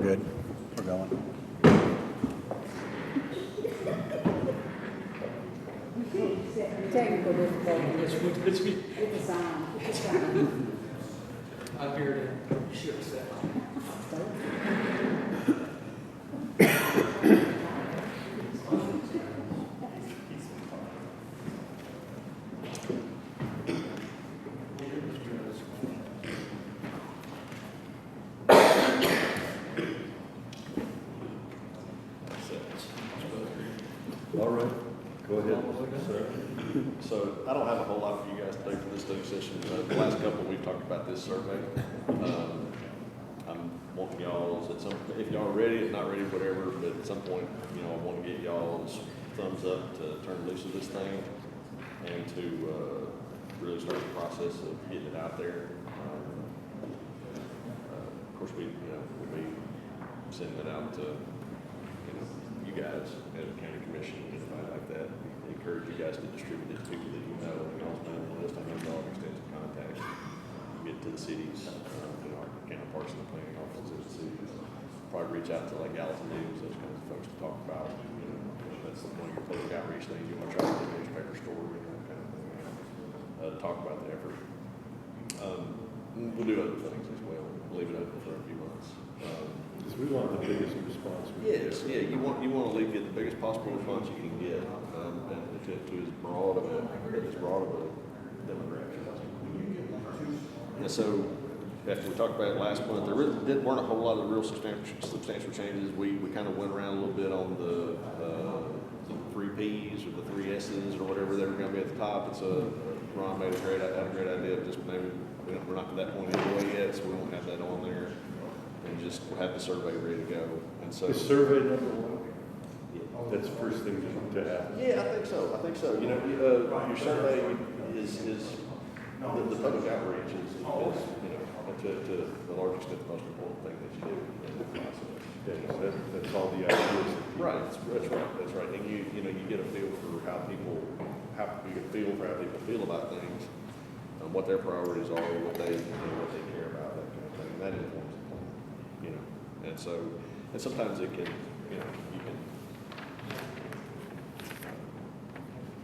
good. We're going. Technical difficulties with the sound. I'm here to ship set. All right, go ahead, sir. So I don't have a whole lot for you guys today for this study session. The last couple, we've talked about this survey. I'm wanting y'all's, if y'all are ready, if not ready, whatever, but at some point, I want to get y'all's thumbs up to turn loose of this thing and to really start the process of getting it out there. Of course, we'll be sending it out to, you guys as a county commission and anybody like that. Encourage you guys to distribute it to people that you know and y'all's mailing list. I know y'all have extensive contacts. Get to the cities, our counterparts in the planning offices of the cities. Probably reach out to like Gallatin News, those kinds of folks to talk about. That's one of your public outreach things. You want to try to get a newspaper story and that kind of thing. Talk about the effort. We'll do other things as well. We'll leave it open for a few months. Because we want the biggest response. Yes, yeah. You want to get the biggest possible response you can get, and to as broad of a demographic. And so, after we talked about it last month, there really weren't a whole lot of real substantial changes. We kind of went around a little bit on the 3 Ps or the 3 S's or whatever they were going to be at the top. Ron had a great idea of just maybe we're not to that point anyway yet, so we won't have that on there. And just we'll have the survey ready to go. And so The survey number 1, that's the first thing to happen. yeah, I think so. Your survey is the public outreach is to the large extent the most important thing that you do in the process. Yeah, so that's all the ideas. Right, that's right. And you get a feel for how people feel about things, what their priorities are, what they care about, that kind of thing. And that informs the plan. And sometimes it can,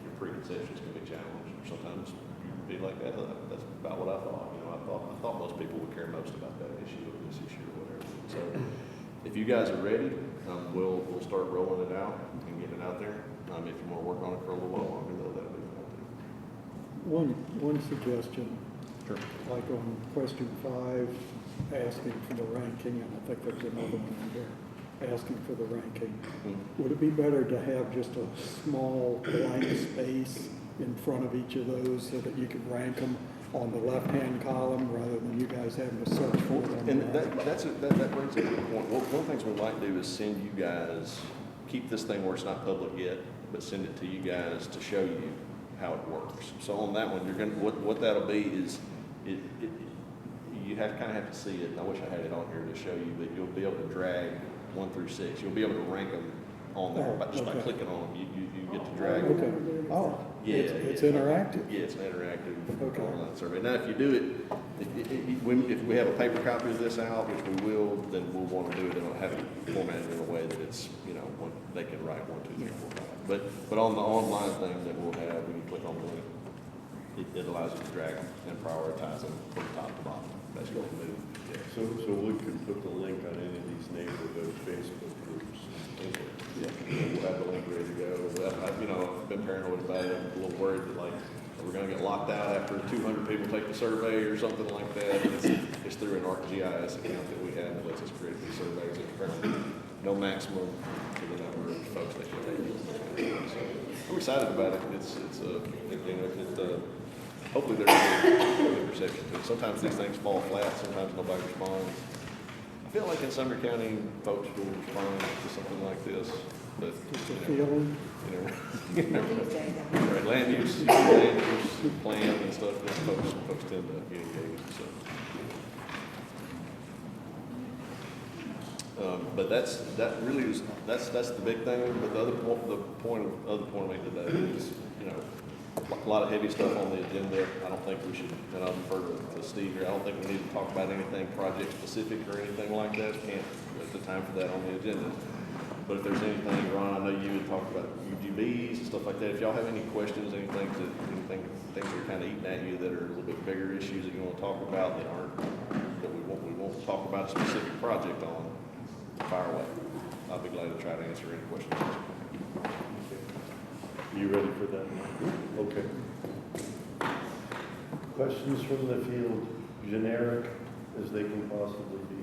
your preconceptions can be challenged. Sometimes you be like that. That's about what I thought. I thought most people would care most about that issue or this issue or whatever. So, if you guys are ready, we'll start rolling it out and getting it out there. If you want to work on it for a little while longer, that'll be fine too. One suggestion. Sure. Like on question 5, asking for the ranking, and I think there's another one in here, asking for the ranking. Would it be better to have just a small blank space in front of each of those so that you could rank them on the left-hand column rather than you guys having to search for them? And that brings up a good point. One of the things we might do is send you guys, keep this thing where it's not public yet, but send it to you guys to show you how it works. So on that one, what that'll be is you kind of have to see it. And I wish I had it on here to show you, but you'll be able to drag 1 through 6. You'll be able to rank them on there by clicking on them. You get to drag them. Okay. Oh, Yeah, it's interactive. Yeah, it's an interactive Okay. online survey. Now, if you do it, if we have a paper copy of this out, which we will, then we'll want to do it and have it formatted in a way that it's, they can write 1, 2, 3, 4, 5. But on the online thing that we'll have, when you click on the link, it allows you to drag them and prioritize them from top to bottom. That's what we do. Yeah. So we can put the link on any of these neighborhood Facebook groups. Yeah, we'll have the link ready to go. I've been paranoid about it. I'm a little worried that we're going to get locked out after 200 people take the survey or something like that. It's through an ArcGIS account that we have that lets us create these surveys. There's apparently no maximum to the number of folks that can take it. So I'm excited about it. Hopefully there's a good reception to it. Sometimes these things fall flat. Sometimes nobody responds. I feel like in Sumner County, folks will respond to something like this, but right, land use plan and stuff. Folks tend to get engaged. So, but that's the big thing. But the other point I made today is, a lot of heavy stuff on the agenda. I don't think we should, and I'll defer to Steve here, I don't think we need to talk about anything project specific or anything like that. Can't, at the time for that on the agenda. But if there's anything, Ron, I know you had talked about UGBs and stuff like that. If y'all have any questions, things that are kind of eating at you that are a little bit bigger issues that you want to talk about that aren't, that we won't talk about a specific project on, fire away. I'll be glad to try to answer any questions. You ready for that? Okay. Questions from the field, generic as they can possibly be.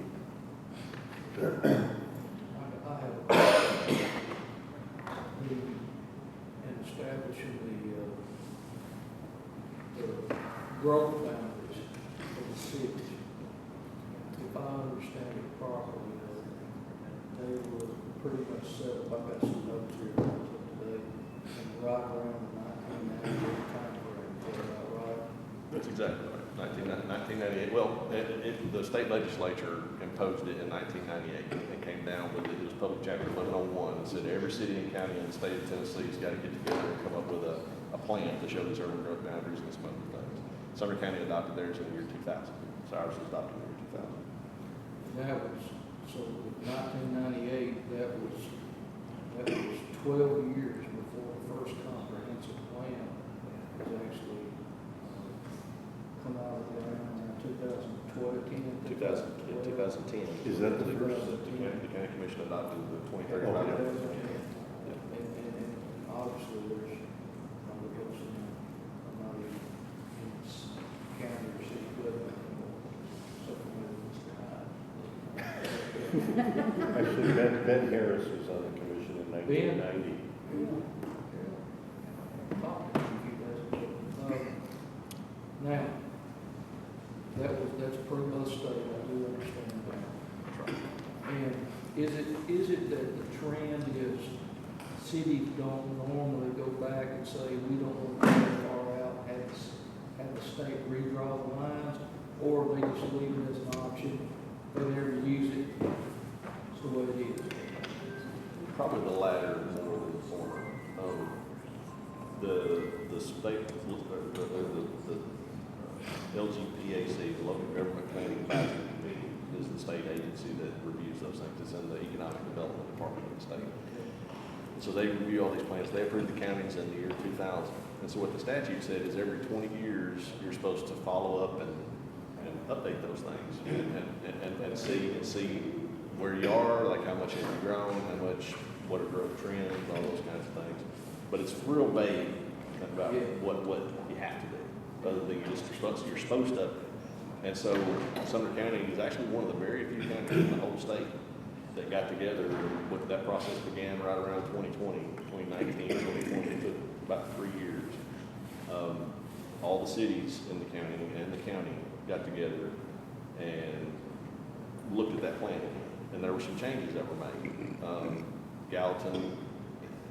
I have a question. In establishing the growth boundaries of the city, if I understand it properly, they were pretty much set up, I've got some notes here today, and right around the 1998 time frame, is that right? That's exactly right. 1998. Well, the state legislature imposed it in 1998 and came down with it. It was Public Chapter 1101 and said every city and county in the state of Tennessee has got to get together and come up with a plan to show these urban growth boundaries and some other things. Sumner County adopted theirs in the year 2000. So ours was adopted in the year 2000. That was, so with 1998, that was 12 years before the first comprehensive plan was actually come out of around 2010. 2010. Is that the first? The county commission adopted the 2035. And obviously there's, I'm not even in this county or city government anymore, so Actually, Ben Harris was on the commission in 1990. Now, that's pretty much stated, I do understand that. And is it that the trend is cities don't normally go back and say, we don't want to go that far out, have the state redraw the lines, or they just leave it as an option, they never use it, it's the way it is? Probably the latter more than the former. The state, the LGPAC, the Local Government Planning Advisory Committee, is the state agency that reviews those things. It's in the Economic Development Department of the state. So they review all these plans. They approved the counties in the year 2000. And so what the statute said is every 20 years, you're supposed to follow up and update those things and see where you are, like how much have you grown, what are growth trends, all those kinds of things. But it's real vague about what you have to do, other than you're supposed to. And so Sumner County is actually one of the very few counties in the whole state that got together. That process began right around 2019, 2020. It took about 3 years. All the cities in the county and the county got together and looked at that plan. And there were some changes that were made. Gallatin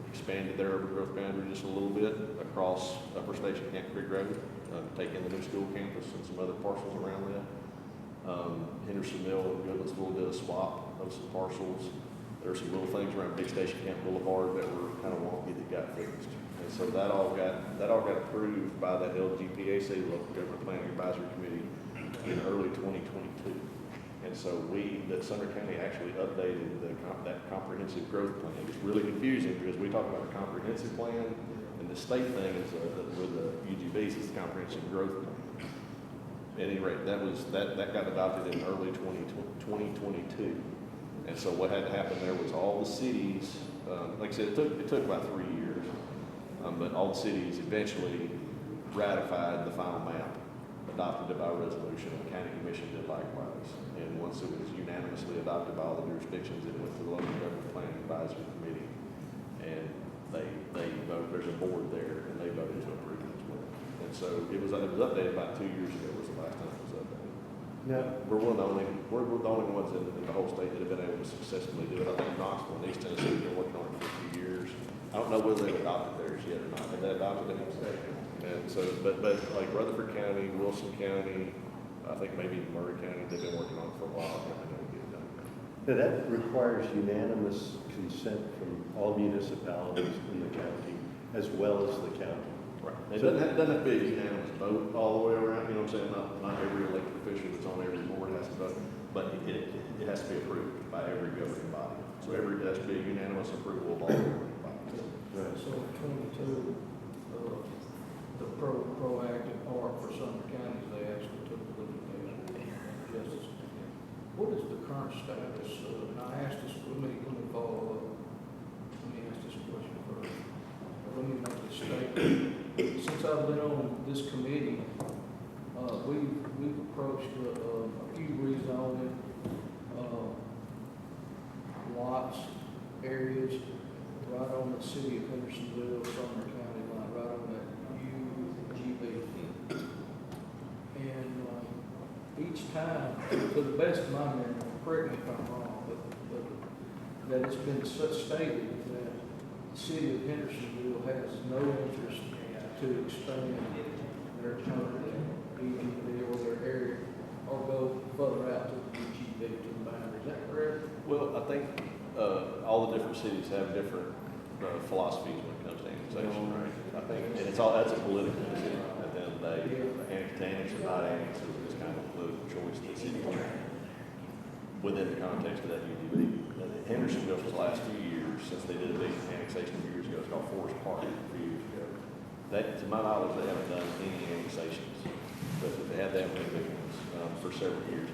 expanded their urban growth boundary just a little bit across Upper Station Camp Creek Road, taking the new school campus and some other parcels around that. Hendersonville and Goodlettsville did a swap of some parcels. There were some little things around Big Station Camp Boulevard that were kind of wonky that got fixed. And so that all got approved by the LGPAC, the Local Government Planning Advisory Committee, in early 2022. And so that Sumner County actually updated that comprehensive growth plan. It was really confusing because we talk about a comprehensive plan, and the state thing is with the UGBs is the comprehensive growth plan. At any rate, that got adopted in early 2022. And so what had to happen there was all the cities, like I said, it took about 3 years, but all the cities eventually ratified the final map, adopted it by resolution, and the county commission did likewise. And once it was unanimously adopted by all the jurisdictions, it went to the Local Government Planning Advisory Committee, and they voted. There's a board there, and they voted to approve it as well. And so it was updated about 2 years ago. Was the last time it was updated. Now, We're the only ones in the whole state that have been able to successfully do it. I think Knoxville and East Tennessee have been working on it for a few years. I don't know whether they've adopted theirs yet or not. Have they adopted it? And so, but like Rutherford County, Wilson County, I think maybe Murray County, they've been working on it for a while. And they don't get it done. now that requires unanimous consent from all municipalities in the county as well as the county. Right. It doesn't have to be a unanimous vote all the way around, you know what I'm saying? Not every elected official that's on every board has to vote, but it has to be approved by every governing body. So it has to be a unanimous approval of all governing bodies. So 22, the proactive part for Sumner County is they actually took the litigation justice. What is the current status? And I asked this, let me follow up. Let me ask this question first. Let me make this statement. Since I've been on this committee, we've approached a few rezoning lots, areas right on the city of Hendersonville, Sumner County line, right on that UGB. And each time, to the best of my memory, correct me if I'm wrong, but that it's been stated that the city of Hendersonville has no interest to expand their current UGB or their area, or go further out to the UGB to the boundary. Is that correct? Well, I think all the different cities have different philosophies when it comes to annexation, right? I think, and that's a political decision at the end of the day. To annex or not annex is kind of a political choice that the city makes within the context of that UGB. Hendersonville for the last few years, since they did a big annexation a few years ago, it's called Forest Park a few years ago. To my knowledge, they haven't done any annexations, but they have big ones for several years.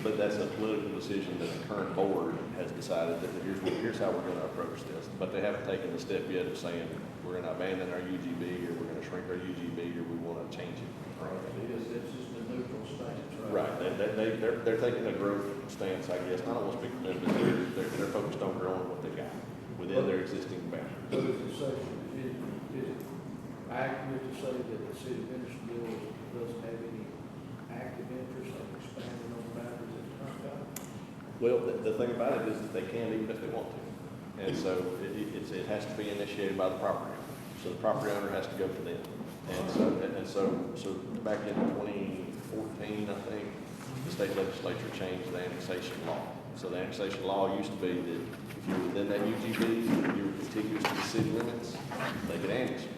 But that's a political decision that the current board has decided that here's how we're going to approach this. But they haven't taken the step yet of saying we're going to abandon our UGB, or we're going to shrink our UGB, or we want to change it. It's just a neutral stance, right? Right. They're taking a growth stance, I guess. I don't want to speak for them, but they're focused on growing what they got within their existing boundaries. So is it accurate to say that the city of Hendersonville doesn't have any active interest in expanding those boundaries at the current time? Well, the thing about it is that they can even if they want to. And so it has to be initiated by the property owner. So the property owner has to go to them. And so back in 2014, I think, the state legislature changed the annexation law. So the annexation law used to be that if you were within that UGB, you were contiguous to the city limits, they could annex you.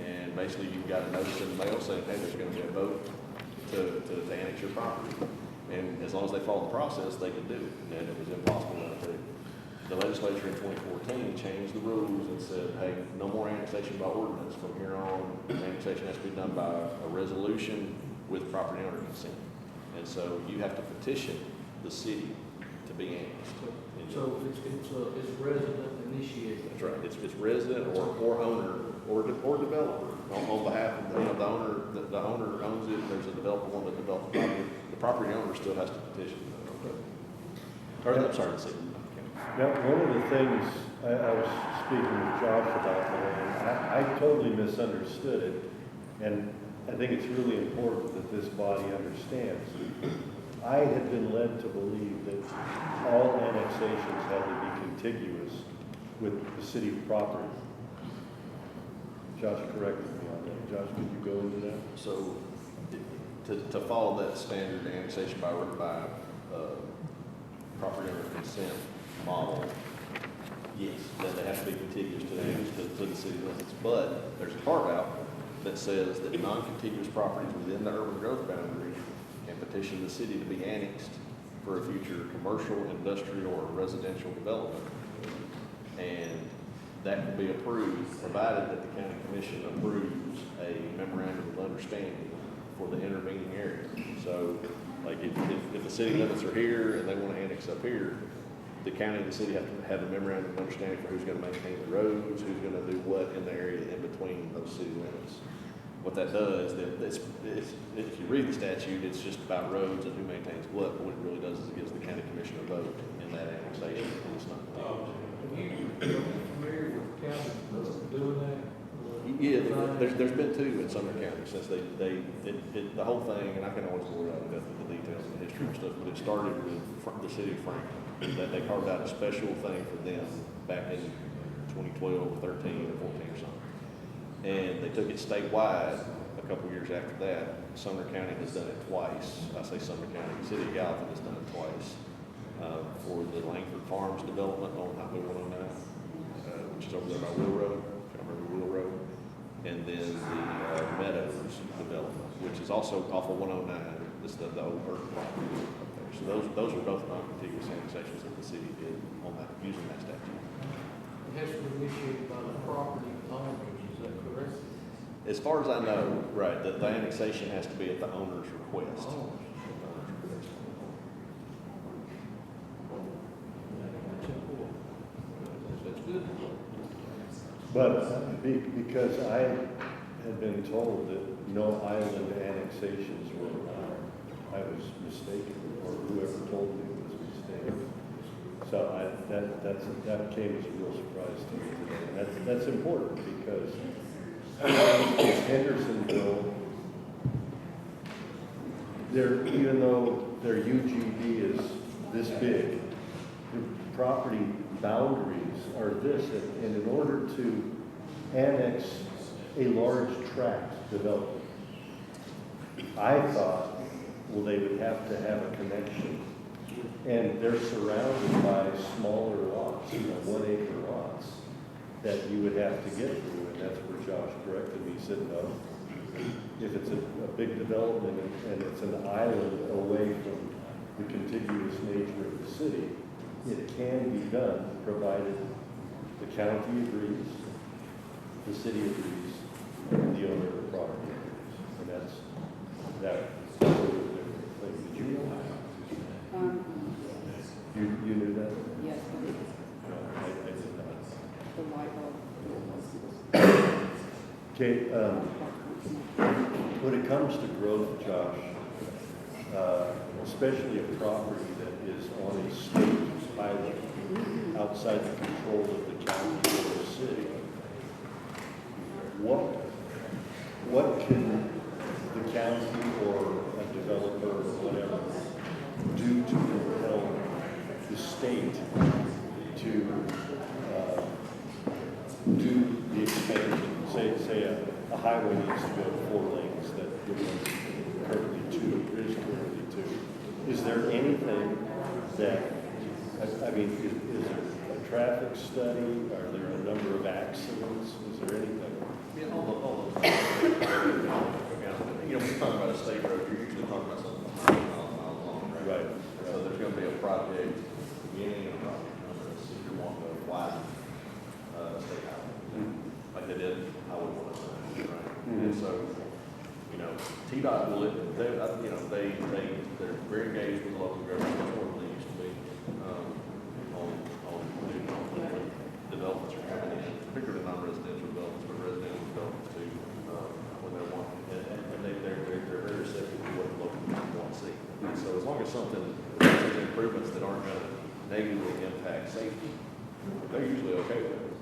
And basically you got a notice in the mail saying, hey, there's going to be a vote to annex your property. And as long as they followed the process, they could do it. And it was impossible not to do. The legislature in 2014 changed the rules and said, hey, no more annexation by ordinance. From here on, annexation has to be done by a resolution with property owner consent. And so you have to petition the city to be annexed. So it's resident initiated. That's right. It's resident or owner or developer on behalf of the owner. The owner owns it. There's a developer one that develops the property. The property owner still has to petition. Or I'm sorry, the city. Now, one of the things, I was speaking with Josh about that, and I totally misunderstood it, and I think it's really important that this body understands. I had been led to believe that all annexations had to be contiguous with the city property. Josh corrected me on that. Josh, could you go into that? So to follow that standard annexation by property owner consent model, yes, then they have to be contiguous to the city limits. But there's a carve-out that says that non-contiguous properties within the urban growth boundary can petition the city to be annexed for a future commercial, industrial, or residential development. And that can be approved, provided that the county commission approves a memorandum of understanding for the intervening area. So, like if the city limits are here and they want to annex up here, the county and the city have to have a memorandum of understanding for who's going to maintain the roads, who's going to do what in the area in between those city limits. What that does, if you read the statute, it's just about roads and who maintains what, but what it really does is it gives the county commission a vote in that annexation, and it's not. Are you familiar with county doing that? Yeah, there's been two in Sumner County since the whole thing, and I can always go out and go through the details and the history and stuff, but it started with the city of Franklin. That they carved out a special thing for them back in 2012, 13, or 14 or something. And they took it statewide a couple years after that. Sumner County has done it twice. I say Sumner County, the city of Gallatin has done it twice for the Langford Farms development on Highway 109, which is over there by Wheel Road. If you remember Wheel Road. and then the Meadows development, which is also off of 109, this the old Burke property up there. So those are both non-contiguous annexations that the city did on that, using that statute. It has to be initiated by the property owners, is that correct? As far as I know, right, the annexation has to be at the owner's request. Oh. That's important. That's good. But because I had been told that no island annexations were allowed, I was mistaken, or whoever told me was mistaken. So that came as a real surprise to me today. And that's important because Hendersonville, even though their UGB is this big, the property boundaries are this, and in order to annex a large tract development, I thought, well, they would have to have a connection. And they're surrounded by smaller lots, 1 acre lots, that you would have to get through, and that's where Josh corrected me. He said, no, if it's a big development and it's an island away from the contiguous nature of the city, it can be done, provided the county agrees, the city agrees, and the owner of the property agrees. And that's a little bit different thing. Did you know that? You knew that? Yes, No, I did not. the light bulb. Okay, when it comes to growth, Josh, especially a property that is on a state highway outside the control of the county or the city, what can the county or a developer or whatever do to compel the state to do the expansion? Say a highway needs to go 4 lanes that is currently 2. Is there anything that, I mean, is there a traffic study? Are there a number of accidents? Is there anything? Yeah, all those. You know, when you're talking about a state road, you're usually talking about something 100 miles long, right? Right. So there's going to be a project, beginning of a project, if you want to widen state highway, like they did Highway 109, right? And so, you know, TDOT will, they're very engaged with local government, much more than they used to be, on developments are coming in, particularly non-residential developments, but residential developments too, when they're wanting, and they're very receptive to what the local people want to see. And so as long as something, there's improvements that aren't going to negatively impact safety, they're usually okay with it,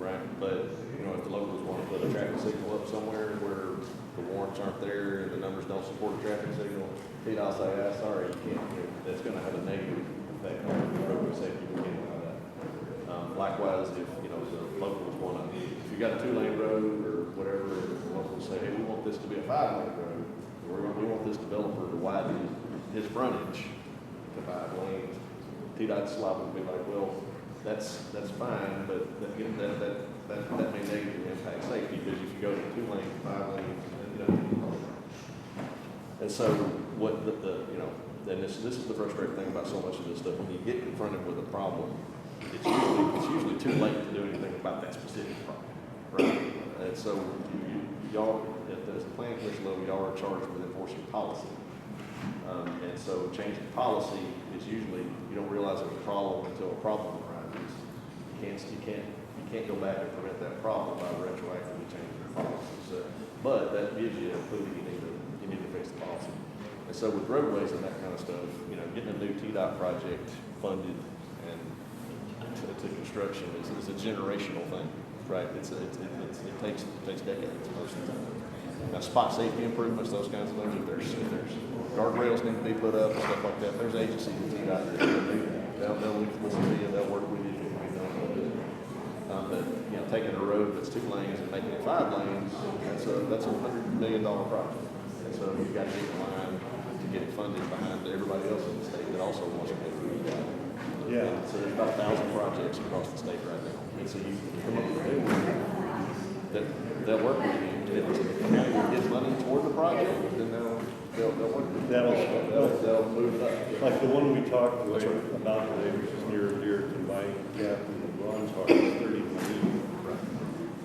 right? But, you know, if the locals want to put a traffic signal up somewhere where the warrants aren't there and the numbers don't support a traffic signal, TDOT say, sorry, you can't, that's going to have a negative effect on roadway safety. We can't allow that. Likewise, if, you know, the locals want to, if you got a 2-lane road or whatever, the locals say, hey, we want this to be a 5-lane road, we want this developer to widen his frontage to 5 lanes. TDOT's liable to be like, well, that's fine, but that may negatively impact safety, because if you go to 2 lanes, 5 lanes, you know. And so what you know, and this is the frustrating thing about so much of this stuff. When you get confronted with a problem, it's usually too late to do anything about that specific problem, right? And so y'all at the planning commission level, y'all are charged with enforcing policy. And so changing policy is usually, you don't realize there's a problem until a problem arises. You can't go back and prevent that problem by retroactively changing the policy. So, but that gives you a clue that you need to fix the policy. And so with roadways and that kind of stuff, you know, getting a new TDOT project funded and to construction is a generational thing, right? It takes decades most of the time. Now, spot safety improvements, those kinds of things, if there's guardrails need to be put up and stuff like that, there's agencies in TDOT that are going to do that. They'll listen to you, they'll work with you if it can be done. But, you know, taking a road that's 2 lanes and making it 5 lanes, that's a $100 million project. And so you've got to get in line to get it funded behind everybody else in the state that also wants to go through that. Yeah. And so there's about 1,000 projects across the state right now. And so you come up with new ones. they'll work with you. If the county gives money toward the project, then they'll work with you. They'll move it up. Like the one we talked That's right. about today, which is near and dear to my captain and Ron's heart, is 31E.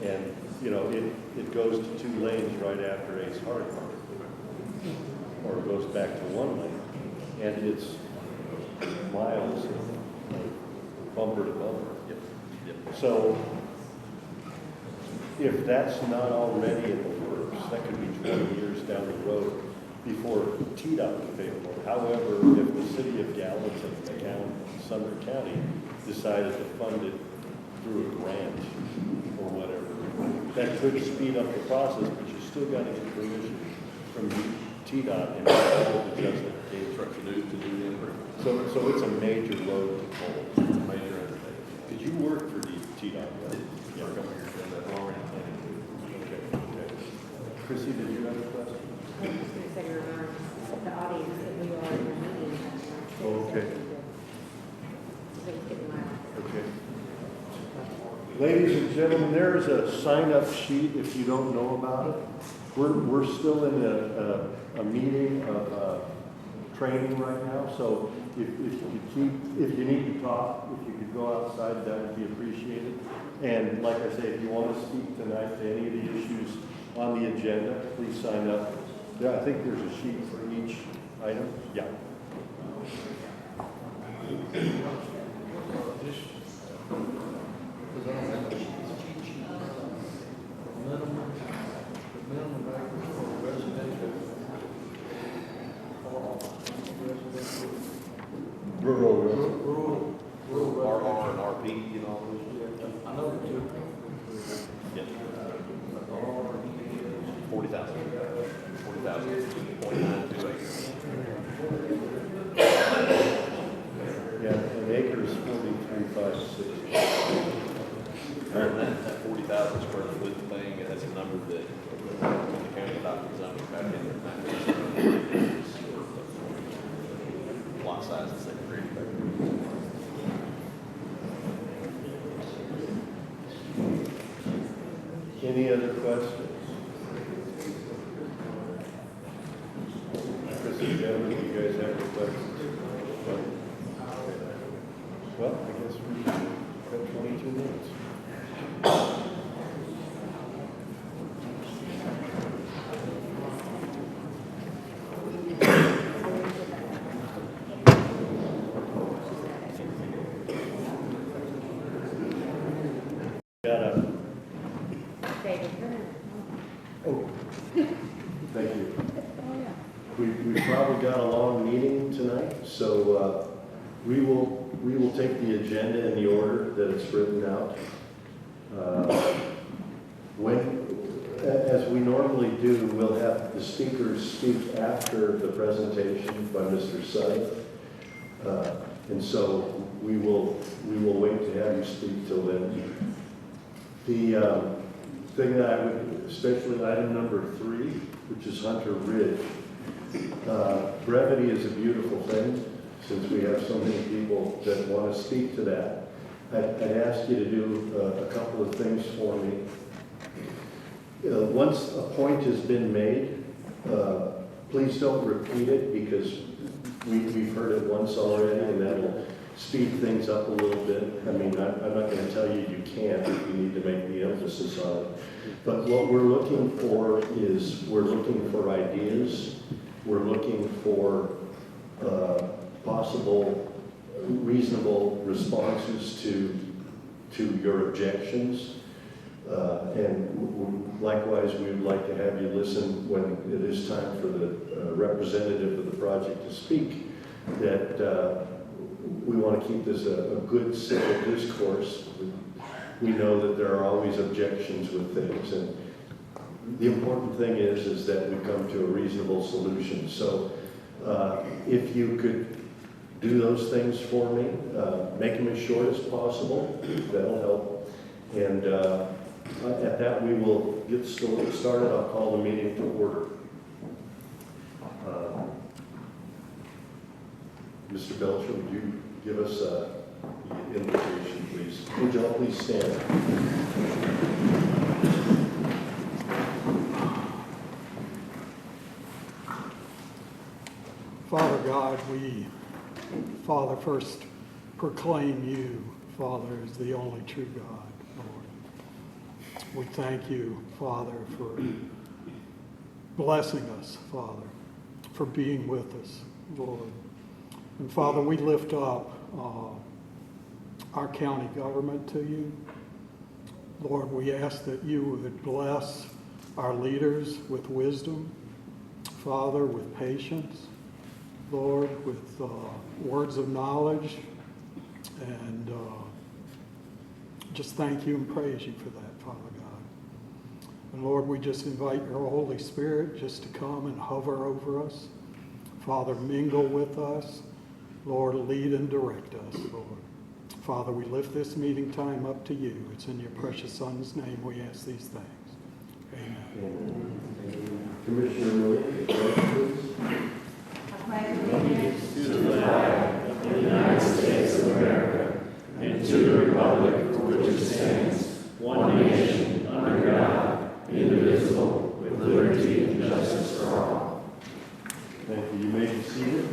And, you know, it goes to 2 lanes right after Ace Hardware. Or it goes back to 1 lane. And it's miles of bumper to bumper. Yep. Yep. So if that's not already in the works, that could be 20 years down the road before TDOT can pay for it. However, if the city of Gallatin and Sumner County decided to fund it through a grant or whatever, that could speed up the process, but you still got to get permission from TDOT and all the justification. To do the improvement. So it's a major load to pull. Major undertaking. Did you work for TDOT? Right? Yeah, a couple of years ago, that already planning to. Okay. Chrissy, did you have a question? I was going to say regards the audience that we are in the meeting. Oh, okay. So it's getting loud. Okay. Ladies and gentlemen, there is a sign-up sheet if you don't know about it. We're still in a meeting of training right now, so if you need to talk, if you could go outside, that would be appreciated. And like I say, if you want to speak tonight to any of the issues on the agenda, please sign up. Yeah, I think there's a sheet for each item. Yeah. Minimum acres for residential. Rural. RR and RP, you know, I know the two. yeah, R, 40,000. 0.92 acres. Yeah, an acre is 43,560. That 40,000 square foot thing, that's a number that when the county adopted zoning back in their lot size is second grade. Any other questions? Chris and Devin, do you guys have any questions? Well, I guess we've got 22 minutes. Got a, David, oh, thank you. We probably got a long meeting tonight, so we will take the agenda in the order that it's written out. As we normally do, we'll have the speakers speak after the presentation by Mr. Sutton. And so we will wait to have you speak till then. The thing that I would, especially item number 3, which is Hunter Ridge. Brevity is a beautiful thing, since we have so many people that want to speak to that. I'd ask you to do a couple of things for me. Once a point has been made, please don't repeat it, because we've heard it once already, and that'll speed things up a little bit. I mean, I'm not going to tell you you can't if you need to make the emphasis on it. But what we're looking for is, we're looking for ideas. We're looking for possible reasonable responses to your objections. And likewise, we would like to have you listen when it is time for the representative of the project to speak, that we want to keep this a good civil discourse. We know that there are always objections with things, and the important thing is that we come to a reasonable solution. So if you could do those things for me, make them as short as possible, that'll help. And at that, we will get started. I'll call the meeting to order. Mr. Belcher, would you give us the invitation, please? Would you all please stand? God, we, Father, first proclaim you, Father, as the only true God, Lord. We thank you, Father, for blessing us, Father, for being with us, Lord. And Father, we lift up our county government to you. Lord, we ask that you would bless our leaders with wisdom, Father, with patience, Lord, with words of knowledge, and just thank you and praise you for that, Father God. And Lord, we just invite your Holy Spirit just to come and hover over us. Father, mingle with us. Lord, lead and direct us, Lord. Father, we lift this meeting time up to you. It's in your precious Son's name we ask these things. Amen. Commissioner Miller, questions? I pledge allegiance To the flag of the United States of America and to the republic for which it stands, one nation, under God, indivisible, with liberty and justice for all. Thank you. You may be seated.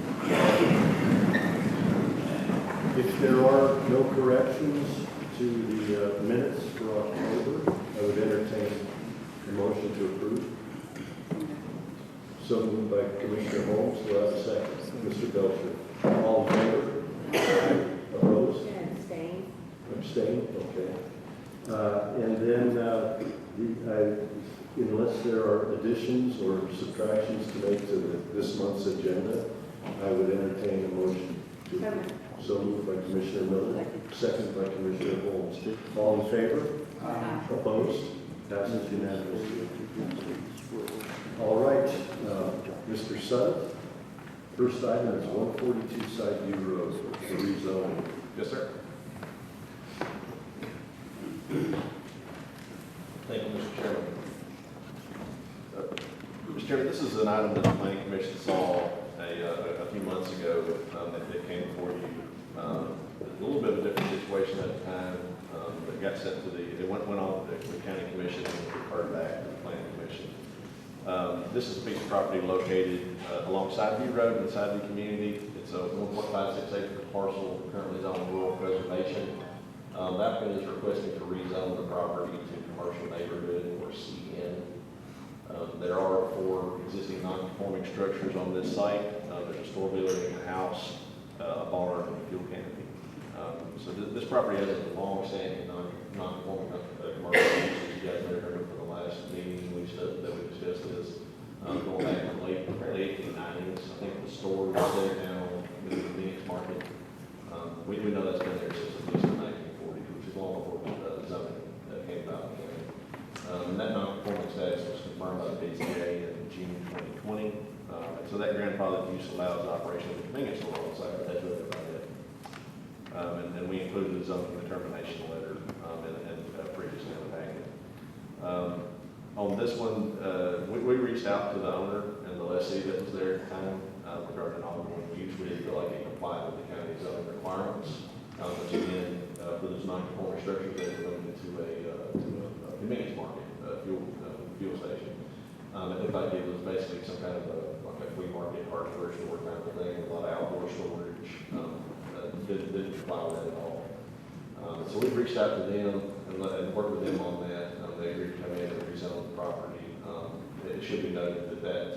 If there are no corrections to the minutes for October, I would entertain a motion to approve. So moved by Commissioner Holmes. Do I have a second? Mr. Belcher. All in favor? Opposed? and abstain. Abstain? Okay. And then, unless there are additions or subtractions to make to this month's agenda, I would entertain a motion to. So moved by Commissioner Miller, second by Commissioner Holmes. All in favor? Opposed? Passes unanimously. All right, Mr. Sutton, first item is 142 Sideview Road, the rezoning. Yes, sir. Thank you, Mr. Chairman. Mr. Chairman, this is an item that the Planning Commission saw a few months ago that came before you. A little bit of a different situation at the time. It got sent to it went on to the County Commission and referred back to the Planning Commission. This is a piece of property located along Sideview Road in the Sideview community. It's a 1.56 acre parcel currently zoned rural preservation. The applicant is requesting to rezone the property to commercial neighborhood or CN. There are 4 existing non-conforming structures on this site. There's a store building, a house, a barn, and a fuel canopy. So this property has a long-standing non-conforming commercial use. You guys may have heard of for the last meeting that we discussed this. Going back from late 1890s, I think the store was there now in the Phoenix market. We know that's been there since at least the 1940s, which is long before the zoning came about. And that non-conforming status was confirmed by the BZA in June 2020. So that grandfathered use allows the operation of the convenience store on site, but that's really about it. And we included the zoning determination letter and previously in the packet. On this one, we reached out to the owner and the lessee that was there at the time regarding ongoing use. We didn't feel like it complied with the county zoning requirements. Which again, for those non-conforming structures, they were limited to a convenience market, fuel station. It looked like it was basically some kind of like a flea market, hardware store kind of thing, with a lot of outdoor storage. Didn't comply with that at all. So we reached out to them and worked with them on that. They agreed to come in and rezone the property. It should be noted that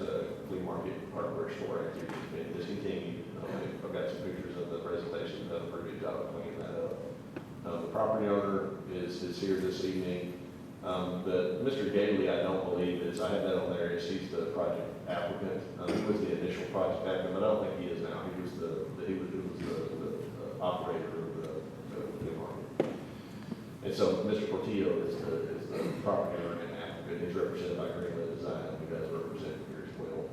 flea market hardware store activity has been discontinued. I've got some pictures of the presentation, done a pretty good job of cleaning that up. The property owner is here this evening. But Mr. Gailey, I don't believe is, I have that on there, is he's the project applicant. He was the initial project applicant, but I don't think he is now. He was the operator of the flea market. And so Mr. Portillo is the property owner and applicant. He's represented by Greenland Design, who does represent here as well.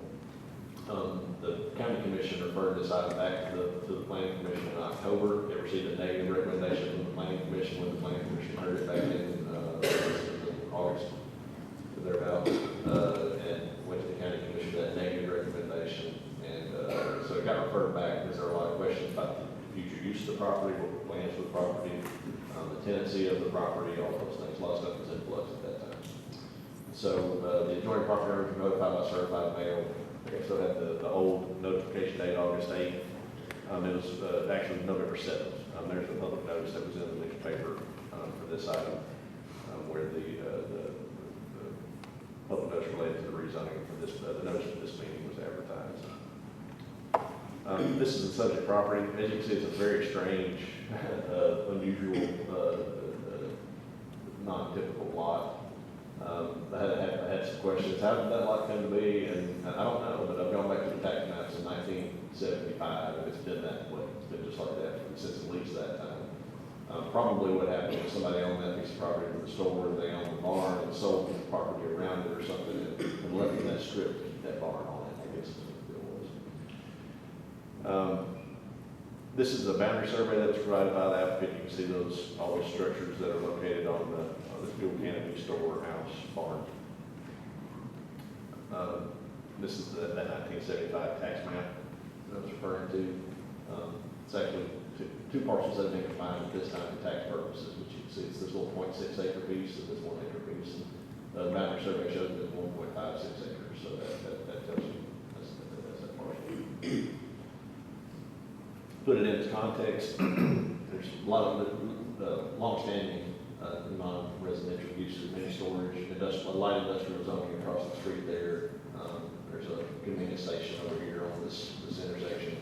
The county commission referred this item back to the planning commission in October. It received a negative recommendation from the planning commission when the planning commission heard it back in August, thereabouts, and went to the county commission with that negative recommendation. And so it got referred back because there are a lot of questions about the future use of the property, what were plans for the property, the tenancy of the property, all those things. A lot of stuff was in flux at that time. So the adjoining property owners were notified by certified mail Okay, so that the old notification date, August 8th, it was actually November 7th. There's a public notice that was in the newspaper for this item, where the public notice related to the rezoning for this, the notice for this meeting was advertised. This is the subject property. As you can see, it's a very strange, unusual, non-typical lot. I had some questions. How did that lot come to be? And I don't know, but I've gone back to the tax maps in 1975, and it's been that way. It's been just like that since at least that time. Probably what happened was somebody owned that piece of property for the store, they owned the barn, and sold the property around it or something, and left in that strip to keep that barn on it, I guess is what it was. This is the boundary survey that was provided by the applicant. You can see all those structures that are located on the fuel canopy, store, house, barn. This is that 1975 tax map that I was referring to. It's actually two parcels that have been combined at this time for tax purposes, which you can see it's this little 0.6 acre piece and this 1 acre piece. And the boundary survey shows that it's 1.56 acres, so that tells you that's that parcel. Put it in its context, there's a lot of long-standing non-residential uses, many storage, light industrial zoning across the street there. There's a convenience station over here on this intersection.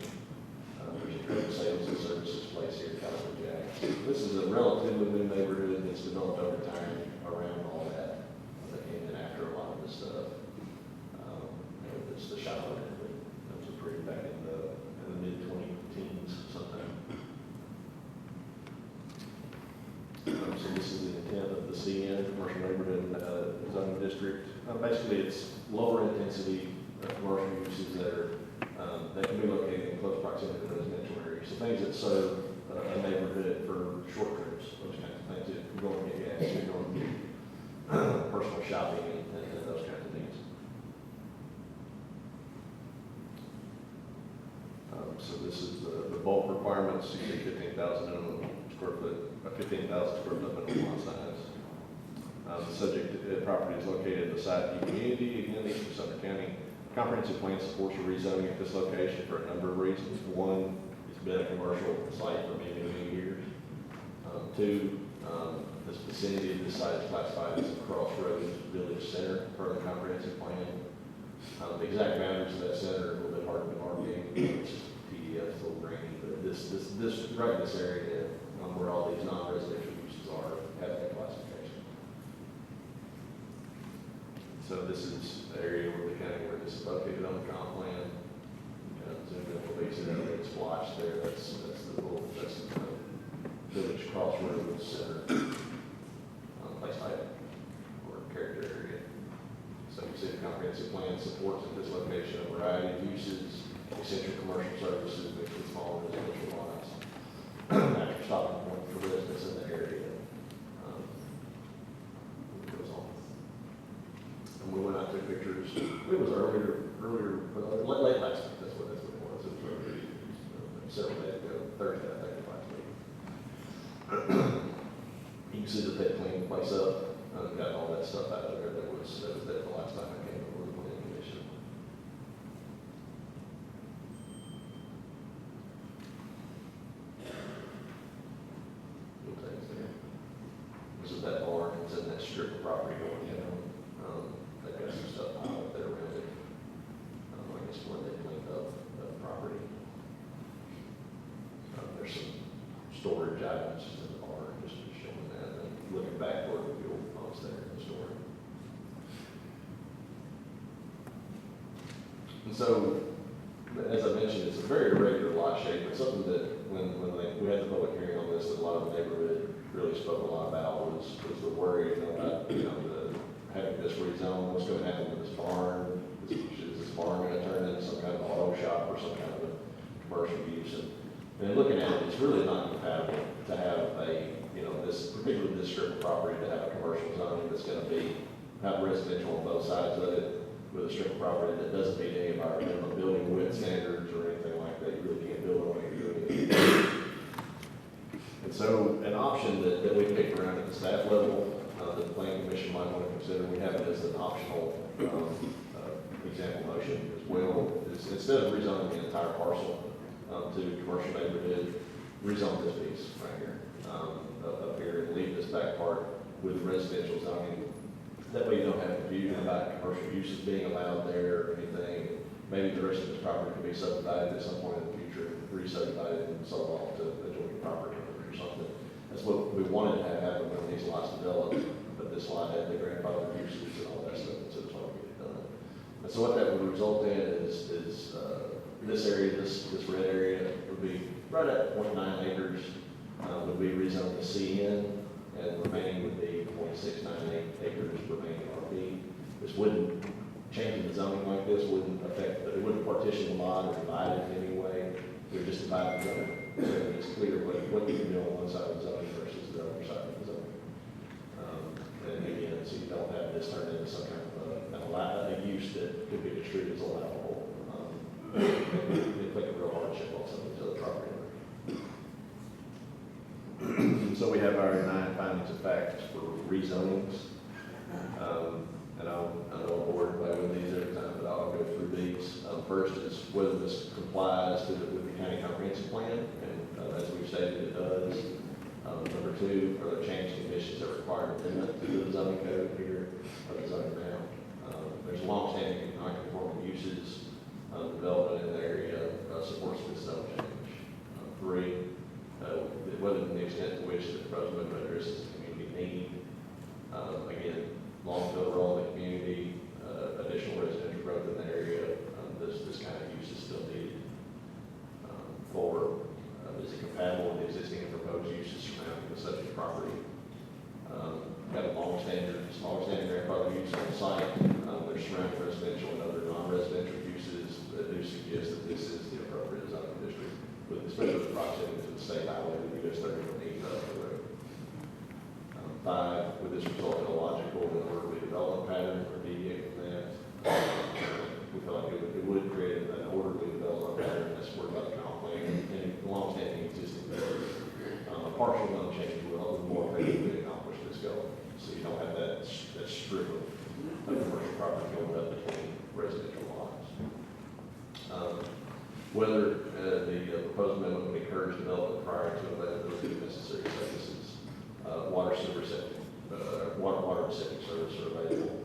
There's a drug sales and services place here, California Jack. This is a relatively new neighborhood that's developed over time around all that. That came in after a lot of this stuff. It's the shower that was approved back in the mid-2010s sometime. So this is the intent of the CN, Commercial Neighborhood Zoning District. Basically, it's lower intensity commercial uses that can be located in close proximity to residential areas. So things that serve a neighborhood for short trips, those kinds of things. If you're going to get gas, you're going to get personal shopping and those kinds of needs. So this is the bulk requirements. You see 15,000 minimum square foot, 15,000 square foot minimum lot size. The subject property is located in the site community, again, east of Sumner County. Comprehensive plan supports a rezoning at this location for a number of reasons. One, it's been a commercial site for many, many years. Two, this vicinity of this site is classified as a crossroads village center per the comprehensive plan. The exact boundaries of that center are a little bit hard to demarcate. It's just PDF, it's a little grainy, but this right in this area where all these non-residential uses are have that classification. So this is the area where the county where this is located on the comp plan. Zoom in will be there, it's splotched there. That's the village crossroads center place type or character area. So you see the comprehensive plan supports at this location a variety of uses, essential commercial services, mixed with small residential lots. After stopping point for residents in the area. It goes on. And we went out to pictures. It was earlier, late last week. That's what it was. It was earlier, several days ago, Thursday, I think, last week. You can see that they cleaned the place up. Got all that stuff out of there that was there the last time I came before the planning commission. This is that barn. It's in that strip of property going in. They've got some stuff piled up there around it. I guess when they cleaned up the property. There's some storage items in the barn, just showing that. And looking back toward the fuel pumps there in the store. And so, as I mentioned, it's a very irregular lot shape. It's something that when we had the public hearing on this, that a lot of the neighborhood really spoke a lot about was the worry about having this rezone. What's going to happen to this barn? Is this barn going to turn into some kind of auto shop or some kind of a commercial use? And looking at it, it's really not compatible to have particularly this strip of property, to have a commercial zoning that's going to have residential on both sides of it, with a strip of property that doesn't meet any of our minimum building width standards or anything like that. You really can't build on it. And so an option that we picked around at the staff level, that the planning commission might want to consider, we have it as an optional example motion as well, is instead of rezoning the entire parcel to commercial neighborhood, rezone this piece right here, up here, and leave this back part with residential zoning. That way you don't have confusion about commercial uses being allowed there or anything. Maybe the rest of this property could be subdivided at some point in the future, re-subdivided and sold off to adjoining property or something. That's what we wanted to have happen when these lots developed, but this lot had the grandfather uses and all that stuff, and so it's hard to get it done. And so what that would result in is this area, this red area would be right at 0.9 acres, would be rezoned to CN, and remaining would be 0.698 acres remaining RP. This wouldn't, changing the zoning like this wouldn't affect, it wouldn't partition the lot or divide it in any way. It would just divide the zoning, so that it's clear what you can do on one side of the zoning versus the other side of the zoning. And again, so you don't have this turned into some kind of a use that could be construed as allowable. It put a real hardship on some of these other property owners. So we have our 9 findings of fact for rezonings. And I know a board play with these every time, but I'll go through these. First is whether this complies with the county comprehensive plan, and as we've stated, it does. Number 2, are there change conditions that require amendment to the zoning code here, or the zoning map? There's long-standing non-conforming uses. Development in the area supports this zone change. 3, whether to the extent to which the proposed movement addresses the community need. Again, long-term role in the community, additional residential growth in the area, this kind of use is still needed. 4, is it compatible with the existing and proposed uses surrounding the subject property? Got a long-standing grandfather use on the site. There's surrounding residential and other non-residential uses that do suggest that this is the appropriate zoning district, especially with proximity to the state highway, the US 31 east of the road. 5, would this result in a logical and orderly development pattern or deviate from that? We feel like it would create an orderly development pattern that's worked by the comp plan and long-standing existing barriers. A partial zone change will more effectively accomplish this goal. So you don't have that strip of commercial property going up between residential lots. Whether the proposed amendment would encourage development prior to availability of necessary services, water and septic service are available.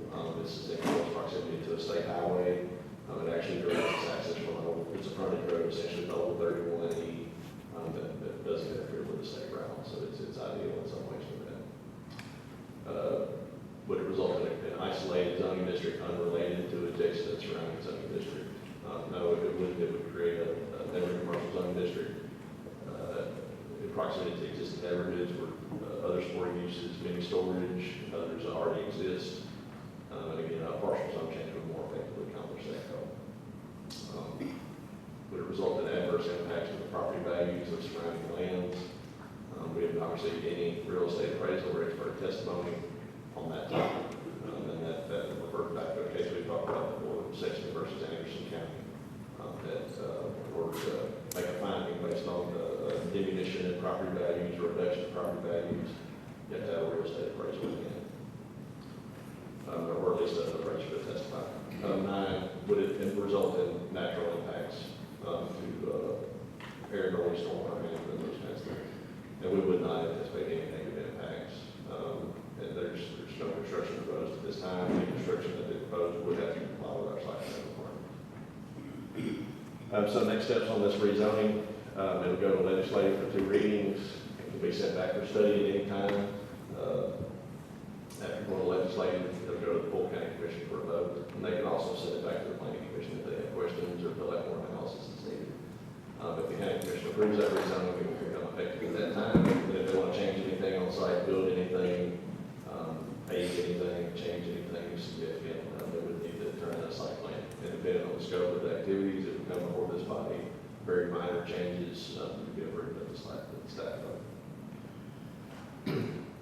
This is in close proximity to a state highway. It actually directs access from it's a frontage road, essentially the old 31E that doesn't interfere with the state route, so it's ideal in some ways for that. Would it result in an isolated zoning district unrelated to adjacent and surrounding zoning district? No, it wouldn't. It would create a neighborhood commercial zoning district in proximity to existing neighborhoods where other sporting uses, mini storage, and others already exist. And again, a partial zone change would more effectively accomplish that goal. Would it result in adverse impacts on the property values of surrounding lands? We have not received any real estate appraisal or expert testimony on that topic. And that refers back to a case we talked about before, Sexton versus Anderson County, that in order to make a finding based on the diminution in property values or reduction in property values, you have to have a real estate appraisal again. Or at least an appraiser to testify. 9, would it result in natural impacts to air quality, stormwater management, those kinds of things? And we would not anticipate any negative impacts. And there's no construction proposed at this time. Any construction that they propose would have to comply with our site plan requirements. So next steps on this rezoning, it'll go to legislative for 2 readings. It can be sent back for study at any time. After going to legislative, it'll go to the full county commission for a vote. And they can also send it back to the planning commission if they have questions or fill out more analysis as needed. If the county commission approves that rezoning, it will become effective at that time. And if they want to change anything on site, build anything, pave anything, change anything significant, they would need to turn that site plan. And depending on the scope of the activities, it would come before this body. Very minor changes to be approved at the staff vote.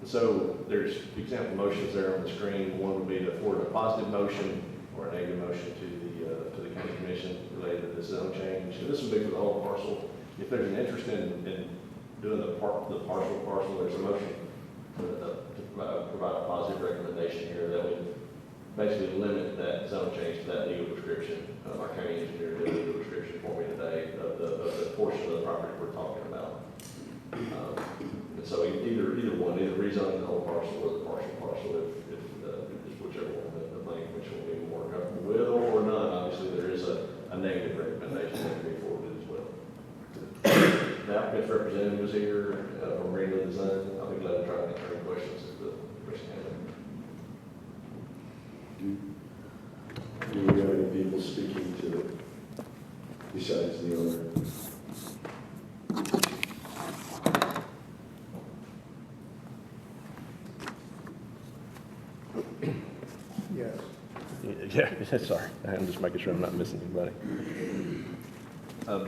So there's example motions there on the screen. One would be to forward a positive motion or a negative motion to the county commission related to this zone change. And this would be for the whole parcel. If there's an interest in doing the partial parcel, there's a motion to provide a positive recommendation here that would basically limit that zone change to that legal description. Our county engineer did a legal description for me today of the portion of the property we're talking about. And so either rezone the whole parcel or the partial parcel, if whichever one the planning commission will be more comfortable with, or none. Obviously, there is a negative recommendation that can be forwarded as well. The applicant's representative was here from Greenland Design. I'll be glad to try to answer any questions if the commission has any. Do we have any people speaking to it besides the owner? Yes. Yeah, sorry. I'm just making sure I'm not missing anybody.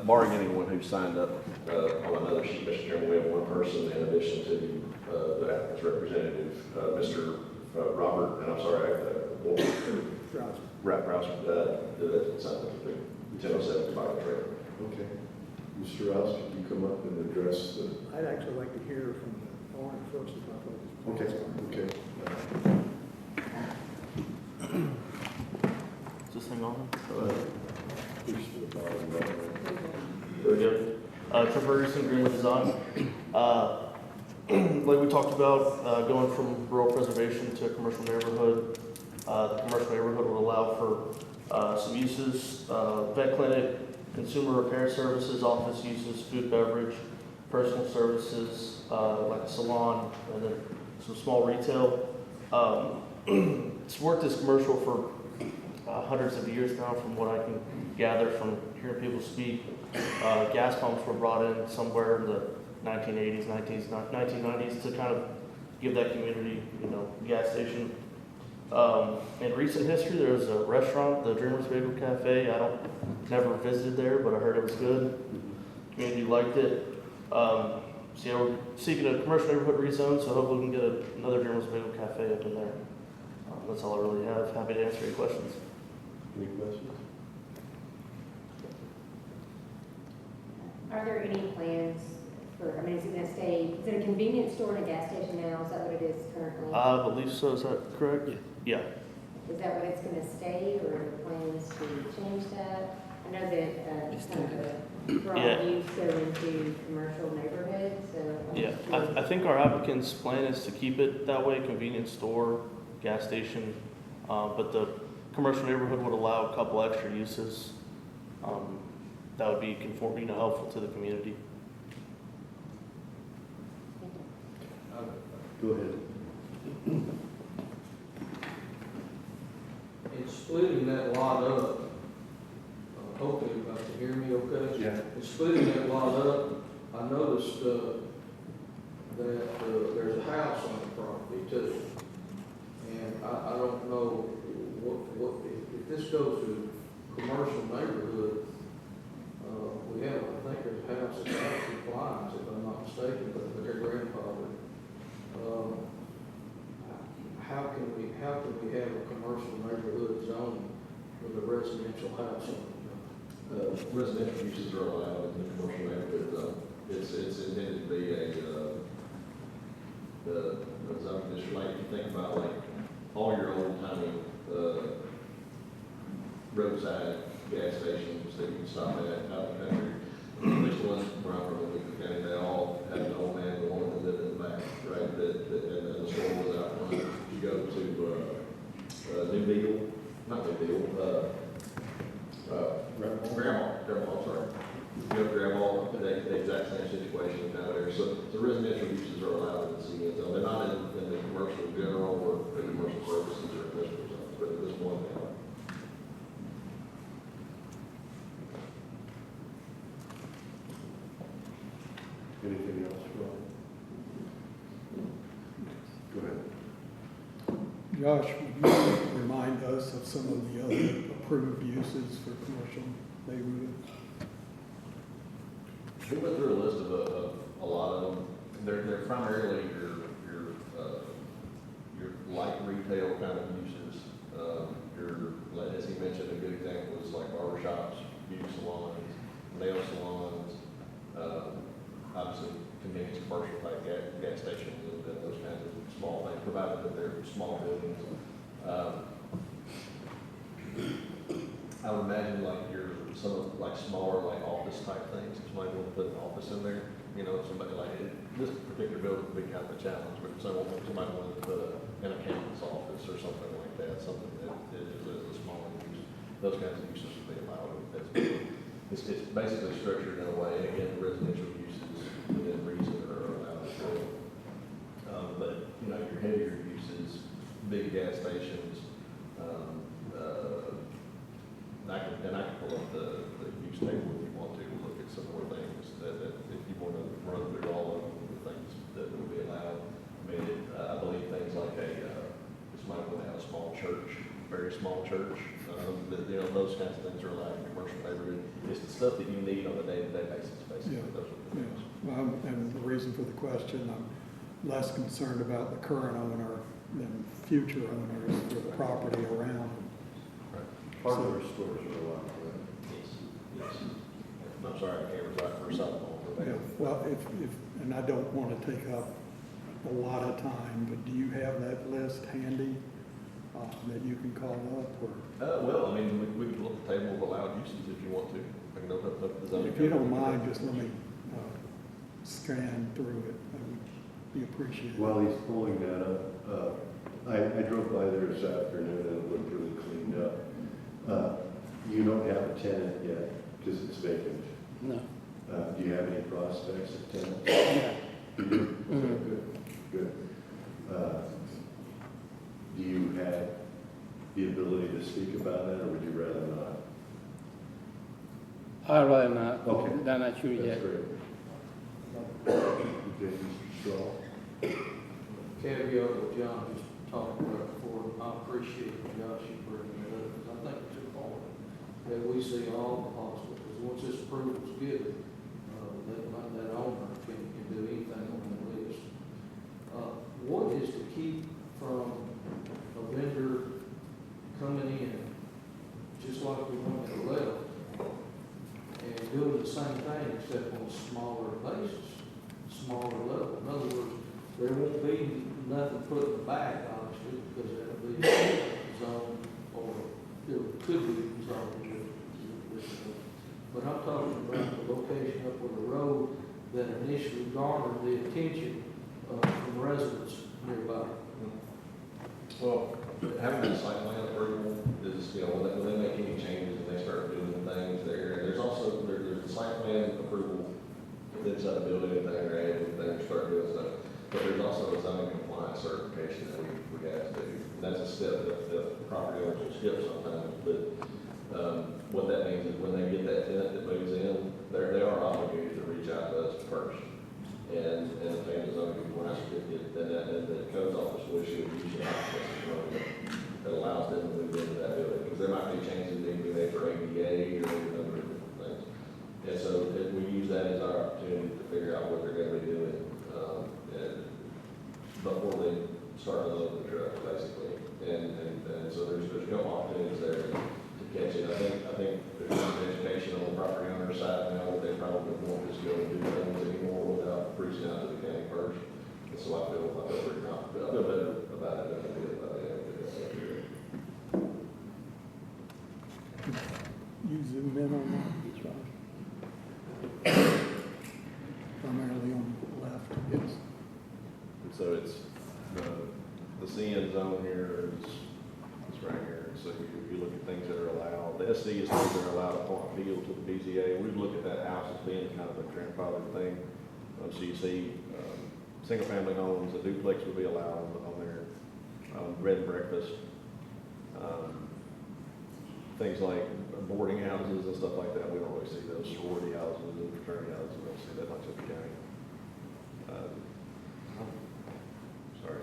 Barring anyone who signed up on another sheet, Mr. Chairman, we have one person in addition to the applicant's representative, Mr. Robert, and I'm sorry, Rouse, that signed up to the 1007 file trailer. Okay. Mr. Rouse, could you come up and address the? I'd actually like to hear from the owner first about what Okay, okay. Is this thing on? Push the bottom right. Very good. Trevor Ferguson, Greenwood Design. Like we talked about, going from rural preservation to a commercial neighborhood. The commercial neighborhood would allow for some uses, vet clinic, consumer repair services, office uses, food, beverage, personal services, like a salon, and then some small retail. It's worked as commercial for hundreds of years now, from what I can gather from hearing people speak. Gas pumps were brought in somewhere in the 1980s, 1990s to kind of give that community, gas station. In recent history, there was a restaurant, the Dreamers Bagel Cafe. Never visited there, but I heard it was good. Community liked it. So yeah, we're seeking a commercial neighborhood rezone, so hopefully we can get another Dreamers Bagel Cafe up in there. That's all I really have. Happy to answer any questions. Any questions? Are there any plans for, is it gonna stay, is it a convenience store and a gas station now? Is that what it is currently? I believe so. Is that correct? Yeah. Is that what it's gonna stay, or are there plans to change that? I know that, It's kind of a broad Yeah. use go into commercial neighborhoods, so. I'm Yeah, just curious. I think our applicant's plan is to keep it that way, convenience store, gas station, but the commercial neighborhood would allow a couple extra uses. That would be helpful to the community. Go ahead. In splitting that lot up, hopefully you can hear me okay? Yeah. In splitting that lot up, I noticed that there's a house on the property too. And I don't know if this goes to commercial neighborhood, we have, I think there's a house that actually applies, if I'm not mistaken, but their grandfather. How can we have a commercial neighborhood zone with a residential house on it? Residential uses are allowed in the commercial neighborhood zone. It's intended to be the zone district, like if you think about like all your old timey roadside gas stations that you can stop at out in the country. At least the ones where I'm from in Lincoln County, they all have an old man and a woman that live in the back, right? And the store was out front. You go to New Deal, not New Deal, Grandma, sorry. You go to Grandma, the exact same situation down there. So the residential uses are allowed in the CN zone. They're not in the commercial general or the commercial services or industrial zones, but at this point they are. Anything else, Rob? Go ahead. Josh, would you remind us of some of the other approved uses for commercial neighborhoods? We went through a list of a lot of them. They're primarily your light retail kind of uses. As he mentioned, a good example is like barber shops, beauty salons, nail salons, obviously convenience commercial like gas stations and those kinds of small things, provided that they're small buildings. like some of like smaller like office type things. If somebody wants to put an office in there, you know, somebody like this particular building would be kind of a challenge, but if somebody wanted to put an accountant's office or something like that, something that is a smaller use, those kinds of uses would be allowed. It's basically structured in a way, again, residential uses within reason are allowed as well. But, you know, your heavier uses, big gas stations, I can pull up the use table if you want to look at some more things that if you want to run through all of them, the things that would be allowed. I mean, I believe things like somebody would have a small church, very small church, you know, those kinds of things are allowed in commercial neighborhood. It's the stuff that you need on a day-to-day basis, basically. Yeah. Those are the things. Well, and the reason for the question, I'm less concerned about the current owner than future owners for the property around. Hardware stores are allowed, right? Yes. I'm sorry, I can't recite for softball. Yeah, well, if, and I don't want to take up a lot of time, but do you have that list handy that you can call up, or? Well, I mean, we could look at the table of allowed uses if you want to. I can open up the zoning. If you don't mind, just let me scan through it. That would be appreciated. While he's pulling that up, I drove by there this afternoon and it looked really cleaned up. You don't have a tenant yet because it's vacant. No. Do you have any prospects of tenants? Yeah. You do? Okay, good. Do you have the ability to speak about that, or would you rather not? I'd rather not. Okay. I'm not sure That's yet. great. Okay, Mr. Shaw? Caveat what John just talked about before, I appreciate Josh you bringing it up, because I think it's important that we see all the possible, because once this approval is given, that owner can do anything on that list. What is to keep from a vendor coming in, just like we went to the left, and doing the same thing except on a smaller basis, smaller level? In other words, there won't be nothing put in the back, obviously, because that'll be zoned, or it could be zoned. But I'm talking about the location up on the road that initially garnered the attention from residents nearby. Well, having the site plan approval is, you know, when they make any changes and they start doing things there, there's also, there's the site plan approval inside the building if they're adding, if they start doing stuff. But there's also a zoning compliance certification that we have to do. That's a step that the property owners will skip sometimes, but what that means is when they get that tenant that moves in, they are obligated to reach out to us first. And obtain the zoning compliance certificate, and the codes office will issue a use of occupancy permit that allows them to move into that building. Because there might be changes that need to be made for ADA or a number of different things. And so we use that as our opportunity to figure out what they're going to be doing before they start unloading the truck, basically. And so there's a couple opportunities there to catch it. I think there's some education on the property owner side now that they probably won't just go and do things anymore without reaching out to the county first. And so I feel pretty confident. I feel better about it than I did about it. You zoom in on that, Josh? Primarily on the left. Yes. And so it's the CN zone here is right here. So you look at things that are allowed. The SC is things that are allowed upon appeal to the BZA. We look at that house as being kind of a grandfathered thing. So you see single family homes, a duplex would be allowed on there, bed and breakfast, things like boarding houses and stuff like that. We don't really see those sorority houses and fraternity houses. We don't see that much in the county. Sorry.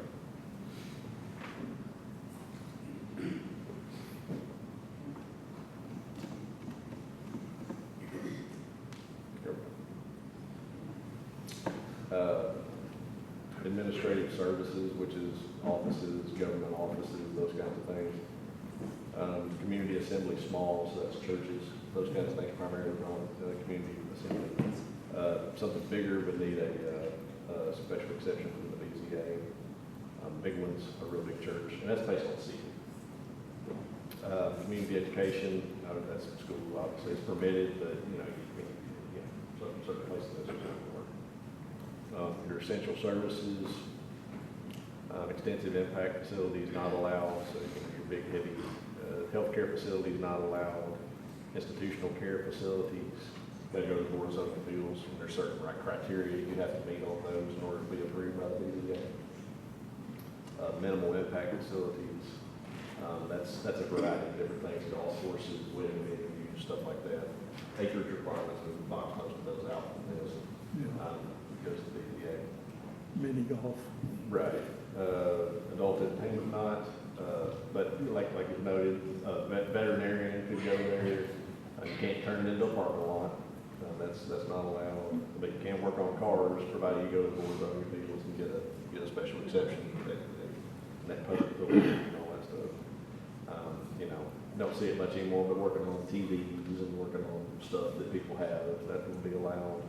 Administrative services, which is offices, government offices, those kinds of things. Community assembly, small, so that's churches, those kinds of things primarily on community assembly. Something bigger would need a special exception from the BZA. Big one's a real big church, and that's based on seating. Community education, that's school, obviously, it's permitted, but, certain places that's not going to work. Your essential services, extensive impact facilities not allowed, so your big, heavy healthcare facilities not allowed, institutional care facilities, got to go to the Board of Zoning Appeals, and there's certain criteria you have to meet on those in order to be approved by the BZA. Minimal impact facilities, that's a variety of different things, golf courses, wedding venues, stuff like that. Acreage requirements, we box most of those out from this, goes to the BZA. Mini golf. Right. Adult entertainment not, but like you noted, veterinarian could go there. You can't turn it into a parking lot. That's not allowed. But you can work on cars, provided you go to the Board of Zoning Appeals and get a special exception. That public building and all that stuff. Don't see it much anymore, but working on TVs and working on stuff that people have, that will be allowed.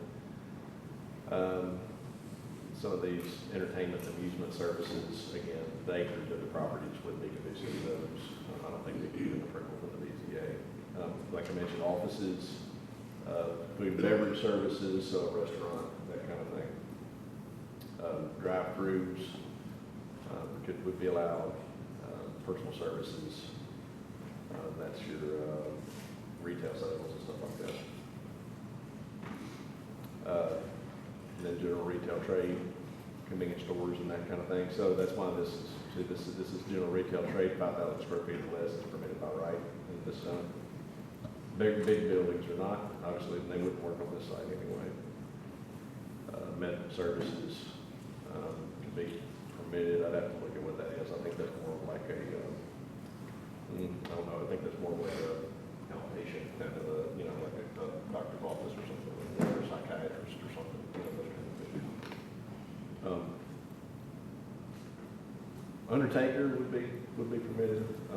Some of these entertainment and amusement services, again, the acreage of the properties would be conducive to those. I don't think they do an approval from the BZA. Like I mentioned, offices, food and beverage services, so a restaurant, that kind of thing. Drive-throughs would be allowed. Personal services, that's your retail sales and stuff like that. And then general retail trade, convenience stores and that kind of thing. So that's why this is general retail trade, 5,000 square feet or less is permitted by right in this zone. Big buildings are not, obviously they wouldn't work on this site anyway. Medical services can be permitted. I'd have to look at what that is. I think that's more like a, I don't know, I think that's more like a outpatient kind of a, like a doctor's office or something, or a psychiatrist or something. Undertaker would be permitted, but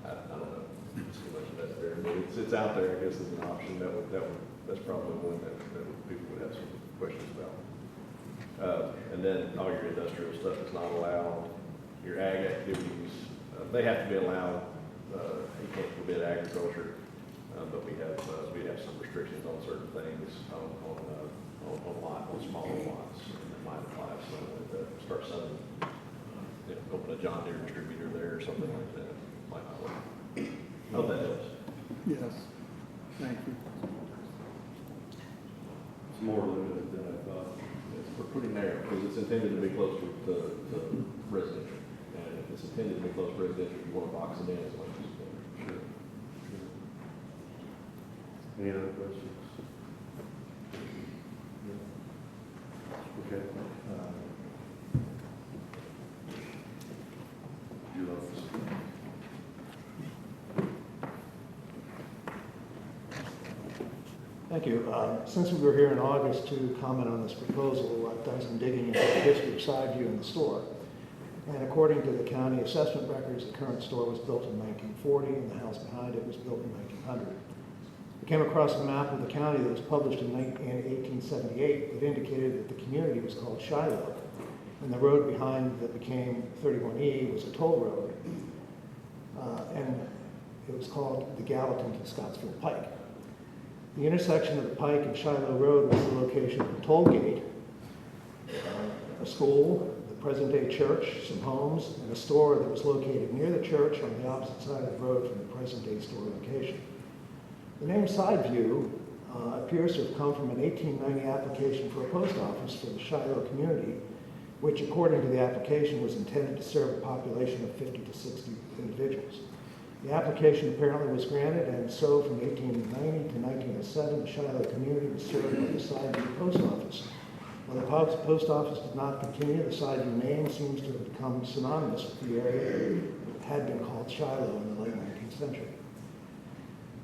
I don't know too much of that there. But it's out there, I guess, as an option. That's probably one that people would have some questions about. And then all your industrial stuff is not allowed. Your ag activities, they have to be allowed. You can't forbid agriculture, but we have some restrictions on certain things on smaller lots. That might apply if someone would start selling, open a John Deere distributor there or something like that. Might not work. I hope that helps. Yes, thank you. It's more limited than I thought. We're pretty narrow because it's intended to be close to residential. And if it's intended to be close to residential, you want to box it in as much as you can. Sure. Any other questions? Okay. Your office. Thank you. Since we were here in August to comment on this proposal, I've done some digging into the history of Sideview and the store. And according to the county assessment records, the current store was built in 1940 and the house behind it was built in 1900. We came across a map of the county that was published in 1878 that indicated that the community was called Shiloh, and the road behind that became 31E was a toll road, and it was called the Gallatin to Scottsville Pike. The intersection of the Pike and Shiloh Road was the location of a toll gate, a school, the present-day church, some homes, and a store that was located near the church on the opposite side of the road from the present-day store location. The name Sideview appears to have come from an 1890 application for a post office for the Shiloh community, which, according to the application, was intended to serve a population of 50 to 60 individuals. The application apparently was granted, and so from 1890 to 1907, the Shiloh community was served by the Sideview Post Office. While the post office did not continue, the Sideview name seems to have become synonymous with the area that had been called Shiloh in the late 19th century.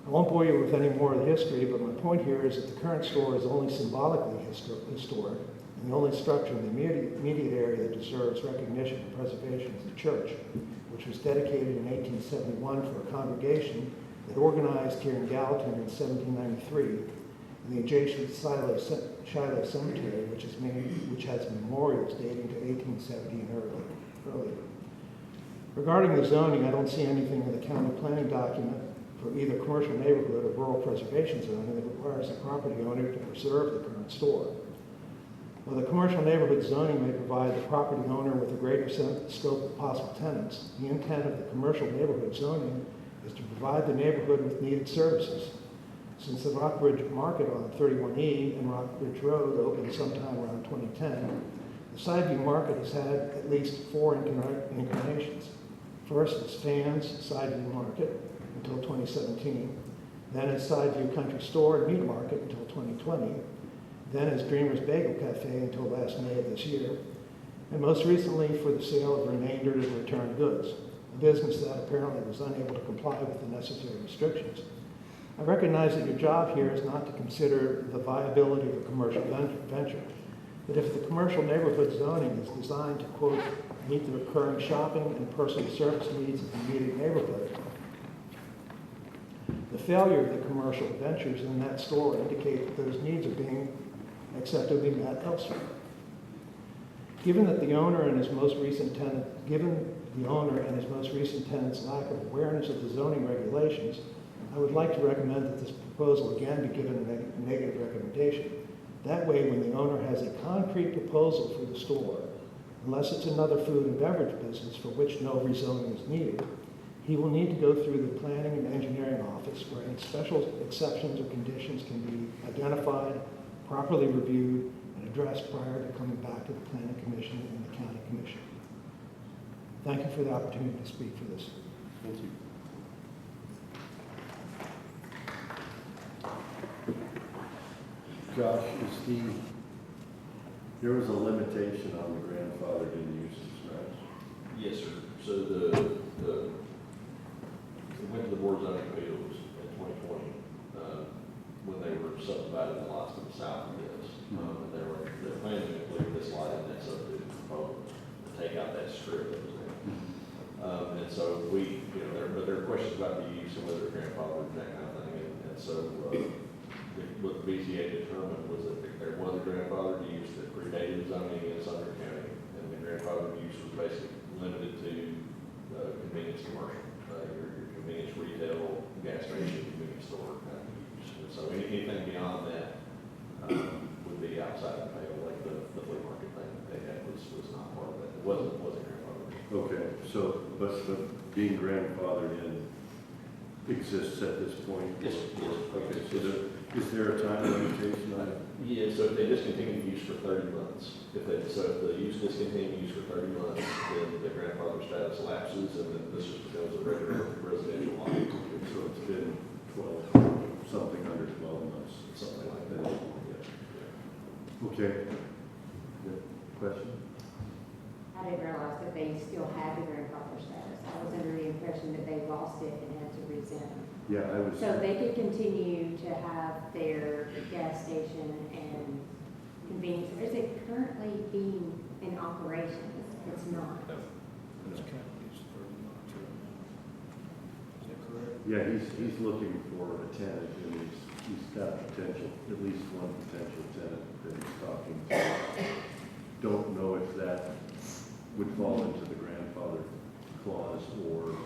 I won't bore you with any more of the history, but my point here is that the current store is only symbolically historic, and the only structure in the immediate area that deserves recognition and preservation is the church, which was dedicated in 1871 for a congregation that organized here in Gallatin in 1793, and the adjacent Shiloh Cemetery, which has memorials dating to 1870 and earlier. Regarding the zoning, I don't see anything in the county planning document for either commercial neighborhood or rural preservation zoning that requires the property owner to preserve the current store. While the commercial neighborhood zoning may provide the property owner with a greater scope of possible tenants, the intent of the commercial neighborhood zoning is to provide the neighborhood with needed services. Since the Rockbridge Market on 31E and Rockbridge Road opened sometime around 2010, the Sideview Market has had at least 4 incarnations. First, as Fan's Sideview Market until 2017, then as Sideview Country Store and Meat Market until 2020, then as Dreamer's Bagel Cafe until last May of this year, and most recently for the sale of remaindered and returned goods, a business that apparently was unable to comply with the necessary restrictions. I recognize that your job here is not to consider the viability of a commercial venture, but if the commercial neighborhood zoning is designed to, quote, meet the recurring shopping and personal service needs of the immediate neighborhood, the failure of the commercial ventures in that store indicate that those needs are being acceptably met elsewhere. Given the owner and his most recent tenant's lack of awareness of the zoning regulations, I would like to recommend that this proposal again be given a negative recommendation. That way, when the owner has a concrete proposal for the store, unless it's another food and beverage business for which no rezoning is needed, he will need to go through the planning and engineering office where any special exceptions or conditions can be identified, properly reviewed, and addressed prior to coming back to the Planning Commission and the County Commission. Thank you for the opportunity to speak for this. Thank you. Josh, there was a limitation on the grandfathered in uses, right? Yes, sir. So it went to the Board of Zoning Appeals in 2020 when they were subdividing the lots to the south of this. And they're planning to include this lot in that subdivision proposal to take out that strip that was there. And so but there are questions about the use and whether grandfathered and that kind of thing. And so what the BZA determined was that there was a grandfathered use that predated zoning in Sumner County, and the grandfathered use was basically limited to convenience commercial, your convenience retail, gas station, convenience store kind of use. And so anything beyond that would be outside the pale, like the flea market thing that they had was not part of that. It wasn't grandfathered. Okay, so, but being grandfathered in exists at this point? Yes. Okay, so is there a time limitation on it? Yeah, so if they discontinue use for 30 months, if the use discontinues for 30 months, then the grandfather status lapses, and then this just becomes a regular residential lot. So it's been 12, something under 12 months. Something like that. Yeah. Okay. Good. Question? I didn't realize that they still had the grandfather status. I was under the impression that they lost it and had to rezone. Yeah, I was. So they could continue to have their gas station and convenience. Is it currently being in operation? It's not. It's county, it's 30 months. Is that correct? Yeah, he's looking for a tenant, and he's got potential, at least one potential tenant that he's talking to. Don't know if that would fall into the grandfather clause or if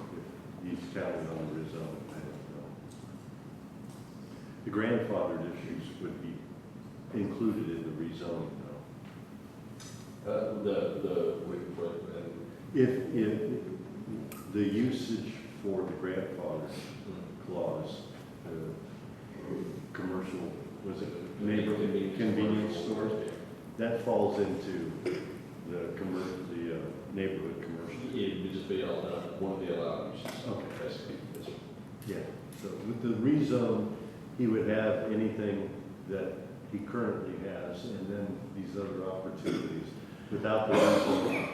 he's counting on the rezone. I don't know. The grandfathered issues would be included in the rezoning, though. If the usage for the grandfather clause, commercial, was it neighborhood convenience stores? That falls into the neighborhood commercial. It would just be one of the allowed uses. Okay. Yeah, so with the rezone, he would have anything that he currently has, and then these other opportunities. Without the rezone,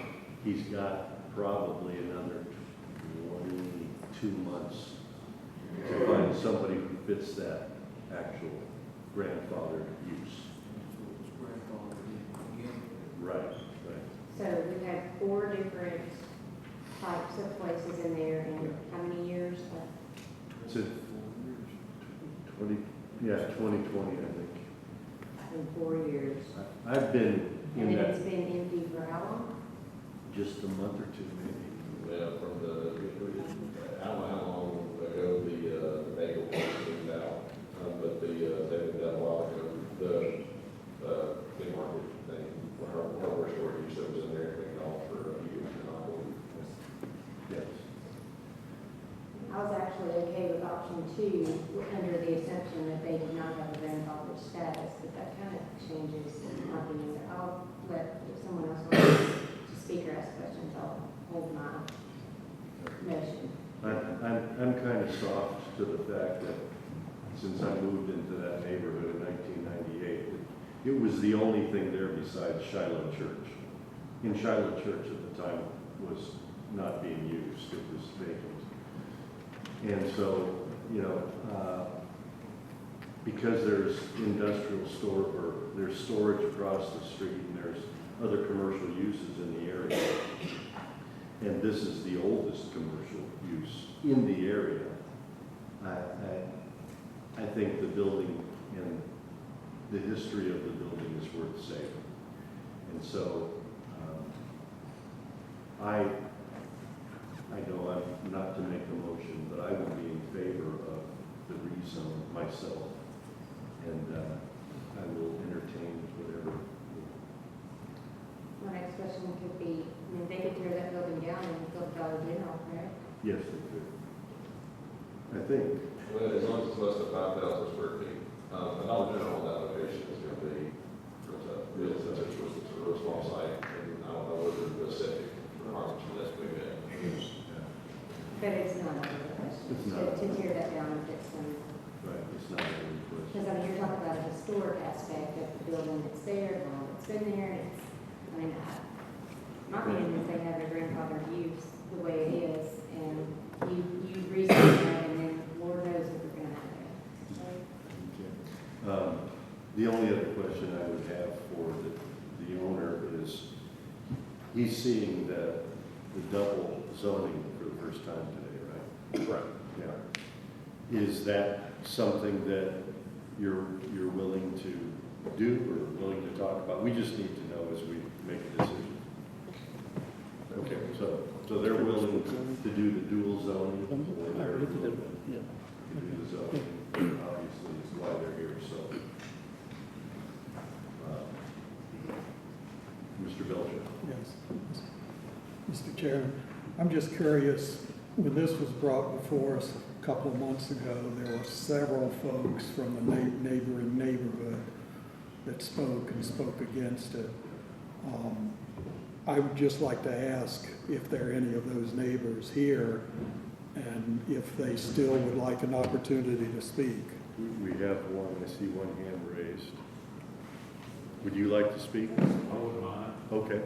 he's got probably another 22 months to find somebody who fits that actual grandfathered use. Right. So we have 4 different types of places in there, and how many years? It's a 2020, I think. In 4 years. I've been And in then that it's been empty for how long? just a month or two, maybe. Yeah, from the, I don't know how long ago the bagel was moved out, but they moved out a while ago. The flea market thing, hardware store used to was in there, they called for years and all. Yes. I was actually okay with option 2 under the assumption that they did not have a grandfathered status, but that kind of changes my opinion. I'll let, if someone else wants to speak or ask questions, I'll hold my motion. I'm kind of soft to the fact that since I moved into that neighborhood in 1998, it was the only thing there besides Shiloh Church. And Shiloh Church at the time was not being used, it was vacant. And so, you know, because there's industrial store, or there's storage across the street, and there's other commercial uses in the area, and this is the oldest commercial use in the area, I think the building and the history of the building is worth saving. And so, I know I'm not to make a motion, but I would be in favor of the rezone myself, and I will entertain whatever. My next question could be, I mean, they could tear that building down and build Dollar General, correct? Yes, they could. I think. Well, as long as it's less than 5,000 square feet. The Dollar General on that location is going to be, it's a real small site, and I don't know whether the septic requirements for that's big yet. But it's not out of the question It's not. to tear that down and fix them. Right, it's not a good question. Because I mean, you're talking about a historic aspect of the building that's there, how long it's been there, and it's, I mean, my opinion is they have a grandfather use the way it is, and you research that, and then Lord knows what we're gonna have there. Okay. The only other question I would have for the owner is, he's seeing the double zoning for the first time today, right? Right. Yeah. Is that something that you're willing to do or willing to talk about? We just need to know as we make a decision. Okay, so they're willing to do the dual zoning, or they're willing to do the zoning, obviously is why they're here, so. Mr. Belcher. Yes. Mr. Chairman, I'm just curious, when this was brought before us a couple of months ago, there were several folks from the neighboring neighborhood that spoke against it. I would just like to ask if there are any of those neighbors here, and if they still would like an opportunity to speak. We have one, I see one hand raised. Would you like to speak? I wouldn't mind. Okay.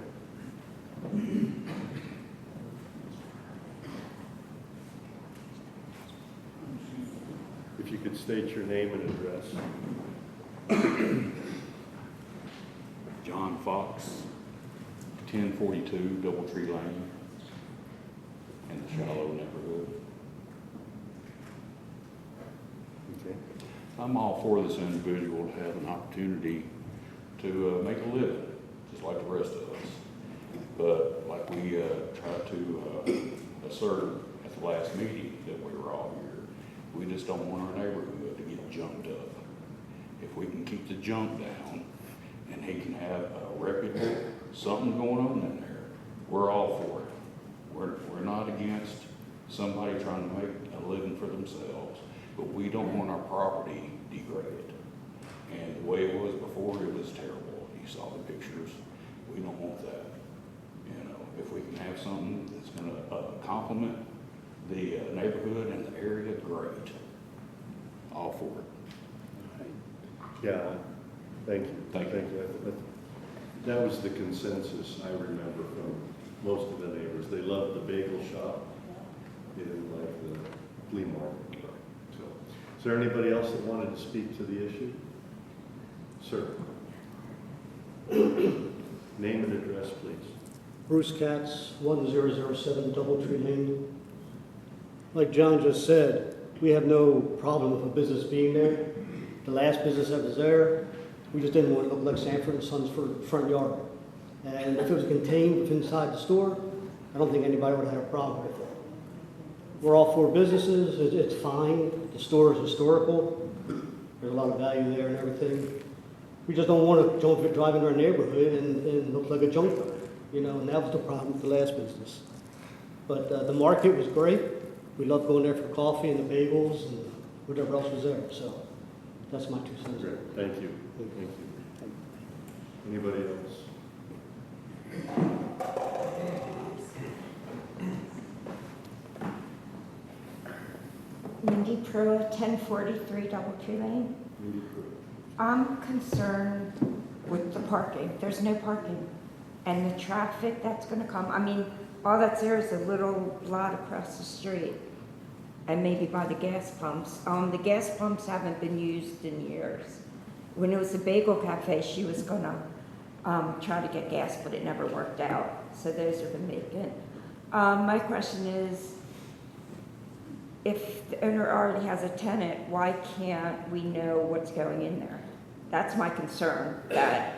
If you could state your name and address. John Fox, 1042 Doubletree Lane, in the Shallow neighborhood. Okay. I'm all for this individual to have an opportunity to make a living, just like the rest of us. But like we tried to assert at the last meeting that we were all here, we just don't want our neighborhood to get jumped up. If we can keep the jump down and he can have a reputable, something going on in there, we're all for it. We're not against somebody trying to make a living for themselves, but we don't want our property degraded. And the way it was before, it was terrible. You saw the pictures. We don't want that. You know, if we can have something that's going to complement the neighborhood and the area, great. All for it. Yeah, thank you. Thank you. That was the consensus I remember from most of the neighbors. They loved the bagel shop. They didn't like the flea market. So, is there anybody else that wanted to speak to the issue? Sir. Name and address, please. Bruce Katz, 1007 Doubletree Lane. Like John just said, we have no problem with a business being there. The last business that was there, we just didn't want it to look like Sanford and Sons for front yard. And if it was contained inside the store, I don't think anybody would have had a problem with it. We're all for businesses, it's fine, the store is historical, there's a lot of value there and everything. We just don't want to drive into our neighborhood and look like a junkyard, you know, and that was the problem with the last business. But the market was great. We loved going there for coffee and the bagels and whatever else was there. So that's my 2 cents. Great, thank you. Thank you. Anybody else? Mindy Pruitt, 1043 Doubletree Lane. I'm concerned with the parking. There's no parking. And the traffic that's going to come. I mean, all that's there is a little lot across the street. And maybe by the gas pumps. The gas pumps haven't been used in years. When it was a bagel cafe, she was going to try to get gas, but it never worked out. So those are been vacant. My question is, if the owner already has a tenant, why can't we know what's going in there? That's my concern, that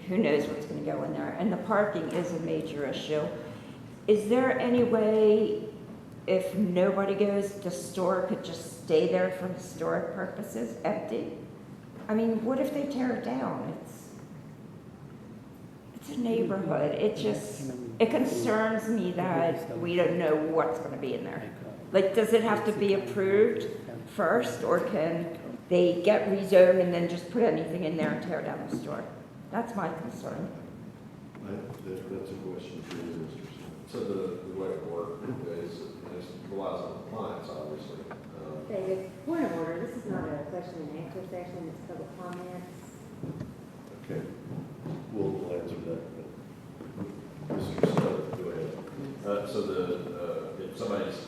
who knows what's going to go in there. And the parking is a major issue. Is there any way, if nobody goes, the store could just stay there for historic purposes, empty? I mean, what if they tear it down? It's a neighborhood. It concerns me that we don't know what's going to be in there. Like, does it have to be approved first, or can they get rezoned and then just put anything in there and tear down the store? That's my concern. That's a question for you, Mr. Smith. So the way it works is it relies on compliance, obviously. David, point of order, this is not a question and answer session, it's public comments. Okay, we'll answer that. Mr. Smith, go ahead. So if somebody's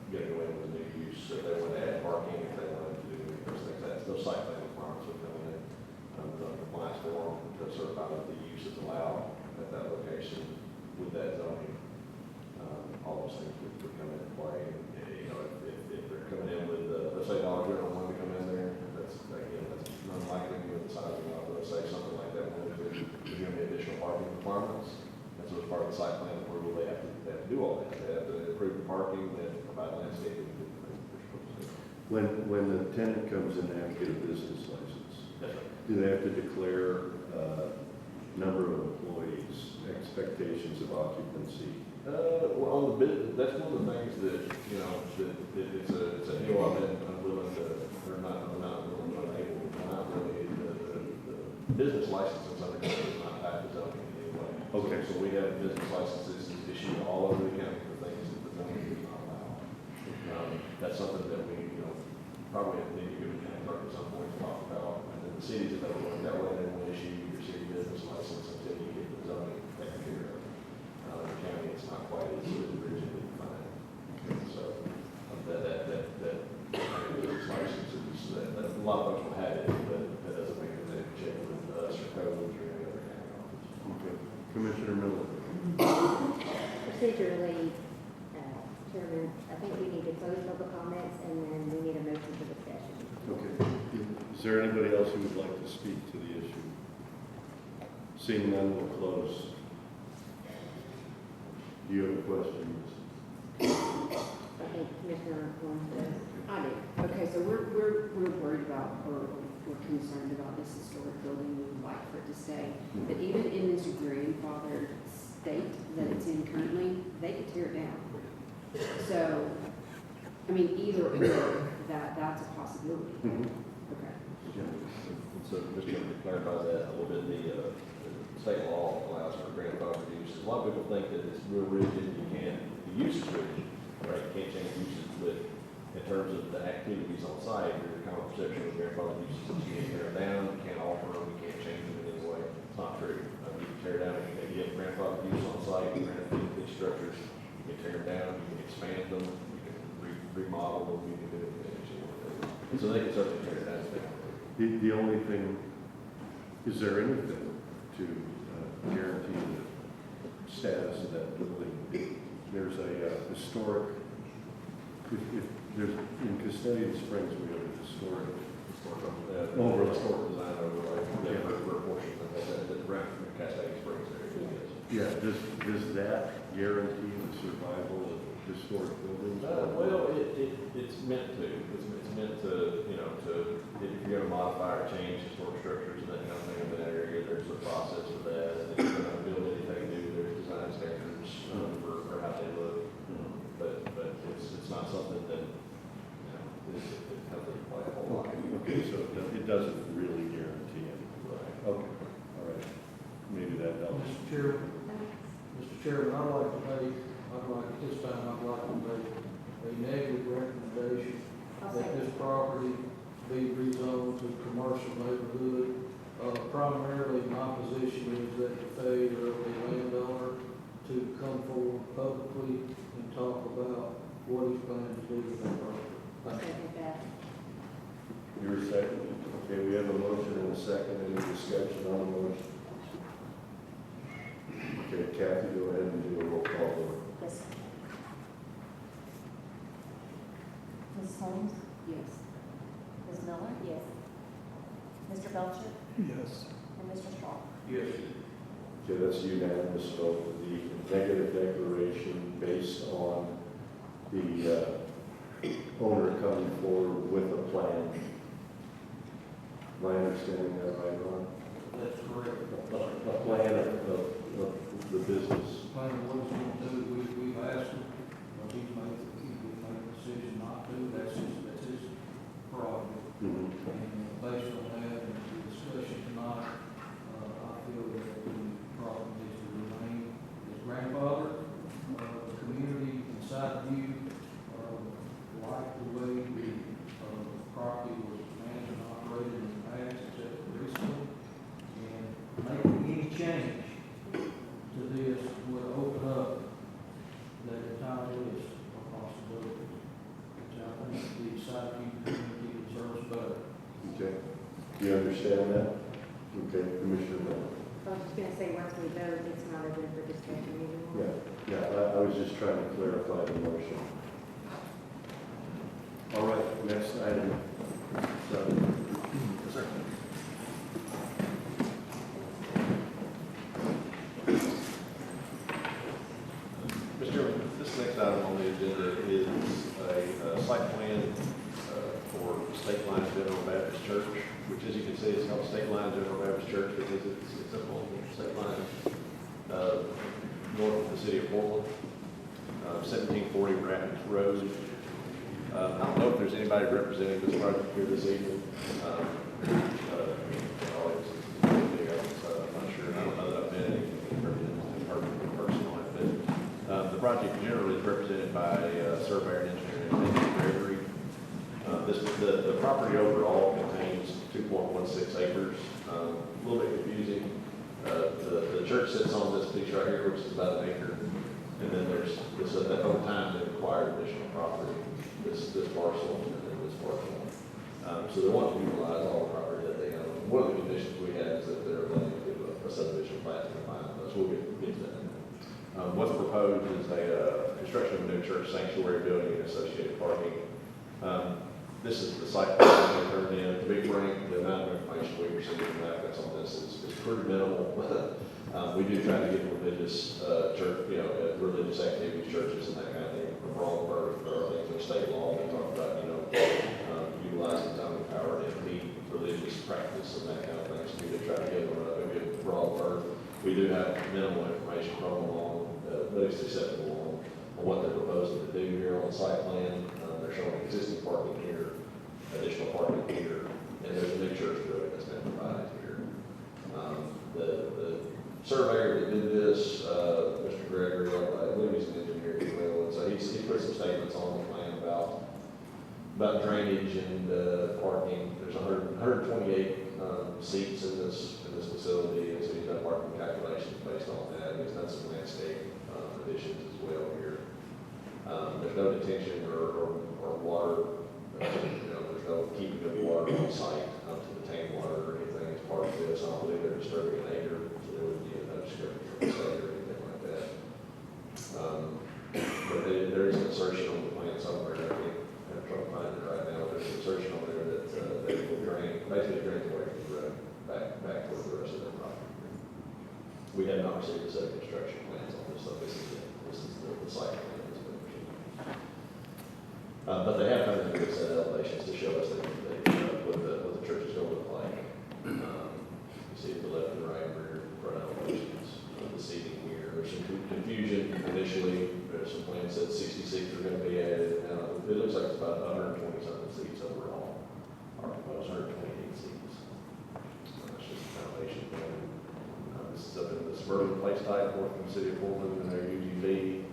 getting away with a new use, if they want to add parking, if they want to do those things, those site plan requirements would come in. The compliance form to certify that the use is allowed at that location with that zoning. All those things would come into play. And, you know, if they're coming in with, let's say Dollar General wanted to come in there, that's unlikely with the size of the lot. Let's say something like that, there's going to be additional parking requirements. And so as part of the site plan approval, they have to do all that. They have to approve the parking, they have to provide landscaping. When the tenant comes in and get a business license, do they have to declare number of employees, expectations of occupancy? Well, on the business, that's one of the things that, you know, that it's a hill I've been unwilling to, or not willing, unable, not really, the business license in Sumner County is not tied to zoning in any way. Okay. So we have business licenses issued all over the county for things that the zoning does not allow. That's something that we, you know, probably need to go to county clerk at some point to talk about. And then the cities that don't work that way, they won't issue your city business license until you get the zoning taken care of. In the county, it's not quite as rigidly defined. So that business licenses, that a lot of folks will have it, but that doesn't mean that they check with us or codes or any other county office. Okay. Commissioner Miller. Procedurally, Chairman, I think we need to close public comments and then we need a motion for discussion. Okay. Is there anybody else who would like to speak to the issue? Seeing none, we'll close. Do you have a question? I think Commissioner wants to. I do. Okay, so we're worried about, or we're concerned about this historic building. We would like for it to stay. But even in this grandfathered state that it's in currently, they could tear it down. So, I mean, either or, that's a possibility. Okay. So just to clarify that a little bit, the state law allows for grandfather use. A lot of people think that it's real rigid, the use is rigid, right? You can't change uses, but in terms of the activities on site, there's a common perception of grandfather uses that you can't tear them down, you can't alter them, you can't change them in any way. It's not true. You can tear down, you have grandfather use on site, you can these structures, you can tear them down, you can expand them, you can remodel them, you can do anything that you want to do. And so they can certainly tear it down. The only thing, is there anything to guarantee the status of that building? There's a historic, if there's, in Custodian Springs, we have a historic Historic design overlay, for a portion of that, around Cascade Springs area. Yeah, does that guarantee the survival of historic buildings? Well, it's meant to. It's meant to, if you're gonna modify or change historic structures and that kind of thing in that area, there's a process for that. And if you're gonna build anything new, there's design standards for how they look. But it's not something that, it has to play a whole lot. Okay, so it doesn't really guarantee anything. Right. Okay, all right. Maybe that helps. Mr. Chairman, I'd like to make, at this time, I'd like to make a negative recommendation that this property be rezoned to commercial neighborhood. Primarily, my position is that the failure of the landowner to come forward publicly and talk about what he's planning to do with that property. Thank you. Second that. Your second. Okay, we have a motion and a second. Any discussion on the motion? Okay, Kathy, go ahead and do a roll call vote. Yes. Ms. Holmes? Yes. Ms. Miller? Yes. Mr. Belcher? Yes. And Mr. Strong? Yes. Okay, that's unanimous vote. The negative declaration based on the owner coming forward with a plan. Am I understanding that right, Ron? That's correct. A plan of the business. Plan of what he's going to do, we've asked him, he's made a decision not to, that's his prerogative. And based on that and the discussion tonight, I feel that the property needs to remain his grandfather. The community inside you like the way the property was managed and operated in the past, except for recently. And making any change to this would open up that entire list of possibilities, which I think the inside you community deserves better. Okay. Do you understand that? Okay, Commissioner Miller. I was just gonna say, once we vote, it's not open for discussion anymore. Yeah, I was just trying to clarify the motion. All right, next item. Yes, sir. Mr. Chairman, this next item on the agenda is a site plan for State Line General Baptist Church, which, as you can see, is called State Line General Baptist Church because it's up on State Line north of the city of Portland, 1740 Rapids Road. I don't know if there's anybody representing this project here this evening. I'm not sure. I don't know that I've met any person on it, but the project generally is represented by surveyor and engineer Nathan Gregory. The property overall contains 2.16 acres. A little bit confusing. The church sits on this piece right here, which is about an acre, and then there's this at that whole time they acquired additional property. This parcel and then this parcel. So they want to utilize all the property that they own. One of the conditions we have is that they're willing to do a subdivision plat to combine those. We'll get to that. What's proposed is a construction of a new church sanctuary building and associated parking. This is the site plan that they turned in. To be frank, the amount of information we received from that that's on this is pretty minimal. We do try to get religious church, religious activities, churches, and that kind of thing. For all of things in state law, we talk about, utilizing zoning power to impede religious practice and that kind of thing. So we do try to give them a good broad berth. We do have minimal information from them on, but it's acceptable on what they're proposing to do here on the site plan. They're showing existing parking here, additional parking here, and there's a new church building that's been provided here. The surveyor that did this, Mr. Gregory, I believe he's an engineer as well, and so he put some statements on the plan about drainage and parking. There's 128 seats in this facility, and so he's done parking calculations based on that. He's done some landscape additions as well here. There's no detention or water. There's no keeping of water on site to detain water or anything as part of this. I don't believe they're disturbing an acre, so there would be no disturbance from the state or anything like that. But there is an insertion on the plan somewhere. I can't try to find it right now. There's an insertion on there that will basically drain away from the road back towards the rest of the property. We have not received a set of construction plans on this, so this is the site plan that's been received. But they have come in with a set of elevations to show us what the church is going to look like. You see the left and right rear front elevations, the seating here. There's some confusion initially. There's some plans that 60 seats are going to be added. Now, it looks like it's about 120 something seats overall. Our proposed 128 seats. That's just a foundation plan. This is up in the suburban place type, north from the city of Portland, and their UGV.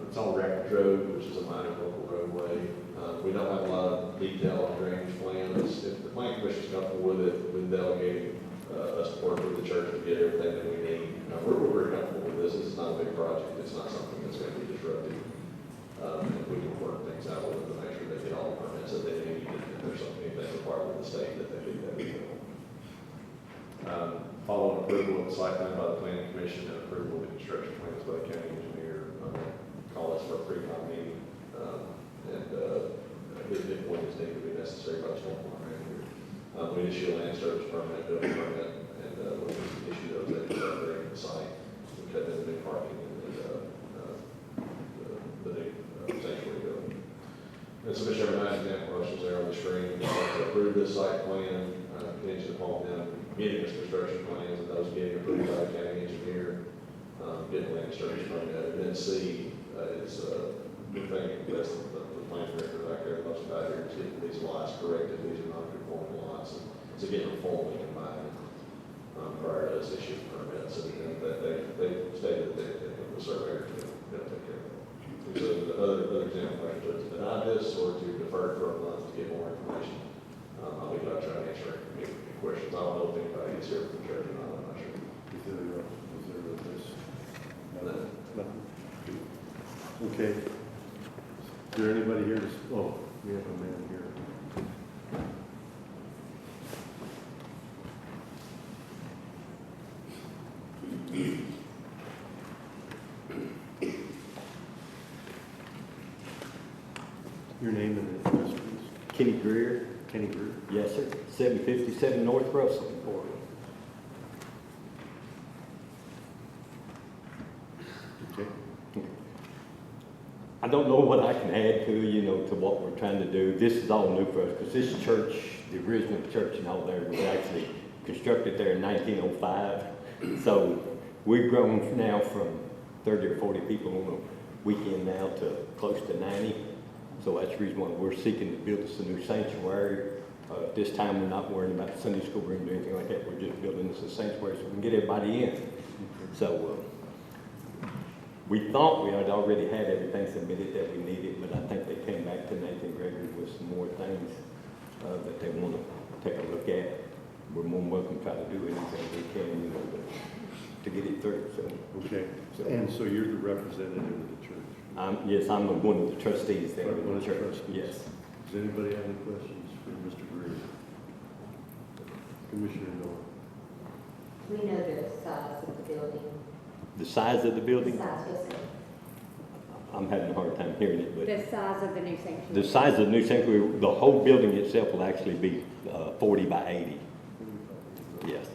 It's on Rapids Road, which is a minor local roadway. We don't have a lot of detail on drainage plans. If the plan commission's comfortable with it, with delegating us to work with the church to get everything that we need. We're very comfortable with this. This is not a big project. It's not something that's going to be disruptive. If we can work things out with them to make sure they get all the permits that they need, and if there's something that's required with the state that they do that. Following approval of the site plan by the planning commission and approval of the construction plans by the county engineer, call us for a pre-con meeting, if one is deemed to be necessary by the stormwater manager. We issue a land service permit, building permit, and we'll issue those at the site. We cut in the new parking and the new sanctuary building. And so, Mr. Chairman, 9 example motions there on the screen. To approve this site plan, contingent upon them getting this construction plans and those getting approved by the county engineer, getting land service permit. And then C is the thing that's the plan director back there, most about here, is getting these lots corrected. These are non-conforming lots. And so getting them formally in mind prior to us issuing permits. So that they stated that the surveyor will take care of that. So the other example, to deny this or to defer it for a month to get more information. I'll be glad to try to answer any questions. I don't know if anybody is here from the church or not. I'm not sure. Is there this? No. Okay. Is there anybody here to, oh, we have a man here. Your name and address, please. Kenny Greer. Kenny Greer. Yes, sir. 757 North Russell, Florida. Okay. I don't know what I can add to, to what we're trying to do. This is all new for us because this church, the original church and all there was actually constructed there in 1905. So we've grown now from 30 or 40 people on a weekend now to close to 90. So that's the reason why we're seeking to build us a new sanctuary. This time we're not worrying about the Sunday school room or anything like that. We're just building this a sanctuary so we can get everybody in. So we thought we had already had everything submitted that we needed, but I think they came back to Nathan Gregory with some more things that they want to take a look at. We're more than welcome to try to do anything we can, to get it through. So Okay. And so you're the representative of the church? Yes, I'm one of the trustees there in One the of the church. trustees. Yes. Does anybody have any questions for Mr. Greer? Commissioner Miller? We know the size of the building. The size of the building? Size, yes, sir. I'm having a hard time hearing it, but The size of the new sanctuary. the size of the new sanctuary, the whole building itself will actually be 40 by 80. Yes.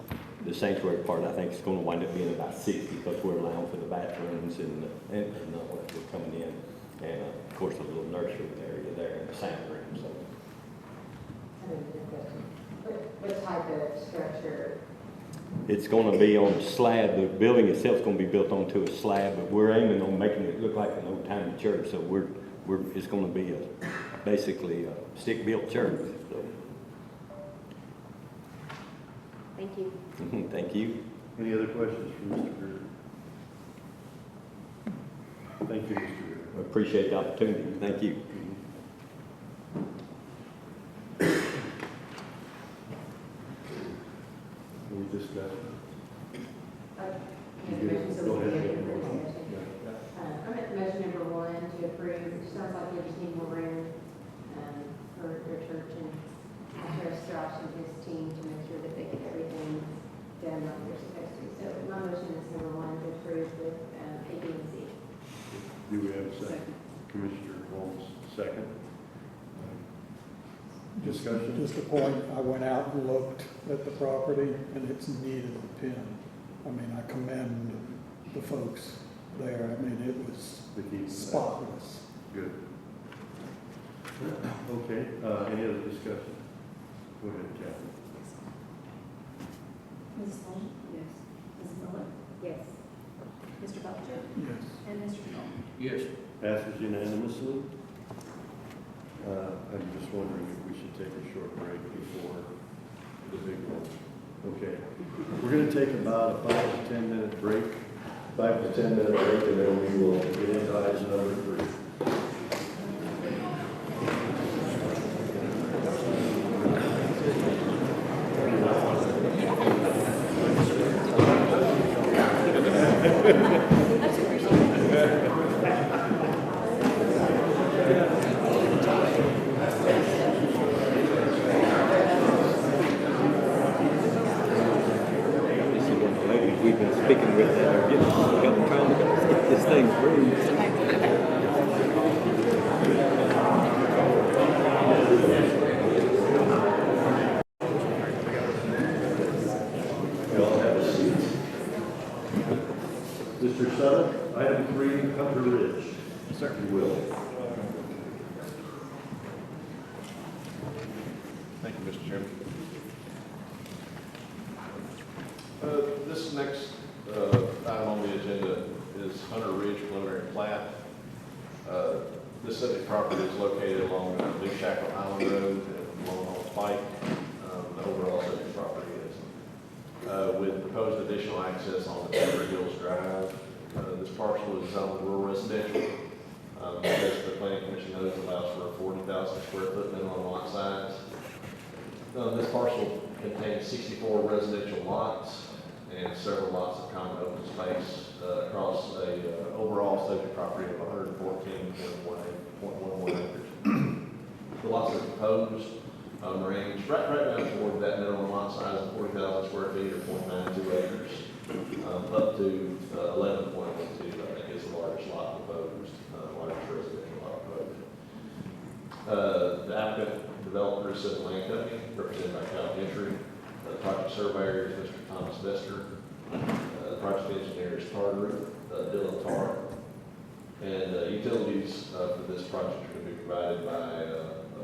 The sanctuary part, I think, is going to wind up being about 60 because we're allowing for the bathrooms and what we're coming in. And, of course, a little nursery area there and the sound room. So. I have a question. What type of structure? It's going to be on a slab. The building itself is going to be built onto a slab, but we're aiming on making it look like an old-timey church. So it's going to be basically a stick-built church. So. Thank you. Thank you. Any other questions for Mr. Greer? Thank you, Mr. Greer. I appreciate the opportunity. Thank you. We discussed. Go ahead. I'm at motion number 1 to approve. It sounds like they just need more room for their church, and I trust Josh and his team to make sure that they get everything done like they're supposed to. So my motion is number 1 to approve with A, B, and C. Do we have a second? Commissioner Holmes, second. Discussion? Just a point, I went out and looked at the property, and it's needed a pin. I mean, I commend the folks there. I mean, it was The key. spotless. Good. Okay, any other discussion? Go ahead, Kathy. Mrs. Holmes? Yes. Mrs. Miller? Yes. Mr. Belcher? Yes. And Mr. Shaw? Yes. Passes unanimously. I'm just wondering if we should take a short break before the big one. Okay. We're going to take about a 5 to 10 minute break. 5 to 10 minute break, and then we will get into item number 3. We've been speaking with that are trying to get this thing through. You all have a seat. District 7, item 3, Hunter Ridge. Sir. You will. Thank you, Mr. Chairman. This next item on the agenda is Hunter Ridge preliminary plat. This subject property is located along New Shackle Island Road and along Pike. The overall subject property is with proposed additional access on the Timber Hills Drive. This parcel is zoned rural residential. As the Planning Commission knows, allows for a 40,000 square foot minimum lot size. This parcel contains 64 residential lots and several lots of common open space across a overall subject property of 114.11 acres. The lots that are proposed range right down toward that minimum lot size of 40,000 square feet or 0.92 acres, up to 11.12, I think is the largest lot proposed, largest residential lot proposed. The applicant developer is Sumner County, represented by Cal Gentry. The project surveyor is Mr. Thomas Vester. The project engineer is Dylan Tarr. And utilities for this project are going to be provided by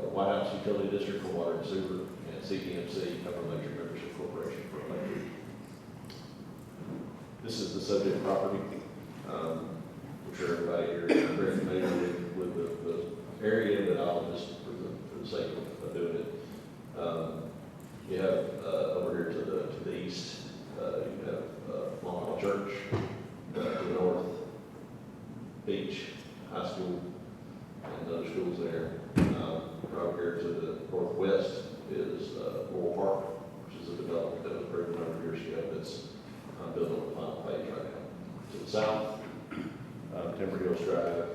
White House Utility District for Water and Sewer and CDMC, Cover Electric Membership Corporation for Electric. This is the subject property. I'm sure everybody here is very familiar with the area, but I'll just, for the sake of doing it, you have over here to the east, you have Long Hall Church, to the north, Beach High School, and other schools there. Right here to the northwest is Laurel Park, which is a development that was approved a number of years ago that's built on the final phase right now. To the south, Timber Hills Drive,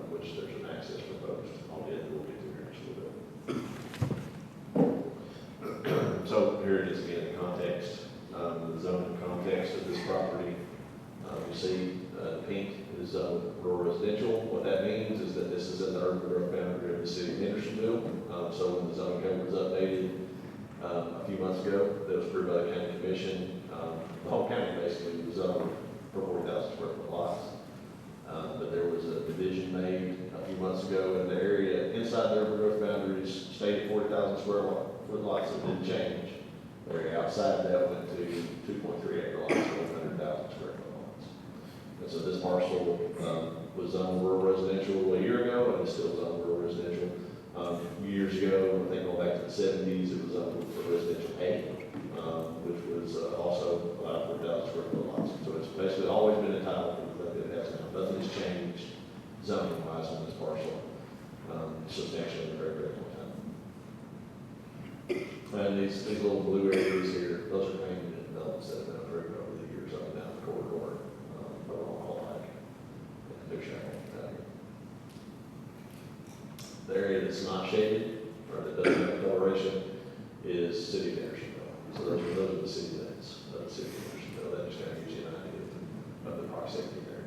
which there's an access proposed on the end we'll get to here in just a little bit. So here it is again, the context, the zoning context of this property. You see pink is rural residential. What that means is that this is in the urban growth boundary of the city of Hendersonville. So when the zoning code was updated a few months ago, that was approved by the county commission. The whole county basically was zoned for 40,000 square foot lots. But there was a division made a few months ago, and the area inside the urban growth boundaries stayed at 40,000 square foot lots. It didn't change. The area outside that went to 2.3 acre lots, or 100,000 square foot lots. And so this parcel was zoned rural residential a year ago, and it's still zoned rural residential. Years ago, I think going back to the 70s, it was zoned for residential A, which was also allowed for 1,000 square foot lots. So it's basically always been entitled to what it has now. Nothing has changed zoning wise on this parcel substantially in a very, very long time. And these little blue areas here, those are mainly the developments that have been approved over the years up and down the corridor, along all like the picture I have here. The area that's not shaded or that doesn't have coloration is City of Hendersonville. So those are the city limits of the City of Hendersonville. That just kind of gives you an idea of the proximity there.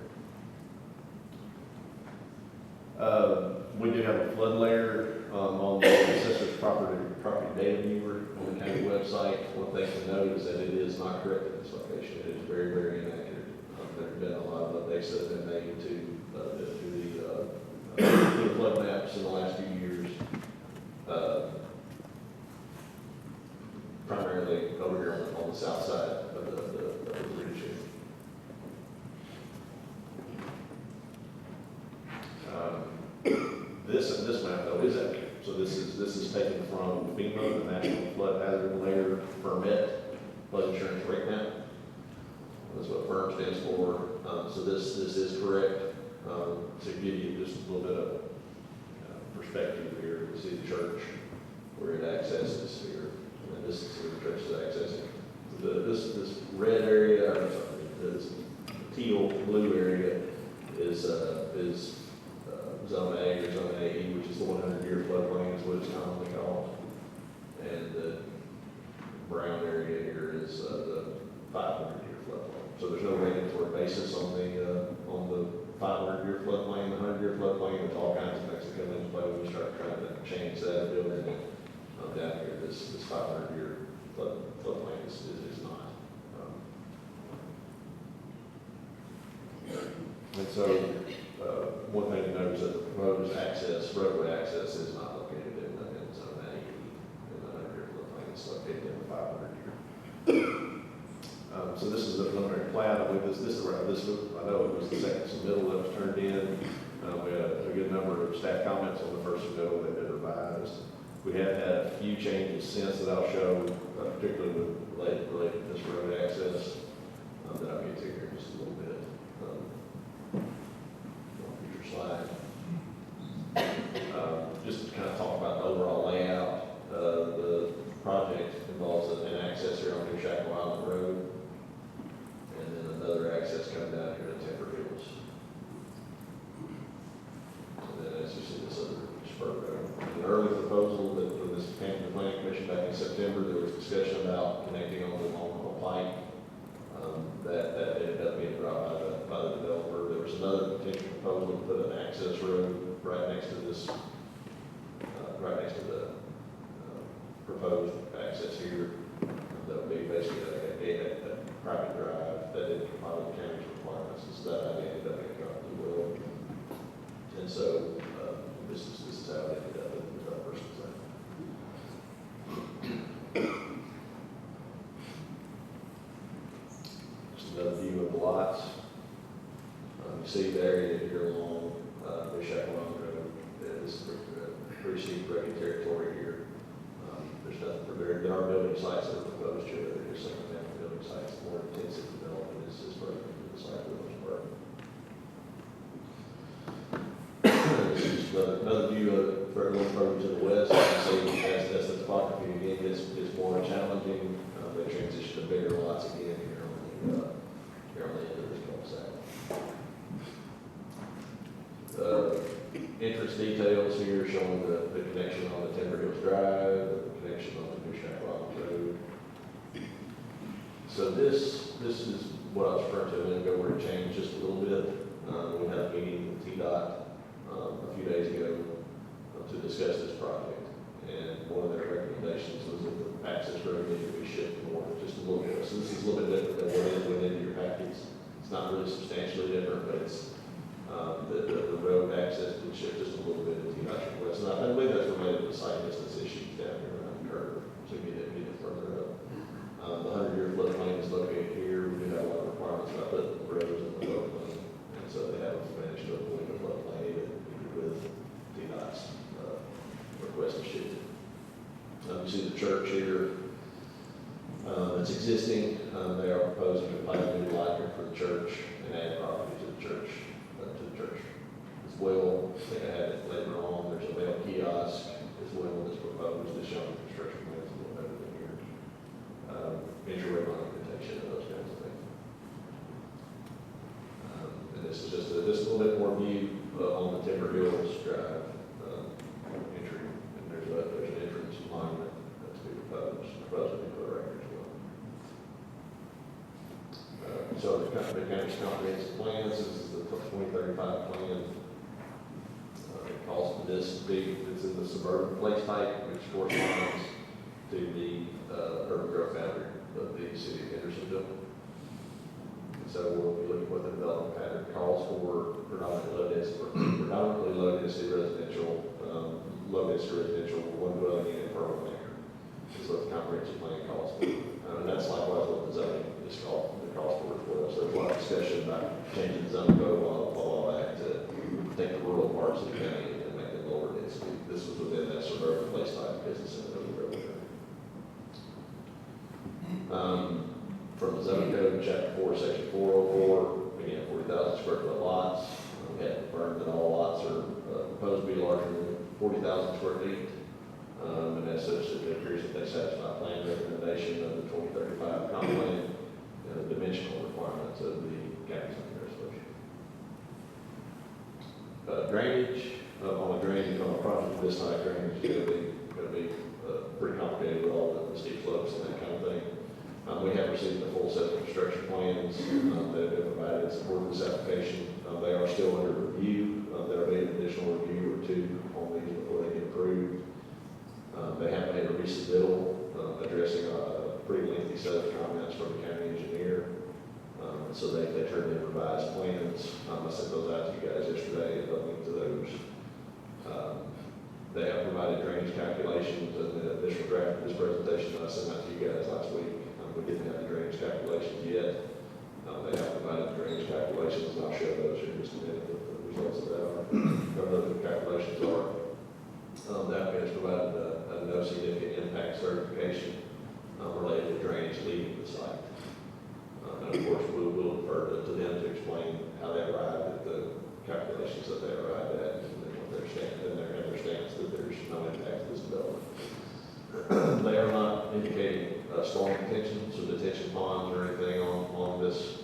We do have a flood layer on the assessor's property data viewer on the county website. website. One thing to note is that it is not correct at this location. It is very, very inaccurate. There have been a lot of updates that have been made to the flood maps in the last few years. Primarily over here on the south side of the bridge here. This map though is accurate. So this is taken from FEMA, the National Flood Hazard Layer Permit Flood Insurance Rate Map. That's what FIRM stands for. So this is correct. To give you just a little bit of perspective here, you see the church where it accesses here, and this is where the church is accessing. This red area, or sorry, this teal blue area is Zone A or Zone AE, which is the 100-year floodplain, is what it's commonly called. And the brown area here is the 500-year floodplain. So there's no regulatory basis on the 500-year floodplain, the 100-year floodplain, with all kinds of things that come into play when you start trying to change that building. Down here, this 500-year floodplain is not. And so, one thing to note is that the proposed roadway access is not located in Zone A, in the 100-year floodplain. It's located in the 500-year. So this is the preliminary plat. I know it was the second submittal that was turned in. We had a good number of staff comments on the first submittal. They've been revised. We have had a few changes since that I'll show, particularly related to this road access, that I'll get to here in just a little bit. Future slide. Just to kind of talk about the overall layout. The project involves an access here on New Shackle Island Road, and then another access coming down here to Timber Hills. And then as you see this other spur road. An early proposal that when this came to the Planning Commission back in September, there was discussion about connecting on the long-haul pipe. That ended up being brought by the developer. There was another potential proposal to put an access road right next to this, proposed access here. That would be basically a private drive that didn't comply with the county's requirements. And so that idea ended up being dropped as well. And so this is how it ended up in the developer's design. Just another view of the lots. You see the area here along the Shackle Island Road. This is pretty steep rugged territory here. There's nothing, there are building sites that are proposed here. They're just single family building sites. More intensive development is further into the site for the most part. This is just another view of a little further to the west. You see as the topography again gets more challenging, they transition to bigger lots again here on the end of this cul-de-sac. Entrance details here showing the connection on the Timber Hills Drive, the connection on the New Shackle Island Road. So this is what I was referring to a minute ago, where it changed just a little bit. We had a meeting with TDOT a few days ago to discuss this project, and one of their recommendations was that the access road needed to be shifted north just a little bit. So this is a little bit different than what went into your packets. It's not really substantially different, but it's the road access did shift just a little bit into United West. And I believe that's related to site distance issues down here around the curve to get it further up. The 100-year floodplain is located here. We do have a lot of requirements about putting the roads in the floodplain, and so they haven't managed to avoid the floodplain even with DDOT's request to shift it. You see the church here. It's existing. They are proposing to plant a new library for the church and add property to the church. As well, I think I had it later on. There's a mail kiosk as well that's proposed. This showing the construction plans a little better than here. Entry documentation and those kinds of things. And this is just a little bit more view on the Timber Hills Drive entry. And there's an entrance monument that's being proposed to be put right here as well. So the county's comprehensive plans. This is the 2035 plan. It calls for this big, it's in the suburban place type, which corresponds to the urban growth boundary of the city of Hendersonville. And so we'll be looking at what the development pattern calls for predominantly low density residential, one dwelling unit per home acre. Is what the comprehensive plan calls for. And that's likewise what the zoning is calls for as well. So there's a lot of discussion about changing the zoning code while I to take the rural parts of the county and make them lower density. This was within that suburban place type business in the middle of the road. From the zoning code, chapter 4, section 404, again, 40,000 square foot lots. We had confirmed that all lots are proposed to be larger than 40,000 square feet. And as such, it appears that they satisfy plan recommendation of the 2035 comp plan and the dimensional requirements of the captioning resolution. Drainage, on a project of this type, drainage is going to be pretty complicated with all the steep slopes and that kind of thing. We have received a full set of construction plans that have been provided in support of this application. They are still under review. There will be an additional review or two on these before they get approved. They have made a resubmittal addressing a pretty lengthy set of comments from the county engineer. So they turned in revised plans. I sent those out to you guys yesterday and I'll link to those. They have provided drainage calculations and the initial draft of this presentation that I sent out to you guys last week. We didn't have the drainage calculations yet. They have provided drainage calculations, and I'll show those here in just a minute what the results of that are, what the calculations are. The applicant has provided a no significant impact certification related to drainage leaving the site. And of course, we'll defer to them to explain how they arrived at the calculations that they arrived at and what their stance that there's no impact to this development. They are not indicating storm detention, so detention ponds or anything on this,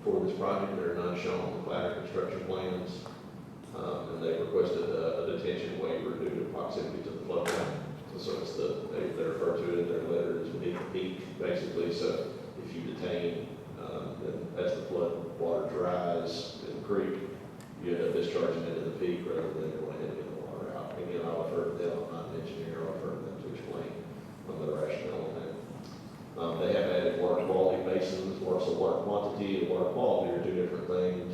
for this project. There are none shown on the plan or construction plans. And they requested a detention waiver due to proximity to the floodplain. So it's they refer to it in their letter as peak, basically. So if you detain, then as the flood water dries in the creek, you end up discharging into the peak rather than going ahead and getting the water out. Again, I'll refer to them, I'm not an engineer, I'll refer to them to explain the rationale on that. They have added water quality basins, so water quantity and water quality are two different things.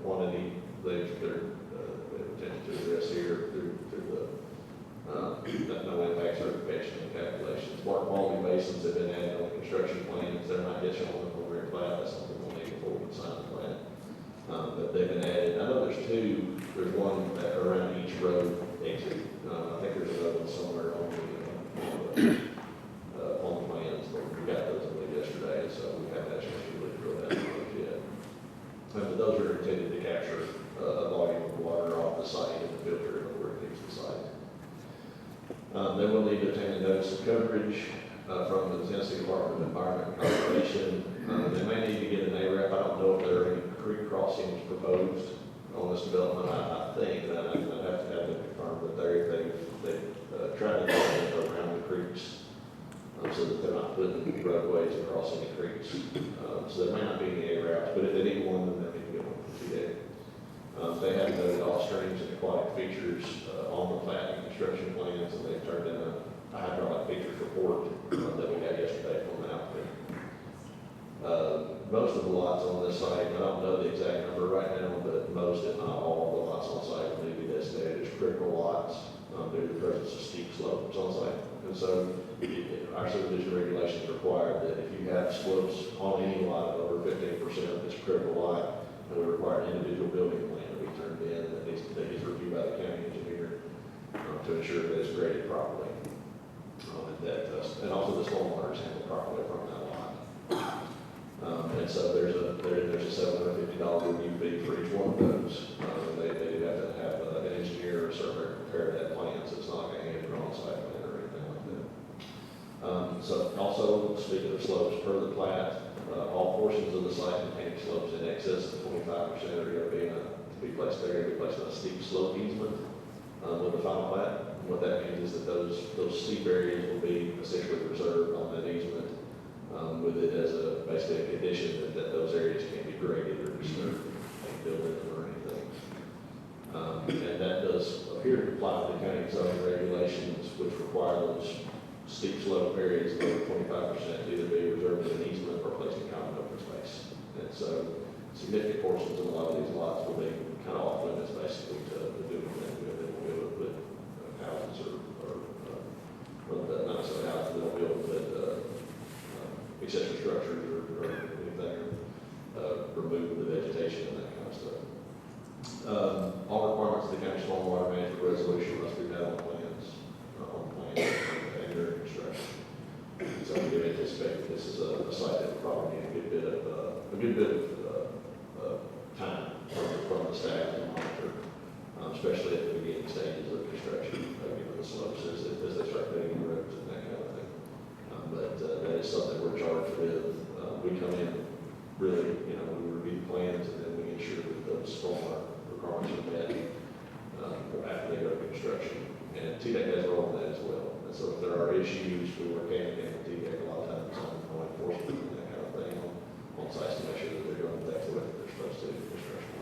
Quantity, they're attempted to address here through the no impact certification and calculations. Water quality basins have been added on construction plans. They're not yet shown on the preliminary plat. That's something we'll need before we can sign the plan. But they've been added. I know there's two. There's one around each road exit. I think there's another one somewhere on the plans, but we got those in yesterday, so we haven't had a chance to really drill down on those yet. But those are intended to capture a volume of water off the site and filter it where it leaves the site. They will need to obtain a notice of coverage from the Tennessee Department of Environment and Conservation. They may need to get an ARAP. I don't know if there are any creek crossings proposed on this development. I think, and I'd have to have them confirm, but they've tried to get around the creeks so that they're not putting roadways across any creeks. So there may not be any ARAPs, but if they need one, then they need to get one from TDEC. They have noted all streams and aquatic features on the plat and construction plans, and they've turned in a hydraulic features report that we got yesterday from the applicant. Most of the lots on this site, I don't know the exact number right now, but most, if not all, of the lots on site will need to be designated as critical lots due to the presence of steep slopes on site. And so our subdivision regulations require that if you have slopes on any lot over 15% of this critical lot, and we require an individual building plan to be turned in that needs reviewed by the county engineer to ensure that it's graded properly. And also the stormwater is handled properly from that lot. And so there's a $750 review fee for each one of those. They do have to have an engineer or surveyor prepare that plan, so it's not going to hand drawn site plan or anything like that. So also, speaking of slopes, per the plat, all portions of the site containing slopes in excess of 25% are going to be placed on a steep slope easement with the final plat. And what that means is that those steep areas will be essentially reserved on that easement with it as basically a condition that those areas can't be graded or disturbed, can't build in them or anything. And that does appear to comply with the county zoning regulations, which require those steep slope areas of over 25% to either be reserved as an easement or placed in common open space. And so significant portions of a lot of these lots will be kind of off limits basically to do anything with. They won't be able to put houses or not necessarily houses, they won't be able to put accessory structures or anything, remove the vegetation and that kind of stuff. All requirements of the county stormwater management resolution must be met on plans, and during construction. So we do anticipate that this is a site that will probably need a good bit of time from the staff to monitor, especially at the beginning stages of construction, given the slopes as they start putting in roads and that kind of thing. But that is something we're charged with. We come in really, we review plans and then we ensure that those stormwater requirements are met after they go to construction. And TDEC has a role in that as well. And so if there are issues, we work hand in hand with TDEC a lot of times on enforcement and that kind of thing on sites to make sure that they're doing exactly what they're supposed to do construction.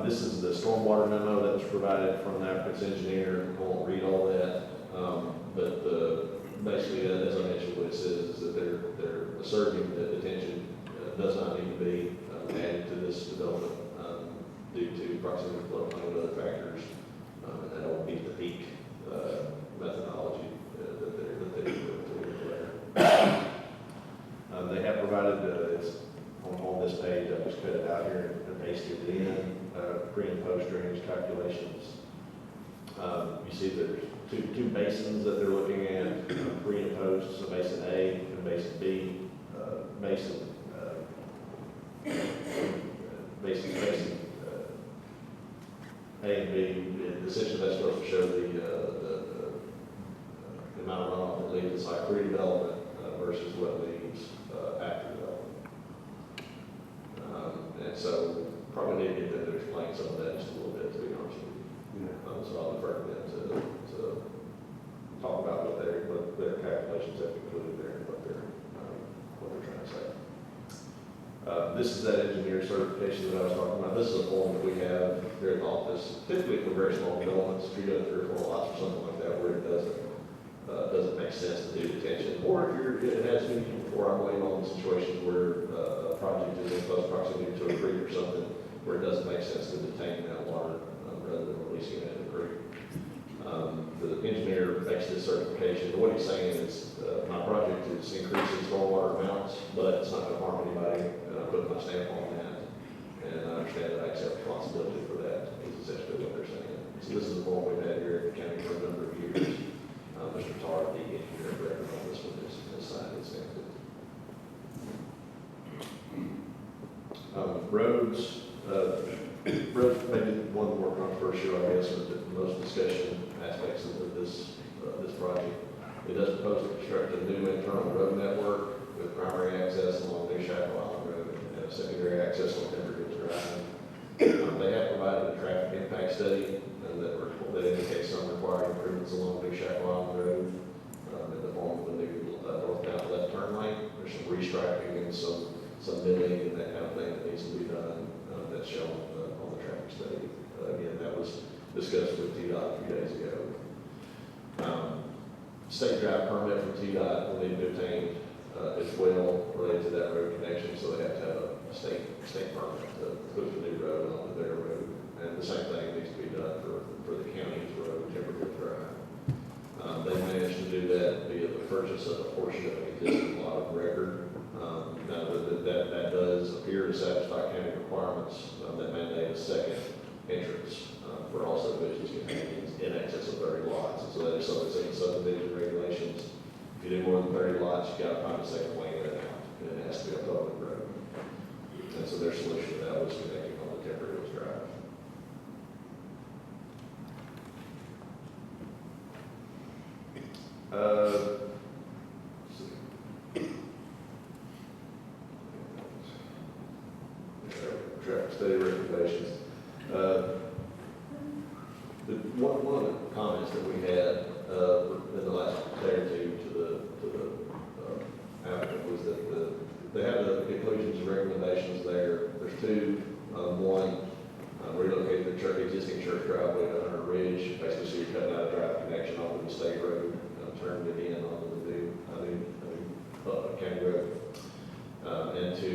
This is the stormwater memo that was provided from the applicant's engineer. I won't read all that, but basically, as I mentioned, what it says is that they're asserting that detention does not need to be added to this development due to proximity to floodplain and other factors, and that will meet the peak methodology that they're there. They have provided, it's on this page, I just cut it out here and pasted it in, pre and post drainage calculations. You see there's two basins that they're looking at, pre and post, so basin A and basin B. Basin A and B, essentially that's supposed to show the amount of runoff that leaves the site pre-development versus what leaves after development. And so probably need to get them to explain some of that just a little bit, to be honest with you. So I'll defer to them to talk about what their calculations have included there and what they're trying to say. This is that engineer certification that I was talking about. This is a form that we have here at the office, typically for very small developments, if you're doing 3 or 4 lots or something like that, where it doesn't make sense to do detention. Or if it has been before, I believe, on situations where a project is in close proximity to a creek or something, where it doesn't make sense to detain that water rather than releasing it in the creek. The engineer makes this certification. But what he's saying is, my project is increasing stormwater amounts, but it's not going to harm anybody, and I put my stamp on that. And I understand that I accept responsibility for that, is essentially what they're saying. So this is the form we've had here at the county for a number of years. Mr. Tarr, the engineer of record on this one, has signed and stamped it. Roads, maybe one more controversial, I guess, with the most discussion aspects of this project. It does propose to construct a new internal road network with primary access along New Shackle Island Road and a secondary access on Timberville Drive. They have provided a traffic impact study that indicates some required improvements along New Shackle Island Road in the form of a new northbound left turn lane. There's some restriping and some milling and that kind of thing that needs to be done. That's shown on the traffic study. Again, that was discussed with TDOT a few days ago. State drive permit from TDOT will need to be obtained as well related to that road connection, so they have to have a state permit to put the new road onto their road. And the same thing needs to be done for the county's road, Timberville Drive. They managed to do that via the purchase of a portion of an existing lot of record. Now that does appear to satisfy county requirements that mandate a second entrance for all subdivisions containing in excess of 30 lots. And so that is something that's in the subdivision regulations. If you do more than 30 lots, you got to find a second lane in and out, and it has to be a public road. And so their solution to that was connecting on the Timberville Drive. Traffic study recommendations. One of the comments that we had in the last day or two to the applicant was that they have the conclusions and recommendations there. There's two. One, Relocated the existing church driveway to Hunter Ridge, basically so you're cutting out a drive connection onto the state road, turning it in onto the new county road. And to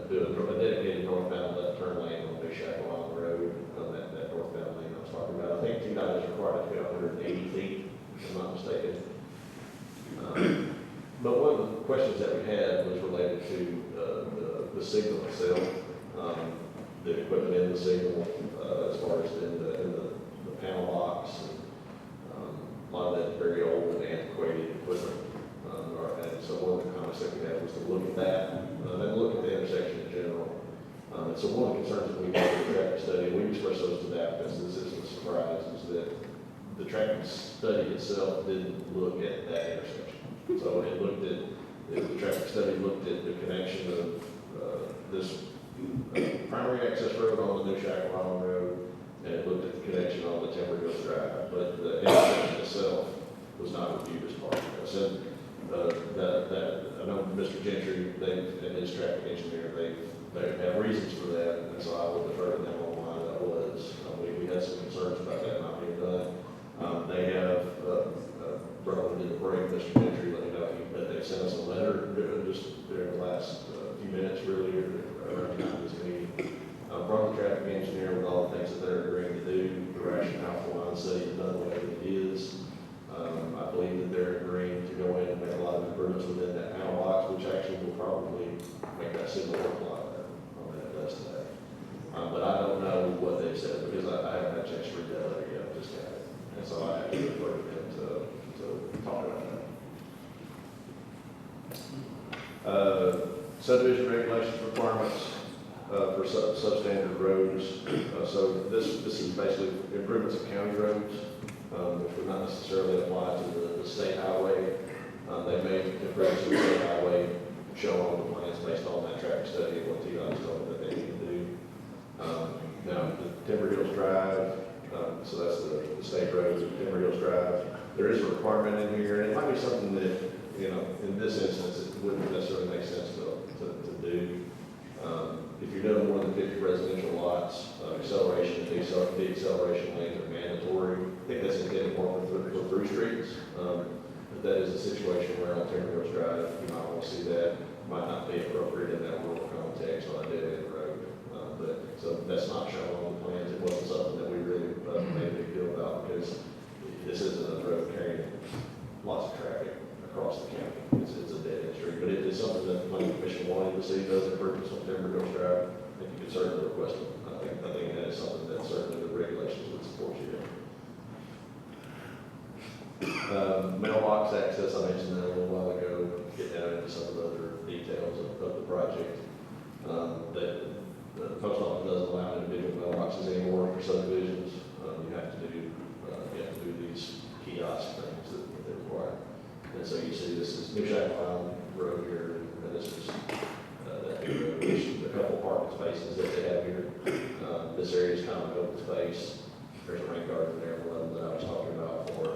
do a dedicated northbound left turn lane on Big Shackle Island Road, on that northbound lane I was talking about. I think TDOT is required to be 180 feet, if I'm not mistaken. But one of the questions that we had was related to the signal itself, the equipment in the signal, as far as in the panel box. And, a lot of that very old and antiquated equipment. And so one of the comments that we had was to look at that, and look at the intersection in general. And so one of the concerns that we had with the traffic study, and we expressed those to the applicants, this isn't a surprise, is that the traffic study itself didn't look at that intersection. So it looked at, the traffic study looked at the connection of this primary access road on the New Shackle Island Road, and it looked at the connection on the Timber Hills Drive, but the intersection itself was not reviewed as part of it. So I know Mr. Gentry, and his traffic engineer, they have reasons for that, and so I will defer to them on why that was. We had some concerns about that not being done. They have, brought it in the break, Mr. Gentry, let me know that they sent us a letter just during the last few minutes, really, around the time of this meeting, from the traffic engineer with all the things that they're agreeing to do, the rationale for why the city has done the way that it is. I believe that they're agreeing to go in and make a lot of improvements within that panel box, which actually will probably make that signal work a lot better than it does today. But I don't know what they've said because I haven't had a chance to read that letter yet, I just got it. And so I have to refer to them to talk about that. Subdivision regulations requirements for substandard roads. So this is basically improvements of county roads, which would not necessarily apply to the state highway. They may improvements to the state highway shown on the plans based on that traffic study and what TDOT is told that they need to do. Now, the Timber Hills Drive, so that's the state road, Timber Hills Drive. There is a requirement in here, and it might be something that, in this instance, it wouldn't necessarily make sense to do. If you're doing more than 50 residential lots, acceleration and deceleration lanes are mandatory. I think that's intended more for through streets. But that is a situation where on Timber Hills Drive, you might want to see that. Might not be appropriate in that rural context on a dead end road. So that's not shown on the plans. It wasn't something that we really made a big deal about because this isn't a road carrying lots of traffic across the county. It's a dead end street, but it is something that the planning commission wanted to see those improvements on Timber Hills Drive. I think you could certainly request them. I think that is something that certainly the regulations would support you in. Mailbox access, I mentioned that a little while ago, get down into some of the other details of the project. The post office doesn't allow individual mailboxes anymore for subdivisions. You have to do these kiosk things that they require. And so you see this is New Shackle Island Road here, and this is that new road. There's a couple parking spaces that they have here. This area is kind of an open space. There's a rain garden there, one that I was talking about for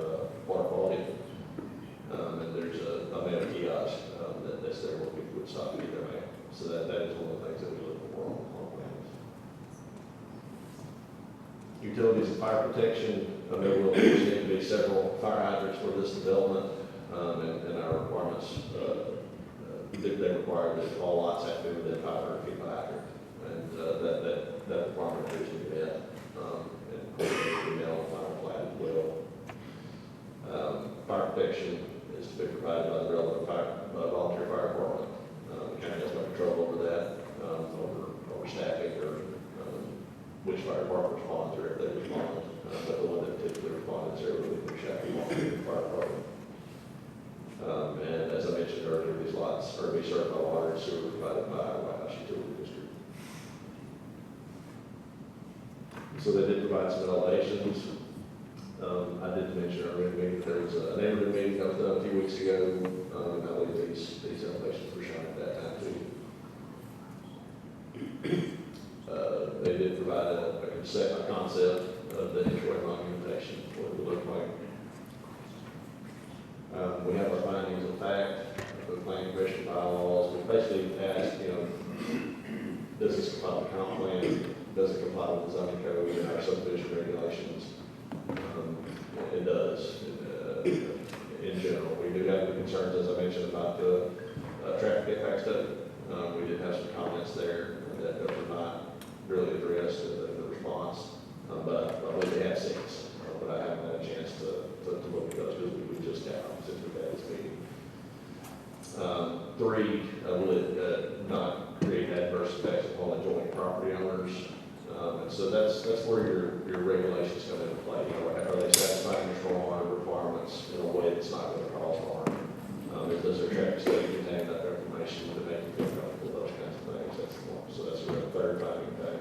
water quality. And there's a mail kiosk that's there where people would stop and get their mail. So that is one of the things that we look for on plans. Utilities and fire protection. There will need to be several fire hydrants for this development, and our requirements, they require that all lots have to be within 500 feet of hydrant, and that requirement appears to be met, and we mail the final plat as well. Fire protection is to be provided by the relevant volunteer fire department. The county has no control over that, over staffing or which fire department responds or if they respond. But the one that typically responds is everybody from Shackle Fire Department. And as I mentioned earlier, these lots are to be served by water and sewer provided by White House Utility District. So they did provide some elevations. I did mention earlier in the meeting that there was a neighborhood meeting that was done a few weeks ago, and I believe these elevations were shown at that time too. They did provide a concept of the entry monumentation, what it would look like. We have our findings of fact, the planning commission bylaws. We basically asked, does this comply with the comp plan? comply with the zoning code and our subdivision regulations. It does, in general. We do have the concerns, as I mentioned, about the traffic impact study. We did have some comments there that were not really addressed in the response, but I believe they have since. But I haven't had a chance to look at those because we just got them since we've had this meeting. 3, will it not create adverse effects upon adjoining property owners? And so that's where your regulations come into play. You know, are they satisfying your stormwater requirements in a way that's not going to cause harm? Does their traffic study contain enough information to make you feel comfortable, those kinds of things? That's one. So that's a third finding thing.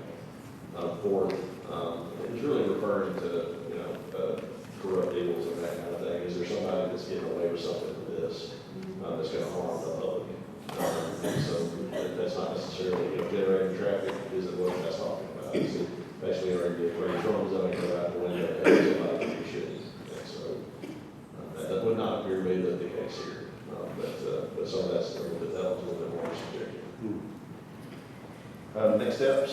4th, it was really referring to, you know, corrupt deals and that kind of thing. Is there somebody that's getting away with something with this that's going to harm the public? And so that's not necessarily, you know, generating traffic isn't what that's talking about. It's basically, are you throwing zoning code out the window and having somebody that you shouldn't? And so that would not appear to be the case here. But some of that's a little bit, that was a little bit more subjective. Next steps.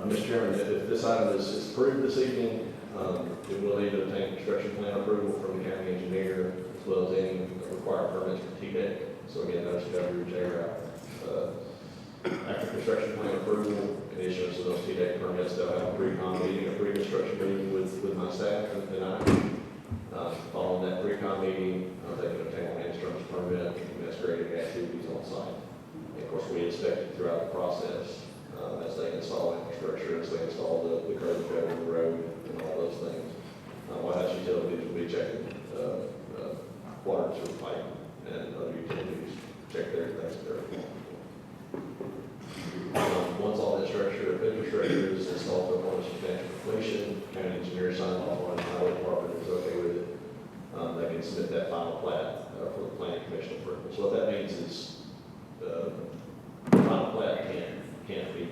Mr. Chairman, if this item is approved this evening, it will need to obtain construction plan approval from the county engineer, as well as any required permits for TDEC. So again, those coverage are after construction plan approval and issuance of those TDEC permits, they'll have a pre-con meeting, a pre-construction meeting with my staff and I. Following that pre-con meeting, they can obtain a land structure permit and commence grading activities on site. And of course, we inspect it throughout the process as they install infrastructure, as they install the curb cut in the road and all those things. White House Utilities will be checking water and sewer pipe and other utilities, check their things there. Once all the infrastructure is installed to a point of substantial completion, county engineer sign off on it, highway department is okay with it, they can submit that final plat for the planning commission approval. So what that means is the final plat can't be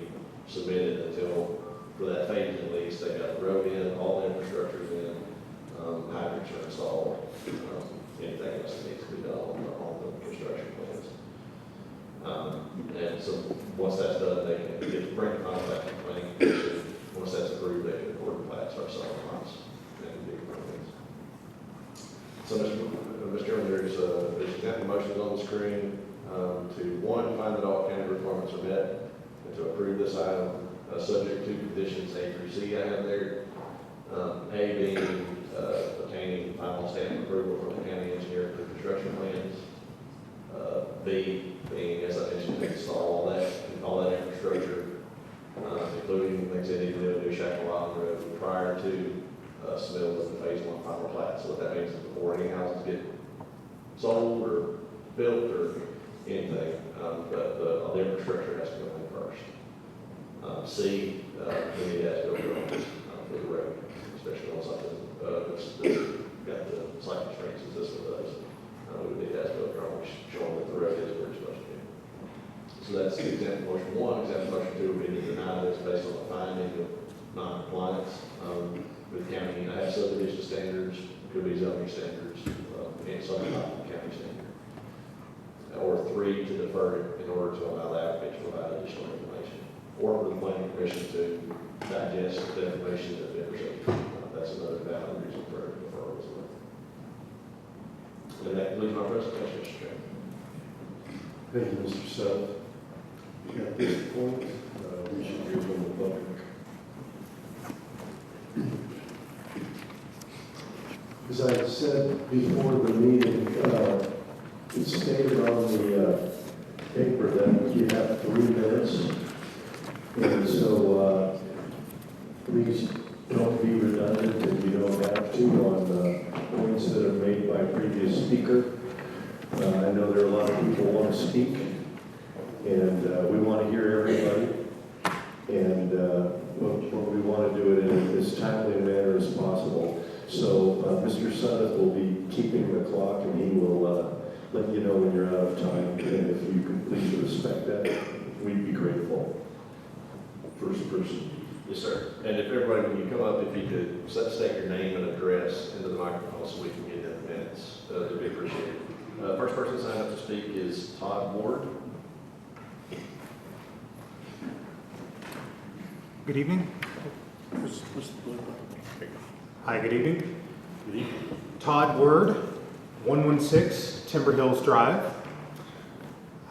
submitted until, for that phase at least, they got the road in, all the infrastructure's in, hydrants are installed, anything else that needs to be done on the construction plans. And so once that's done, they can get bring the final back to the planning commission. Once that's approved, they can record the plats, start selling lots, and do things. So, Mr. Chairman, there's example motions on the screen to, 1, find that all county requirements are met, and to approve this item, subject to conditions A through C I have there. A being obtaining final stamp approval from the county engineer for construction plans. B being, as I mentioned, to install all that infrastructure, including things they need to do to do Shackle Island Road prior to submittal of the phase 1 final plat. So what that means is before any houses get sold or built or anything, but the infrastructure has to go in first. C, we need to build roads for the road, especially on something that's got the site constraints as this one does. We would need to build drawings showing that the road is where it's supposed to be. So that's example motion 1. Example motion 2 would be to deny this based on the finding of non-compliance with county. I have subdivision standards, could be zoning standards, and some not county standard. Or 3, to defer it in order to allow the applicant to provide additional information, or for the planning commission to digest the information that's been received. That's another valid reason for deferral as well. And that concludes my presentation, Mr. Chairman. Thank you, Mr. Seth. At this point, we should hear from the public. As I said before the meeting, it's stated on the paper that you have 3 minutes. And so please don't be redundant if you don't have to on points that are made by previous speaker. I know there are a lot of people who want to speak, and we want to hear everybody. And but we want to do it in as timely a manner as possible. So Mr. Sunneth will be keeping the clock, and he will let you know when you're out of time. And if you can please respect that, we'd be grateful. First person. Yes, sir. And if everybody, when you come up, if you could state your name and address into the microphone so we can get in the minutes, that'd be appreciated. First person signed up to speak is Todd Ward. Good evening. Hi, good evening. Todd Word, 116 Timber Hills Drive.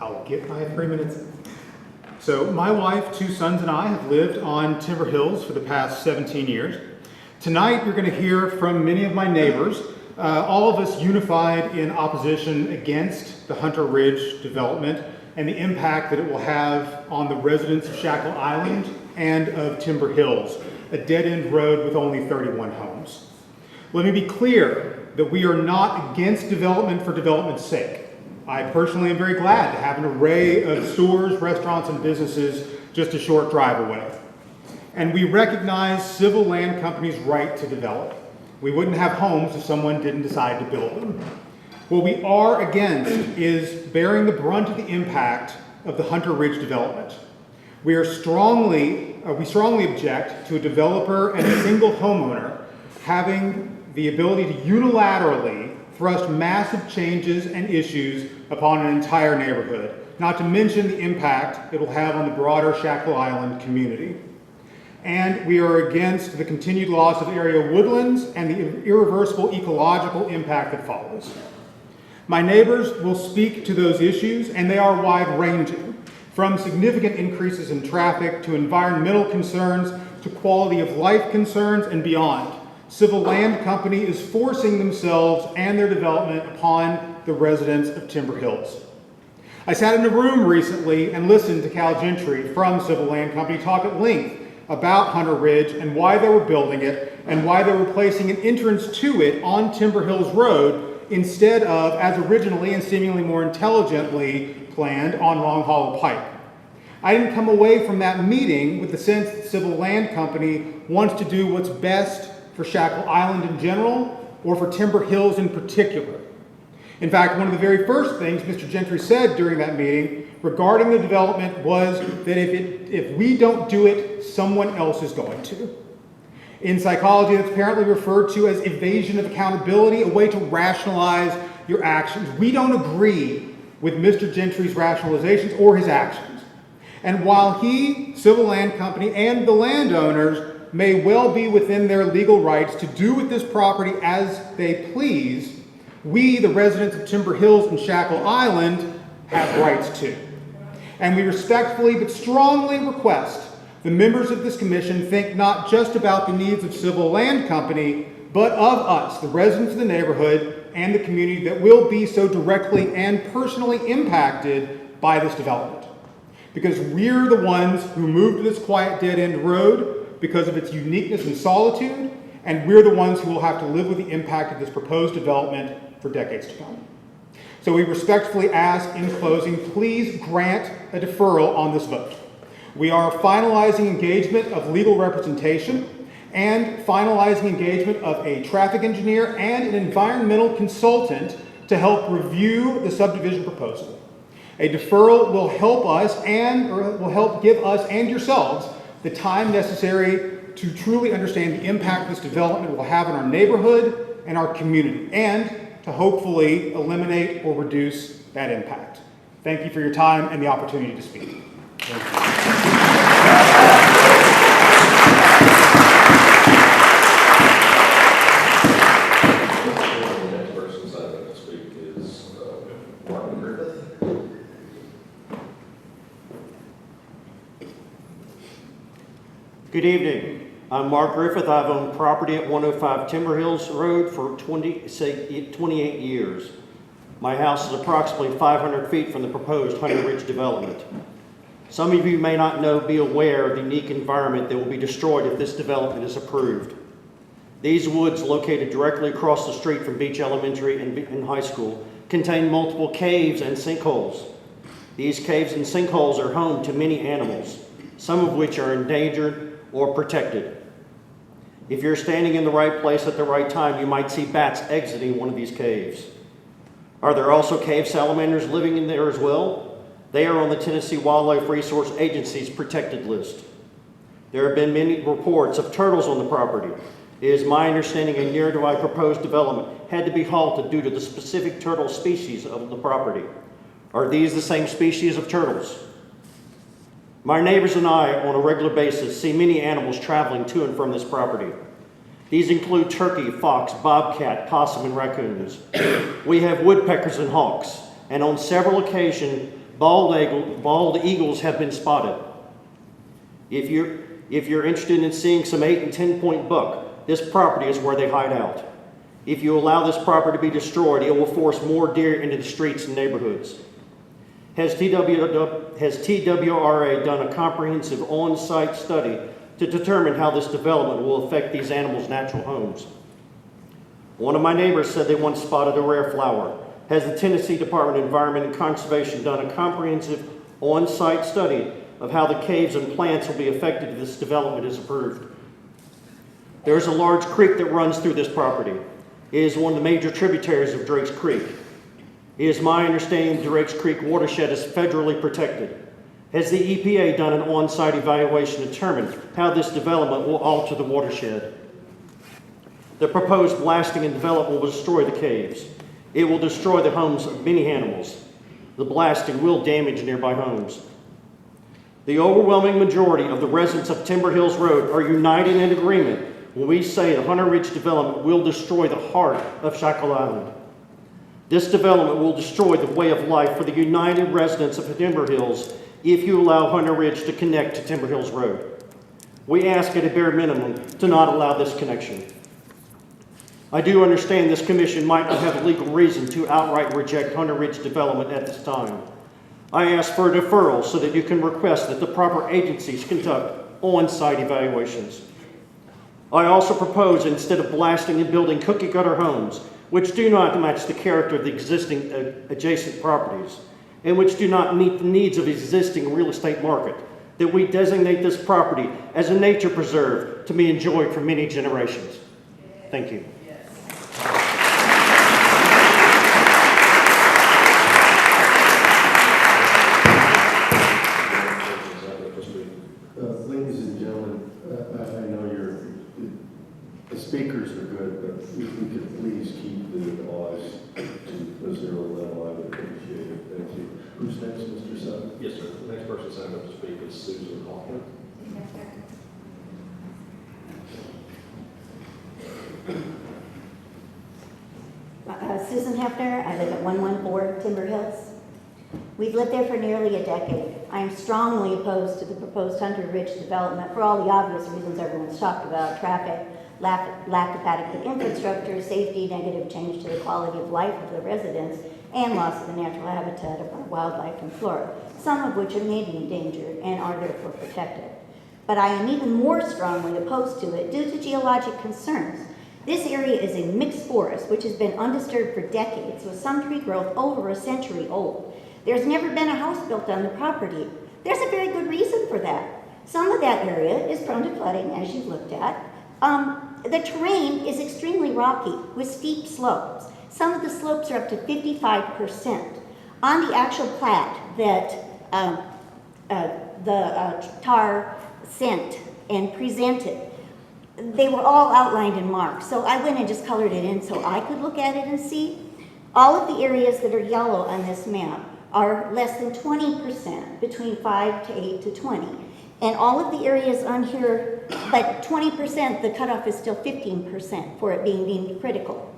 I'll get my 3 minutes. So my wife, 2 sons, and I have lived on Timber Hills for the past 17 years. Tonight, you're going to hear from many of my neighbors, all of us unified in opposition against the Hunter Ridge development and the impact that it will have on the residents of Shackle Island and of Timber Hills, a dead-end road with only 31 homes. Let me be clear that we are not against development for development's sake. I personally am very glad to have an array of stores, restaurants, and businesses just a short drive away. And we recognize civil land companies' right to develop. We wouldn't have homes if someone didn't decide to build them. What we are against is bearing the brunt of the impact of the Hunter Ridge development. We strongly object to a developer and a single homeowner having the ability to unilaterally thrust massive changes and issues upon an entire neighborhood, not to mention the impact it will have on the broader Shackle Island community. And we are against the continued loss of area woodlands and the irreversible ecological impact that follows. My neighbors will speak to those issues, and they are wide-ranging, from significant increases in traffic to environmental concerns to quality of life concerns and beyond. Civil Land Company is forcing themselves and their development upon the residents of Timber Hills. I sat in a room recently and listened to Cal Gentry from Civil Land Company talk at length about Hunter Ridge and why they were building it and why they were placing an entrance to it on Timber Hills Road instead of, as originally and seemingly more intelligently planned, on Long Hollow Pike. I didn't come away from that meeting with the sense that Civil Land Company wants to do what's best for Shackle Island in general or for Timber Hills in particular. In fact, one of the very first things Mr. Gentry said during that meeting regarding the development was that if we don't do it, someone else is going to. In psychology, that's apparently referred to as evasion of accountability, a way to rationalize your actions. We don't agree with Mr. Gentry's rationalizations or his actions. And while he, Civil Land Company, and the landowners may well be within their legal rights to do with this property as they please, we, the residents of Timber Hills and Shackle Island, have rights too. And we respectfully but strongly request the members of this commission think not just about the needs of Civil Land Company, but of us, the residents of the neighborhood and the community that will be so directly and personally impacted by this development. Because we're the ones who moved to this quiet dead-end road because of its uniqueness and solitude, and we're the ones who will have to live with the impact of this proposed development for decades to come. So we respectfully ask, in closing, please grant a deferral on this vote. We are finalizing engagement of legal representation and finalizing engagement of a traffic engineer and an environmental consultant to help review the subdivision proposal. A deferral will help us will help give us and yourselves the time necessary to truly understand the impact this development will have on our neighborhood and our community, and to hopefully eliminate or reduce that impact. Thank you for your time and the opportunity to speak. Thank you. The next person signed up to speak is Martin Griffith. Good evening. I'm Mark Griffith. I've owned property at 105 Timber Hills Road for 28 years. My house is approximately 500 feet from the proposed Hunter Ridge development. Some of you may not be aware of the unique environment that will be destroyed if this development is approved. These woods, located directly across the street from Beach Elementary and High School, contain multiple caves and sinkholes. These caves and sinkholes are home to many animals, some of which are endangered or protected. If you're standing in the right place at the right time, you might see bats exiting one of these caves. Are there also cave salamanders living in there as well? They are on the Tennessee Wildlife Resource Agency's protected list. There have been many reports of turtles on the property. It is my understanding a nearby proposed development had to be halted due to the specific turtle species of the property. Are these the same species of turtles? My neighbors and I, on a regular basis, see many animals traveling to and from this property. These include turkey, fox, bobcat, possum, and raccoons. We have woodpeckers and hawks, and on several occasions, bald eagles have been spotted. If you're interested in seeing some 8 and 10-point buck, this property is where they hide out. If you allow this property to be destroyed, it will force more deer into the streets and neighborhoods. Has TWRA done a comprehensive on-site study to determine how this development will affect these animals' natural homes? One of my neighbors said they once spotted a rare flower. Has the Tennessee Department of Environment and Conservation done a comprehensive on-site study of how the caves and plants will be affected if this development is approved? There is a large creek that runs through this property. It is one of the major tributaries of Drake's Creek. It is my understanding Drake's Creek watershed is federally protected. Has the EPA done an on-site evaluation to determine how this development will alter the watershed? The proposed blasting and development will destroy the caves. It will destroy the homes of many animals. The blasting will damage nearby homes. The overwhelming majority of the residents of Timber Hills Road are united in agreement when we say the Hunter Ridge development will destroy the heart of Shackle Island. This development will destroy the way of life for the united residents of Timber Hills if you allow Hunter Ridge to connect to Timber Hills Road. We ask at a bare minimum to not allow this connection. I do understand this commission might not have a legal reason to outright reject Hunter Ridge development at this time. I ask for a deferral so that you can request that the proper agencies conduct on-site evaluations. I also propose, instead of blasting and building cookie-cutter homes, which do not match the character of the existing adjacent properties, and which do not meet the needs of the existing real estate market, that we designate this property as a nature preserve to be enjoyed for many generations. Thank you. Ladies and gentlemen, I know the speakers are good, but if we could please keep the noise to a 0 level, I would appreciate it. Thank you. Who's next, Mr. Sutton? Yes, sir. The next person signed up to speak is Susan Hoffman. Susan Hefner, I live at 114 Timber Hills. We've lived there for nearly a decade. I am strongly opposed to the proposed Hunter Ridge development for all the obvious reasons everyone's talked about: traffic, lack of adequate infrastructure, safety, negative change to the quality of life of the residents, and loss of the natural habitat of our wildlife and flora, some of which are maybe endangered and are therefore protected. But I am even more strongly opposed to it due to geologic concerns. This area is a mixed forest which has been undisturbed for decades, with some tree growth over a century old. There's never been a house built on the property. There's a very good reason for that. Some of that area is prone to flooding, as you've looked at. The terrain is extremely rocky with steep slopes. Some of the slopes are up to 55%. On the actual plat that the TAR sent and presented, they were all outlined and marked. So I went and just colored it in so I could look at it and see. All of the areas that are yellow on this map are less than 20%, between 5 to 8 to 20. And all of the areas on here, but 20%, the cutoff is still 15% for it being deemed critical.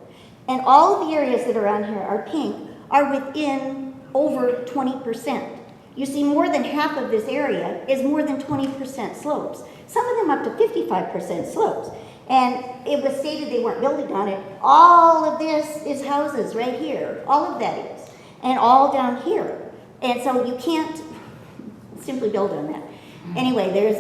And all of the areas that are on here are pink are within over 20%. You see, more than half of this area is more than 20% slopes. Some of them up to 55% slopes. And it was stated they weren't building on it. All of this is houses right here. All of that is. And all down here. And so you can't simply build on that. Anyway, there's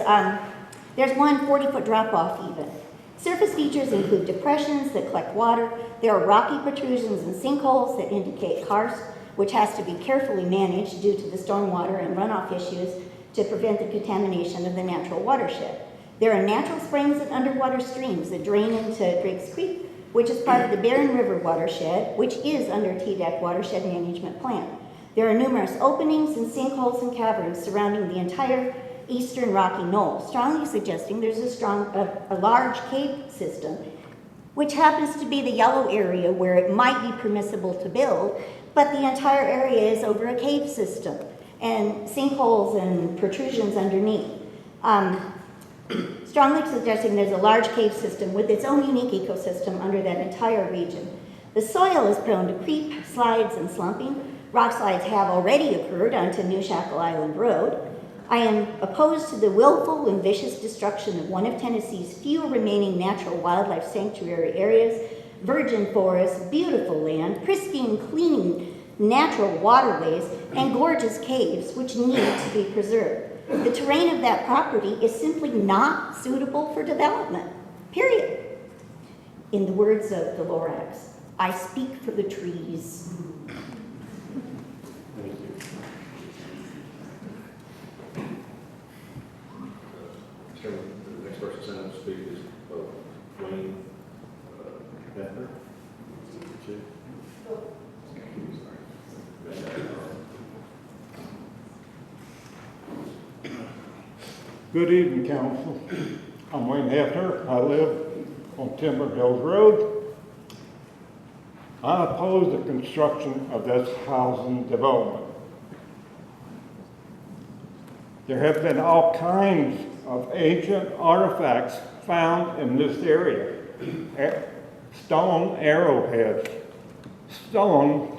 one 40-foot drop-off even. Surface features include depressions that collect water. There are rocky protrusions and sinkholes that indicate karst, which has to be carefully managed due to the stormwater and runoff issues to prevent the contamination of the natural watershed. There are natural springs and underwater streams that drain into Drake's Creek, which is part of the Barren River watershed, which is under TDEC Watershed Management Plan. There are numerous openings and sinkholes and caverns surrounding the entire eastern rocky knoll, strongly suggesting there's a large cave system, which happens to be the yellow area where it might be permissible to build, but the entire area is over a cave system. and sinkholes and protrusions underneath. Strongly suggesting there's a large cave system with its own unique ecosystem under that entire region. The soil is prone to creep, slides, and slumping. Rock slides have already occurred onto New Shackle Island Road. I am opposed to the willful and vicious destruction of one of Tennessee's few remaining natural wildlife sanctuary areas, virgin forests, beautiful land, pristine, clean, natural waterways, and gorgeous caves which need to be preserved. The terrain of that property is simply not suitable for development, period. In the words of the Lorax, I speak for the trees. Thank you. Chairman, the next person signed up to speak is Wayne Bethner. Good evening, Council. I'm Wayne Hefner. I live on Timber Hills Road. I oppose the construction of this housing development. There have been all kinds of ancient artifacts found in this area. Stone arrowheads, stone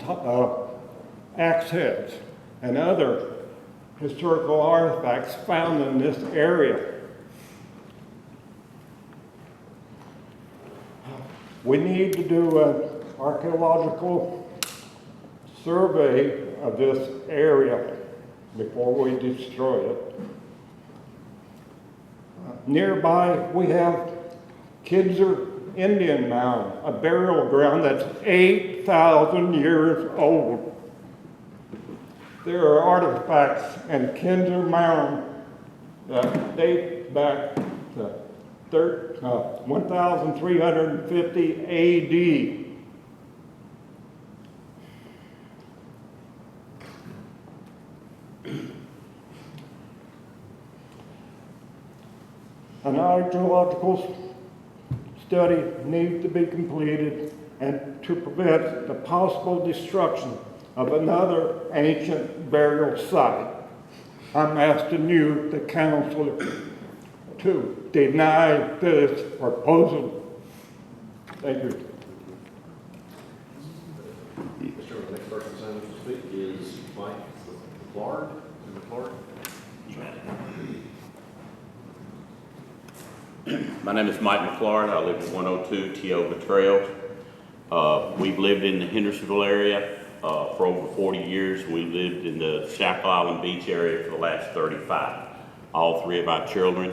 axe heads, and other historical artifacts found in this area. We need to do an archaeological survey of this area before we destroy it. Nearby, we have Kidser Indian Mound, a burial ground that's 8,000 years old. There are artifacts in Kidser Mound that date back to 1350 AD. An archaeological study needs to be completed and to prevent the possible destruction of another ancient burial site. I'm asking you, the council, to deny this proposal. Thank you. Mr. The next person signed up to speak is Mike McClard. My name is Mike McClard. I live at 102 Tioga Trail. We've lived in the Hendersonville area for over 40 years. We lived in the Shackle Island Beach area for the last 35. All three of our children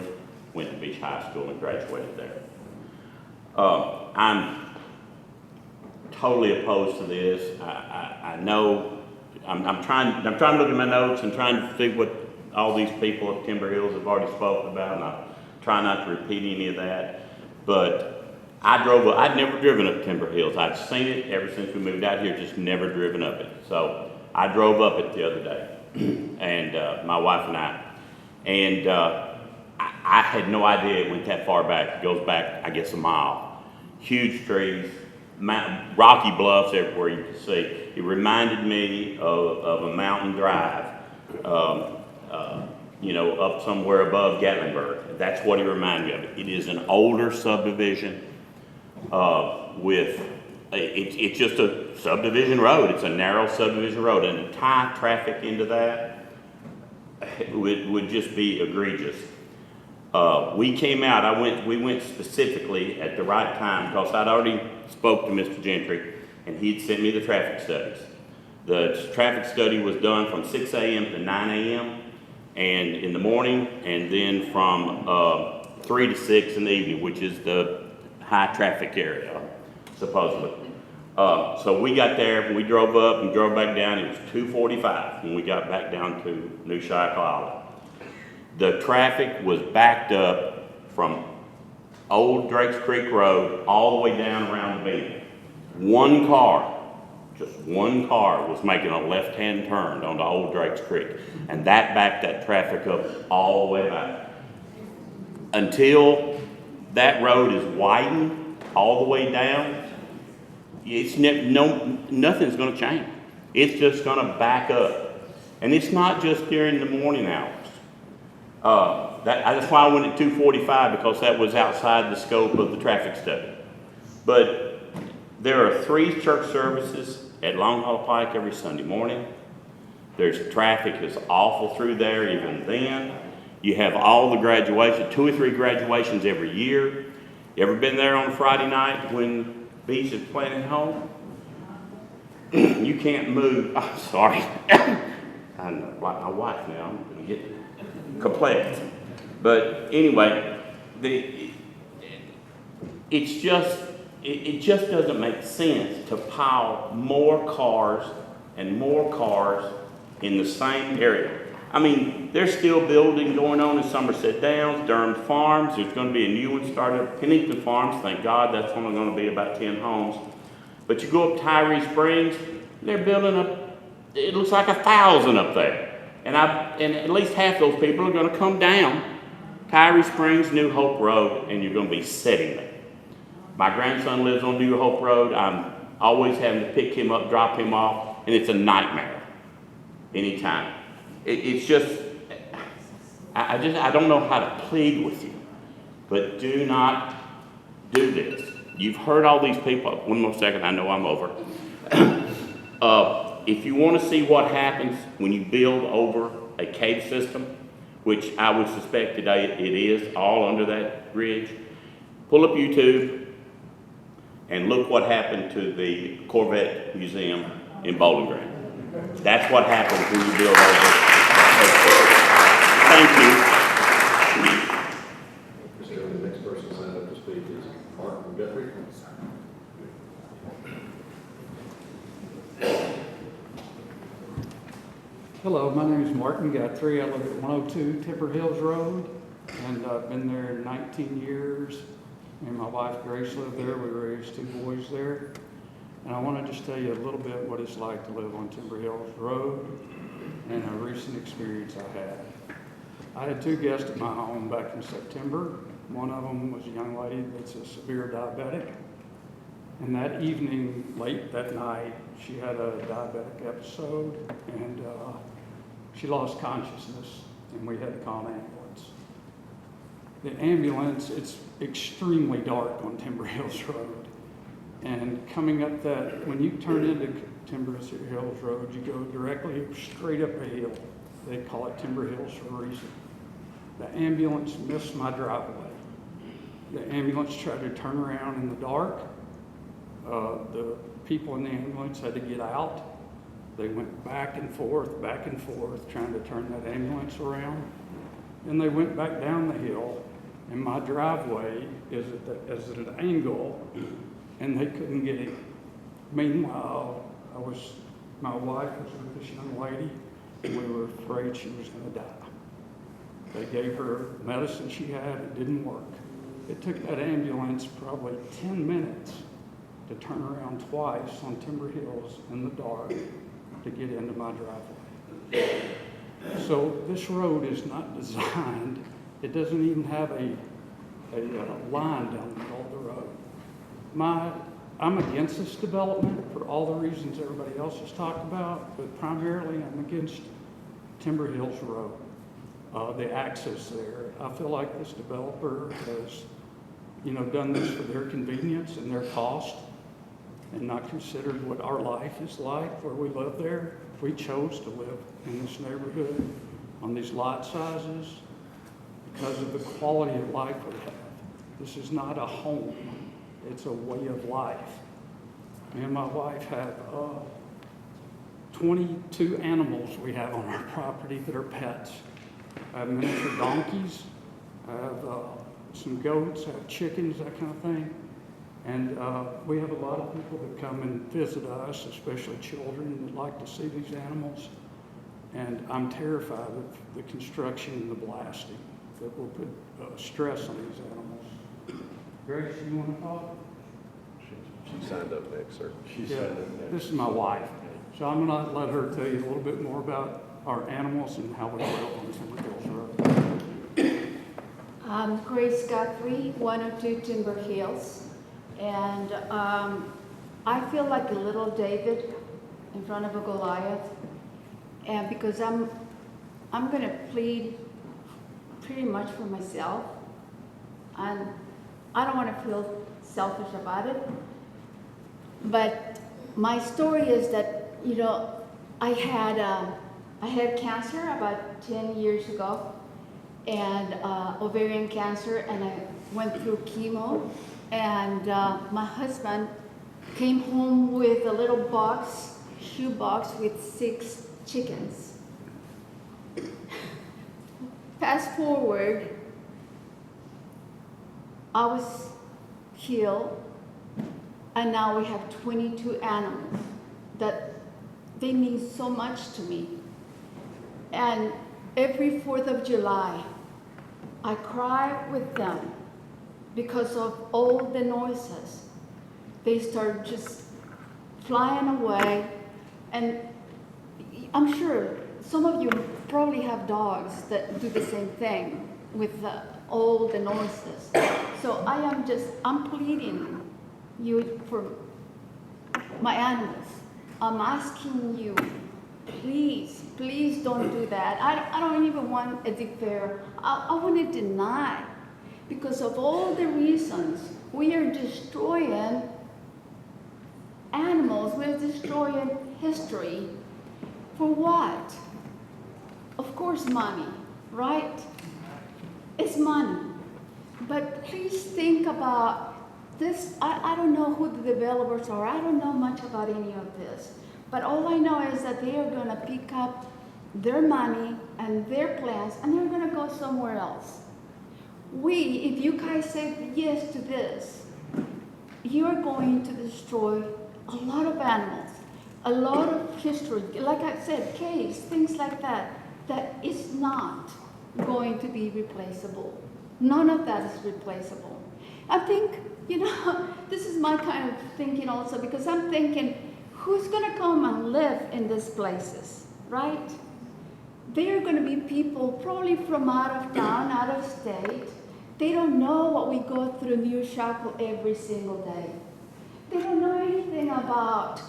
went to Beach High School and graduated there. I'm totally opposed to this. I know, I'm trying to look at my notes and trying to think what all these people at Timber Hills have already spoken about, and I try not to repeat any of that. But I'd never driven up Timber Hills. I'd seen it ever since we moved out here, just never driven up it. So I drove up it the other day, and my wife and I. And I had no idea it went that far back. It goes back, I guess, a mile. Huge trees, rocky bluffs everywhere you can see. It reminded me of a mountain drive, up somewhere above Gatlinburg. That's what it reminded me of. It is an older subdivision it's just a subdivision road. It's a narrow subdivision road, and to tie traffic into that would just be egregious. We came out, we went specifically at the right time because I'd already spoke to Mr. Gentry and he'd sent me the traffic studies. The traffic study was done from 6 a.m. to 9 a.m. and in the morning, and then from 3 to 6 in the evening, which is the high traffic area, supposedly. So we got there, we drove up and drove back down. It was 2:45 when we got back down to New Shackle Island. The traffic was backed up from Old Drakes Creek Road all the way down around the bend. One car, just one car, was making a left-hand turn onto Old Drakes Creek, and that backed that traffic up all the way back. Until that road is widened all the way down, nothing's going to change. It's just going to back up. And it's not just during the morning hours. That's why I went at 2:45, because that was outside the scope of the traffic study. But there are 3 church services at Long Hollow Pike every Sunday morning. There's traffic is awful through there even then. You have all the graduations, 2 or 3 graduations every year. You ever been there on Friday night when Beach is playing at home? You can't move. I'm sorry. I know, like my wife now, I'm going to get complex. But anyway, it just doesn't make sense to pile more cars and more cars in the same area. I mean, there's still building going on in Somerset Downs, Durham Farms. There's going to be a new one started at Pennington Farms. Thank God, that's only going to be about 10 homes. But you go up Tyree Springs, they're building up, it looks like 1,000 up there. And at least half those people are going to come down Tyree Springs, New Hope Road, and you're going to be sitting there. My grandson lives on New Hope Road. I'm always having to pick him up, drop him off, and it's a nightmare anytime. It's just, I don't know how to plead with you, but do not do this. You've heard all these people. One more second, I know I'm over. If you want to see what happens when you build over a cave system, which I would suspect today it is all under that bridge, pull up YouTube and look what happened to the Corvette Museum in Bowling Green. That's what happens when you build over. Thank you. The next person signed up to speak is Martin Guthrie. Hello, my name is Martin Guthrie. I live at 102 Timber Hills Road, and I've been there 19 years. Me and my wife Grace live there. We raised 2 boys there. And I want to just tell you a little bit what it's like to live on Timber Hills Road and a recent experience I had. I had 2 guests at my home back in September. One of them was a young lady that's a severe diabetic. And that evening, late that night, she had a diabetic episode, and she lost consciousness, and we had to call an ambulance. The ambulance, it's extremely dark on Timber Hills Road. And coming up that, when you turn into Timber Hills Road, you go directly straight up a hill. They call it Timber Hills for a reason. The ambulance missed my driveway. The ambulance tried to turn around in the dark. The people in the ambulance had to get out. They went back and forth, trying to turn that ambulance around. Then they went back down the hill, and my driveway is at an angle, and they couldn't get in. Meanwhile, my wife was with this young lady, and we were afraid she was going to die. They gave her medicine she had, it didn't work. It took that ambulance probably 10 minutes to turn around twice on Timber Hills in the dark to get into my driveway. So this road is not designed, it doesn't even have a line down the middle of the road. I'm against this development for all the reasons everybody else has talked about, but primarily I'm against Timber Hills Road. The access there. I feel like this developer has, done this for their convenience and their cost, and not considered what our life is like where we live there. If we chose to live in this neighborhood on these lot sizes because of the quality of life we have. This is not a home, it's a way of life. Me and my wife have 22 animals we have on our property that are pets. I have miniature donkeys, I have some goats, I have chickens, that kind of thing. And we have a lot of people that come and visit us, especially children that like to see these animals. And I'm terrified of the construction and the blasting that will put stress on these animals. Grace, you want to talk? She signed up next, sir. This is my wife. So I'm going to let her tell you a little bit more about our animals and how we live on Timber Hills Road. I'm Grace Guthrie, 102 Timber Hills, and I feel like a little David in front of a Goliath. and because I'm gonna plead pretty much for myself, and I don't want to feel selfish about it. But my story is that, you know, I had cancer about 10 years ago, and ovarian cancer, and I went through chemo, and my husband came home with a little box, shoe box with 6 chickens. Fast forward, I was healed, and now we have 22 animals that they mean so much to me. And every 4th of July, I cry with them because of all the noises. They start just flying away, and I'm sure some of you probably have dogs that do the same thing with all the noises. So I'm pleading you for my animals. I'm asking you, please, please don't do that. I don't even want a declare. I want to deny, because of all the reasons we are destroying animals, we're destroying history. For what? Of course, money, right? It's money. But please think about this. I don't know who the developers are. I don't know much about any of this. But all I know is that they are going to pick up their money and their plans, and they're going to go somewhere else. If you guys say yes to this, you're going to destroy a lot of animals, a lot of history. Like I said, caves, things like that, that is not going to be replaceable. None of that is replaceable. I think, you know, this is my kind of thinking also, because I'm thinking, who's going to come and live in these places, right? They are going to be people probably from out of town, out of state. They don't know what we go through New Shackle every single day. They don't know anything about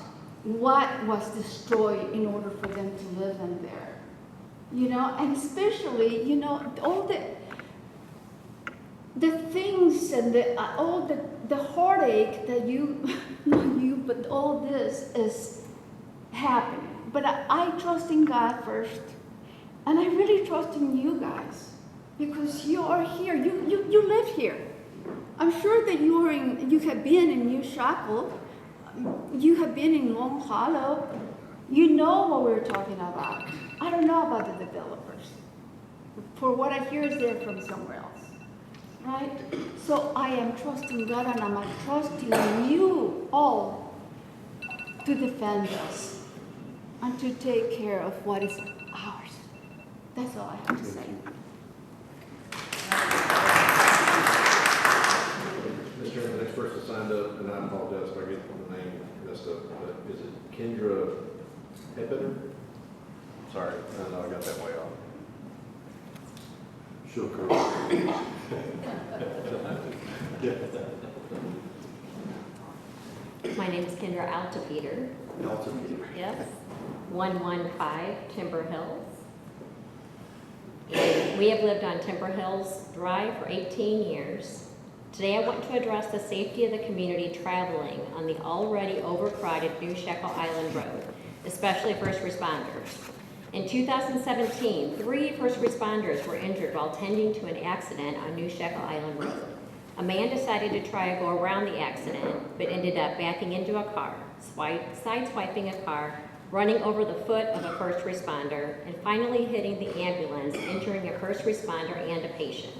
what was destroyed in order for them to live in there. You know, and especially, you know, all the things and all the heartache that but all this is happening. But I trust in God first, and I really trust in you guys, because you are here. You live here. I'm sure that you have been in New Shackle. You have been in Long Hollow. You know what we're talking about. I don't know about the developers. For what I hear is they're from somewhere else, right? So I am trusting God, and I'm trusting you all to defend us and to take care of what is ours. That's all I have to say. Mr. Chairman, the next person signed up, and I apologize if I get the name messed up, but is it Kendra Heppener? Sorry, I know I got that way off. Sure. My name is Kendra Altapeter. Yes. 115 Timber Hills. And we have lived on Timber Hills Drive for 18 years. Today I want to address the safety of the community traveling on the already overcrowded New Shackle Island Road, especially first responders. In 2017, 3 first responders were injured while tending to an accident on New Shackle Island Road. A man decided to try to go around the accident, but ended up backing into a car, sideswiping a car, running over the foot of a first responder, and finally hitting the ambulance, injuring a first responder and a patient.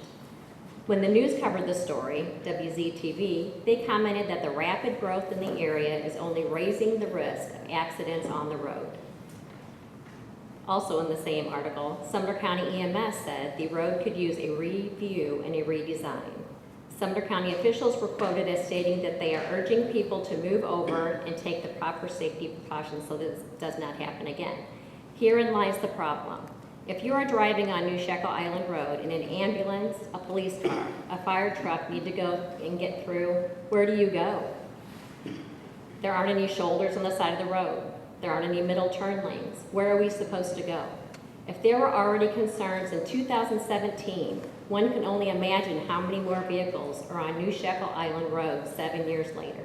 When the news covered the story, WZTV, they commented that the rapid growth in the area is only raising the risk of accidents on the road. Also in the same article, Sumner County EMS said the road could use a review and a redesign. Sumner County officials were quoted as stating that they are urging people to move over and take the proper safety precautions so this does not happen again. Herein lies the problem. If you are driving on New Shackle Island Road and an ambulance, a police car, a fire truck need to go and get through, where do you go? There aren't any shoulders on the side of the road. There aren't any middle turn lanes. Where are we supposed to go? If there were already concerns in 2017, one can only imagine how many more vehicles are on New Shekel Island Road 7 years later.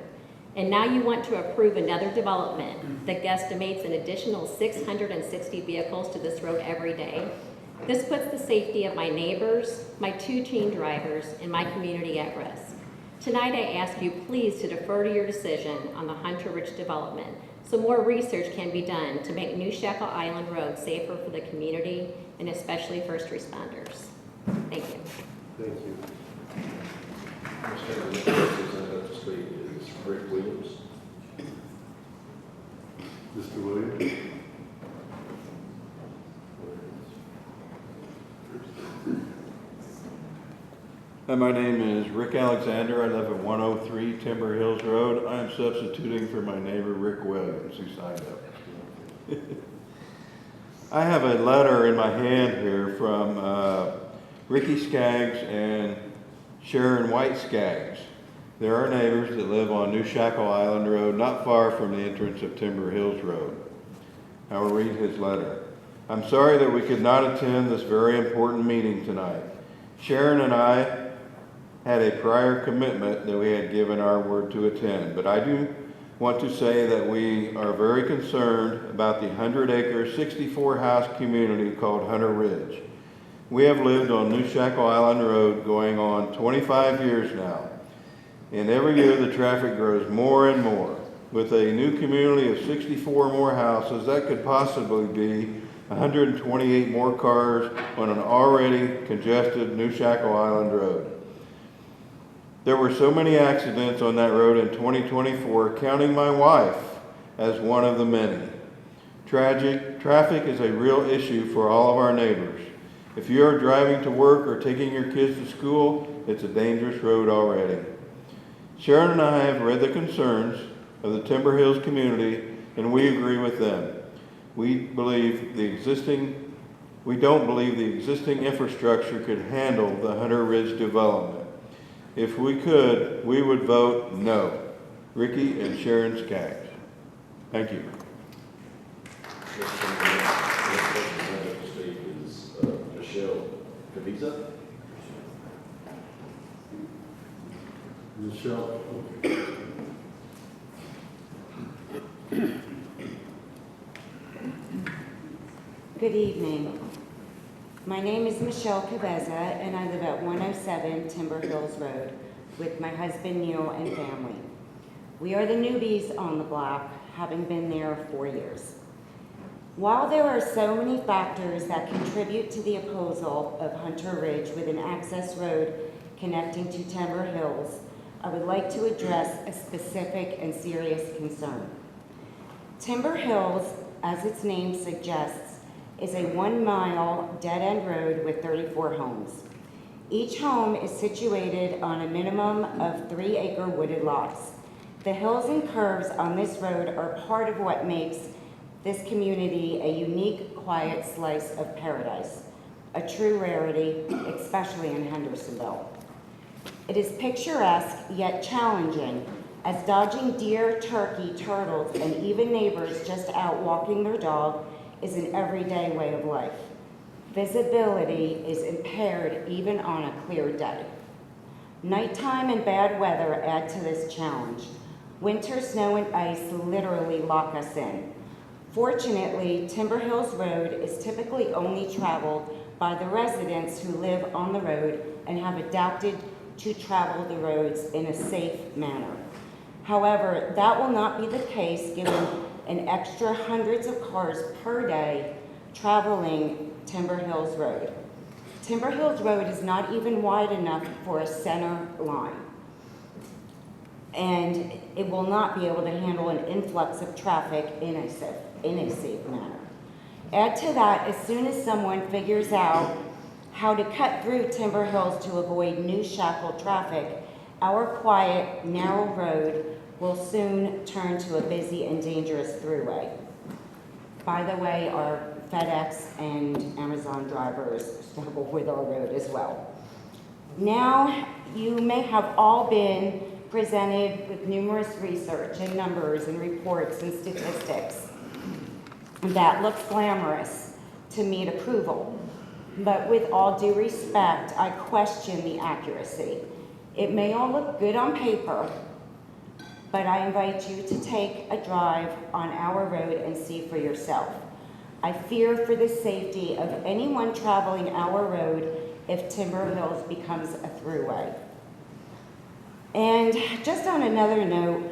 And now you want to approve another development that guesstimates an additional 660 vehicles to this road every day. This puts the safety of my neighbors, my 2 teen drivers, and my community at risk. Tonight I ask you please to defer to your decision on the Hunter Ridge development so more research can be done to make New Shekel Island Road safer for the community and especially first responders. Thank you. Thank you. Next representative up to speak is Rick Williams. Mr. Williams? Hi, my name is Rick Alexander. I live at 103 Timber Hills Road. I am substituting for my neighbor Rick Williams, who signed up. I have a letter in my hand here from Ricky Skaggs and Sharon White Skaggs. They're our neighbors that live on New Shekel Island Road, not far from the entrance of Timber Hills Road. I will read his letter. I'm sorry that we could not attend this very important meeting tonight. Sharon and I had a prior commitment that we had given our word to attend, but I do want to say that we are very concerned about the 100-acre, 64-house community called Hunter Ridge. We have lived on New Shekel Island Road going on 25 years now, and every year the traffic grows more and more. With a new community of 64 more houses, that could possibly be 128 more cars on an already congested New Shekel Island Road. There were so many accidents on that road in 2024, counting my wife as one of the many. Traffic is a real issue for all of our neighbors. If you are driving to work or taking your kids to school, it's a dangerous road already. Sharon and I have read the concerns of the Timber Hills community, and we agree with them. We don't believe the existing infrastructure could handle the Hunter Ridge development. If we could, we would vote no. Ricky and Sharon Skaggs. Thank you. Next representative up to speak is Michelle Cavisa. Michelle? Good evening. My name is Michelle Cabeza, and I live at 107 Timber Hills Road with my husband Neil and family. We are the newbies on the block, having been there 4 years. While there are so many factors that contribute to the opposal of Hunter Ridge with an access road connecting to Timber Hills, I would like to address a specific and serious concern. Timber Hills, as its name suggests, is a 1-mile dead-end road with 34 homes. Each home is situated on a minimum of 3-acre wooded lots. The hills and curves on this road are part of what makes this community a unique, quiet slice of paradise, a true rarity, especially in Hendersonville. It is picturesque yet challenging, as dodging deer, turkey, turtles, and even neighbors just out walking their dog is an everyday way of life. Visibility is impaired even on a clear day. Nighttime and bad weather add to this challenge. Winter snow and ice literally lock us in. Fortunately, Timber Hills Road is typically only traveled by the residents who live on the road and have adapted to travel the roads in a safe manner. However, that will not be the case given an extra hundreds of cars per day traveling Timber Hills Road. Timber Hills Road is not even wide enough for a center line, and it will not be able to handle an influx of traffic in a safe manner. Add to that, as soon as someone figures out how to cut through Timber Hills to avoid New Shekel traffic, our quiet, narrow road will soon turn to a busy and dangerous throughway. By the way, our FedEx and Amazon drivers struggle with our road as well. Now, you may have all been presented with numerous research and numbers and reports and statistics. that looks glamorous to meet approval. But with all due respect, I question the accuracy. It may all look good on paper, but I invite you to take a drive on our road and see for yourself. I fear for the safety of anyone traveling our road if Timber Hills becomes a throughway. And just on another note,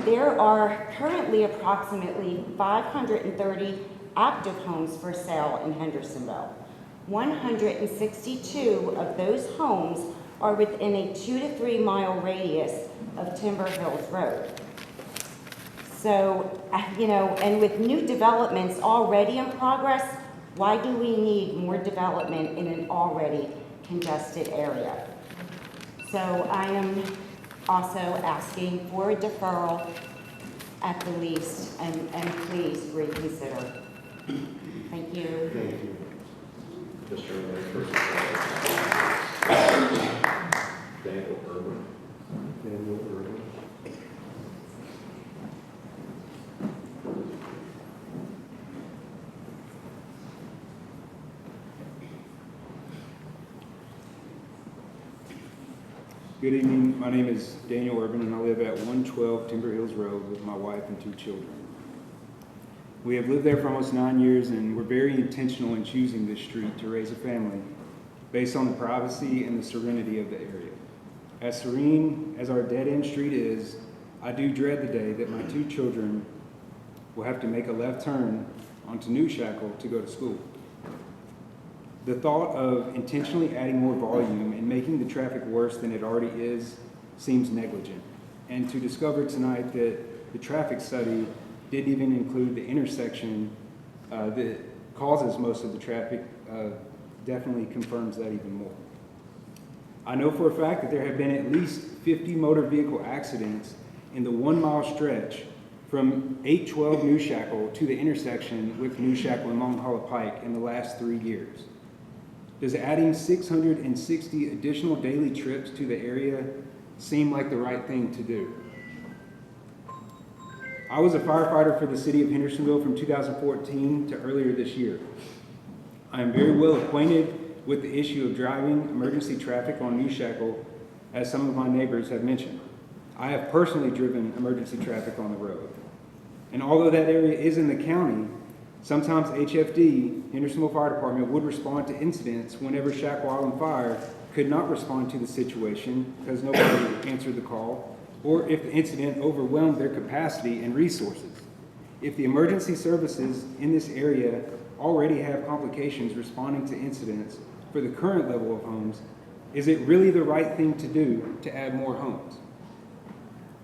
there are currently approximately 530 active homes for sale in Hendersonville. 162 of those homes are within a 2 to 3 mile radius of Timber Hills Road. So, and with new developments already in progress, why do we need more development in an already congested area? So I am also asking for a deferral at the least, and please reconsider. Thank you. Thank you. Mr. Chairman, Daniel Irwin. Daniel Irwin. Good evening. My name is Daniel Urban, and I live at 112 Timber Hills Road with my wife and 2 children. We have lived there for almost 9 years, and we're very intentional in choosing this street to raise a family based on the privacy and the serenity of the area. As serene as our dead-end street is, I do dread the day that my 2 children will have to make a left turn onto New Shackle to go to school. The thought of intentionally adding more volume and making the traffic worse than it already is seems negligent. And to discover tonight that the traffic study didn't even include the intersection that causes most of the traffic definitely confirms that even more. I know for a fact that there have been at least 50 motor vehicle accidents in the 1 mile stretch from 812 New Shackle to the intersection with New Shackle and Long Hollow Pike in the last 3 years. Does adding 660 additional daily trips to the area seem like the right thing to do? I was a firefighter for the city of Hendersonville from 2014 to earlier this year. I am very well acquainted with the issue of driving emergency traffic on New Shackle, as some of my neighbors have mentioned. I have personally driven emergency traffic on the road. And although that area is in the county, sometimes HFD, Hendersonville Fire Department, would respond to incidents whenever Shackle Island Fire could not respond to the situation because nobody answered the call, or if the incident overwhelmed their capacity and resources. If the emergency services in this area already have complications responding to incidents for the current level of homes, is it really the right thing to do to add more homes?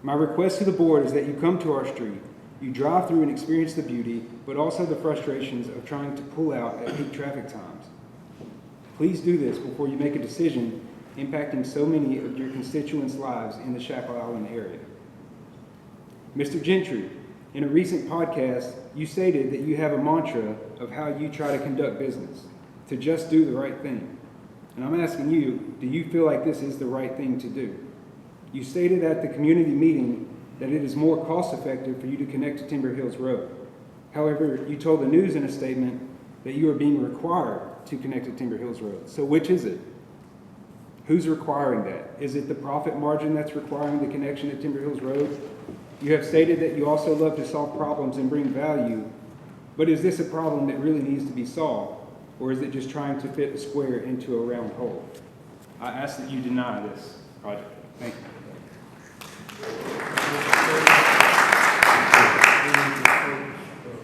My request to the board is that you come to our street, you drive through and experience the beauty, but also the frustrations of trying to pull out at peak traffic times. Please do this before you make a decision impacting so many of your constituents' lives in the Shackle Island area. Mr. Gentry, in a recent podcast, you stated that you have a mantra of how you try to conduct business, to just do the right thing. And I'm asking you, do you feel like this is the right thing to do? You stated at the community meeting that it is more cost-effective for you to connect to Timber Hills Road. However, you told the news in a statement that you are being required to connect to Timber Hills Road. So which is it? Who's requiring that? Is it the profit margin that's requiring the connection to Timber Hills Road? You have stated that you also love to solve problems and bring value, but is this a problem that really needs to be solved, or is it just trying to fit a square into a round hole? I ask that you deny this project. Thank you.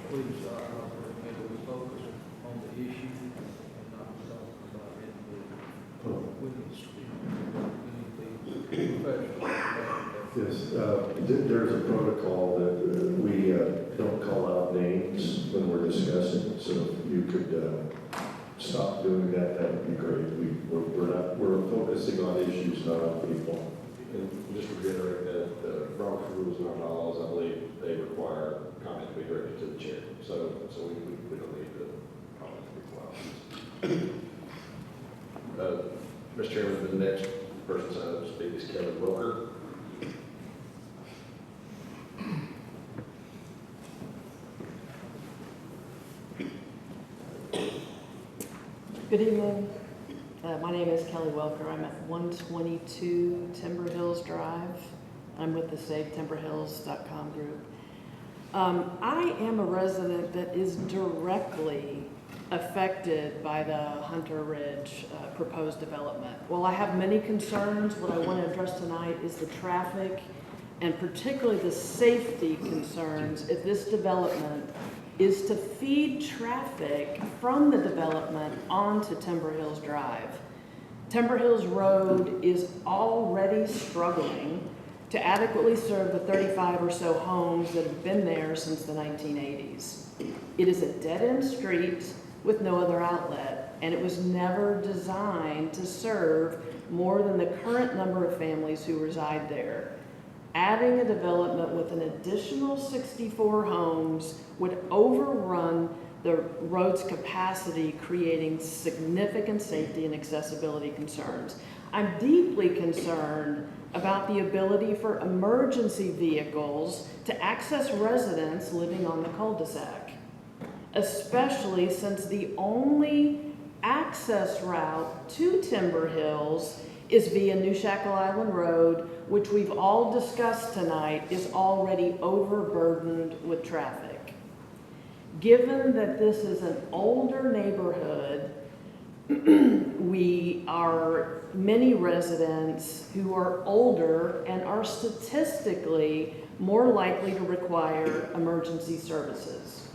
Please, maybe we focus on the issue and not talk about individual. We need to be professional. Yes, there's a protocol that we don't call out names when we're discussing, so if you could stop doing that, that would be great. We're focusing on issues, not on people. And just to reiterate that the Robert's rules and our bylaws, I believe they require comment to be directed to the chair. So we don't need the comment to be allowed. Mr. Chairman, the next person signed up to speak is Kevin Wilker. Good evening. My name is Kelly Welker. I'm at 122 Timber Hills Drive. I'm with the SaveTimberHills.com group. I am a resident that is directly affected by the Hunter Ridge proposed development. While I have many concerns, what I want to address tonight is the traffic and particularly the safety concerns if this development is to feed traffic from the development onto Timber Hills Drive. Timber Hills Road is already struggling to adequately serve the 35 or so homes that have been there since the 1980s. It is a dead-end street with no other outlet, and it was never designed to serve more than the current number of families who reside there. Adding a development with an additional 64 homes would overrun the road's capacity, creating significant safety and accessibility concerns. I'm deeply concerned about the ability for emergency vehicles to access residents living on the cul-de-sac, especially since the only access route to Timber Hills is via New Shackle Island Road, which we've all discussed tonight is already overburdened with traffic. Given that this is an older neighborhood, we are many residents who are older and are statistically more likely to require emergency services.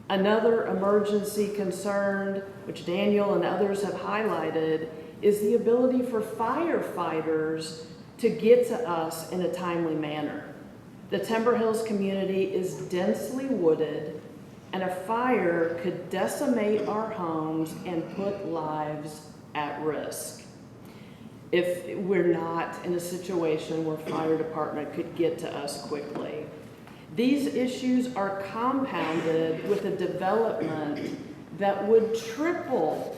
Another emergency concern, which Daniel and others have highlighted, is the ability for firefighters to get to us in a timely manner. The Timber Hills community is densely wooded, and a fire could decimate our homes and put lives at risk if we're not in a situation where fire department could get to us quickly. These issues are compounded with a development that would triple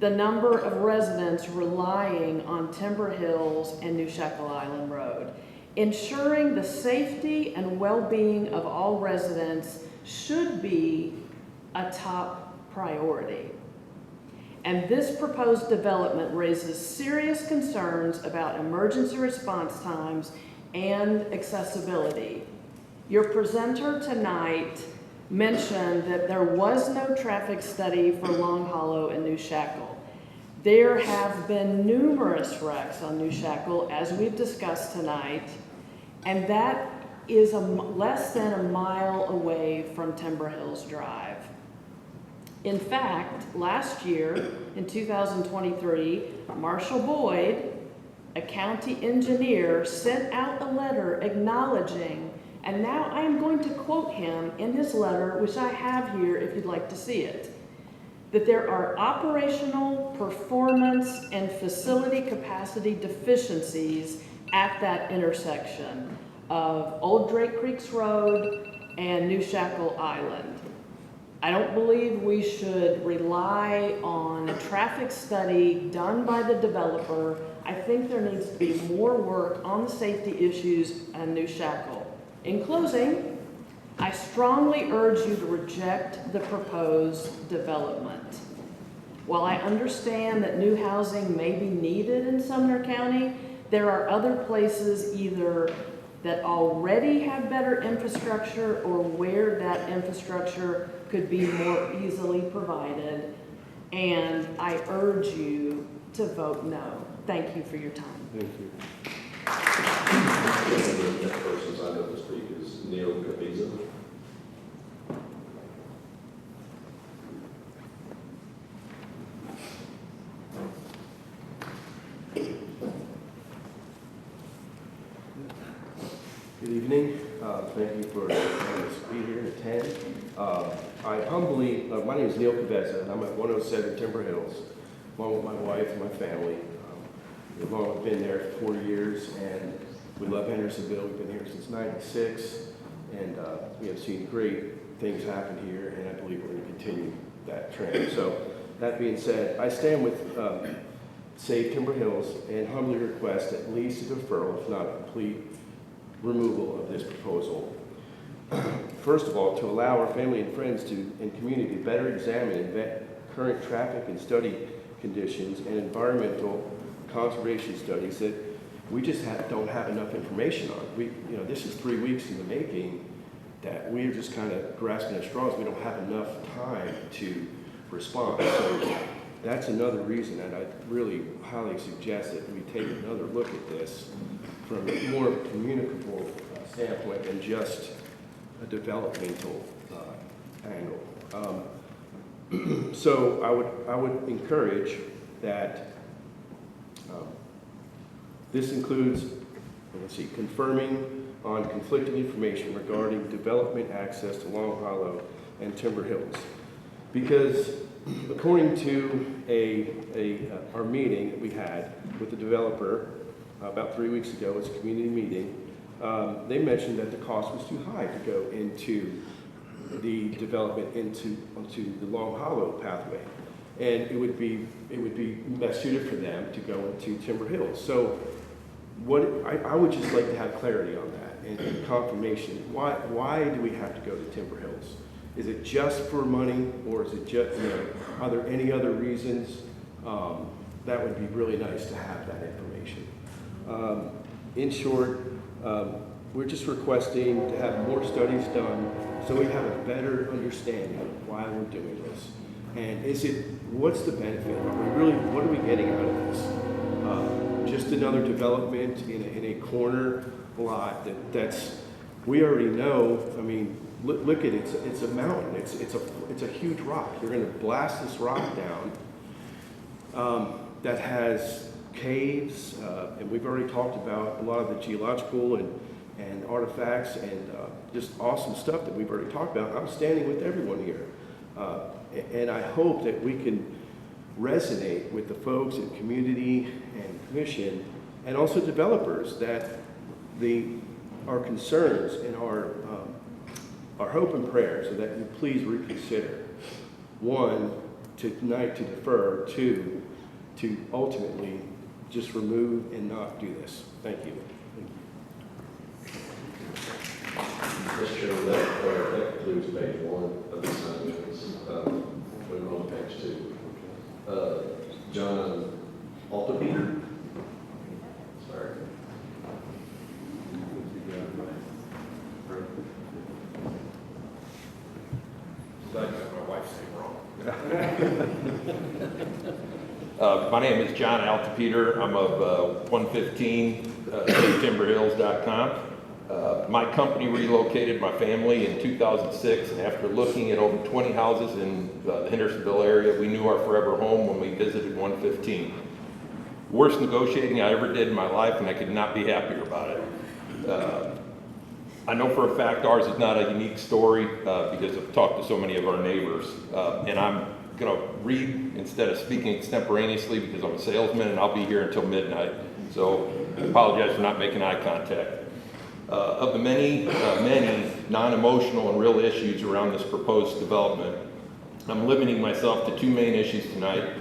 the number of residents relying on Timber Hills and New Shackle Island Road. Ensuring the safety and well-being of all residents should be a top priority. And this proposed development raises serious concerns about emergency response times and accessibility. Your presenter tonight mentioned that there was no traffic study for Long Hollow and New Shackle. There have been numerous wrecks on New Shackle, as we've discussed tonight, and that is less than a mile away from Timber Hills Drive. In fact, last year, in 2023, Marshall Boyd, a county engineer, sent out a letter acknowledging, and now I am going to quote him in his letter, which I have here if you'd like to see it, that there are operational, performance, and facility capacity deficiencies at that intersection of Old Drake Creeks Road and New Shackle Island. I don't believe we should rely on a traffic study done by the developer. I think there needs to be more work on the safety issues at New Shackle. In closing, I strongly urge you to reject the proposed development. While I understand that new housing may be needed in Sumner County, there are other places either that already have better infrastructure or where that infrastructure could be more easily provided. And I urge you to vote no. Thank you for your time. Thank you. The next person signed up to speak is Neil Gaviza. Good evening. Thank you for letting us be here and attend. I humbly, my name is Neil Caveza, and I'm at 107 Timber Hills, along with my wife and my family. We've all been there for 4 years, and we love Hendersonville. We've been here since '96, and we have seen great things happen here, and I believe we're going to continue that trend. So, that being said, I stand with Save Timber Hills and humbly request at least a deferral, if not a complete removal of this proposal. First of all, to allow our family and friends and community to better examine and vet current traffic and study conditions and environmental conservation studies that we just don't have enough information on. This is 3 weeks in the making that we're just kind of grasping at straws. We don't have enough time to respond. So that's another reason that I really highly suggest that we take another look at this from a more communicable standpoint than just a developmental angle. So I would encourage that this includes, confirming on conflicting information regarding development access to Long Hollow and Timber Hills. Because according to our meeting that we had with the developer about 3 weeks ago, it's a community meeting, they mentioned that the cost was too high to go into the development onto the Long Hollow pathway. And it would be best suited for them to go into Timber Hills. So I would just like to have clarity on that and confirmation. Why do we have to go to Timber Hills? Is it just for money, or is it just, are there any other reasons? That would be really nice to have that information. In short, we're just requesting to have more studies done so we have a better understanding of why we're doing this. And what's the benefit? What are we getting out of this? Just another development in a corner lot we already know. I mean, look at it, it's a mountain, it's a huge rock. You're gonna blast this rock down that has caves, and we've already talked about a lot of the geological and artifacts and just awesome stuff that we've already talked about. I'm standing with everyone here. And I hope that we can resonate with the folks in community and commission and also developers that our concerns and our hope and prayers are that you please reconsider. One, tonight to defer. Two, to ultimately just remove and not do this. Thank you. Mr. Chairman, that concludes page 1 of the assignments. Moving on to page 2. John Altopeter. Sorry. I got my wife's name wrong. My name is John Altopeter. I'm of 115 timberhills.com. My company relocated my family in 2006, and after looking at over 20 houses in the Hendersonville area, we knew our forever home when we visited 115. Worst negotiating I ever did in my life, and I could not be happier about it. I know for a fact ours is not a unique story because I've talked to so many of our neighbors, and I'm going to read instead of speaking extemporaneously because I'm a salesman and I'll be here until midnight. So I apologize for not making eye contact. Of the many non-emotional and real issues around this proposed development, I'm limiting myself to 2 main issues tonight: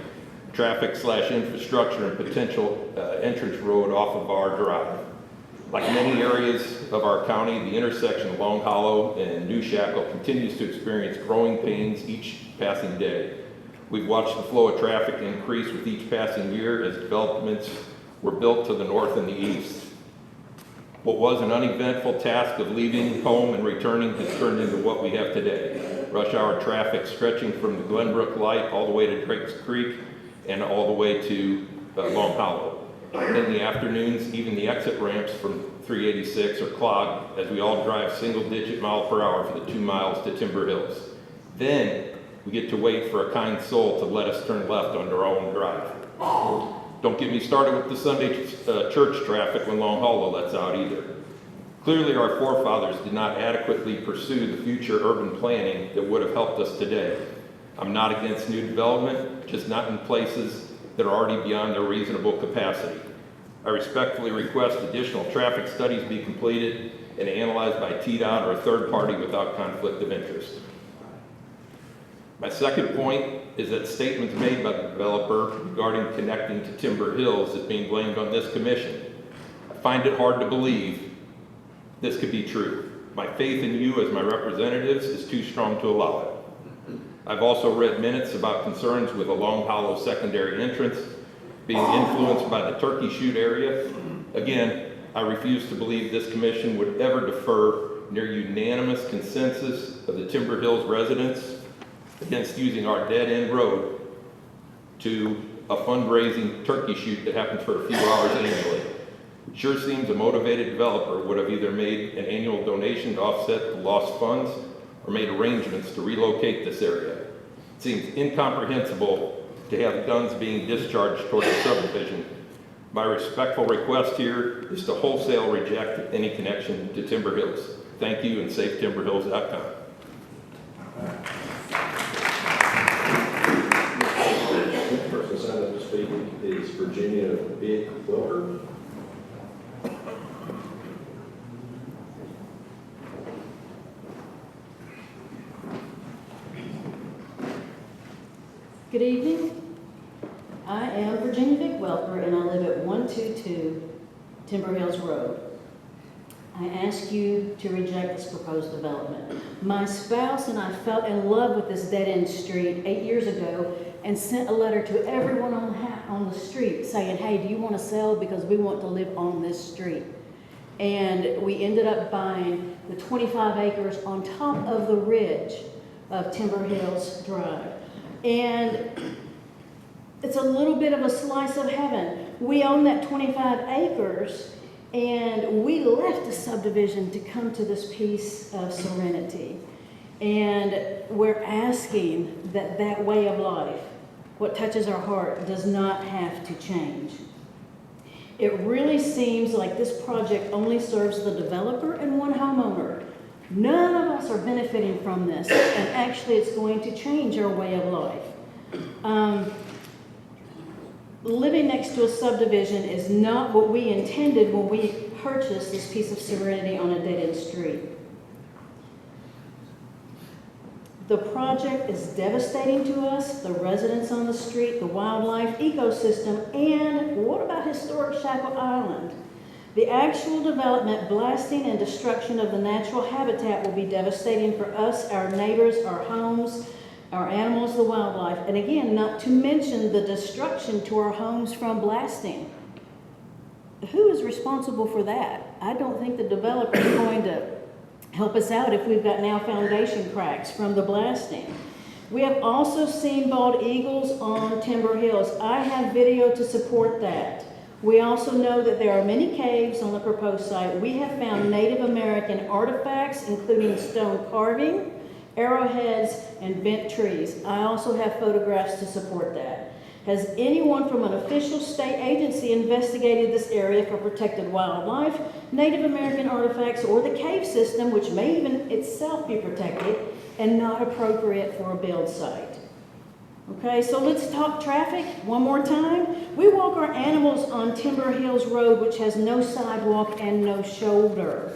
traffic/infrastructure and potential entrance road off of our drive. Like many areas of our county, the intersection of Long Hollow and New Shackle continues to experience growing pains each passing day. We've watched the flow of traffic increase with each passing year as developments were built to the north and the east. What was an uneventful task of leaving home and returning has turned into what we have today. Rush hour traffic stretching from the Glenbrook Light all the way to Drake's Creek and all the way to Long Hollow. In the afternoons, even the exit ramps from 386 are clogged as we all drive single-digit mile per hour for the 2 miles to Timber Hills. Then we get to wait for a kind soul to let us turn left onto our own drive. Don't get me started with the Sunday church traffic when Long Hollow lets out either. Clearly our forefathers did not adequately pursue the future urban planning that would have helped us today. I'm not against new development, just not in places that are already beyond their reasonable capacity. I respectfully request additional traffic studies be completed and analyzed by TDOT or a third party without conflict of interest. My second point is that statements made by the developer regarding connecting to Timber Hills is being blamed on this commission. I find it hard to believe this could be true. My faith in you as my representatives is too strong to allow it. I've also read minutes about concerns with a Long Hollow secondary entrance being influenced by the turkey shoot area. Again, I refuse to believe this commission would ever defer near unanimous consensus of the Timber Hills residents against using our dead-end road to a fundraising turkey shoot that happens for a few hours annually. It sure seems a motivated developer would have either made an annual donation to offset the lost funds or made arrangements to relocate this area. It seems incomprehensible to have guns being discharged toward the subdivision. My respectful request here is to wholesale reject any connection to Timber Hills. Thank you, and safetimberhills.com. The person signed up to speak is Virginia Vick Welker. Good evening. I am Virginia Vick Welker, and I live at 122 Timber Hills Road. I ask you to reject this proposed development. My spouse and I fell in love with this dead-end street 8 years ago and sent a letter to everyone on the street saying, hey, do you want to sell because we want to live on this street? And we ended up buying the 25 acres on top of the ridge of Timber Hills Drive. And it's a little bit of a slice of heaven. We own that 25 acres, and we left the subdivision to come to this piece of serenity. And we're asking that that way of life, what touches our heart, does not have to change. It really seems like this project only serves the developer and one homeowner. None of us are benefiting from this, and actually it's going to change our way of life. Living next to a subdivision is not what we intended when we purchased this piece of serenity on a dead-end street. The project is devastating to us, the residents on the street, the wildlife ecosystem, and what about historic Shackle Island? The actual development, blasting, and destruction of the natural habitat will be devastating for us, our neighbors, our homes, our animals, the wildlife, and again, not to mention the destruction to our homes from blasting. Who is responsible for that? I don't think the developer is going to help us out if we've got now foundation cracks from the blasting. We have also seen bald eagles on Timber Hills. I have video to support that. We also know that there are many caves on the proposed site. We have found Native American artifacts, including stone carving, arrowheads, and bent trees. I also have photographs to support that. Has anyone from an official state agency investigated this area for protected wildlife, Native American artifacts, or the cave system, which may even itself be protected and not appropriate for a build site? Okay, so let's talk traffic one more time. We walk our animals on Timber Hills Road, which has no sidewalk and no shoulder.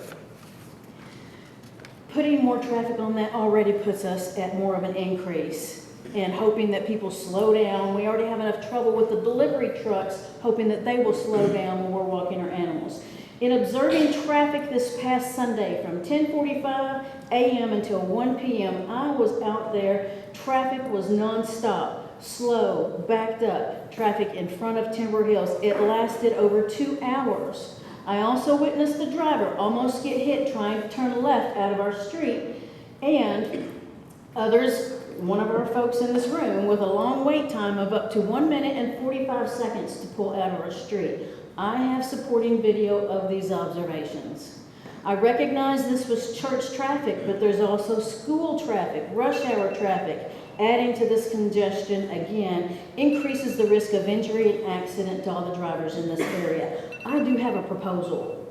Putting more traffic on that already puts us at more of an increase, and hoping that people slow down. We already have enough trouble with the delivery trucks, hoping that they will slow down when we're walking our animals. In observing traffic this past Sunday from 10:45 a.m. until 1 p.m., I was out there. Traffic was nonstop, slow, backed up. Traffic in front of Timber Hills. It lasted over 2 hours. I also witnessed the driver almost get hit trying to turn left out of our street, and others, one of our folks in this room, with a long wait time of up to 1 minute and 45 seconds to pull out of our street. I have supporting video of these observations. I recognize this was church traffic, but there's also school traffic, rush hour traffic. Adding to this congestion, again, increases the risk of injury and accident to all the drivers in this area. I do have a proposal.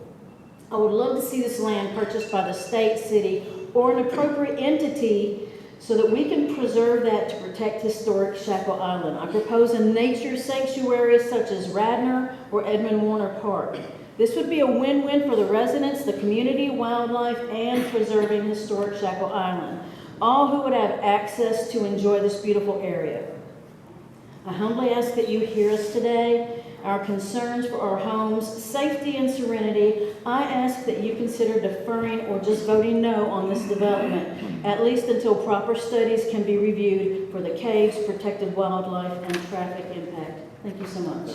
I would love to see this land purchased by the state, city, or an appropriate entity so that we can preserve that to protect historic Shackle Island. I propose a nature sanctuary such as Radnor or Edmund Warner Park. This would be a win-win for the residents, the community, wildlife, and preserving historic Shackle Island, all who would have access to enjoy this beautiful area. I humbly ask that you hear us today. our concerns for our homes, safety, and serenity, I ask that you consider deferring or just voting no on this development, at least until proper studies can be reviewed for the caves, protected wildlife, and traffic impact. Thank you so much.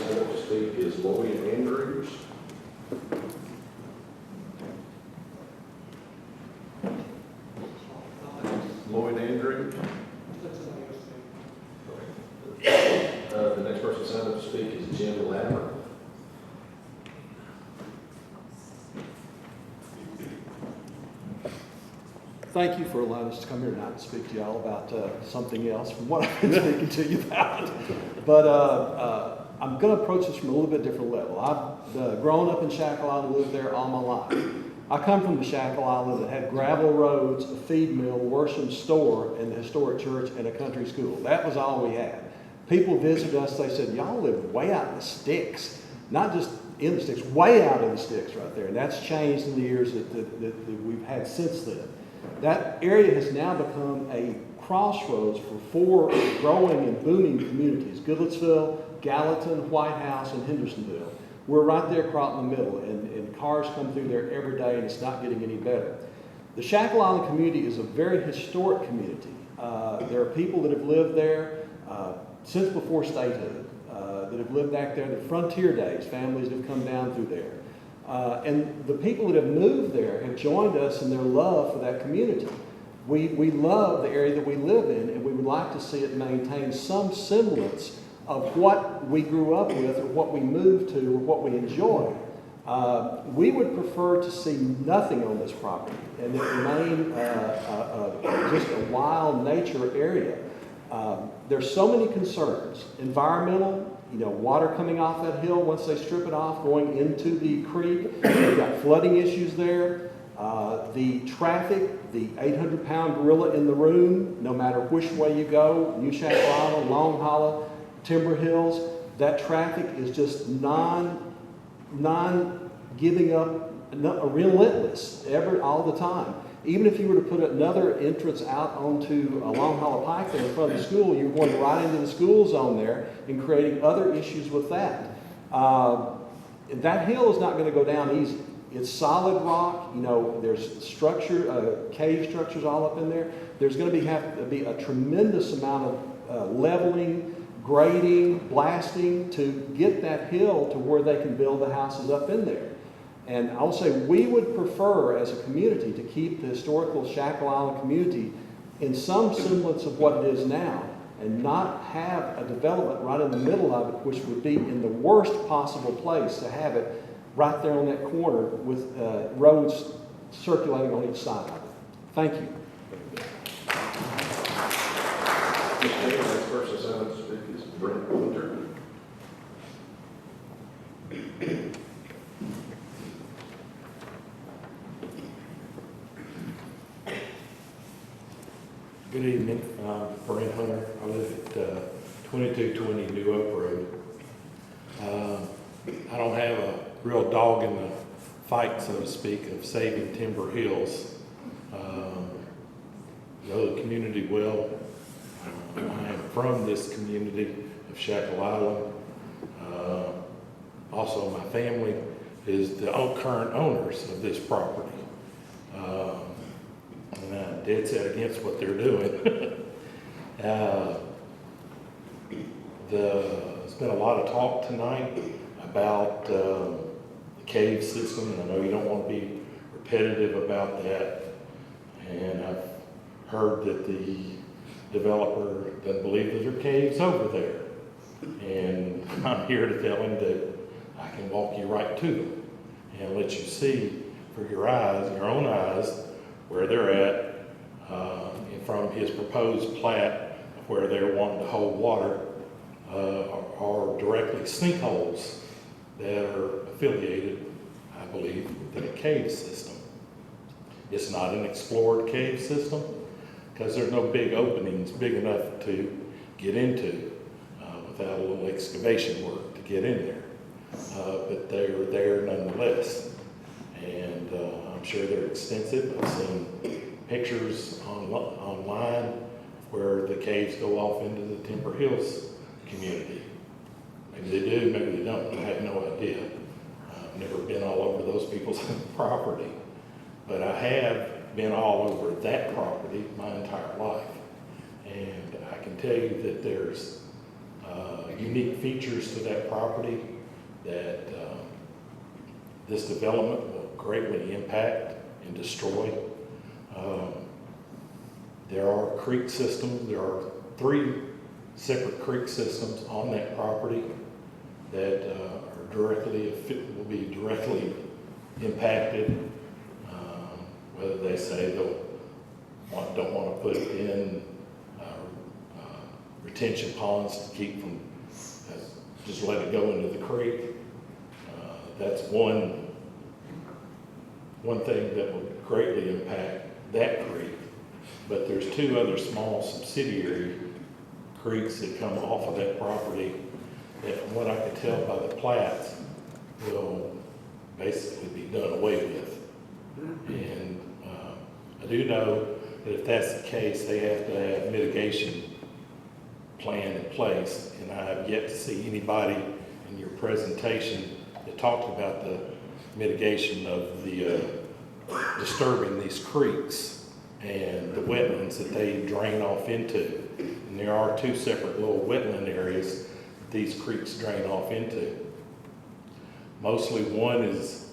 To speak is Lloyd Andrews. Lloyd Andrews. The next person signed up to speak is Jim Latimer. Thank you for allowing us to come here tonight and speak to y'all about something else from what I've been speaking to you about. But I'm going to approach this from a little bit different level. I've grown up in Shackle Island, lived there all my life. I come from the Shackle Island that had gravel roads, a feed mill, worship store, and the historic church, and a country school. That was all we had. People visited us, they said, y'all live way out in the sticks. Not just in the sticks, way out in the sticks right there. And that's changed in the years that we've had since then. That area has now become a crossroads for four growing and booming communities: Goodlettsville, Gallatin, White House, and Hendersonville. We're right there across in the middle, and cars come through there every day, and it's not getting any better. The Shackle Island community is a very historic community. There are people that have lived there since before statehood, that have lived back there, the frontier days, families that have come down through there. And the people that have moved there have joined us in their love for that community. We love the area that we live in, and we would like to see it maintain some semblance of what we grew up with, or what we moved to, or what we enjoy. We would prefer to see nothing on this property and it remain just a wild nature area. There's so many concerns: environmental, water coming off that hill once they strip it off, going into the creek. We've got flooding issues there. The traffic, the 800-pound gorilla in the room, no matter which way you go, New Shackle Island, Long Hollow, Timber Hills, that traffic is just giving up, relentless, all the time. Even if you were to put another entrance out onto Long Hollow Pike there in front of the school, you're going right into the school zone there and creating other issues with that. That hill is not going to go down easy. It's solid rock. There's cave structures all up in there. There's going to have to be a tremendous amount of leveling, grading, blasting to get that hill to where they can build the houses up in there. And I'll say we would prefer as a community to keep the historical Shackle Island community in some semblance of what it is now, and not have a development right in the middle of it, which would be in the worst possible place to have it right there on that corner with roads circulating on each side of it. Thank you. The next person signed up to speak is Brent Winter. Good evening. I'm Brent Hunter. I live at 2220 New Oak Road. I don't have a real dog in the fight, so to speak, of saving Timber Hills. Know the community well. I am from this community of Shackle Island. Also, my family is the current owners of this property. And I'm dead set against what they're doing. There's been a lot of talk tonight about the cave system, and I know you don't want to be repetitive about that. And I've heard that the developer doesn't believe that there are caves over there. And I'm here to tell him that I can walk you right to them and let you see for your eyes, your own eyes, where they're at, from his proposed plat of where they're wanting to hold water, are directly sinkholes that are affiliated, I believe, with a cave system. It's not an explored cave system because there's no big openings big enough to get into without a little excavation work to get in there. But they're there nonetheless. And I'm sure they're extensive. I've seen pictures online where the caves go off into the Timber Hills community. Maybe they do, maybe they don't, I have no idea. I've never been all over those people's property, but I have been all over that property my entire life. And I can tell you that there's unique features to that property that this development will greatly impact and destroy. There are creek systems, there are 3 separate creek systems on that property that will be directly impacted. Whether they say they don't want to put in retention ponds to keep from, just let it go into the creek. That's one thing that would greatly impact that creek. But there's 2 other small subsidiary creeks that come off of that property that, from what I could tell by the plats, will basically be done away with. And I do know that if that's the case, they have to have mitigation plan in place, and I have yet to see anybody in your presentation that talked about the mitigation of the disturbing these creeks and the wetlands that they drain off into. And there are 2 separate little wetland areas that these creeks drain off into. Mostly one is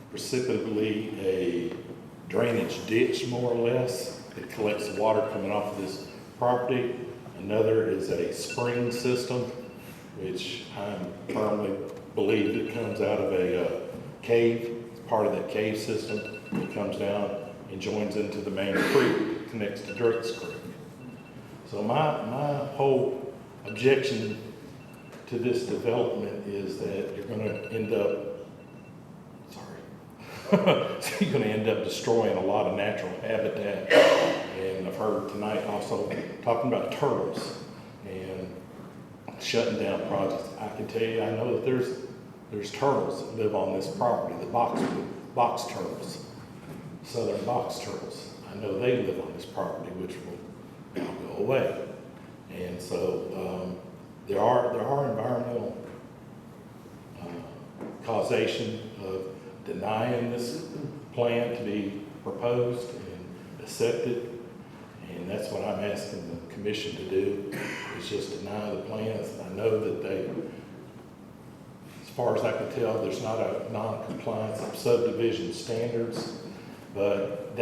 precipitously a drainage ditch, more or less. It collects the water coming off of this property. Another is a spring system, which I firmly believe it comes out of a cave. It's part of that cave system. It comes down and joins into the main creek, connects to Drake's Creek. So my whole objection to this development is that you're going to end up, so you're going to end up destroying a lot of natural habitat. And I've heard tonight also talking about turtles and shutting down projects. I can tell you, I know that there's turtles that live on this property, the box turtles, southern box turtles. I know they live on this property, which will now go away. And so there are environmental causation of denying this plan to be proposed and accepted. And that's what I'm asking the commission to do, is just deny the plans. I know that they, as far as I can tell, there's not a non-compliance of subdivision standards, but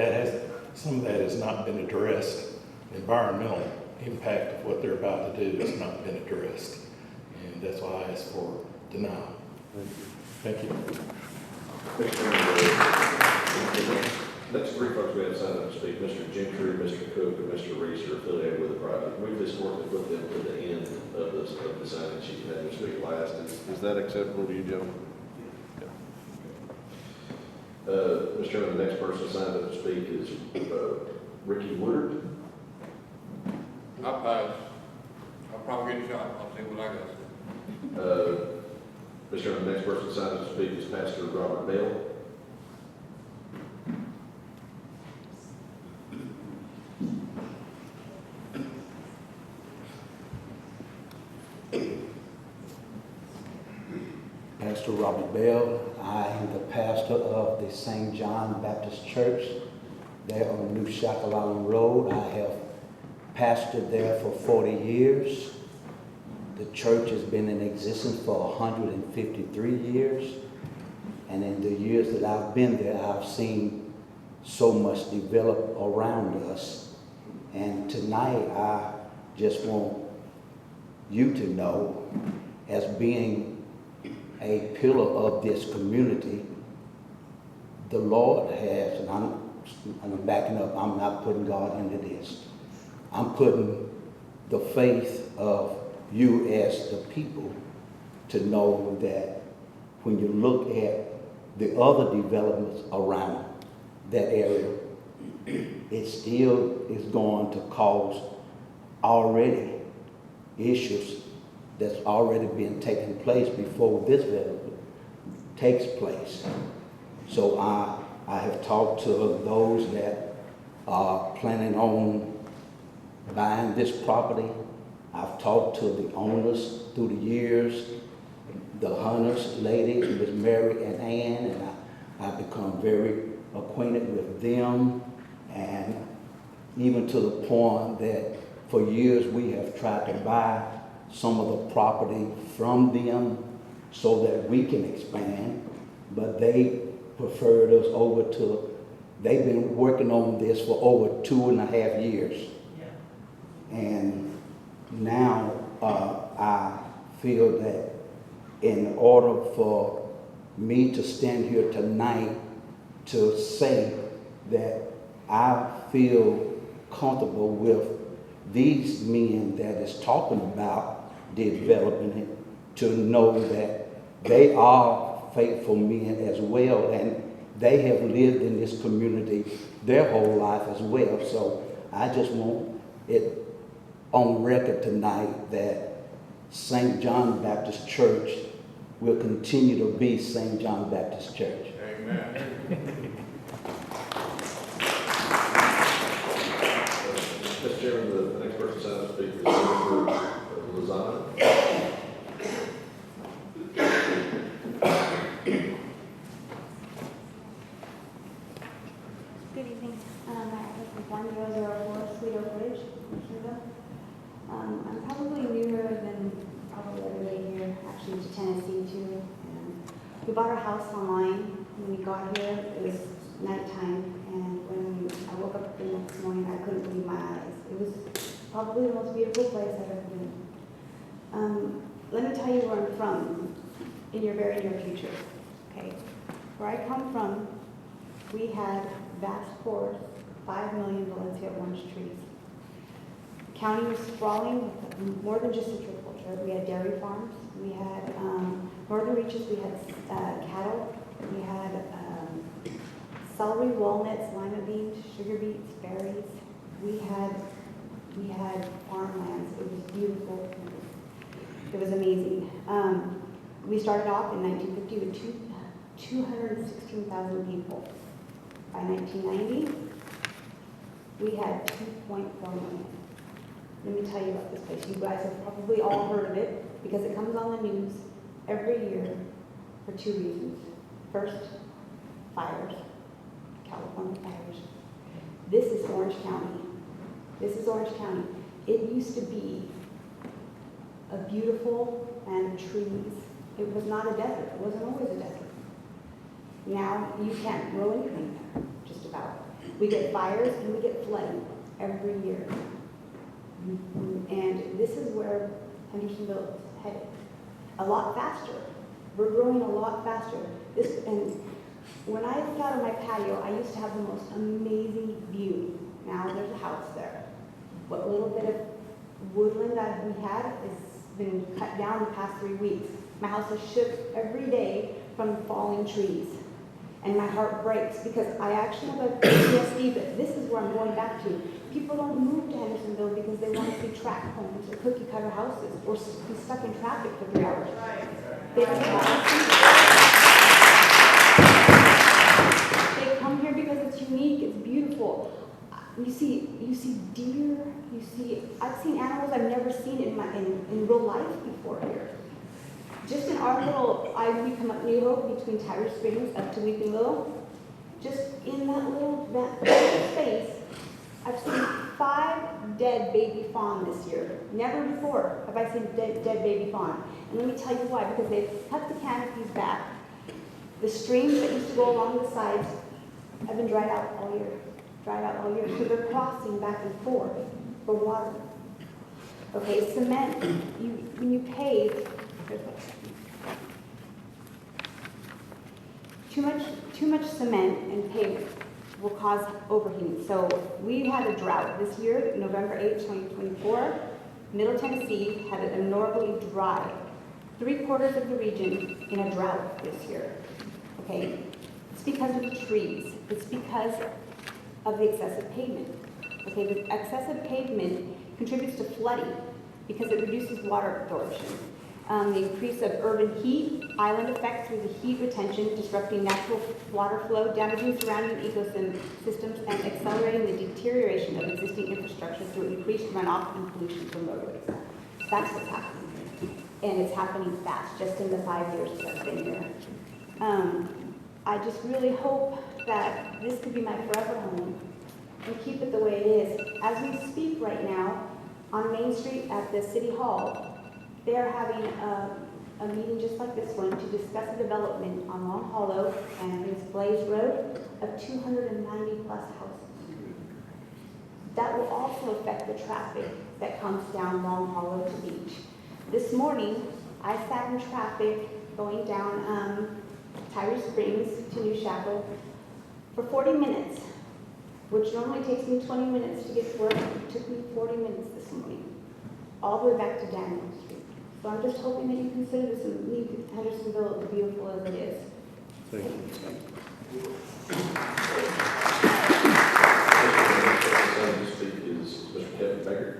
some of that has not been addressed. The environmental impact of what they're about to do has not been addressed. And that's why I asked for denial. Thank you. Next 3 folks we have signed up to speak, Mr. Gentry, Mr. Cook, and Mr. Reese are affiliated with the project. We've historically put them to the end of the sign-in sheet and had them speak last. Is that acceptable to you, gentlemen? Mr. Chairman, the next person signed up to speak is Ricky Woodard. I'll pass. I'll probably get a shot. I'll see what I got. Mr. Chairman, the next person signed up to speak is Pastor Robert Bell. Pastor Robert Bell. I am the pastor of the St. John Baptist Church there on New Shackle Island Road. I have pastored there for 40 years. The church has been in existence for 153 years. And in the years that I've been there, I've seen so much develop around us. And tonight, I just want you to know, as being a pillar of this community, the Lord has, and I'm backing up, I'm not putting God into this. I'm putting the faith of you as the people to know that when you look at the other developments around that area, it still is going to cause already issues that's already been taking place before this development takes place. So I have talked to those that are planning on buying this property. I've talked to the owners through the years, the Hunters ladies, Miss Mary and Ann, and I've become very acquainted with them, and even to the point that for years we have tried to buy some of the property from them so that we can expand, but they preferred us over to, they've been working on this for over 2.5 years. And now I feel that in order for me to stand here tonight to say that I feel comfortable with these men that is talking about developing it, to know that they are faithful men as well, and they have lived in this community their whole life as well. So I just want it on record tonight that St. John Baptist Church will continue to be St. John Baptist Church. Amen. Mr. Chairman, the next person signed to speak is Senator Lozano. Good evening. My address is 1004 Sweet Oak Ridge, Michigan. I'm probably newer than probably everybody here, actually, to Tennessee too. And we bought our house online. When we got here, it was nighttime, and when I woke up the next morning, I couldn't believe my eyes. It was probably the most beautiful place I've ever been. Let me tell you where I'm from in your very near future. Okay, where I come from, we had vast forests, 5 million Valencia orange trees. The county was sprawling with more than just agriculture. We had dairy farms, we had northern reaches, we had cattle, we had celery, walnuts, lima beans, sugar beets, berries. We had farmlands. It was beautiful. It was amazing. We started off in 1950 with 216,000 people. By 1990, we had 2.4 million. Let me tell you about this place. You guys have probably all heard of it because it comes on the news every year for 2 reasons. First, fires, California fires. This is Orange County. This is Orange County. It used to be a beautiful land of trees. It was not a desert. It wasn't always a desert. Now you can't grow anything there, just about. We get fires and we get flooding every year. And this is where Hendersonville is headed. A lot faster. We're growing a lot faster. And when I look out on my patio, I used to have the most amazing view. Now there's a house there. What little bit of woodland that we had has been cut down the past 3 weeks. My house is shook every day from falling trees. And my heart breaks because I actually have a PTSD, but this is where I'm going back to. People don't move to Hendersonville because they want to see tract homes or cookie cutter houses or be stuck in traffic for 3 hours. They don't want to see it. They come here because it's unique, it's beautiful. You see deer, I've seen animals I've never seen in real life before here. Just in our little, we come up New Hope between Tyler Springs up to Weeping Willow, just in that little space, I've seen 5 dead baby fawn this year. Never before have I seen dead baby fawn. And let me tell you why, because they've cut the canopies back. The streams that used to go along the sides have been dried out all year. So they're crossing back and forth for water. Okay, cement, when you pave, too much cement and pavement will cause overheating. So we had a drought this year, November 8, 2024. Middle Tennessee had an abnormally dry, 3/4 of the region in a drought this year. Okay, it's because of the trees. It's because of the excessive pavement. Okay, the excessive pavement contributes to flooding because it reduces water absorption. The increase of urban heat, island effect through the heat retention, disrupting natural water flow, damaging surrounding ecosystems, and accelerating the deterioration of existing infrastructure through increased runoff and pollution from roadways. That's what's happening. And it's happening fast, just in the 5 years that I've been here. I just really hope that this could be my forever home and keep it the way it is. As we speak right now, on Main Street at the City Hall, they are having a meeting just like this one to discuss a development on Long Hollow and against Blaze Road of 290 plus houses. That will also affect the traffic that comes down Long Hollow to Beach. This morning, I sat in traffic going down Tyree Springs to New Shackle for 40 minutes, which normally takes me 20 minutes to get to work. It took me 40 minutes this morning, all the way back to Daniel Street. So I'm just hoping that you consider this and leave Hendersonville as beautiful as it is. Thank you. To speak is Mr. Kevin Baker.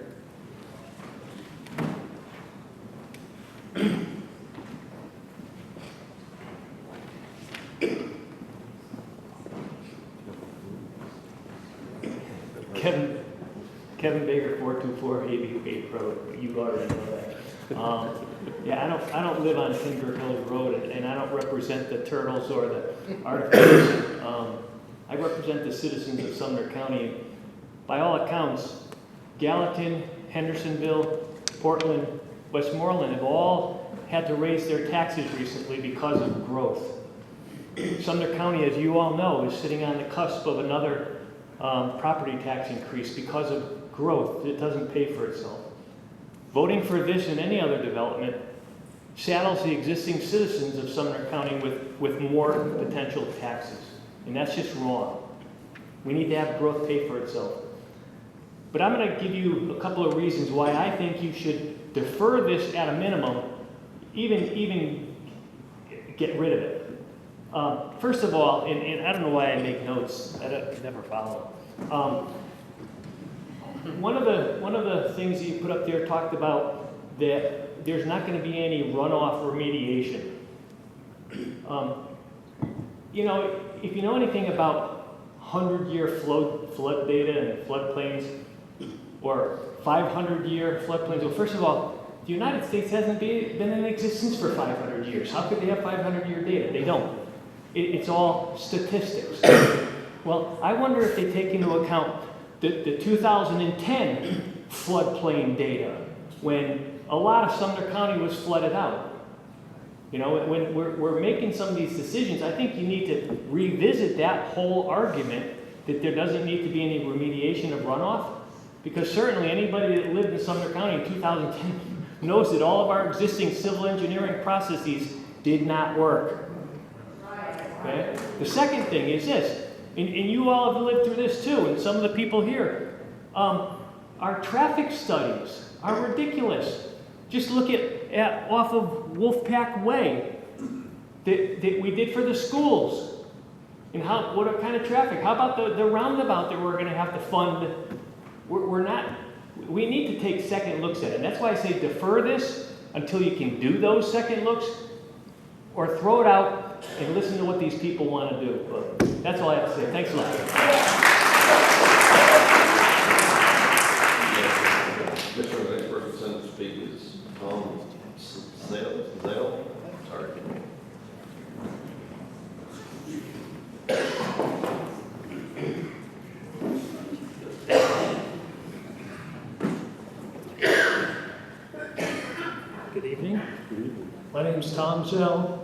Kevin Baker, 424 AB Road. You already know that. Yeah, I don't live on Timber Hill Road, and I don't represent the turtles or the articles. I represent the citizens of Sumner County. By all accounts, Gallatin, Hendersonville, Portland, Westmoreland have all had to raise their taxes recently because of growth. Sumner County, as you all know, is sitting on the cusp of another property tax increase because of growth. It doesn't pay for itself. Voting for this and any other development saddles the existing citizens of Sumner County with more potential taxes. And that's just wrong. We need to have growth pay for itself. But I'm going to give you a couple of reasons why I think you should defer this at a minimum, even get rid of it. First of all, and I don't know why I make notes. I never follow. One of the things that you put up there talked about that there's not going to be any runoff remediation. You know, if you know anything about 100-year flood data and floodplains, or 500-year floodplains, well, first of all, the United States hasn't been in existence for 500 years. How could they have 500-year data? They don't. It's all statistics. Well, I wonder if they take into account the 2010 floodplain data, when a lot of Sumner County was flooded out. You know, when we're making some of these decisions, I think you need to revisit that whole argument that there doesn't need to be any remediation of runoff, because certainly anybody that lived in Sumner County in 2010 knows that all of our existing civil engineering processes did not work. Okay? The second thing is this, and you all have lived through this too, and some of the people here, our traffic studies are ridiculous. Just look at off of Wolfpack Way that we did for the schools, and what kind of traffic. How about the roundabout that we're going to have to fund? We need to take second looks at it. And that's why I say defer this until you can do those second looks, or throw it out and listen to what these people want to do. But that's all I have to say. Thanks a lot. Mr. The next person sent to speak is Tom Zell. Sorry. Good evening. My name is Tom Zell.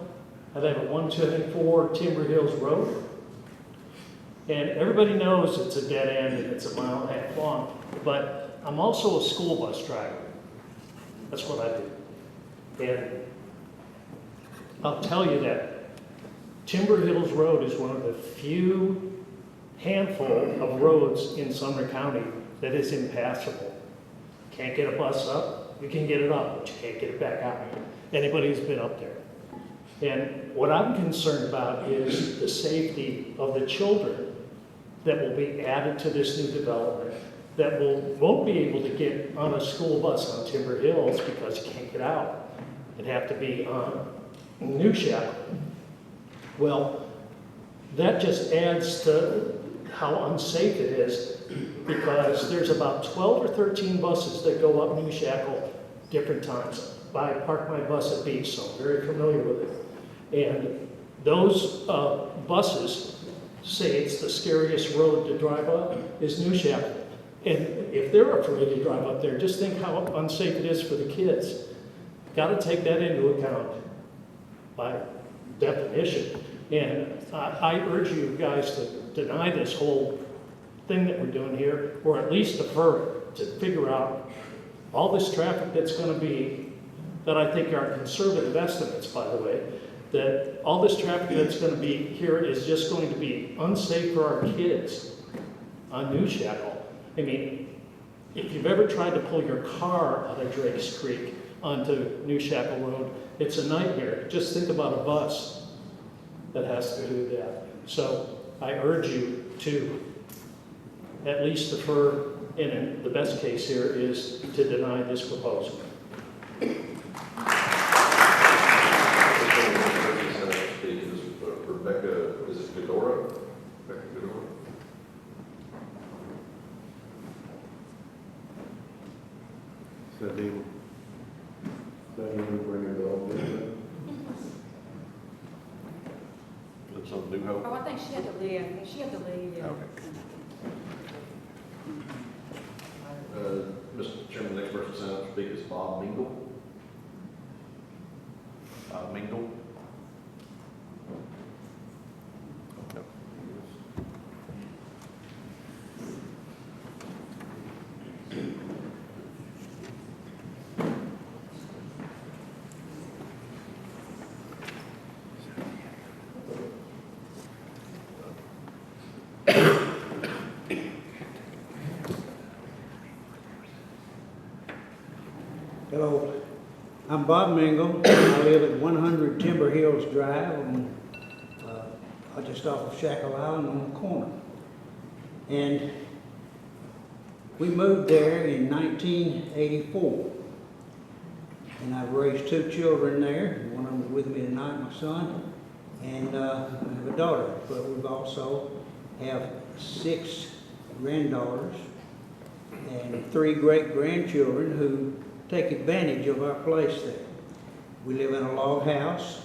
I live at 174 Timber Hills Road. And everybody knows it's a dead end and it's a mile and a half long, but I'm also a school bus driver. That's what I do. And I'll tell you that Timber Hills Road is one of the few handful of roads in Sumner County that is impassable. Can't get a bus up, you can get it up, but you can't get it back out. Anybody who's been up there. And what I'm concerned about is the safety of the children that will be added to this new development, that won't be able to get on a school bus on Timber Hills because you can't get out. and have to be on New Shackle. Well, that just adds to how unsafe it is, because there's about 12 or 13 buses that go up New Shackle different times. I park my bus at Beach, so I'm very familiar with it. And those buses say it's the scariest road to drive up is New Shackle. And if they're afraid to drive up there, just think how unsafe it is for the kids. Got to take that into account by definition. And I urge you guys to deny this whole thing that we're doing here, or at least defer to figure out all this traffic that's going to be, that I think are conservative estimates, by the way, that all this traffic that's going to be here is just going to be unsafe for our kids on New Shackle. I mean, if you've ever tried to pull your car out of Drake's Creek onto New Shackle Road, it's a nightmare. Just think about a bus that has to do that. So I urge you to at least defer, and in the best case here is to deny this proposal. Rebecca, is it Fedora? Rebecca Fedora? So do you bring it up? It's on New Hope? Oh, I think she had to leave. I think she had to leave, yeah. Mr. Chairman, the next person signed up to speak is Bob Mingle. Bob Mingle. Hello, I'm Bob Mingle. I live at 100 Timber Hills Drive, on, just off of Shackle Island on the corner. And we moved there in 1984. And I've raised 2 children there. One of them is with me tonight, my son. And I have a daughter, but we've also have 6 granddaughters and 3 great-grandchildren who take advantage of our place there. We live in a log house,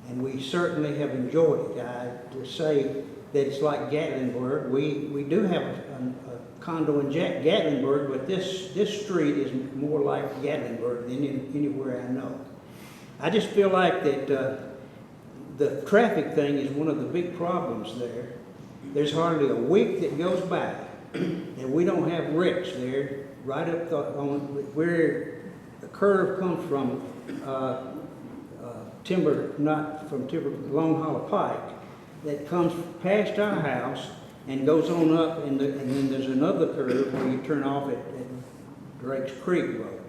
and we certainly have enjoyed it. I to say that it's like Gatlinburg. We do have a condo in Gatlinburg, but this street is more like Gatlinburg than anywhere I know. I just feel like that the traffic thing is one of the big problems there. There's hardly a week that goes by and we don't have wrecks there right up on where the curve comes from Long Hollow Pike, that comes past our house and goes on up, and then there's another curve where you turn off at Drake's Creek Road.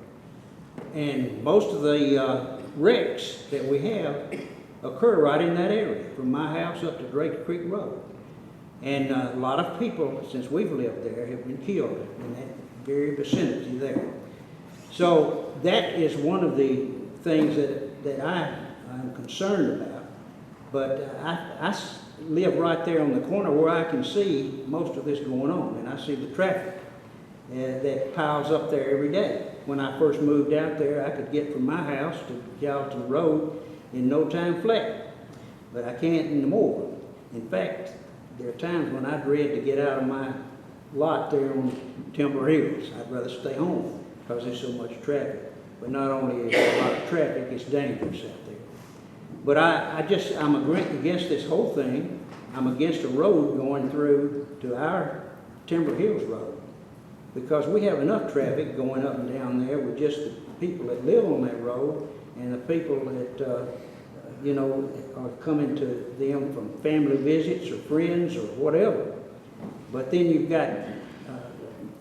And most of the wrecks that we have occur right in that area, from my house up to Drake's Creek Road. And a lot of people, since we've lived there, have been killed in that very vicinity there. So that is one of the things that I'm concerned about. But I live right there on the corner where I can see most of this going on, and I see the traffic that piles up there every day. When I first moved out there, I could get from my house to Gallatin Road in no time flat, but I can't anymore. In fact, there are times when I dread to get out of my lot there on Timber Hills. I'd rather stay home because there's so much traffic. But not only is there a lot of traffic, it's dangerous out there. But I'm against this whole thing. I'm against a road going through to our Timber Hills Road, because we have enough traffic going up and down there with just the people that live on that road and the people that are coming to them from family visits or friends or whatever. But then you've got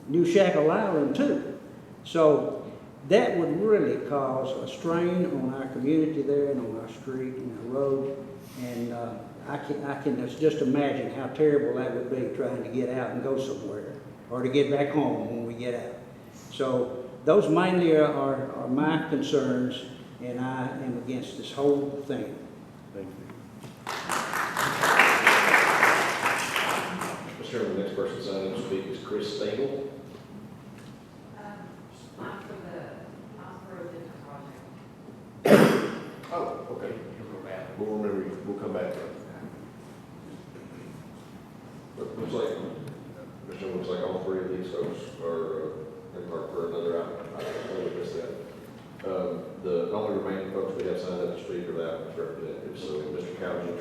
New Shackle Island too. So that would really cause a strain on our community there and on our street and our road. And I can just imagine how terrible that would be, trying to get out and go somewhere or to get back home when we get out. So those mainly are my concerns. and I am against this whole thing. Thank you. Mr. Chairman, the next person signed up to speak is Chris Stengel. I'm for a different project. Oh, okay. We'll remember you. We'll come back. But looks like, Mr. Chairman, looks like all three of these folks are earmarked for another item. I totally missed that. The only remaining folks we have signed up to speak are the applicant's representatives. So, Mr. Cowden.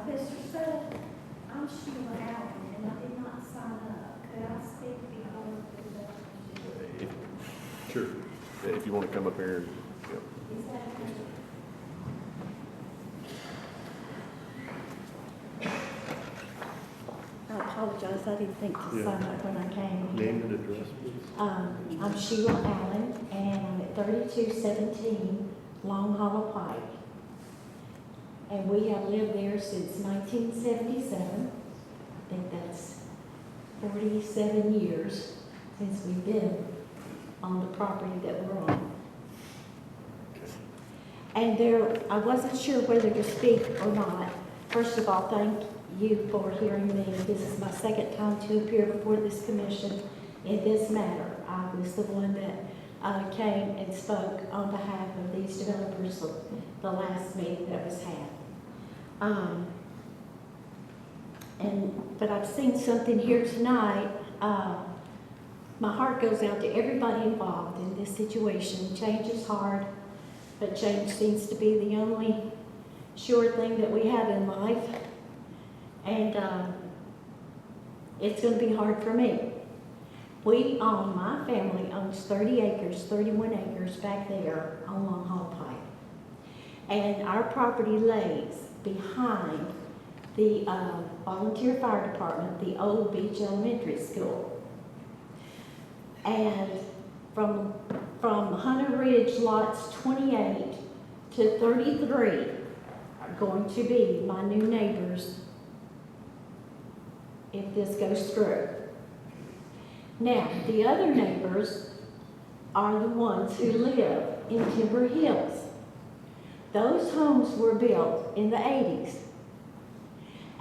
Mr. Sutton, I'm Sheila Allen, and I did not sign up. Could I speak before the Sure. If you want to come up here. Is that okay? I apologize, I didn't think to sign up when I came. Name and address, please. I'm Sheila Allen, and I'm at 3217 Long Hollow Pike. And we have lived there since 1977. I think that's 47 years since we've been on the property that we're on. And I wasn't sure whether to speak or not. First of all, thank you for hearing me. This is my second time to appear before this commission in this matter. I was the one that came and spoke on behalf of these developers the last meeting that was had. But I've seen something here tonight. My heart goes out to everybody involved in this situation. Change is hard, but change seems to be the only sure thing that we have in life. And it's going to be hard for me. My family owns 30 acres, 31 acres back there on Long Hollow Pike. And our property lays behind the volunteer fire department, the old Beach Elementary School. And from Hunter Ridge lots 28 to 33 are going to be my new neighbors if this goes through. Now, the other neighbors are the ones who live in Timber Hills. Those homes were built in the 80s.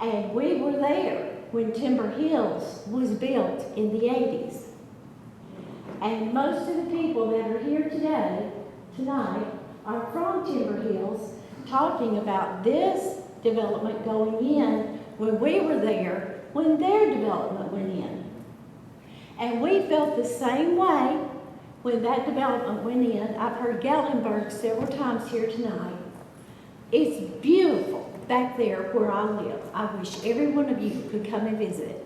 And we were there when Timber Hills was built in the 80s. And most of the people that are here tonight, are from Timber Hills, talking about this development going in when we were there, when their development went in. And we felt the same way when that development went in. I've heard Gatlinburg several times here tonight. It's beautiful back there where I live. I wish every one of you could come and visit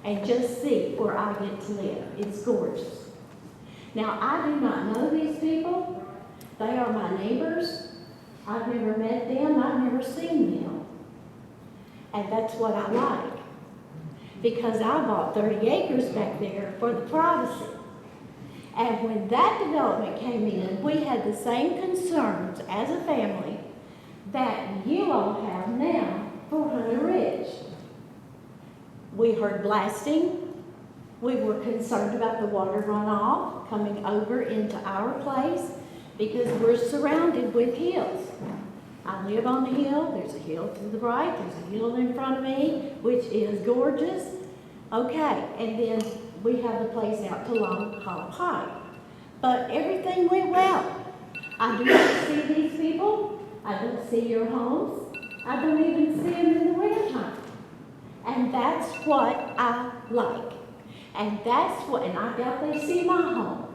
and just see where I get to live. It's gorgeous. Now, I do not know these people. They are my neighbors. I've never met them. I've never seen them. And that's what I like. Because I bought 30 acres back there for the privacy. And when that development came in, we had the same concerns as a family that you all have now for Hunter Ridge. We heard blasting. We were concerned about the water runoff coming over into our place because we're surrounded with hills. I live on the hill. There's a hill to the right. There's a hill in front of me, which is gorgeous. Okay, and then we have the place out to Long Hollow Pike. But everything went well. I do not see these people. I don't see your homes. I don't even see them in the wintertime. And that's what I like. And I doubt they see my home.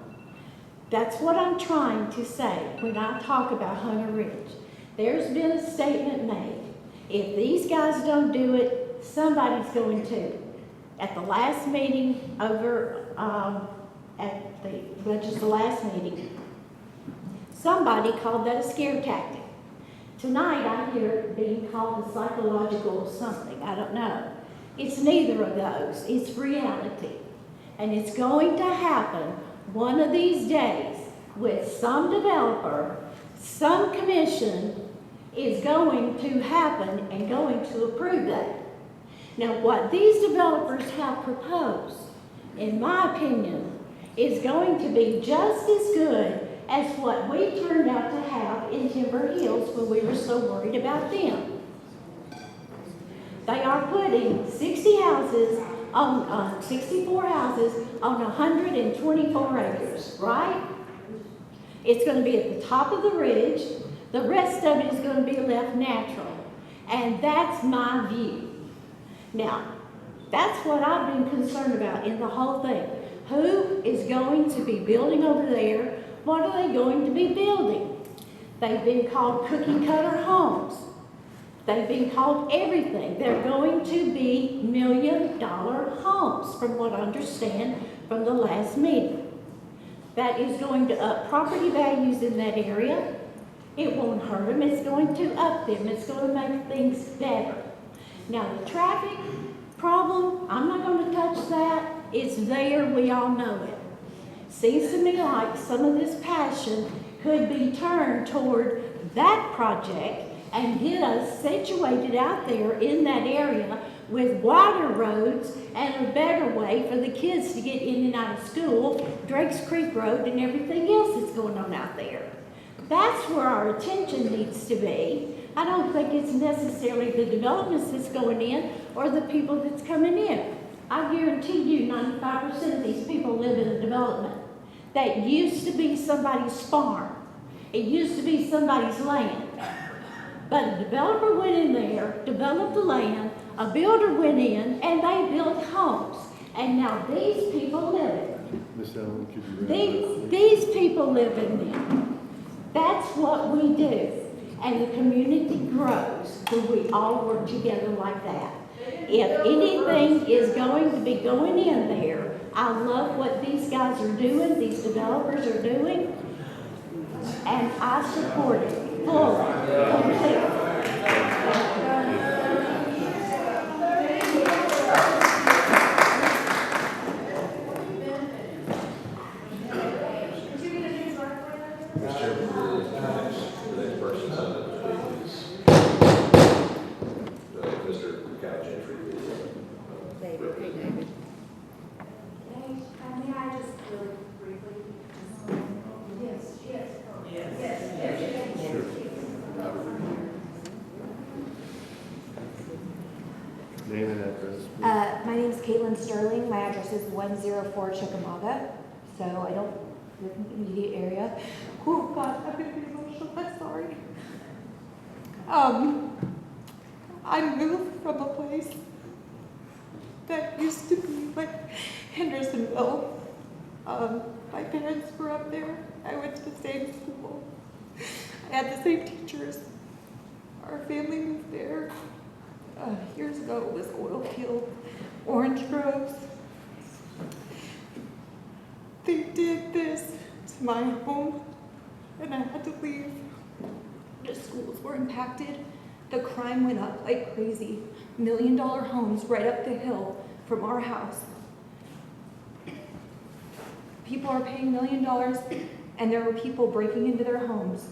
That's what I'm trying to say when I talk about Hunter Ridge. There's been a statement made. If these guys don't do it, somebody's going to. At the last meeting just the last meeting, somebody called that a scare tactic. Tonight I hear it being called a psychological something. I don't know. It's neither of those. It's reality. And it's going to happen one of these days with some developer, some commission is going to happen and going to approve that. Now, what these developers have proposed, in my opinion, is going to be just as good as what we turned out to have in Timber Hills when we were so worried about them. They are putting 64 houses on 124 acres, right? It's going to be at the top of the ridge. The rest of it is going to be left natural. And that's my view. Now, that's what I've been concerned about in the whole thing. Who is going to be building over there? What are they going to be building? They've been called cookie cutter homes. They've been called everything. They're going to be $1 million homes, from what I understand from the last meeting. That is going to up property values in that area. It won't hurt them. It's going to up them. It's going to make things better. Now, the traffic problem, I'm not going to touch that. It's there. We all know it. Seems to me like some of this passion could be turned toward that project and get us situated out there in that area with wider roads and a better way for the kids to get in and out of school, Drake's Creek Road and everything else that's going on out there. That's where our attention needs to be. I don't think it's necessarily the developments that's going in or the people that's coming in. I guarantee you 95% of these people live in a development that used to be somebody's farm. It used to be somebody's land. But a developer went in there, developed the land, a builder went in, and they built homes. And now these people live in them. Miss Ellen, could you read These people live in them. That's what we do. And the community grows when we all work together like that. If anything is going to be going in there, I love what these guys are doing, these developers are doing, and I support it fully, completely. Mr. Chairman, the next person signed up to speak is Mr. Kyle Gentry. David. May I just really briefly? Yes. Sure. Name and address, please. My name is Caitlin Sterling. My address is 104 Chickamauga, so I don't live in the immediate area. Oh God, I'm gonna be emotional. I'm sorry. I moved from a place that used to be like Hendersonville. My parents were up there. I went to the same school. I had the same teachers. Our family moved there. Years ago, it was oil field, orange groves. They did this to my home, and I had to leave. The schools were impacted. The crime went up like crazy. $1 million homes right up the hill from our house. People are paying $1 million, and there were people breaking into their homes.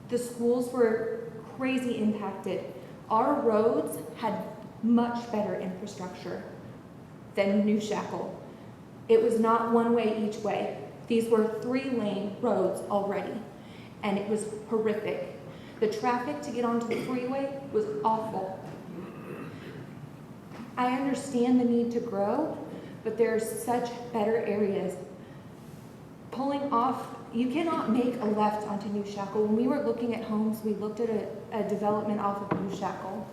The schools were crazy impacted. Our roads had much better infrastructure than New Shackle. It was not one way each way. These were 3-lane roads already, and it was horrific. The traffic to get onto the freeway was awful. I understand the need to grow, but there's such better areas. Pulling off, you cannot make a left onto New Shackle. When we were looking at homes, we looked at a development off of New Shackle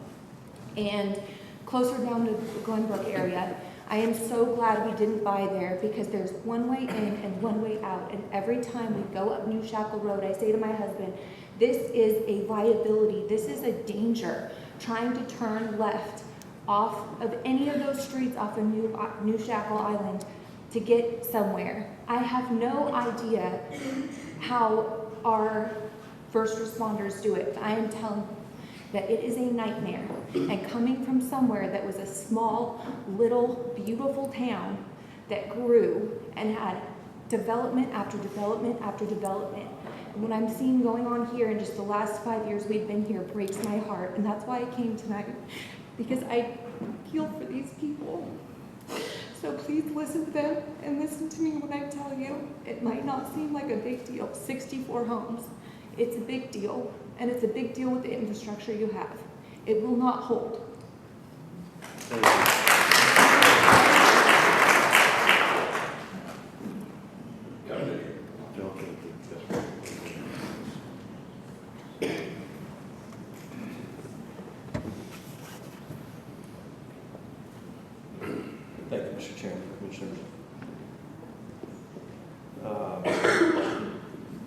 and closer down to the Glenbrook area. I am so glad we didn't buy there because there's one way in and one way out. And every time we go up New Shackle Road, I say to my husband, this is a liability. This is a danger. Trying to turn left off of any of those streets off of New Shackle Island to get somewhere. I have no idea how our first responders do it. I am telling you that it is a nightmare. And coming from somewhere that was a small, little, beautiful town that grew and had development after development after development. And what I'm seeing going on here in just the last 5 years we've been here breaks my heart. And that's why I came tonight, because I feel for these people. So please listen to them and listen to me when I tell you it might not seem like a big deal. 64 homes. It's a big deal, and it's a big deal with the infrastructure you have. It will not hold. Thank you. Thank you, Mr. Chairman, Commissioners.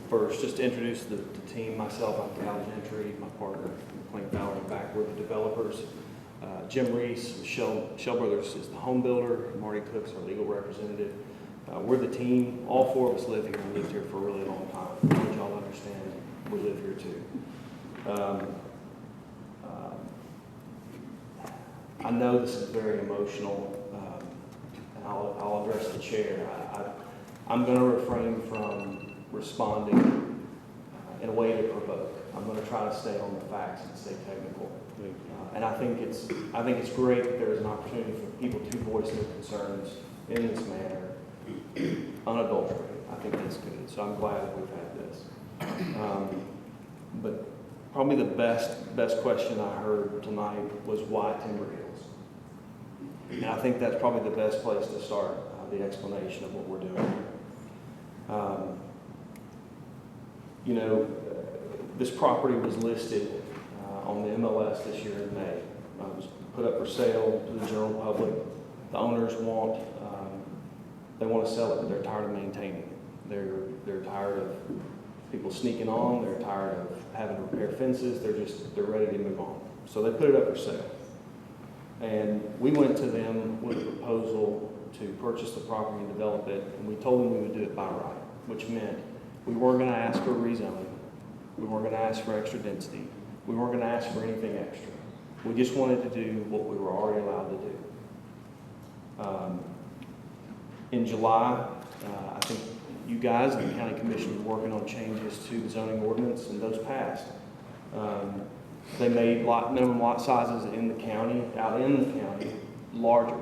First, just to introduce the team, myself, I'm Calvin Gentry, my partner, McLean Fowler, and back, we're the developers. Jim Reese, with Shell Brothers, is the home builder. Marty Cook's our legal representative. We're the team. All four of us live here and lived here for a really long time. I want y'all to understand we live here too. I know this is very emotional, and I'll address the chair. I'm going to refrain from responding in a way to provoke. I'm going to try to stay on the facts and stay technical. And I think it's great that there is an opportunity for people to voice their concerns in this manner, unadulterated. I think that's good. So I'm glad that we've had this. But probably the best question I heard tonight was why Timber Hills? And I think that's probably the best place to start the explanation of what we're doing. You know, this property was listed on the MLS this year in May. It was put up for sale to the general public. The owners want to sell it. They're tired of maintaining it. They're tired of people sneaking on. They're tired of having to repair fences. They're ready to move on. So they put it up for sale. And we went to them with a proposal to purchase the property and develop it, and we told them we would do it by right, which meant we weren't going to ask for rezoning. We weren't going to ask for extra density. We weren't going to ask for anything extra. We just wanted to do what we were already allowed to do. In July, I think you guys and the county commission were working on changes to the zoning ordinance, and those passed. They made minimum lot sizes in the county, out in the county, larger,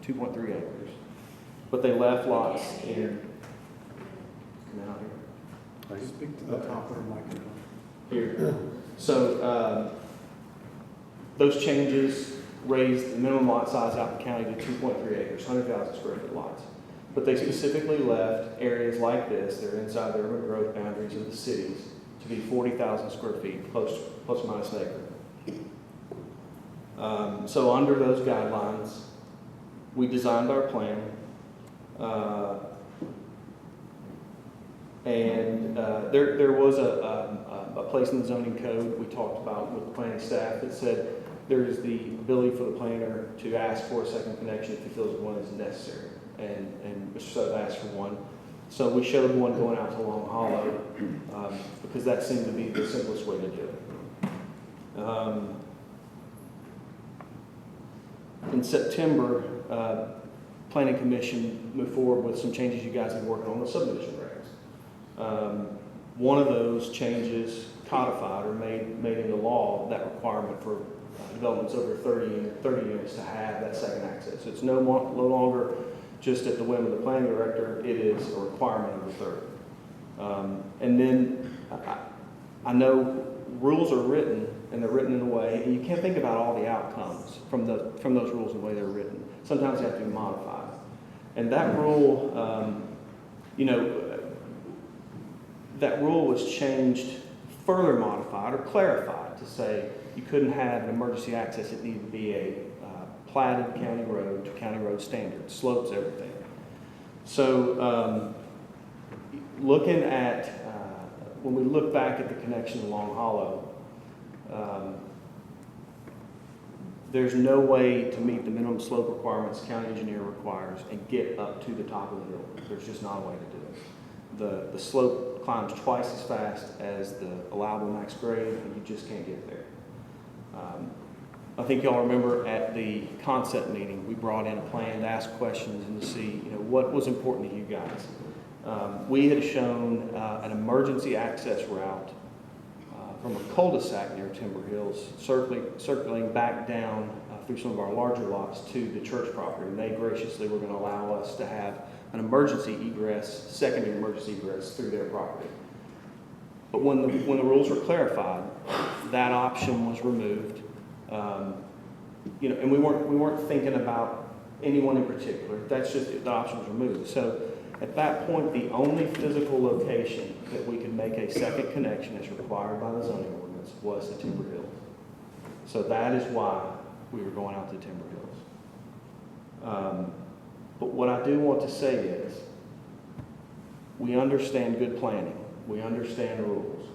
2.3 acres. But they left lots in, come out here. I speak to the top of the microphone. Here. So those changes raised the minimum lot size out in the county to 2.3 acres, 100,000 square foot lots. But they specifically left areas like this, they're inside the urban growth boundaries of the cities, to be 40,000 square feet, plus or minus an acre. So under those guidelines, we designed our plan, and there was a place in the zoning code we talked about with the planning staff that said there is the ability for the planner to ask for a second connection if he feels one is necessary, and Mr. Sutton asked for one. So we showed one going out to Long Hollow because that seemed to be the simplest way to do it. In September, Planning Commission moved forward with some changes you guys have been working on the subdivision regs. One of those changes codified or made into law that requirement for developments over 30 units to have that second access. It's no longer just at the whim of the planning director, it is a requirement of the 30. And then I know rules are written, and they're written in a way, and you can't think about all the outcomes from those rules and the way they're written. Sometimes they have to be modified. And that rule, that rule was changed, further modified or clarified to say you couldn't have an emergency access. It needed to be a platted county road to county road standards, slopes, everything. So looking at, when we look back at the connection to Long Hollow, there's no way to meet the minimum slope requirements the county engineer requires and get up to the top of the hill. There's just not a way to do it. The slope climbs twice as fast as the allowable max grade, and you just can't get there. I think y'all remember at the concept meeting, we brought in a plan to ask questions and to see, what was important to you guys. We had shown an emergency access route from a cul-de-sac near Timber Hills, circling back down through some of our larger lots to the church property. And they graciously were going to allow us to have an emergency egress, secondary emergency egress through their property. But when the rules were clarified, that option was removed. And we weren't thinking about anyone in particular. That's just, the option was removed. So at that point, the only physical location that we could make a second connection as required by the zoning ordinance was the Timber Hills. So that is why we were going out to Timber Hills. But what I do want to say is, we understand good planning. We understand rules.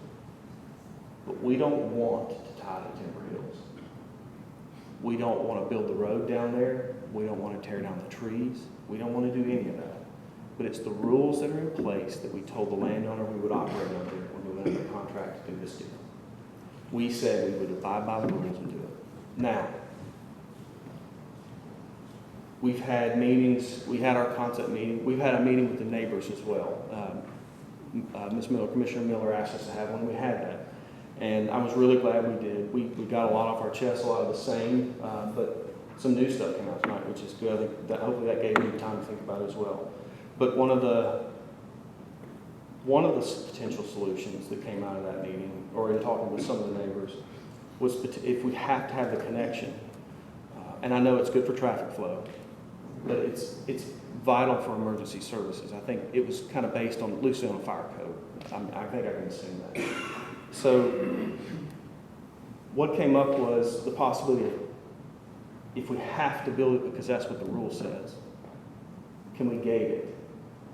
But we don't want to tie to Timber Hills. We don't want to build the road down there. We don't want to tear down the trees. We don't want to do any of that. But it's the rules that are in place that we told the landowner we would operate under when we went under contract to do this deal. We said we would abide by the rules and do it. Now, we've had meetings, we had our concept meeting, we've had a meeting with the neighbors as well. Ms. Miller, Commissioner Miller asked us to have one, we had that. And I was really glad we did. We got a lot off our chest, a lot of the same, but some new stuff came out tonight, which is good. I think that hopefully that gave you time to think about it as well. But one of the potential solutions that came out of that meeting, or in talking with some of the neighbors, was if we have to have the connection, and I know it's good for traffic flow, but it's vital for emergency services. I think it was kind of based loosely on the fire code. I think I can assume that. So what came up was the possibility of, if we have to build it because that's what the rule says, can we gate it?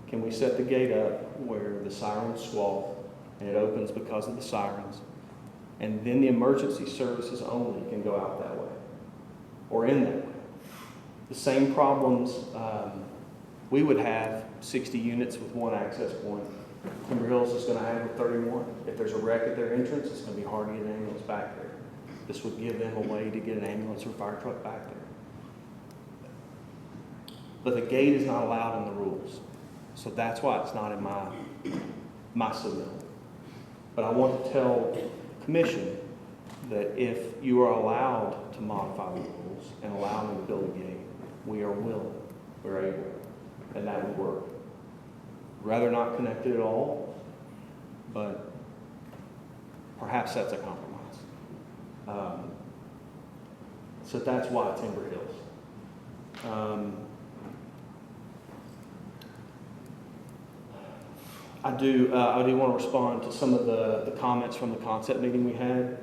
Can we set the gate up where the sirens squall and it opens because of the sirens, and then the emergency services only can go out that way or in that way? The same problems we would have 60 units with one access point. Timber Hills is going to have 31. If there's a wreck at their entrance, it's going to be hard to get an ambulance back there. This would give them a way to get an ambulance or fire truck back there. But the gate is not allowed in the rules. So that's why it's not in my submittal. But I want to tell the commission that if you are allowed to modify the rules and allow me to build a gate, we are willing, we're able, and that would work. Rather not connect it at all, but perhaps that's a compromise. So that's why Timber Hills. I do want to respond to some of the comments from the concept meeting we had.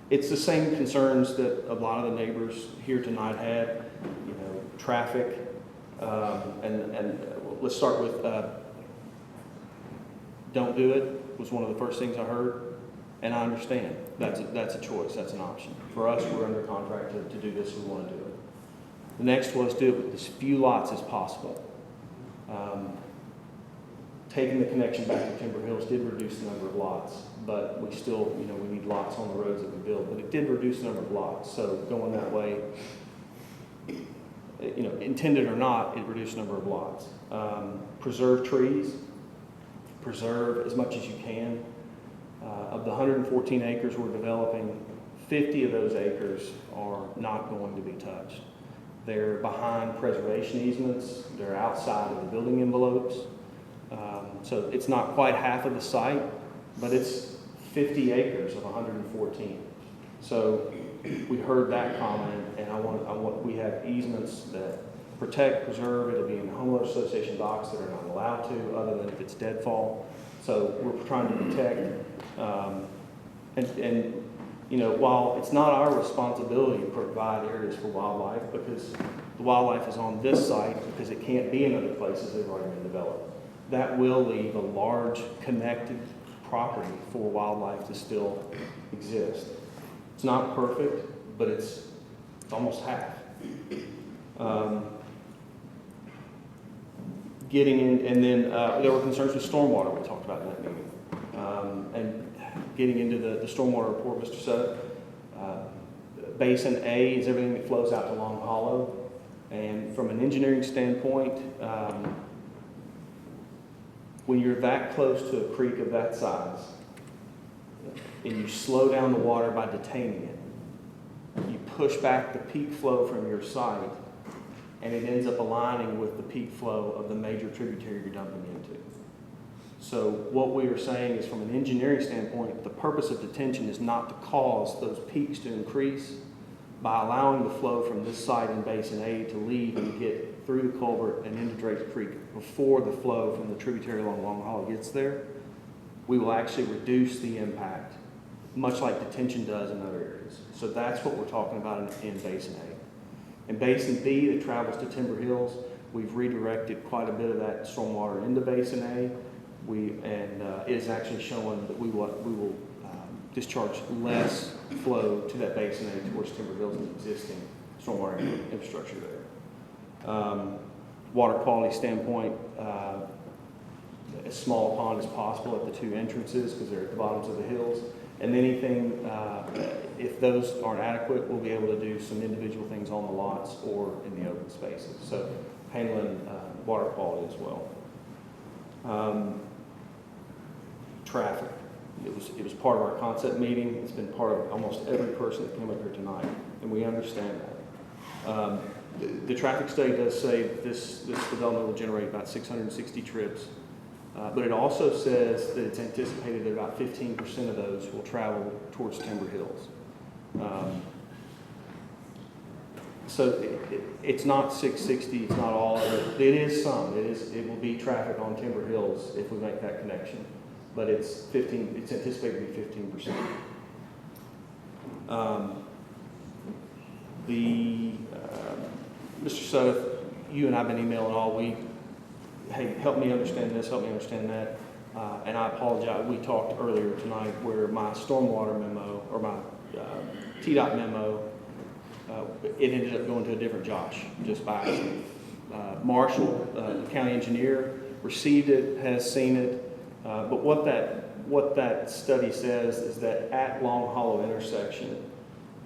It's the same concerns that a lot of the neighbors here tonight had, traffic, and let's start with don't do it was one of the first things I heard, and I understand that's a choice, that's an option. For us, we're under contract to do this, we want to do it. The next was do it with as few lots as possible. Taking the connection back to Timber Hills did reduce the number of lots, but we still, we need lots on the roads that we build, but it did reduce the number of lots. So going that way, intended or not, it reduced the number of lots. Preserve trees, preserve as much as you can. Of the 114 acres we're developing, 50 of those acres are not going to be touched. They're behind preservation easements, they're outside of the building envelopes. So it's not quite half of the site, but it's 50 acres of 114. So we heard that comment, and we have easements that protect, preserve. It'll be in homeowner association docs that are not allowed to, other than if it's deadfall. So we're trying to protect, while it's not our responsibility to provide areas for wildlife, because the wildlife is on this site, because it can't be in other places that have already been developed. That will leave a large connected property for wildlife to still exist. It's not perfect, but it's almost half. Getting in, and then there were concerns with stormwater we talked about in that meeting. And getting into the stormwater report, Mr. Sutter, Basin A is everything that flows out to Long Hollow. And from an engineering standpoint, when you're that close to a creek of that size, and you slow down the water by detaining it, you push back the peak flow from your site, and it ends up aligning with the peak flow of the major tributary you're dumping into. So what we are saying is, from an engineering standpoint, the purpose of detention is not to cause those peaks to increase. By allowing the flow from this site in Basin A to leave and get through the culvert and into Drake's Creek before the flow from the tributary along Long Hollow gets there, we will actually reduce the impact, much like detention does in other areas. So that's what we're talking about in Basin A. In Basin B, that travels to Timber Hills, we've redirected quite a bit of that stormwater into Basin A. It is actually showing that we will discharge less flow to that Basin A towards Timber Hills and existing stormwater infrastructure there. Water quality standpoint, as small a pond as possible at the two entrances because they're at the bottoms of the hills. And anything, if those aren't adequate, we'll be able to do some individual things on the lots or in the open spaces. So handling water quality as well. Traffic. It was part of our concept meeting. It's been part of almost every person that came up here tonight, and we understand that. The traffic study does say that this development will generate about 660 trips, but it also says that it's anticipated that about 15% of those will travel towards Timber Hills. So it's not 660, it's not all of it. It is some. It will be traffic on Timber Hills if we make that connection. But it's anticipated to be 15%. Mr. Sudduth, you and I have been emailing all week. Hey, help me understand this, help me understand that. And I apologize, we talked earlier tonight where my stormwater memo, or my TDOT memo, it ended up going to a different Josh, just by accident. Marshall, the county engineer, received it, has seen it. But what that study says is that at Long Hollow intersection,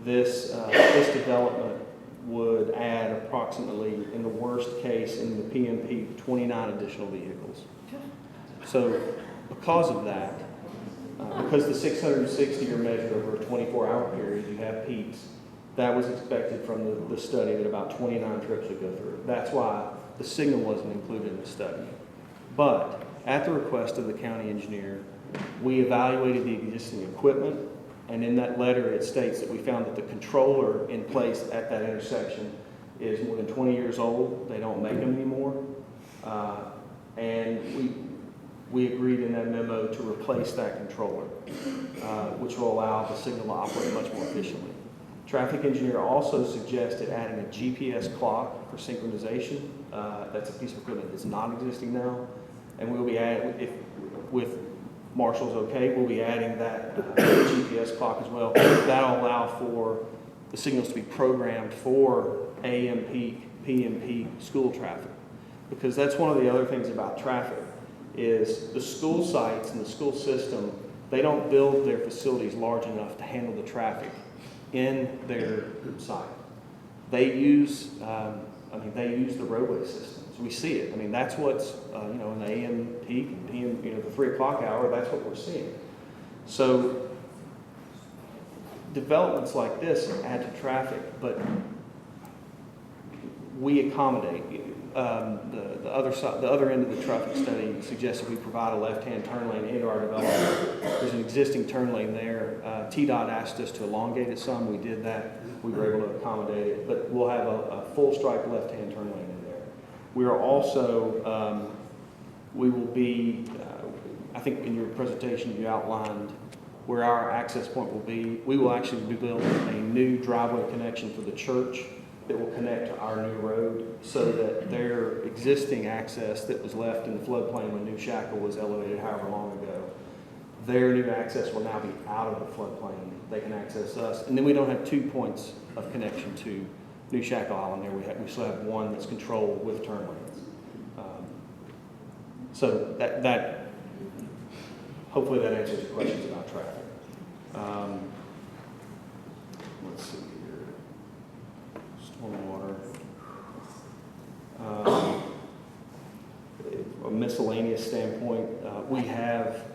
this development would add approximately, in the worst case, in the PMP, 29 additional vehicles. So because of that, because the 660 are measured over a 24-hour period, you have peaks, that was expected from the study that about 29 trips would go through. That's why the signal wasn't included in the study. But at the request of the county engineer, we evaluated the existing equipment, and in that letter it states that we found that the controller in place at that intersection is more than 20 years old. They don't make them anymore. And we agreed in that memo to replace that controller, which will allow the signal to operate much more efficiently. Traffic engineer also suggested adding a GPS clock for synchronization. That's a piece of equipment that's not existing now. And we'll be adding, with Marshall's okay, we'll be adding that GPS clock as well. That'll allow for the signals to be programmed for AM peak, PM peak school traffic. Because that's one of the other things about traffic is the school sites and the school system, they don't build their facilities large enough to handle the traffic in their site. They use, they use the roadway systems. We see it. I mean, that's what's, in the AM peak and PM, the 3 o'clock hour, that's what we're seeing. So developments like this add to traffic, but we accommodate. The other side, the other end of the traffic study suggested we provide a left-hand turn lane into our development. There's an existing turn lane there. TDOT asked us to elongate it some. We did that. We were able to accommodate it, but we'll have a full stripe left-hand turn lane in there. We are also, we will be, I think in your presentation you outlined where our access point will be. We will actually be building a new driveway connection for the church that will connect to our new road so that their existing access that was left in the floodplain when New Shackle was elevated however long ago, their new access will now be out of the floodplain. They can access us. And then we don't have 2 points of connection to New Shackle Island there. We still have one that's controlled with turn lanes. So that hopefully that answers your questions about traffic. Let's see. Stormwater. A miscellaneous standpoint, we have,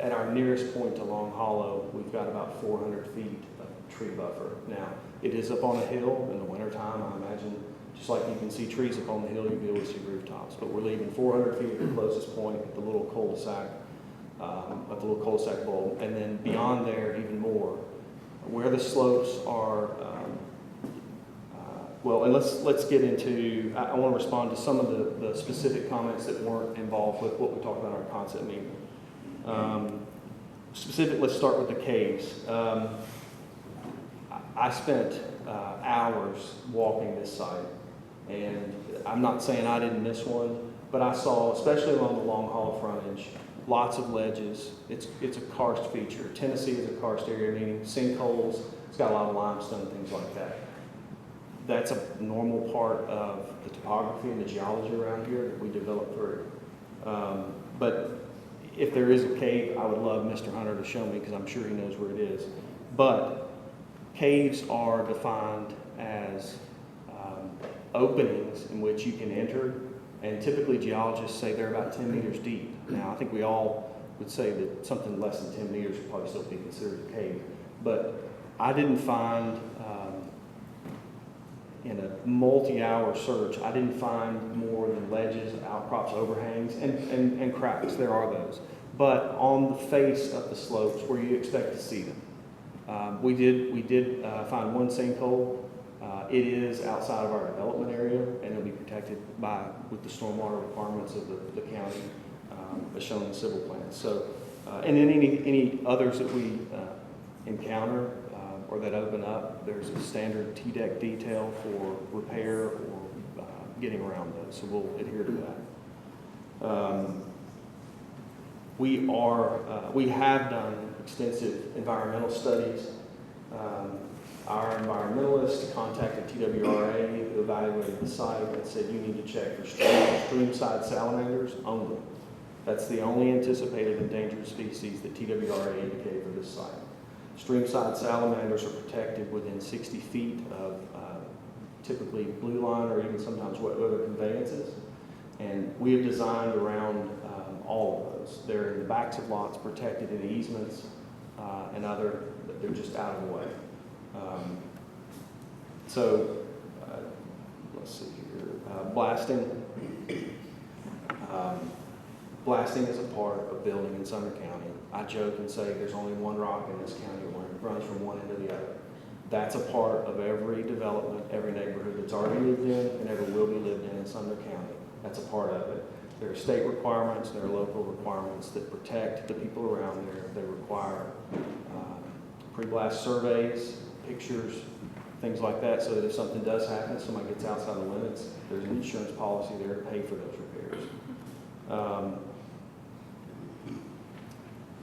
at our nearest point to Long Hollow, we've got about 400 feet of tree buffer. Now, it is up on a hill in the wintertime, I imagine, just like you can see trees up on the hill, you'll be able to see rooftops. But we're leaving 400 feet at the closest point at the little cul-de-sac, bulb, and then beyond there even more, where the slopes are. Well, and let's get into. I want to respond to some of the specific comments that weren't involved with what we talked about in our concept meeting. Let's start with the caves. I spent hours walking this site, and I'm not saying I didn't miss one, but I saw, especially along the long haul frontage, lots of ledges. It's a karst feature. Tennessee is a karst area, meaning sinkholes. It's got a lot of limestone, things like that. That's a normal part of the topography and the geology around here that we develop through. But if there is a cave, I would love Mr. Hunter to show me, because I'm sure he knows where it is. But caves are defined as openings in which you can enter, and typically geologists say they're about 10 meters deep. Now, I think we all would say that something less than 10 meters would probably still be considered a cave. But I didn't find, in a multi-hour search, I didn't find more than ledges, outcrops, overhangs, and cracks. There are those. But on the face of the slopes where you expect to see them. We did find one sinkhole. It is outside of our development area, and it'll be protected with the stormwater requirements of the county, as shown in the civil plan. So, and then any others that we encounter or that open up, there's a standard T-deck detail for repair or getting around those. So we'll adhere to that. We have done extensive environmental studies. Our environmentalist contacted TWRA, who evaluated the site, and said you need to check for streamside salamanders only. That's the only anticipated endangered species that TWRA indicated for this site. Streamside salamanders are protected within 60 feet of typically blue line or even sometimes other conveyances. And we have designed around all of those. They're in the backs of lots, protected in easements, and they're just out of the way. Let's see here. Blasting. Blasting is a part of building in Sumner County. I joke and say there's only one rock in this county where it runs from one end to the other. That's a part of every development, every neighborhood that's already lived in and ever will be lived in Sumner County. That's a part of it. There are state requirements, there are local requirements that protect the people around there. They require pre-blast surveys, pictures, things like that, so that if something does happen, somebody gets outside the limits, there's an insurance policy there to pay for those repairs.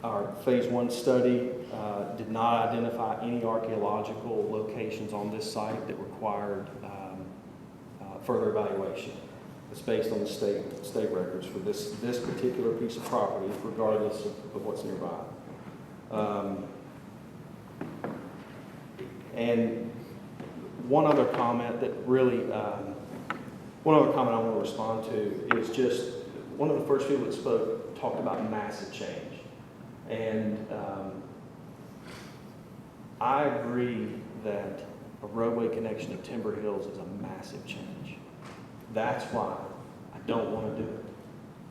Our phase 1 study did not identify any archaeological locations on this site that required further evaluation. It's based on the state records for this particular piece of property, regardless of what's nearby. And one other comment I want to respond to is just one of the first people that spoke talked about massive change. And I agree that a roadway connection to Timber Hills is a massive change. That's why I don't want to do it.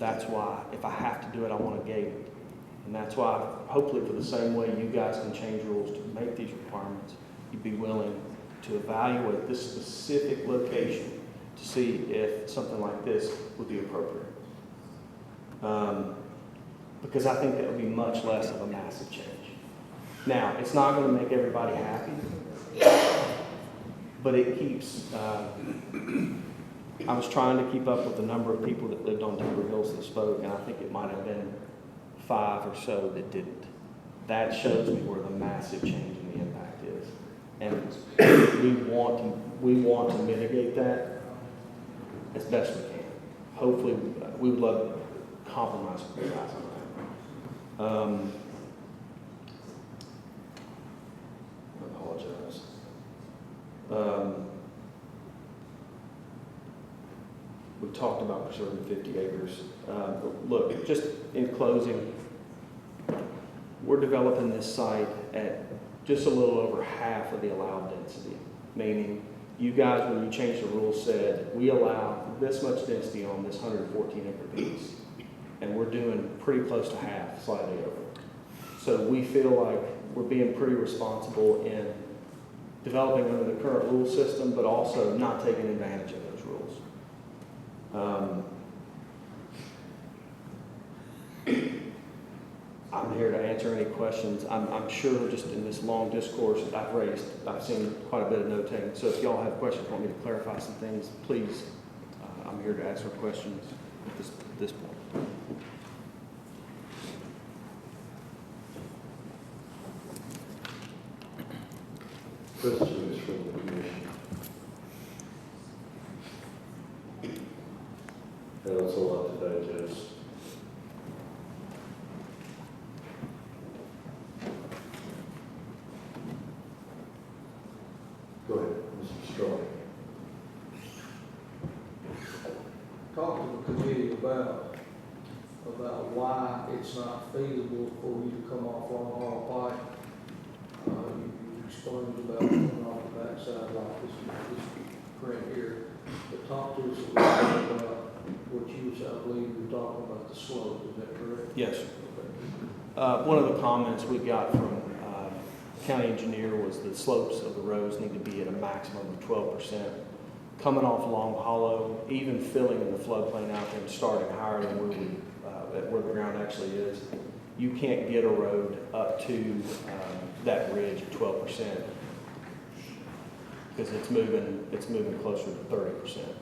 That's why if I have to do it, I want to gate it. And that's why, hopefully for the same way you guys can change rules to make these requirements, you'd be willing to evaluate this specific location to see if something like this would be appropriate. Because I think that would be much less of a massive change. Now, it's not going to make everybody happy, but it keeps, I was trying to keep up with the number of people that lived on Timber Hills that spoke, and I think it might have been 5 or so that didn't. That shows me where the massive change in the impact is. And we want to mitigate that as best we can. Hopefully, we would love to compromise with you guys on that. I apologize. We talked about preserving 50 acres. Look, just in closing, we're developing this site at just a little over half of the allowed density, meaning you guys, when you changed the rules, said we allow this much density on this 114 acre piece, and we're doing pretty close to half, slightly over. So we feel like we're being pretty responsible in developing under the current rule system, but also not taking advantage of those rules. I'm here to answer any questions. I'm sure just in this long discourse that I've seen quite a bit of notating. So if y'all have questions, want me to clarify some things, please, I'm here to answer questions at this point. Questions from the commission? That's a lot to digest. Go ahead, Mr. Straw. Talk to the committee about why it's not feasible for you to come off Long Haul Pike. You explained about coming off the backside like this print here, but talk to us a little bit about what you, I believe you were talking about the slope, is that correct? Yes, sir. One of the comments we got from county engineer was the slopes of the roads need to be at a maximum of 12%. Coming off Long Hollow, even filling in the floodplain out there and starting higher than where the ground actually is, you can't get a road up to that ridge at 12% because it's moving closer to 30%.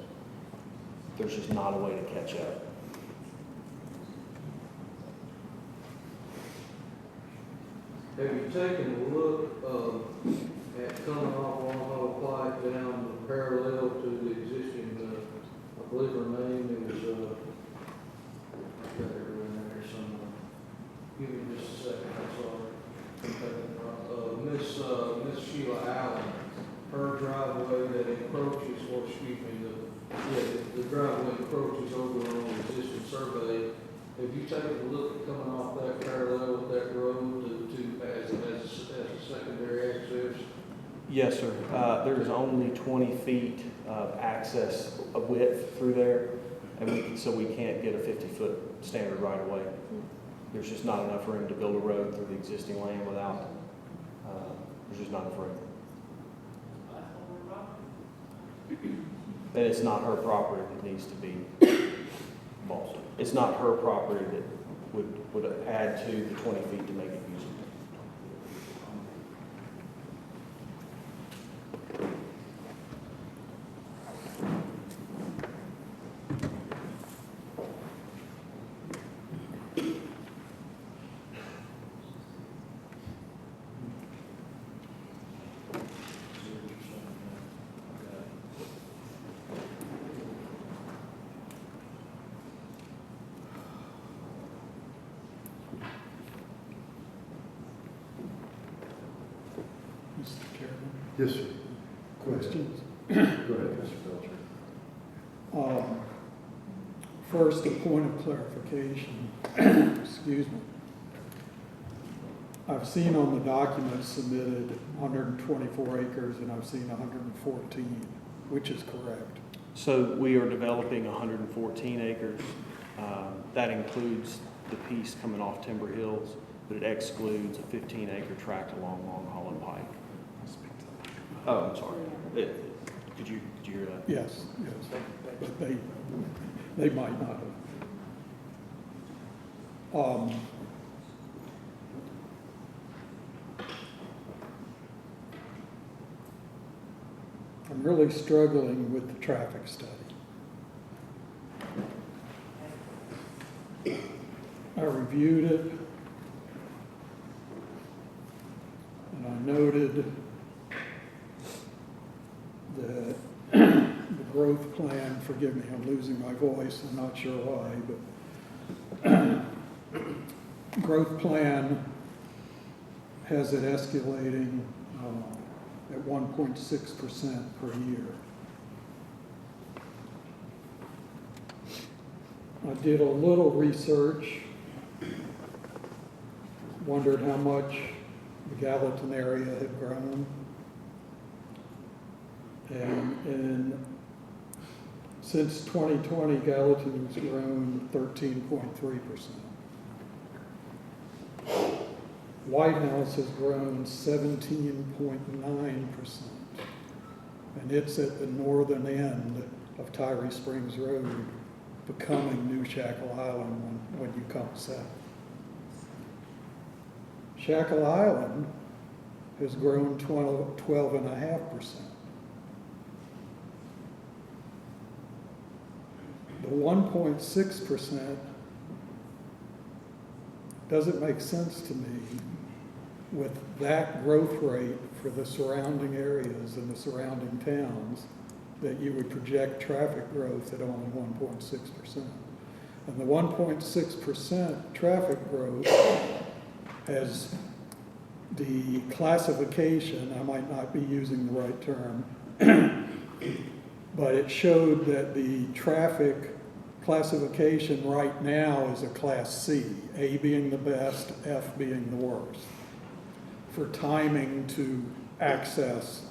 There's just not a way to catch up. Have you taken a look at coming off Long Haul Pike down parallel to the existing, I believe her name is, I've got her in there somewhere. Give me just a second, I'm sorry. Miss Sheila Allen, her driveway that encroaches, or excuse me, the driveway encroaches over on the existing survey. Have you taken a look at coming off that parallel with that road as a secondary access? Yes, sir. There's only 20 feet of access of width through there, and so we can't get a 50-foot standard right away. There's just not enough room to build a road through the existing land without, there's just not enough room. And it's not her property that needs to be bought. It's not her property that would add to the 20 feet to make it usable. Mr. Chairman? Yes, sir. Questions? Go ahead, Mr. Belcher. First, a point of clarification. Excuse me. I've seen on the documents submitted 124 acres and I've seen 114, which is correct. So we are developing 114 acres. That includes the piece coming off Timber Hills, but it excludes a 15-acre tract along Long Hollow Pike. Oh, I'm sorry. Did you hear that? Yes, yes, but they might not have. I'm really struggling with the traffic study. I reviewed it, and I noted that the growth plan, forgive me, I'm losing my voice, I'm not sure why, but growth plan has it escalating at 1.6% per year. I did a little research, wondered how much the Gallatin area had grown. And since 2020, Gallatin's grown 13.3%. White House has grown 17.9%. And it's at the northern end of Tyree Springs Road, becoming New Shackle Island when you come south. Shackle Island has grown 12.5%. The 1.6% doesn't make sense to me with that growth rate for the surrounding areas and the surrounding towns, that you would project traffic growth at only 1.6%. And the 1.6% traffic growth has the classification, I might not be using the right term, but it showed that the traffic classification right now is a Class C, A being the best, F being the worst, for timing to access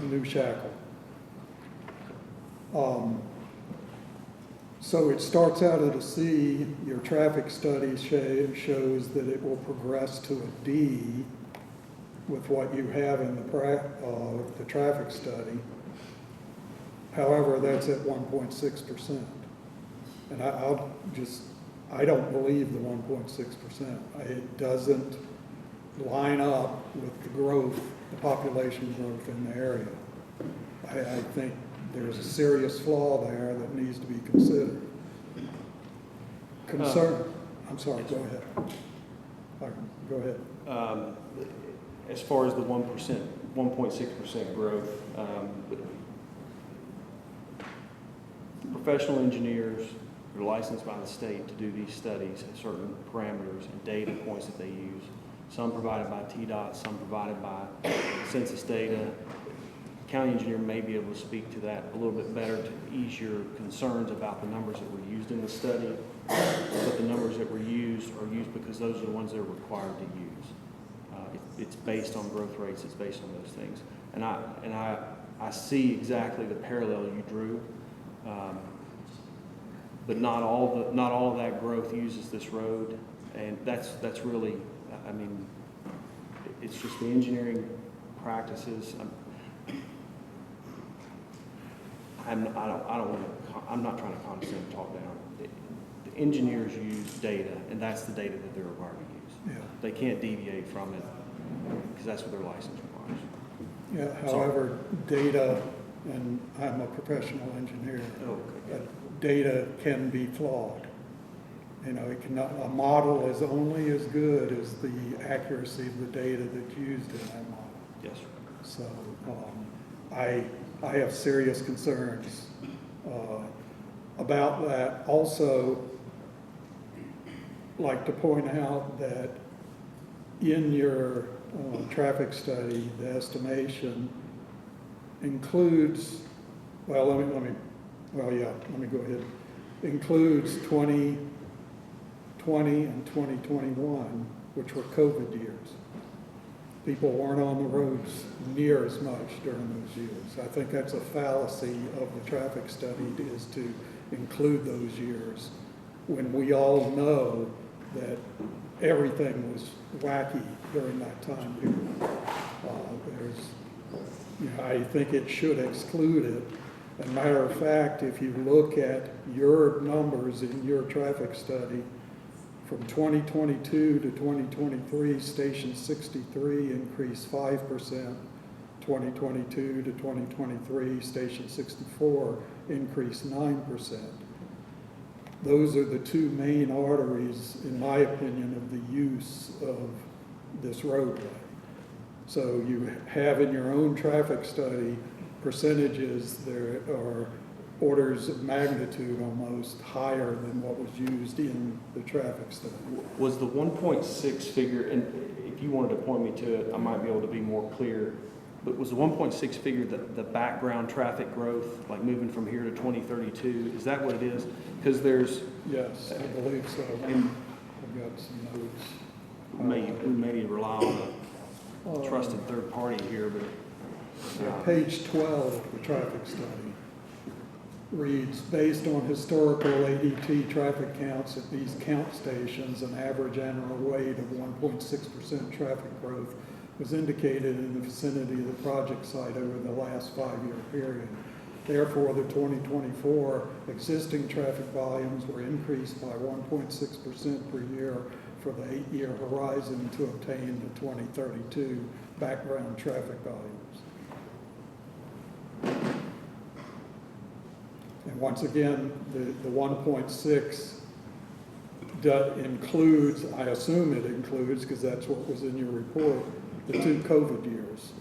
New Shackle. So it starts out at a C. Your traffic study shows that it will progress to a D with what you have in the traffic study. However, that's at 1.6%. And I don't believe the 1.6%. It doesn't line up with the growth, the population growth in the area. I think there's a serious flaw there that needs to be considered. I'm sorry, go ahead. Go ahead. As far as the 1.6% growth, professional engineers are licensed by the state to do these studies at certain parameters and data points that they use. Some provided by TDOT, some provided by census data. County engineer may be able to speak to that a little bit better to ease your concerns about the numbers that were used in the study. But the numbers that were used are used because those are the ones they're required to use. It's based on growth rates. It's based on those things. And I see exactly the parallel you drew. But not all of that growth uses this road, and that's really, I mean, it's just the engineering practices. I'm not trying to condescend and talk down. The engineers use data, and that's the data that they're required to use. Yeah. They can't deviate from it because that's what their license requires. Yeah. However, data, and I'm a professional engineer. Okay. Data can be flawed. You know, it cannot. A model is only as good as the accuracy of the data that's used in that model. Yes, sir. So I have serious concerns about that. Also, like to point out that in your traffic study, the estimation includes, well, let me go ahead. Includes 2020 and 2021, which were COVID years. People weren't on the roads near as much during those years. I think that's a fallacy of the traffic study, is to include those years when we all know that everything was wacky during that time period. I think it should exclude it. As a matter of fact, if you look at your numbers in your traffic study, from 2022 to 2023, Station 63 increased 5%. 2022 to 2023, Station 64 increased 9%. Those are the two main arteries, in my opinion, of the use of this roadway. So you have in your own traffic study percentages that are orders of magnitude almost higher than what was used in the traffic study. Was the 1.6 figure, and if you wanted to point me to it, I might be able to be more clear, but was the 1.6 figure the background traffic growth, like moving from here to 2032? Is that what it is? Because there's... Yes, I believe so. I've got some notes. we may rely on a trusted third party here, but. Page 12 of the traffic study reads, based on historical ADT traffic counts at these count stations, an average annual rate of 1.6% traffic growth was indicated in the vicinity of the project site over the last 5-year period. Therefore, the 2024 existing traffic volumes were increased by 1.6% per year for the 8-year horizon to obtain the 2032 background traffic volumes. And once again, the 1.6 includes, I assume it includes, because that's what was in your report, the 2 COVID years,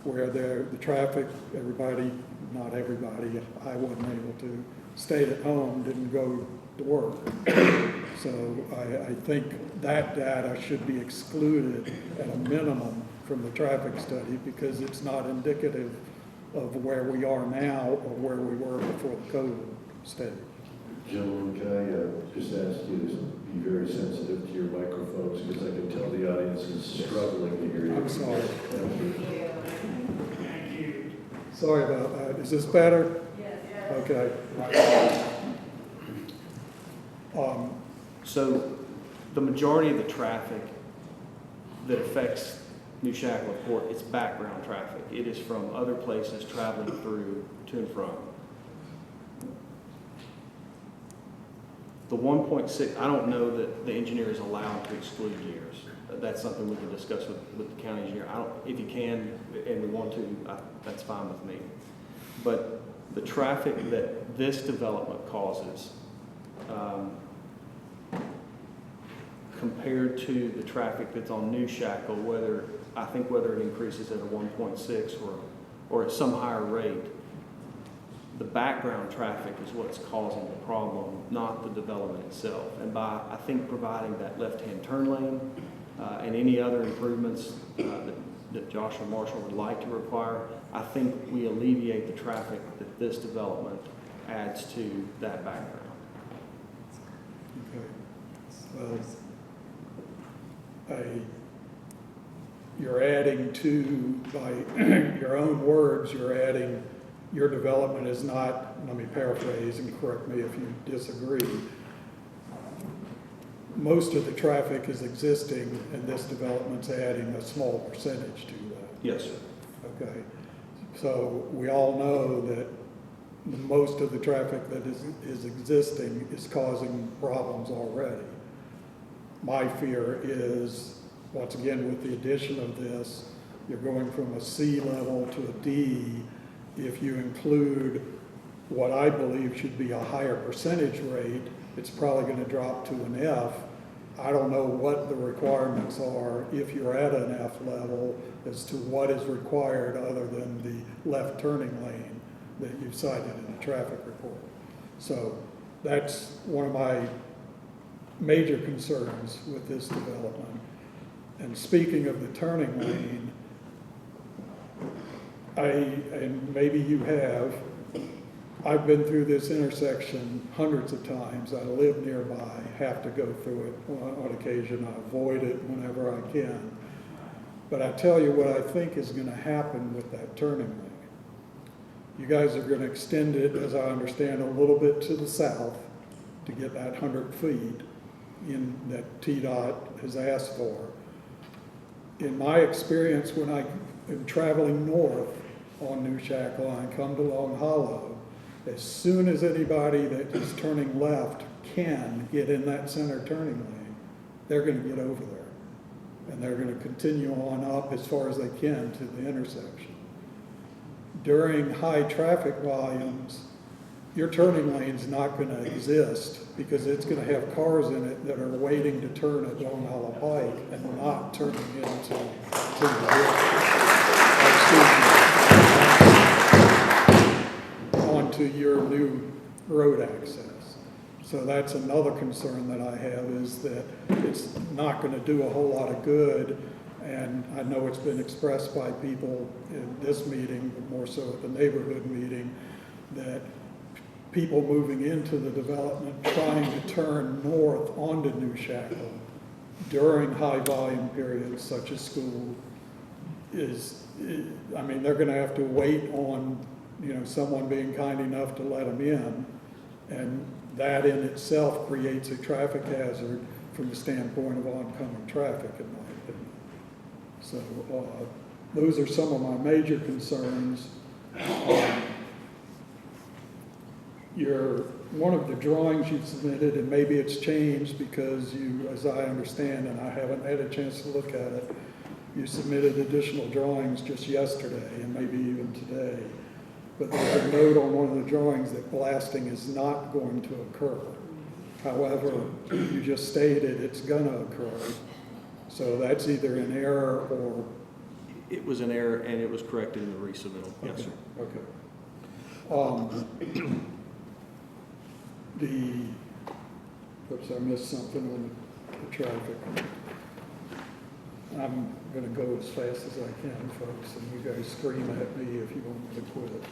where the traffic, everybody, not everybody, I wasn't able to, stayed at home, didn't go to work. So I think that data should be excluded at a minimum from the traffic study because it's not indicative of where we are now or where we were before the COVID stage. Gentlemen, can I just ask you to be very sensitive to your microphones because I can tell the audience is struggling to hear you. I'm sorry. Thank you. Thank you. Sorry about that. Is this better? Yes. Okay. So the majority of the traffic that affects New Shackleford, it's background traffic. It is from other places traveling through to and from. The 1.6, I don't know that the engineer is allowed to exclude years. That's something we can discuss with the county engineer. If you can and we want to, that's fine with me. But the traffic that this development causes, compared to the traffic that's on New Shackle, whether it increases at a 1.6 or at some higher rate, the background traffic is what's causing the problem, not the development itself. And by, I think, providing that left-hand turn lane and any other improvements that Joshua Marshall would like to require, I think we alleviate the traffic that this development adds to that background. Okay. You're adding to, by your own words, you're adding, your development is not, let me paraphrase and correct me if you disagree, most of the traffic is existing and this development's adding a small percentage to that. Yes, sir. Okay. So we all know that most of the traffic that is existing is causing problems already. My fear is, once again, with the addition of this, you're going from a C level to a D. If you include what I believe should be a higher percentage rate, it's probably going to drop to an F. I don't know what the requirements are if you're at an F level as to what is required other than the left turning lane that you've cited in the traffic report. So that's one of my major concerns with this development. And speaking of the turning lane, and maybe you have, I've been through this intersection hundreds of times. I live nearby, have to go through it on occasion. I avoid it whenever I can. But I tell you what I think is going to happen with that turning lane. You guys are going to extend it, as I understand, a little bit to the south to get that 100 feet in that TDOT has asked for. In my experience, when I am traveling north on New Shackle and come to Long Hollow, as soon as anybody that is turning left can get in that center turning lane, they're going to get over there. And they're going to continue on up as far as they can to the intersection. During high traffic volumes, your turning lane's not going to exist because it's going to have cars in it that are waiting to turn at Long Hollow Pike and not turning into onto your new road access. So that's another concern that I have, is that it's not going to do a whole lot of good. And I know it's been expressed by people in this meeting, but more so at the neighborhood meeting, that people moving into the development trying to turn north onto New Shackle during high volume periods such as school I mean, they're gonna have to wait on, someone being kind enough to let them in. And that in itself creates a traffic hazard from the standpoint of oncoming traffic, in my opinion. So, those are some of my major concerns. One of the drawings you've submitted, and maybe it's changed because you, as I understand, and I haven't had a chance to look at it, you submitted additional drawings just yesterday and maybe even today. But there's a note on one of the drawings that blasting is not going to occur. However, you just stated it's gonna occur. So that's either an error or... It was an error and it was corrected in the resubmittal. Yes, Okay, sir. okay. Oops, I missed something on the traffic. I'm gonna go as fast as I can, folks, and you guys scream at me if you want me to quit.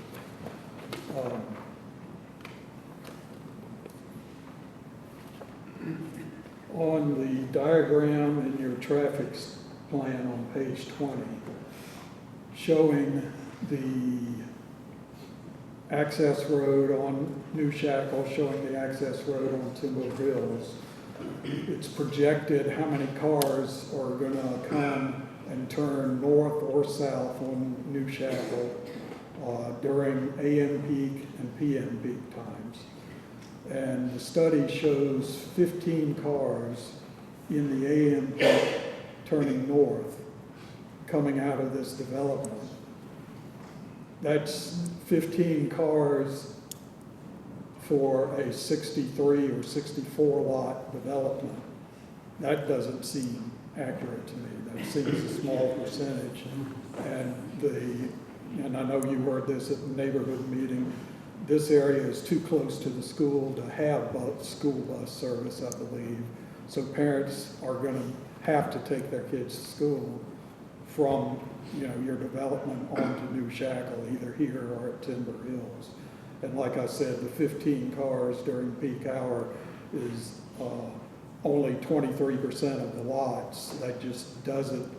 On the diagram in your traffic plan on page 20, showing the access road on New Shackle, showing the access road on Timber Hills, it's projected how many cars are gonna come and turn north or south on New Shackle during AM peak and PM peak times. And the study shows 15 cars in the AM peak turning north, coming out of this development. That's 15 cars for a 63 or 64 lot development. That doesn't seem accurate to me. That seems a small percentage. And I know you heard this at the neighborhood meeting, this area is too close to the school to have school bus service, I believe. So parents are gonna have to take their kids to school from, your development onto New Shackle, either here or at Timber Hills. And like I said, the 15 cars during peak hour is only 23% of the lots. That just doesn't,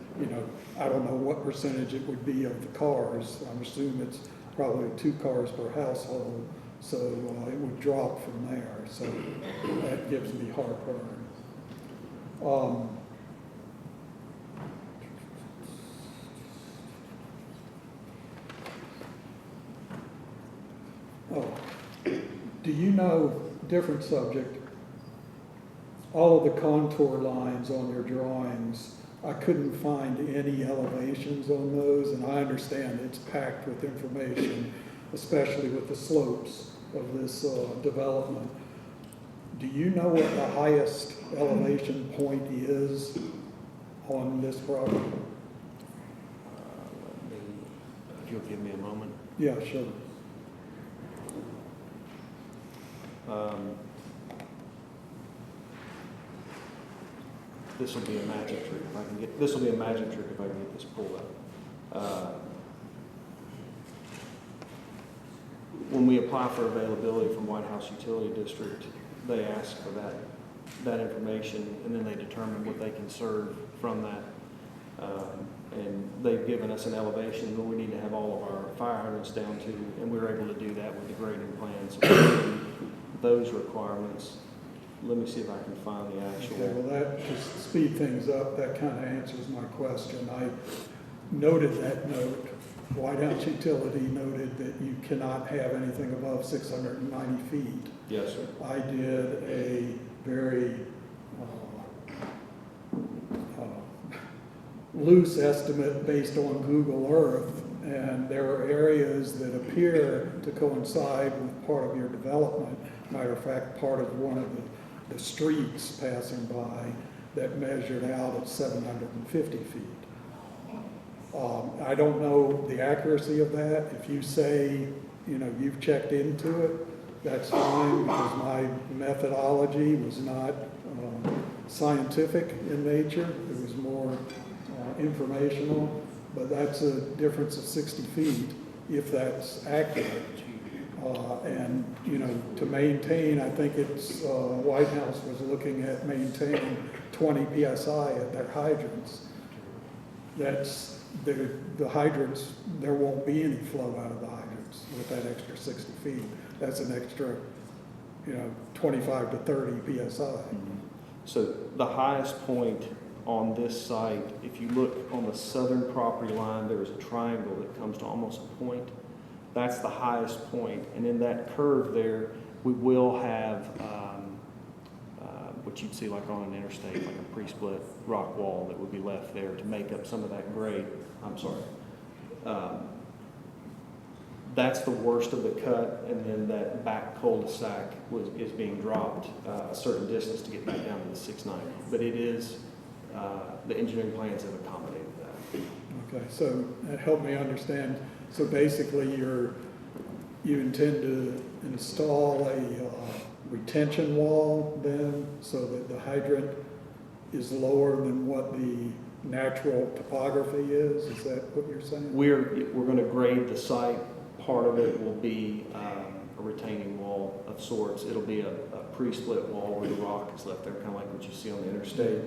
I don't know what percentage it would be of the cars. I'm assuming it's probably 2 cars per household, so it would drop from there. So that gives me heartburn. Do you know, different subject, all of the contour lines on your drawings, I couldn't find any elevations on those, and I understand it's packed with information, especially with the slopes of this development. Do you know what the highest elevation point is on this property? If you'll give me a moment. Yeah, sure. This will be a magic trick if I can get. This will be a magic trick if I can get this pulled up. When we apply for availability from White House Utility District, they ask for that information, and then they determine what they can serve from that. And they've given us an elevation where we need to have all of our fire hydrants down to, and we were able to do that with the grading plan. So those requirements. Let me see if I can find the actual. Okay, well, that, to speed things up, that kind of answers my question. I noted that note. White House Utility noted that you cannot have anything above 690 feet. Yes, sir. I did a very loose estimate based on Google Earth, and there are areas that appear to coincide with part of your development. Matter of fact, part of one of the streets passing by that measured out at 750 feet. I don't know the accuracy of that. If you say, you've checked into it, that's fine, because my methodology was not scientific in nature. It was more informational, but that's a difference of 60 feet if that's accurate. And, to maintain, I think it's, White House was looking at maintaining 20 PSI at their hydrants, that's, the hydrants, there won't be any flow out of the hydrants with that extra 60 feet. That's an extra, 25 to 30 PSI. So the highest point on this site, if you look on the southern property line, there is a triangle that comes to almost a point. That's the highest point. And in that curve there, we will have what you'd see like on an interstate, like a pre-split rock wall that would be left there to make up some of that grade. I'm sorry. That's the worst of the cut, and then that back cul-de-sac is being dropped a certain distance to get back down to the 690. But it is, the engineering plans have accommodated that. Okay, so help me understand. So basically, you intend to install a retention wall then, so that the hydrant is lower than what the natural topography is? Is that what you're saying? We're going to grade the site. Part of it will be a retaining wall of sorts. It'll be a pre-split wall where the rock is left there, kind of like what you see on the interstate.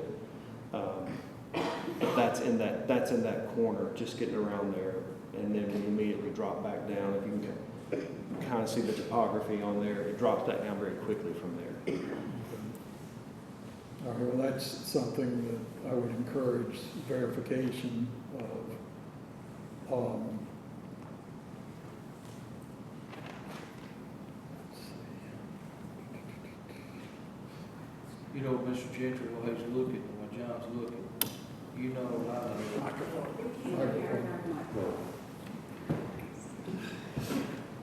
That's in that corner, just getting around there, and then we immediately drop back down. If you can kind of see the topography on there, it drops back down very quickly from there. All right, well, that's something that I would encourage verification of. You know, Mr. Gentry, while he's looking, while John's looking, you know,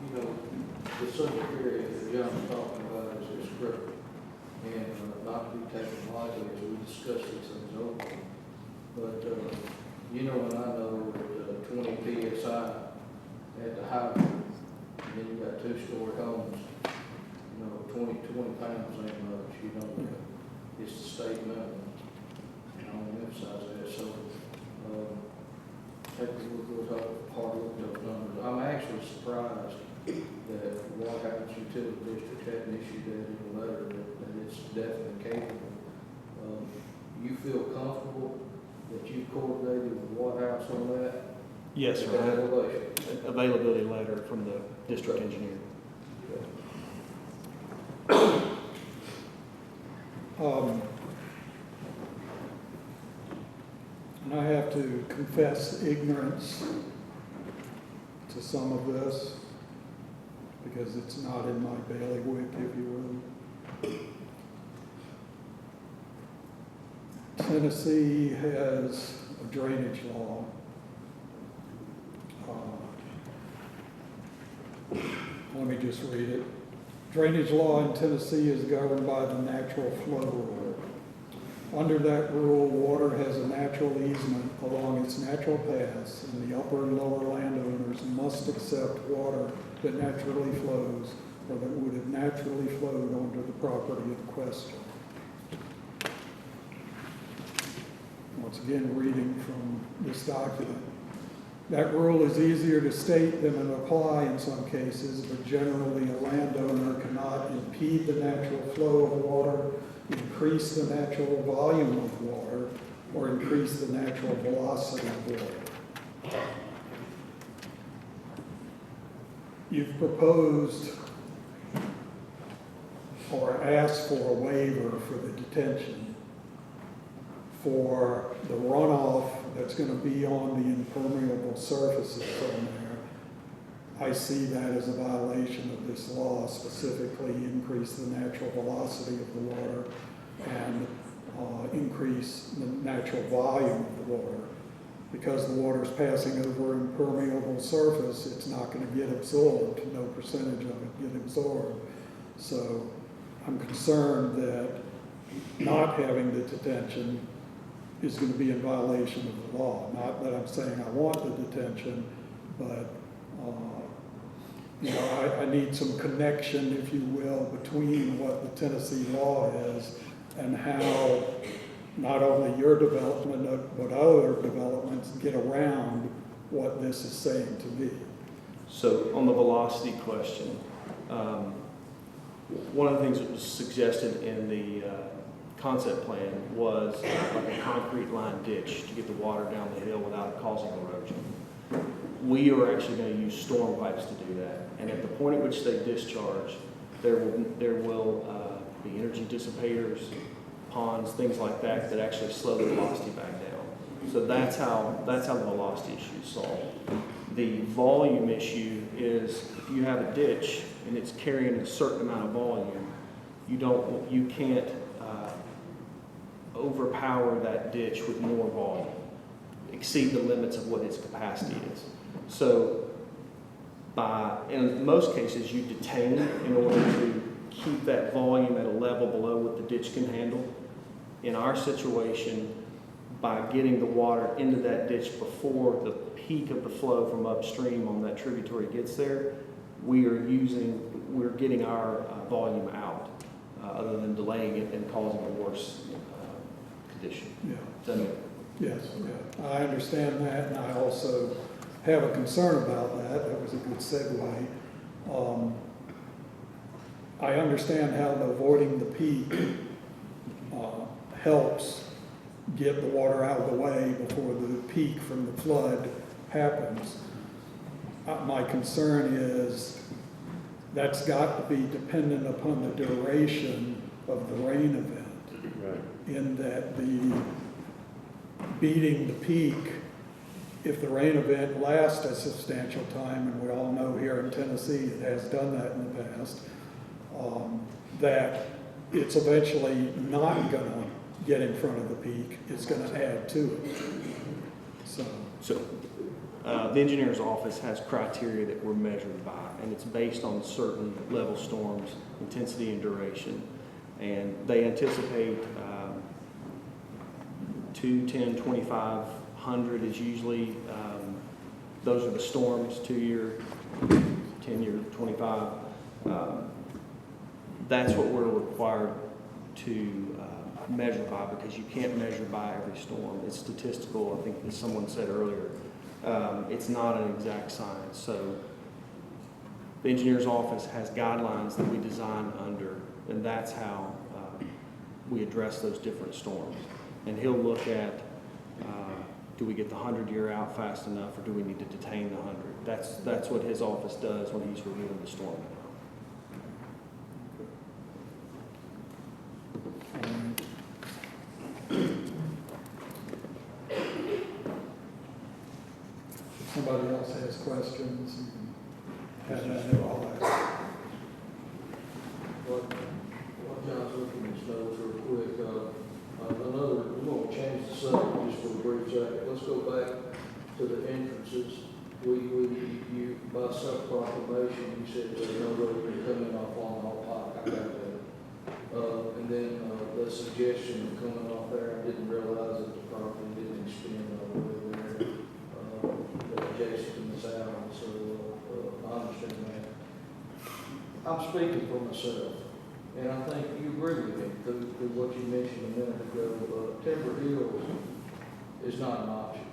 you know, the subject area that John's talking about is script. And not to be taken lightly as we discuss these things openly. But, you know, and I know that 20 PSI at the height, and then you got 2-story homes, 20 pounds ain't much, it's the state minimum. And I want to emphasize that. So, take a look at hard look at those numbers. I'm actually surprised that White House Utility District hadn't issued that in a letter that it's definitely capable. You feel comfortable that you've coordinated with White House on that? Yes, sir. I have an availability letter from the district engineer. And I have to confess ignorance to some of this because it's not in my bailiwick, if you will. Tennessee has a drainage law. Let me just read it. Drainage law in Tennessee is governed by the natural flow rule. Under that rule, water has a natural easement along its natural paths, and the upper and lower landowners must accept water that naturally flows or that would have naturally flowed onto the property in question. Once again, reading from this document. That rule is easier to state than to apply in some cases, but generally a landowner cannot impede the natural flow of water, increase the natural volume of water, or increase the natural velocity of water. You've proposed or asked for a waiver for the detention for the runoff that's going to be on the impermeable surfaces from there. I see that as a violation of this law, specifically increase the natural velocity of the water and increase the natural volume of the water. Because the water is passing over impermeable surface, it's not going to get absorbed. No percentage of it get absorbed. So I'm concerned that not having the detention is going to be in violation of the law. Not that I'm saying I want the detention, but I need some connection, if you will, between what the Tennessee law is and how not only your development, but other developments get around what this is saying to me. So on the velocity question, one of the things that was suggested in the concept plan was like a concrete line ditch to get the water down the hill without causing erosion. We are actually going to use storm pipes to do that. And at the point at which they discharge, there will be energy dissipators, ponds, things like that, that actually slow the velocity back down. So that's how the velocity issue is solved. The volume issue is if you have a ditch and it's carrying a certain amount of volume, you can't overpower that ditch with more volume, exceed the limits of what its capacity is. So in most cases, you detain in order to keep that volume at a level below what the ditch can handle. In our situation, by getting the water into that ditch before the peak of the flow from upstream on that tributary gets there, we're getting our volume out, other than delaying it and causing a worse condition. Yeah. Yes, yeah. I understand that, and I also have a concern about that. That was a good segue. I understand how avoiding the peak helps get the water out of the way before the peak from the flood happens. My concern is that's got to be dependent upon the duration of the rain event. Right. In that the beating the peak, if the rain event lasts a substantial time, and we all know here in Tennessee it has done that in the past, that it's eventually not going to get in front of the peak, it's going to add to it. So the engineer's office has criteria that we're measured by, and it's based on certain level storms, intensity and duration. And they anticipate 2, 10, 25, 100 is usually, those are the storms, 2-year, 10-year, 25. That's what we're required to measure by, because you can't measure by every storm. It's statistical, I think as someone said earlier. It's not an exact science. So the engineer's office has guidelines that we design under, and that's how we address those different storms. And he'll look at, do we get the 100-year out fast enough, or do we need to detain the 100? That's what his office does when he's reviewing the storm. Somebody else has questions, and have all that. What John's looking at his notes real quick, we're going to change the subject just for a brief second. Let's go back to the entrances. You by self-proclamation, you said there's no road coming off on Hall Pike. I got that. And then the suggestion of coming off there, I didn't realize that the property didn't extend all the way there, adjacent to Miss Allen, so I understand that. I'm speaking for myself, and I think you agree with me through what you mentioned a minute ago. Timber Hills is not an option.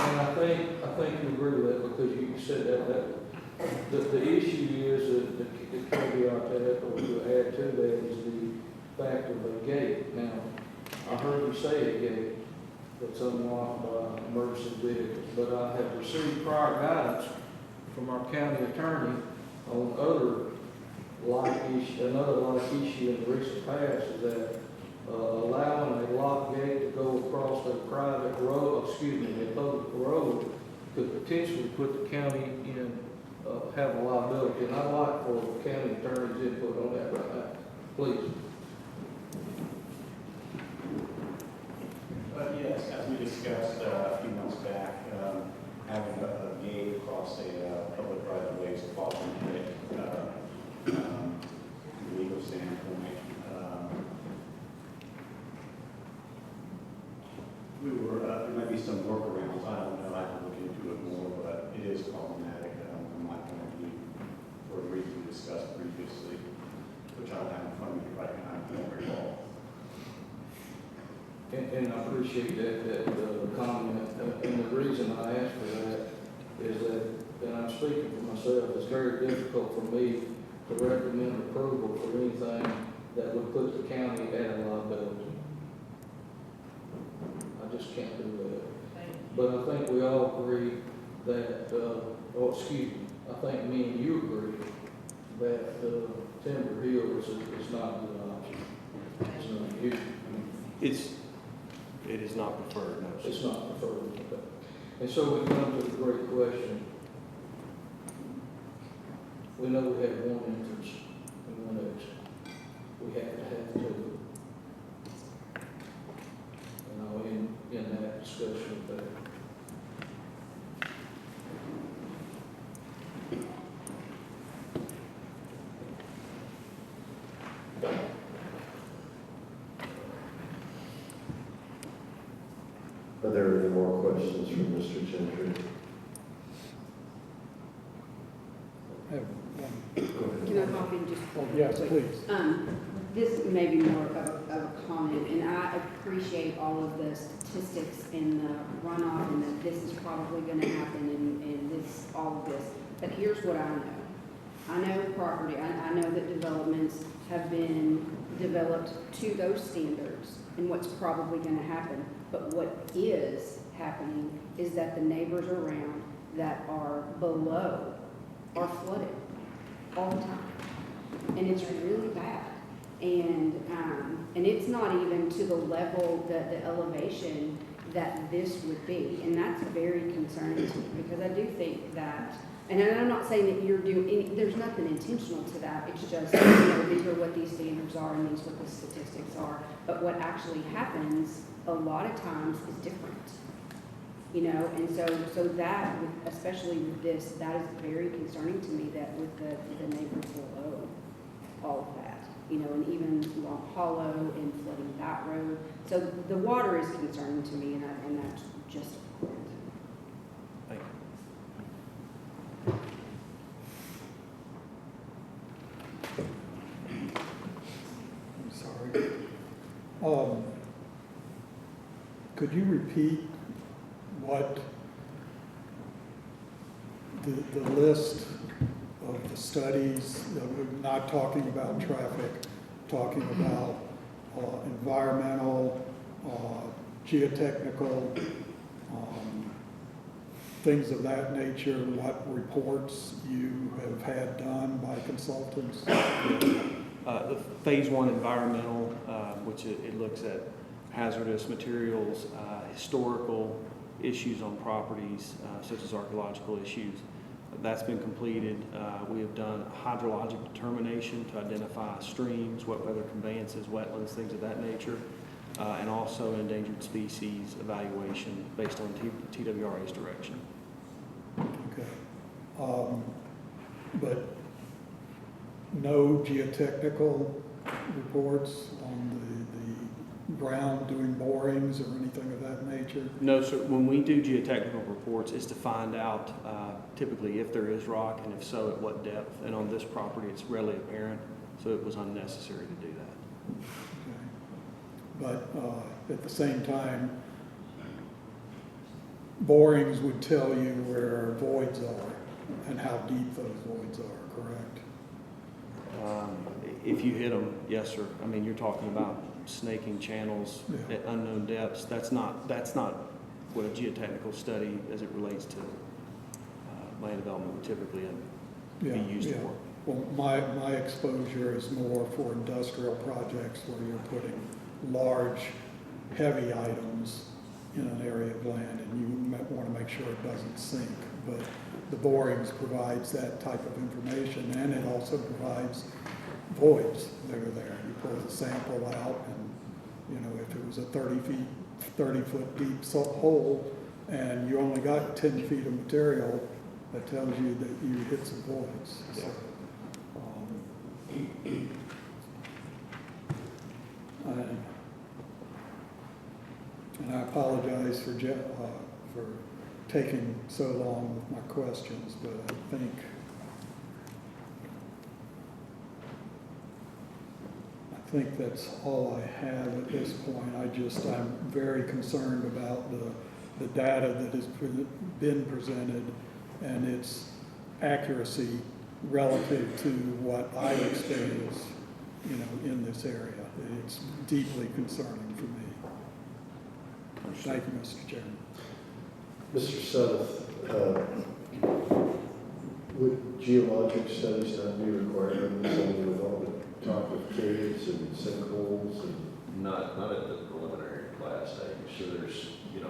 And I think you agree with that, because you said that the issue is that the caveat to that, or to add to that, is the fact of a gate. Now, I heard you say a gate that's unlocked by emergency vehicles, but I have received prior guidance from our county attorney on another like issue in the recent past, is that allowing a locked gate to go across a private road, a public road, could potentially put the county in, have a liability. And I'd like for the county attorney's input on that right now, please. Yes, as we discussed a few months back, having a gate across a public right of way is a problematic from a legal standpoint. There might be some workarounds. I don't know. I can look into it more, but it is problematic from my point of view for the reason we discussed previously, which I don't have in front of me right now. I don't recall. And I appreciate that comment. And the reason I ask for that is that, and I'm speaking for myself, it's very difficult for me to recommend approval for anything that would put the county at a liability. I just can't do that. But I think we all agree that, I think me and you agree that Timber Hills is not a good option. It's not you. It is not preferred, no. It's not preferred. Okay. And so we come to the great question. We know we have one entrance and one exit. We have to have two. And I'll end that discussion with that. Are there any more questions from Mr. Gentry? I have one. Can I hop in just? Oh, yes, please. This may be more of a comment, and I appreciate all of the statistics and the runoff, and that this is probably gonna happen, and this, all of this. But here's what I know. I know property, I know that developments have been developed to those standards, and what's probably gonna happen. But what is happening is that the neighbors around that are below are flooded all the time. And it's really bad. And it's not even to the level, the elevation that this would be. And that's very concerning to me, because I do think that, and I'm not saying that you're doing, there's nothing intentional to that. It's just, these are what these standards are and these are what the statistics are. But what actually happens a lot of times is different. And so that, especially with this, that is very concerning to me, that with the neighbors below all of that, and even Long Hollow and flooding that road. So the water is concerning to me, and that's just important. Thank you. I'm sorry. Could you repeat what the list of the studies, we're not talking about traffic, talking about environmental, geotechnical, things of that nature, what reports you have had done by consultants? The phase 1 environmental, which it looks at hazardous materials, historical issues on properties, such as archaeological issues. That's been completed. We have done hydrologic determination to identify streams, wet weather conveyances, wetlands, things of that nature, and also endangered species evaluation based on TWRA's direction. Okay. But no geotechnical reports on the ground doing borings or anything of that nature? No, sir. When we do geotechnical reports, it's to find out typically if there is rock, and if so, at what depth. And on this property, it's readily apparent, so it was unnecessary to do that. Okay. But at the same time, borings would tell you where voids are and how deep those voids are, correct? If you hit them, yes, sir. I mean, you're talking about snaking channels at unknown depths. That's not what a geotechnical study, as it relates to land development, would typically be used for. Well, my exposure is more for industrial projects where you're putting large, heavy items in an area of land, and you want to make sure it doesn't sink. But the borings provides that type of information, and it also provides voids that are there. You pull the sample out, and if it was a 30-foot deep hole, and you only got 10 feet of material, that tells you that you hit some voids. Yeah. And I apologize for taking so long with my questions, but I think that's all I have at this point. I'm very concerned about the data that has been presented and its accuracy relative to what I experience, in this area. It's deeply concerning for me. Thank you, Mr. Chairman. Mr. Summeth, would geologic studies not be required on this, with all the talk of caves and sinkholes and? Not at the preliminary class stage. So there's, if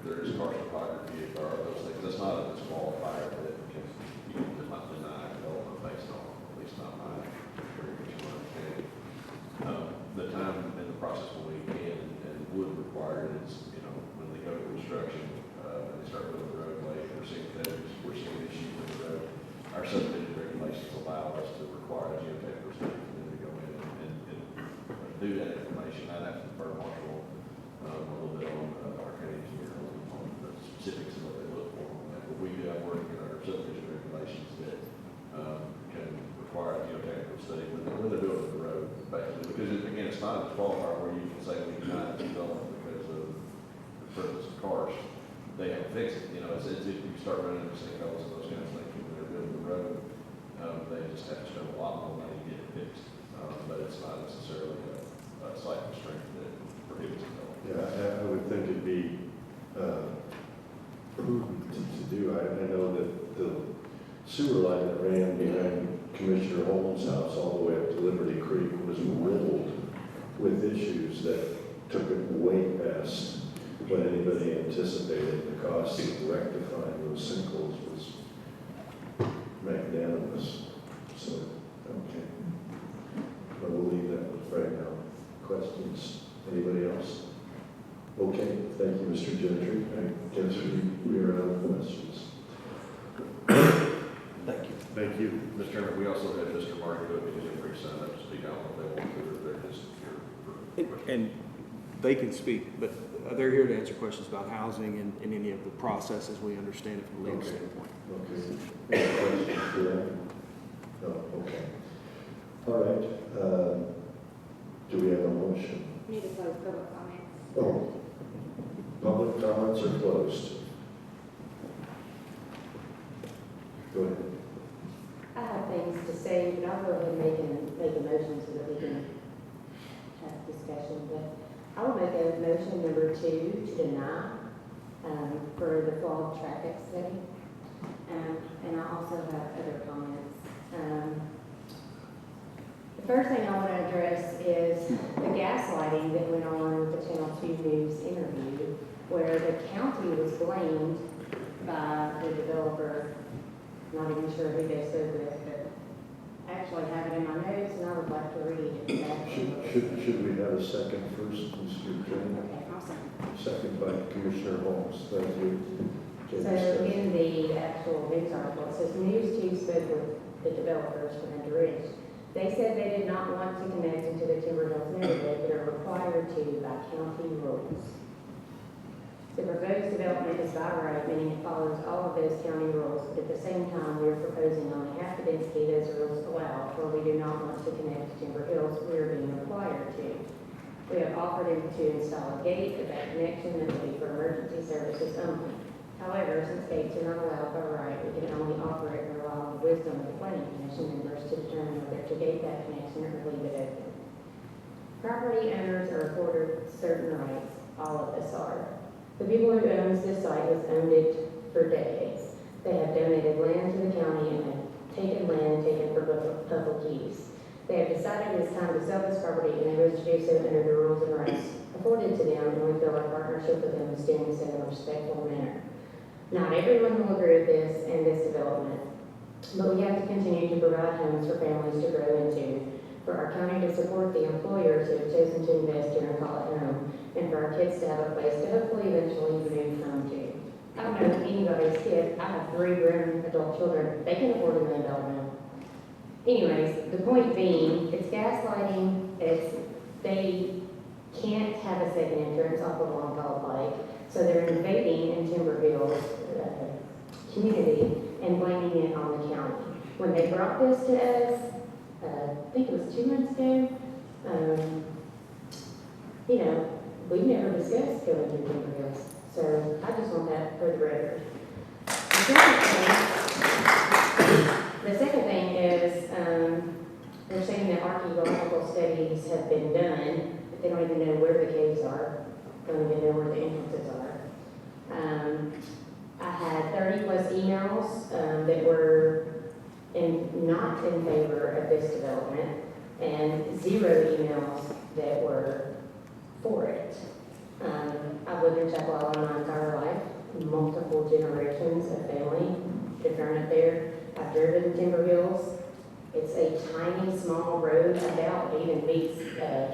there is karst topography, if there are those things, that's not a disqualifier that you can not deny development based on, at least not my experience or understanding. The time in the process when we can and would require it is, when they go to construction, and they start building the roadway, we're seeing codes, we're seeing issues with the road. Our subdivision regulations allow us to require a geotechnical study for them to go in and do that information. I'd have to defer Marshall a little bit on our county engineer on the specifics of what they look for on that. But we do have work in our subdivision regulations that can require a geotechnical study when they're building the road, basically. Because again, it's not a disqualifier where you can say we deny this development because of the presence of karst. They have to fix it. It's if you start running into sinkholes and those kind of things when they're building the road, they just have to spend a lot more money to get it fixed. But it's not necessarily a site constraint that prohibits development. Yeah, I would think it'd be prudent to do. I know that the sewer line that ran behind Commissioner Holmes' house all the way up to Liberty Creek was riddled with issues that took it way past what anybody anticipated. The cost of rectifying those sinkholes was magnanimous. So, okay. But we'll leave that right now. Questions? Anybody else? Okay, thank you, Mr. Gentry. I guess we are out of questions. Thank you. Thank you. Mr. Chairman, we also had Mr. Martin go because he's free sign up to speak out if they want to, or they're just here for. And they can speak, but they're here to answer questions about housing and any of the processes we understand it from a legal standpoint. Okay. Any questions for them? No, okay. All right. Do we have a motion? Need to close public comments. Oh, public comments are closed. Go ahead. I have things to say, but I'll go ahead and make a motion so that we can have a discussion. But I will make a motion number 2 to deny for the flawed traffic study. And I also have other comments. The first thing I want to address is the gaslighting that went on with the Channel 2 News interview, where the county was blamed by the developer. Not even sure who they stood with, but I actually have it in my notes and I would like to read it. Should we have a second first, Mr. Chairman? Okay, I'll second. Second by Commissioner Holmes. Thank you. Okay, So in the actual news article, it says News 2 spoke with the developers from the Ridge. They said they did not want to connect into the Timber Hills neighborhood, but are required to by county rules. The proposed development is by right, meaning it follows all of those county rules, but at the same time, we are proposing only half the density those rules allow, where we do not want to connect to Timber Hills, we are being required to. We have offered him to install a gate, but that connection will be for emergency services only. However, since gates are not allowed by right, we can only offer it and rely on the wisdom of the planning commission members to determine whether to gate that connection or leave it open. Property owners are afforded certain rights, all of us are. The people who owns this site has owned it for decades. They have donated land to the county and have taken land taken for public use. They have decided it's time to sell this property and they wish to do so under the rules and rights afforded to them, and we feel our partnership with them is doing so in a respectful manner. Not everyone will agree with this and this development, but we have to continue to provide homes for families to grow into, for our county to support the employers who have chosen to invest here and call it home, and for our kids to have a place to hopefully eventually move home to. I don't know if anybody's kid, I have 3 grown adult children, they can afford $1 million home. Anyways, the point being, it's gaslighting, they can't have a second entrance off of Long Hollow Pike, so they're invading in Timber Hills community and blaming it on the county. When they brought this to us, I think it was 2 months ago, we've never discussed going to Timber Hills, so I just want that for the record. The The second thing is, they're saying that archaeological studies have been done, but they don't even know where the caves are, don't even know where the entrances are. I had 30 plus emails that were not in favor of this development, and 0 emails that were for it. I've lived in Chapel Island my entire life, multiple generations of family have grown up there. I've driven Timber Hills. It's a tiny, small road. I doubt it even meets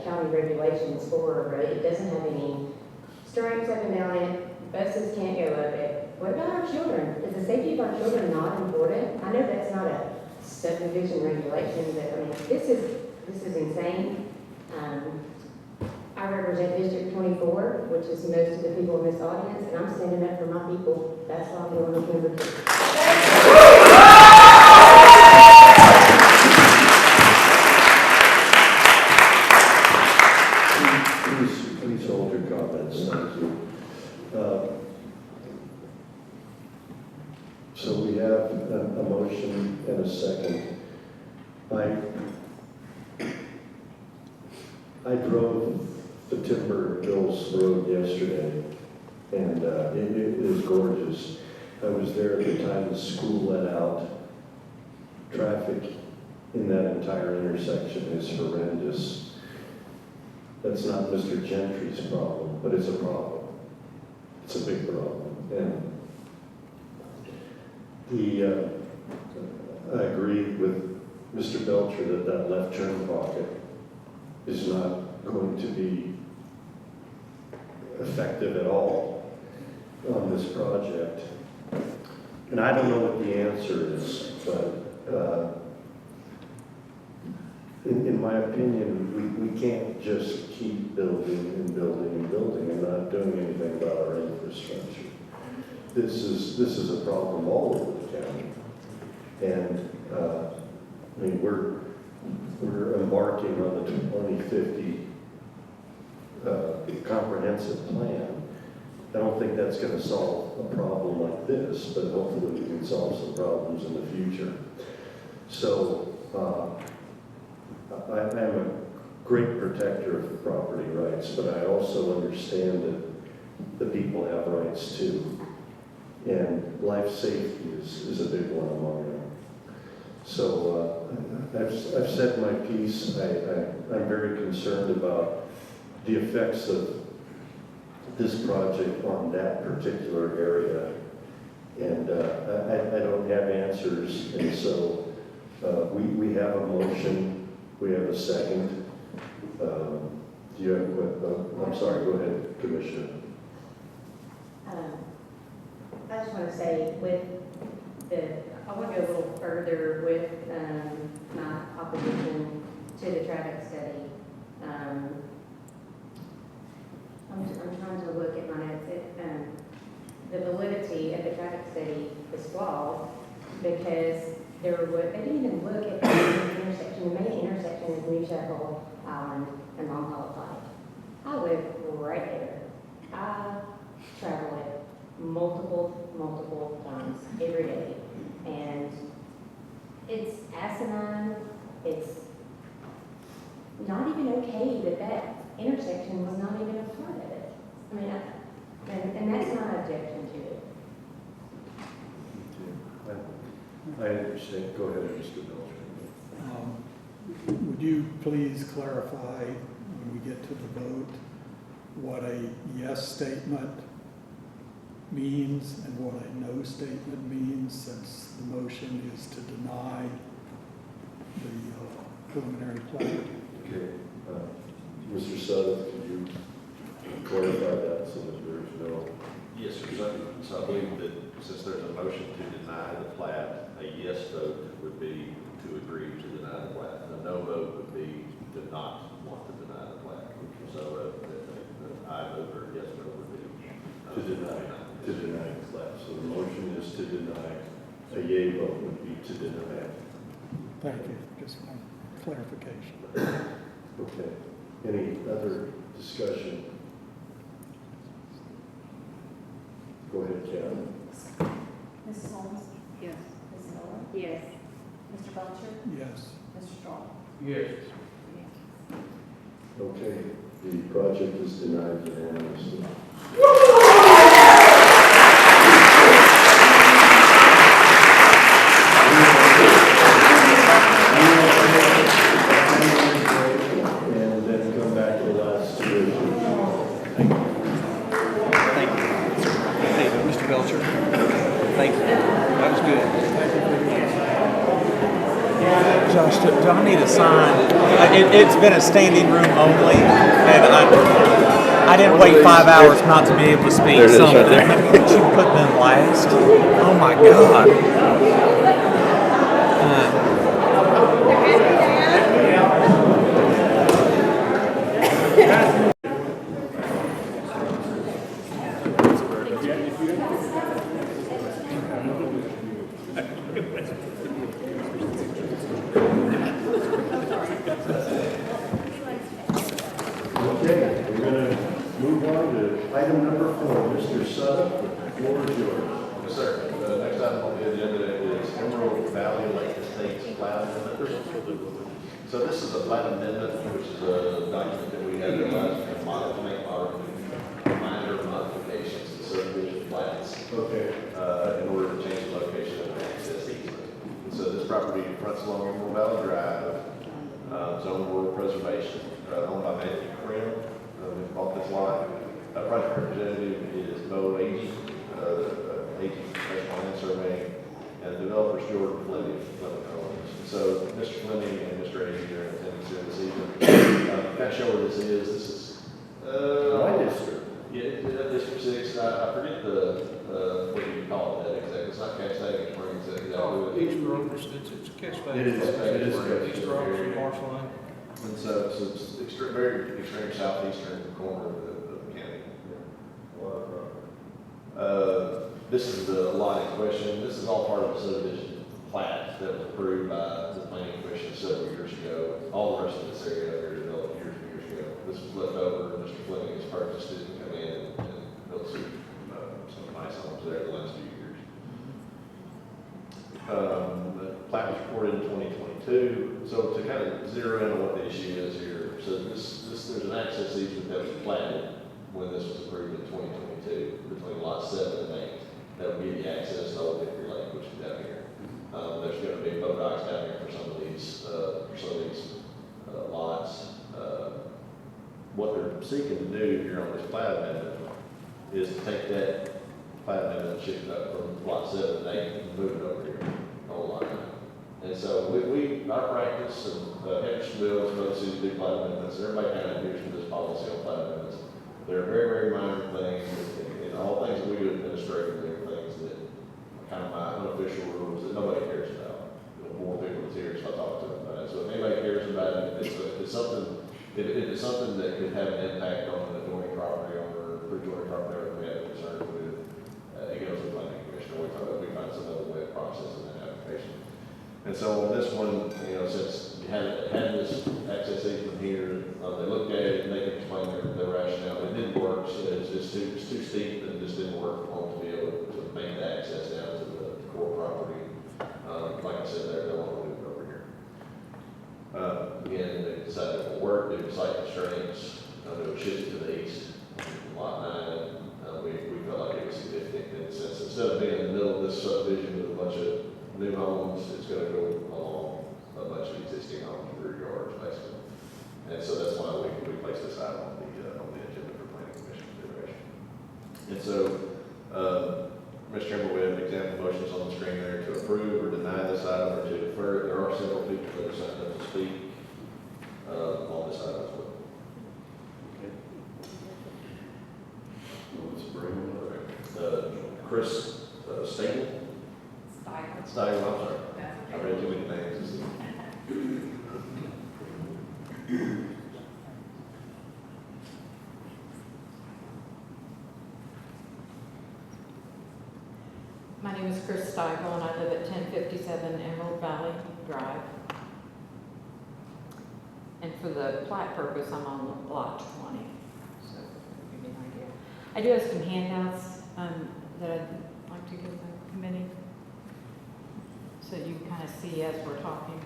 county regulations for a road. It doesn't have any stripes up and down it. Buses can't go up it. What about our children? Is the safety of our children not important? I know that's not a subdivision regulation, but I mean, this is insane. I represent District 24, which is most of the people in this audience, and I'm standing up for my people. That's why I'm going to number 2. Please hold your comments. Thank you. So we have a motion and a second. I drove the Timber Hills Road yesterday, and it is gorgeous. I was there at the time the school let out. Traffic in that entire intersection is horrendous. That's not Mr. Gentry's problem, but it's a problem. It's a big problem. And I agree with Mr. Belcher that that left turn pocket is not going to be effective at all on this project. And I don't know what the answer is, but in my opinion, we can't just keep building and building and building and not doing anything about our infrastructure. This is a problem all over the county. And I mean, we're embarking on the 2050 comprehensive plan. I don't think that's going to solve a problem like this, but hopefully we can solve some problems in the future. So I am a great protector of property rights, but I also understand that the people have rights too. And life safety is a big one among them. So I've said my piece. I'm very concerned about the effects of this project on that particular area. And I don't have answers. And so we have a motion. We have a second. Do you have a question? I'm sorry, go ahead, Commissioner. I just want to say I want to go a little further with my opposition to the traffic study. I'm trying to look at my notes. The validity of the traffic study is flawed because they didn't even look at the intersection. The main intersection is New Chapel Island and Long Hollow Pike. I live right there. I travel it multiple times every day. And it's asinine. It's not even okay that intersection was not even a part of it. I mean, and that's my objection to it. I understand. Go ahead, Mr. Belcher. Would you please clarify when we get to the vote what a yes statement means and what a no statement means, since the motion is to deny the preliminary plan? Okay. Mr. Sutter, could you clarify that so that there's no... Yes, sir. So I believe that since there's a motion to deny the plat, a yes vote would be to agree to deny the plat. A no vote would be to not want to deny the plat. So an aye vote or yes vote would be to deny the plat. So the motion is to deny. A yea vote would be to deny. Thank you. Just one clarification. Okay. Any other discussion? Go ahead, Karen. Mrs. Holmes? Yes. Mrs. Miller? Yes. Mr. Belcher? Yes. Mr. Strawn? Yes. Okay, the project is denied unanimously. And then come back to the last two issues. Thank you. Hey, Mr. Belcher, thank you. That was good. Josh, do I need a sign? It's been a standing room only, and I didn't wait 5 hours not to be able to speak. There it is So right there. could you put them last? Oh my God. Okay, we're going to move on to item number 4. Mr. Sutton, the floor is yours. Yes, sir. The next item on the agenda is Emerald Valley Lake Estates plat amendment. So this is a plat amendment, which is a document that we have utilized to make minor modifications to subdivision plats. Okay. In order to change the location of an access easement. And so this property fronts along Emerald Valley Drive, zone rural preservation, owned by Matthew Krim, who bought this lot. Project representative is Bo Agee, Agee Professional Land Surveying, and developer Jordan Fleming. So Mr. Fleming and Mr. Agee are in attendance here this evening. Kind of show where this is. This is my district. Yeah, District 6. I forget what you call it exactly. It's not Castagnum Springs. East Roberts, it's a catch basin. It is. East Roberts and Marshall Lane. And so it's very extreme southeastern corner of the county. This is the lot in question. This is all part of the subdivision plat that was approved by the planning commission several years ago. All the rest of this area here developed years and years ago. This was left over. Mr. Fleming has purchased it and come in and built some nice homes there the last few years. The plat was recorded in 2022. So to kind of zero in on what the issue is here, so there's an access easement that was platted when this was approved in 2022 between lots 7 and 8. That would give you access to Old Hickory Lake, which is down here. There's going to be boat docks down here for some of these lots. What they're seeking to do here on this plat amendment is to take that plat amendment and shift it up from lot 7 and 8 and move it over here on lot 9. And so our practice and Hendersonville and other cities do plat amendments. Everybody kind of adheres to this policy on plat amendments. They're very, very minor things, and all things that we do administratively are things that are kind of my unofficial rules that nobody cares about. More people is here, so I talk to them about it. So if anybody cares about it, if it's something that could have an impact on an adjoining property owner, or adjoining property owner we have concern with, it goes to the planning commission. We find some other way of processing that application. And so on this one, since you had this access easement here, they looked at it and they could explain their rationale. It didn't work, so it's too steep and it just didn't work for them to be able to make the access down to the core property. Like I said, they want to move it over here. Again, they decided it will work due to site constraints. They would shift it to the east. Lot 9, we felt like it was significant in the sense instead of being in the middle of this subdivision with a bunch of new homes, it's going to go along a bunch of existing homes, rear yards, basically. And so that's why we placed this item on the agenda for planning commission consideration. And so, Mr. Chairman, we have example motions on the screen there to approve or deny this item or to defer. There are several people that are signed up to speak on this item as well. Okay. Let's bring them up. Chris Stable? Steiger, I'm sorry. I read too many names. My name is Chris Steigel, and I live at 1057 Emerald Valley Drive. And for the plat purpose, I'm on lot 20. So, give you an idea. I do have some handouts that I'd like to give the committee. So so you can kind of see as we're talking.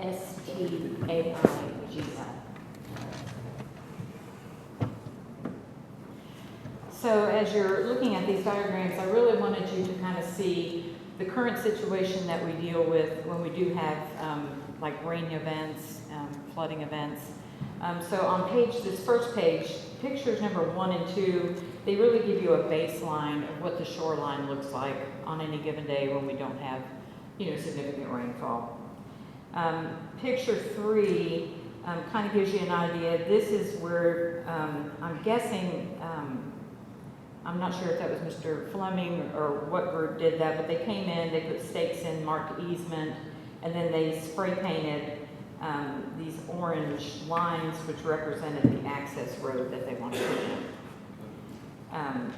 STAIGL. So as you're looking at these diagrams, I really wanted you to kind of see the current situation that we deal with when we do have like rain events, flooding events. So on this first page, pictures number 1 and 2, they really give you a baseline of what the shoreline looks like on any given day when we don't have, significant rainfall. Picture 3 kind of gives you an idea. This is where I'm guessing, I'm not sure if that was Mr. Fleming or what group did that, but they came in, they put stakes in, marked easement, and then they spray painted these orange lines which represented the access road that they wanted to put in.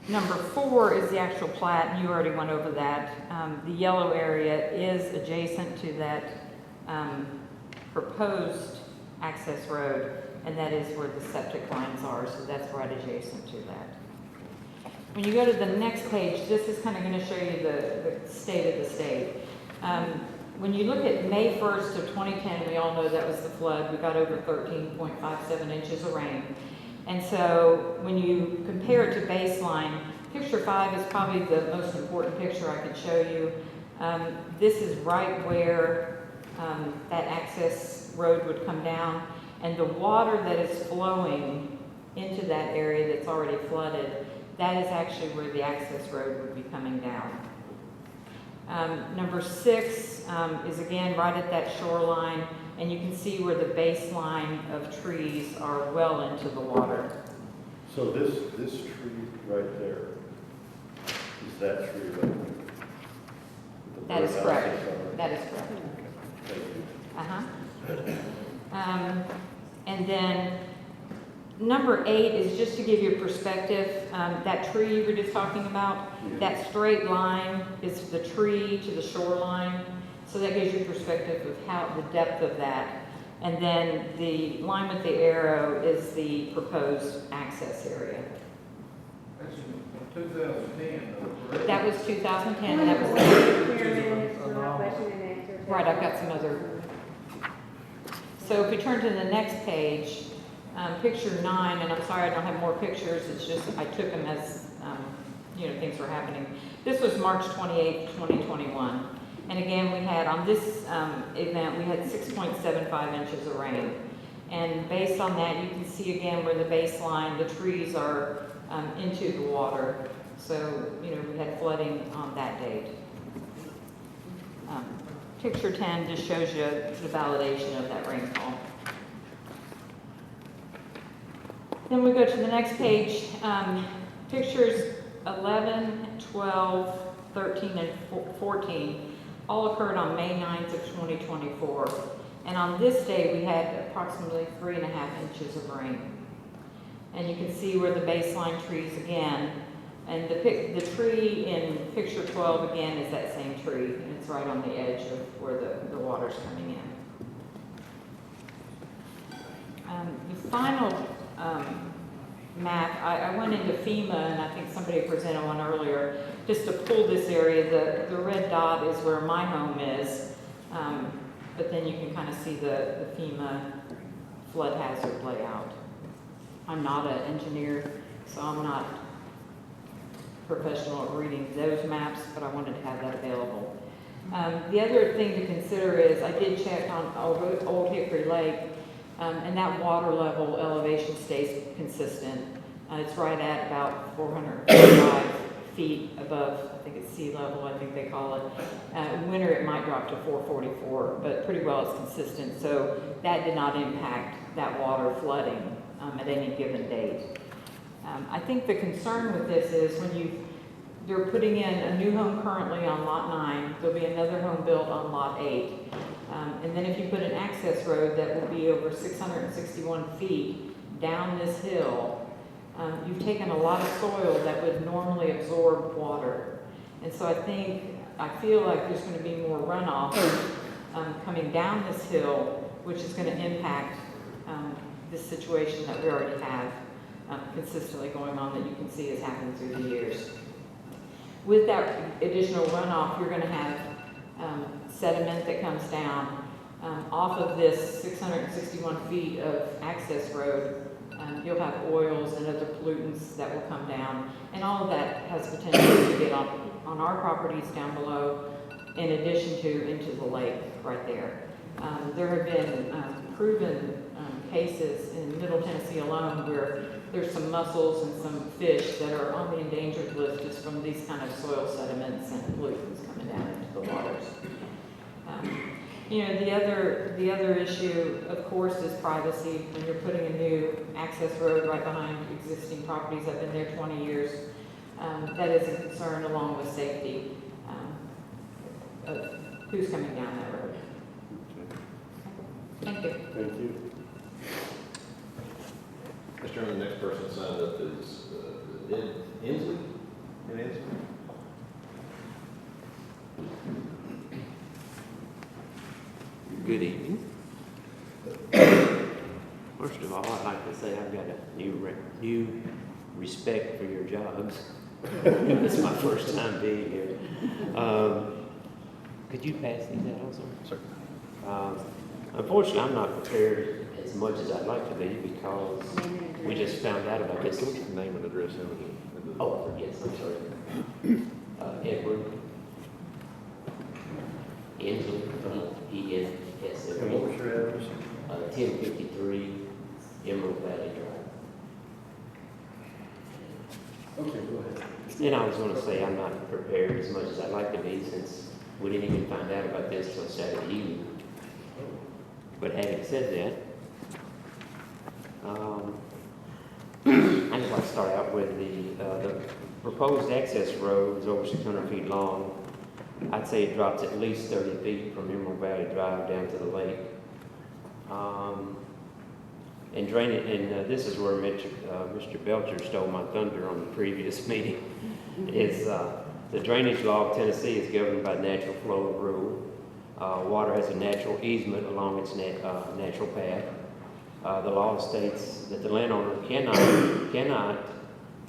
Number 4 is the actual plat, and you already went over that. The yellow area is adjacent to that proposed access road, and that is where the septic lines are, so that's right adjacent to that. When you go to the next page, this is kind of going to show you the state of the state. When you look at May 1st of 2010, we all know that was the flood. We got over 13.57 inches of rain. And so when you compare it to baseline, picture 5 is probably the most important picture I could show you. This is right where that access road would come down, and the water that is flowing into that area that's already flooded, that is actually where the access road would be coming down. Number 6 is again right at that shoreline, and you can see where the baseline of trees are well into the water. So this tree right there, is that tree right there? That is correct. That is correct. Thank you. And then number 8 is just to give you a perspective. That tree you were just talking about, that straight line is the tree to the shoreline. So that gives you perspective of the depth of that. And then the line with the arrow is the proposed access area. That's in 2010, though, correct? That was 2010. That was right. I've got some other. So if we turn to the next page, picture 9, and I'm sorry I don't have more pictures. It's just I took them as things were happening. This was March 28, 2021. And again, we had, on this event, we had 6.75 inches of rain. And based on that, you can see again where the baseline, the trees are into the water. So, we had flooding on that date. Picture 10 just shows you the validation of that rainfall. Then we go to the next page. Pictures 11, 12, 13, and 14 all occurred on May 9th of 2024. And on this day, we had approximately 3.5 inches of rain. And you can see where the baseline trees again, and the tree in picture 12 again is that same tree, and it's right on the edge of where the water's coming in. The final map, I went into FEMA, and I think somebody presented one earlier, just to pull this area. The red dot is where my home is, but then you can kind of see the FEMA flood hazard layout. I'm not an engineer, so I'm not professional at reading those maps, but I wanted to have that available. The other thing to consider is I did check on Old Hickory Lake, and that water level elevation stays consistent. It's right at about 445 feet above, I think it's sea level, I think they call it. In winter it might drop to 444, but pretty well it's consistent. So that did not impact that water flooding at any given date. I think the concern with this is when they're putting in a new home currently on lot 9, there'll be another home built on lot 8. And then if you put an access road that will be over 661 feet down this hill, you've taken a lot of soil that would normally absorb water. And so I feel like there's going to be more runoff coming down this hill, which is going to impact this situation that we already have consistently going on that you can see has happened through the years. With that additional runoff, you're going to have sediment that comes down off of this 661 feet of access road. You'll have oils and other pollutants that will come down, and all of that has potential to get on our properties down below, in addition to into the lake right there. There have been proven cases in Middle Tennessee alone where there's some mussels and some fish that are on the endangered list just from these kind of soil sediments and pollutants coming down into the waters. The other issue, of course, is privacy. When you're putting a new access road right behind existing properties that have been there 20 years, that is a concern along with safety of who's coming down that road. Thank you. Thank you. Mr. Chairman, the next person signed up is Ed Inslee. Ed Inslee. Good evening. First of all, I'd like to say I've got a new respect for your jobs. It's my first time being here. Could you pass these out also? Sir. Unfortunately, I'm not prepared as much as I'd like to be because we just found out about this. Can we get the name and address in the Oh, yes, I'm sorry. Edward Inslee, E-N-S-L-E. And what was your address? 1053 Emerald Valley Drive. Okay, go ahead. And I was going to say I'm not prepared as much as I'd like to be since we didn't even find out about this till Saturday evening. But having said that, I'd just like to start out with the proposed access road is over 600 feet long. I'd say it drops at least 30 feet from Emerald Valley Drive down to the lake. And drain it, and this is where Mr. Belcher stole my thunder on the previous meeting. Is the drainage law of Tennessee is governed by natural flow rule. Water has a natural easement along its natural path. The law states that the landowner cannot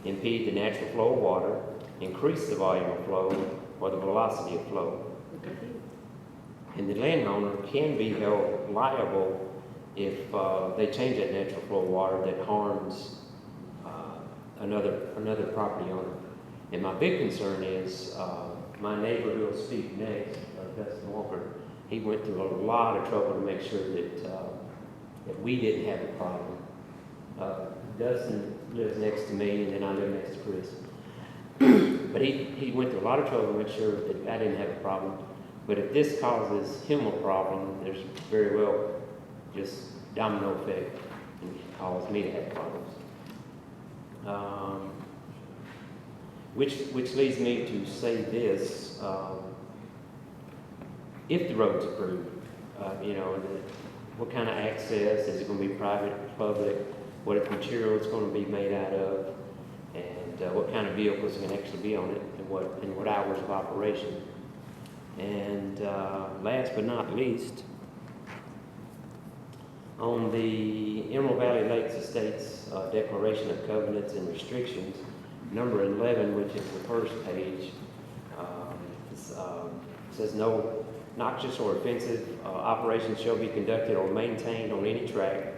impede the natural flow of water, increase the volume of flow, or the velocity of flow. And the landowner can be held liable if they change that natural flow of water that harms another property owner. And my big concern is my neighbor who will speak next, Dustin Walker, he went through a lot of trouble to make sure that we didn't have a problem. Dustin lives next to me, and then I live next to Chris. But he went through a lot of trouble to make sure that I didn't have a problem. But if this causes him a problem, there's very well just domino effect and cause me to have problems. Which leads me to say this, if the road's approved, what kind of access, is it going to be private, public, what material it's going to be made out of, and what kind of vehicles are going to actually be on it, and what hours of operation. And last but not least, on the Emerald Valley Lakes Estates Declaration of Covenants and Restrictions, number 11, which is the first page, says no noxious or offensive operations shall be conducted or maintained on any track,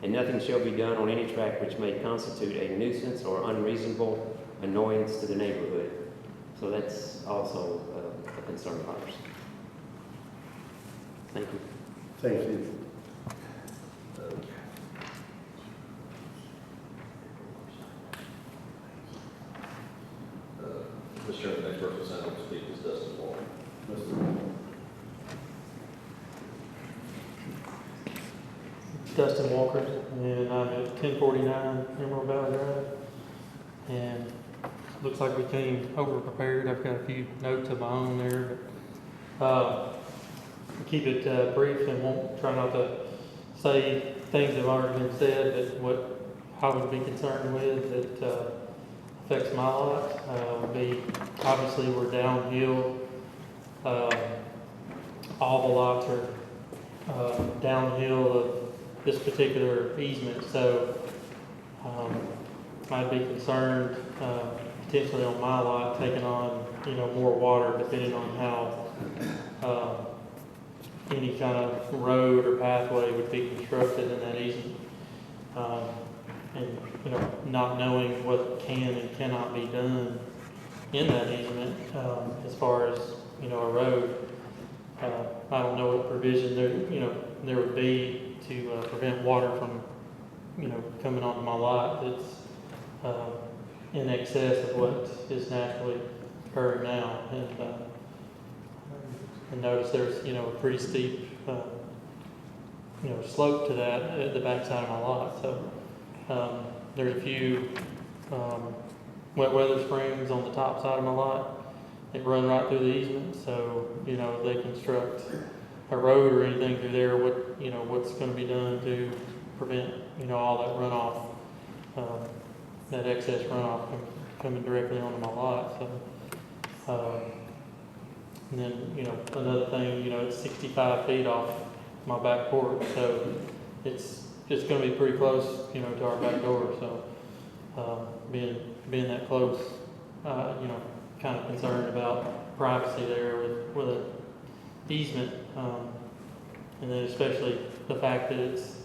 and nothing shall be done on any track which may constitute a nuisance or unreasonable annoyance to the neighborhood. So that's also a concern of ours. Thank you. Thank you. Mr. Chairman, the next person signed up to speak is Dustin Walker. Dustin Walker, and I'm at 1049 Emerald Valley Drive. And looks like we came over prepared. I've got a few notes of my own there, but I'll keep it brief and won't try not to say things that have already been said, but I would be concerned with that affects my lot would be, obviously, we're downhill. All the lots are downhill of this particular easement, so I'd be concerned potentially on my lot taking on, more water depending on how any kind of road or pathway would be constructed in that easement. And, not knowing what can and cannot be done in that easement as far as, a road. I don't know what provision there would be to prevent water from, coming onto my lot that's in excess of what is naturally occurring now. And notice there's, a pretty steep, slope to that at the backside of my lot. So there's a few wet weather springs on the top side of my lot. They run right through the easement, so, if they construct a road or anything through there, what's going to be done to prevent, all that runoff, that excess runoff coming directly onto my lot. So, and then, another thing, it's 65 feet off my back porch, so it's going to be pretty close, to our back door. So, being that close, kind of concerned about privacy there with an easement, and then especially the fact that it's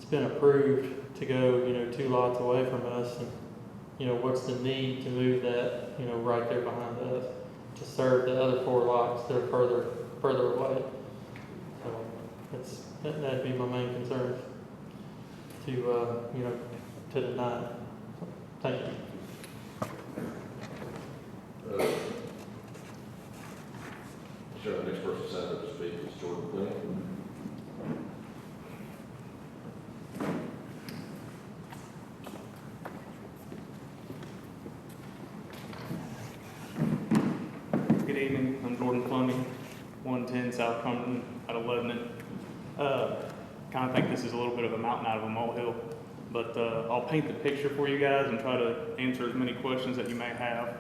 been approved to go 2 lots away from us, and what's the need to move that right there behind us to serve the other 4 lots that are further away. So that'd be my main concern to deny it. Thank you. Sure, the next person signed up to speak is Jordan Flynn. Good evening, I'm Jordan Fleming, 110 South Cumberland out of Lebanon. Kind of think this is a little bit of a mountain out of a molehill, but I'll paint the picture for you guys and try to answer as many questions that you may have.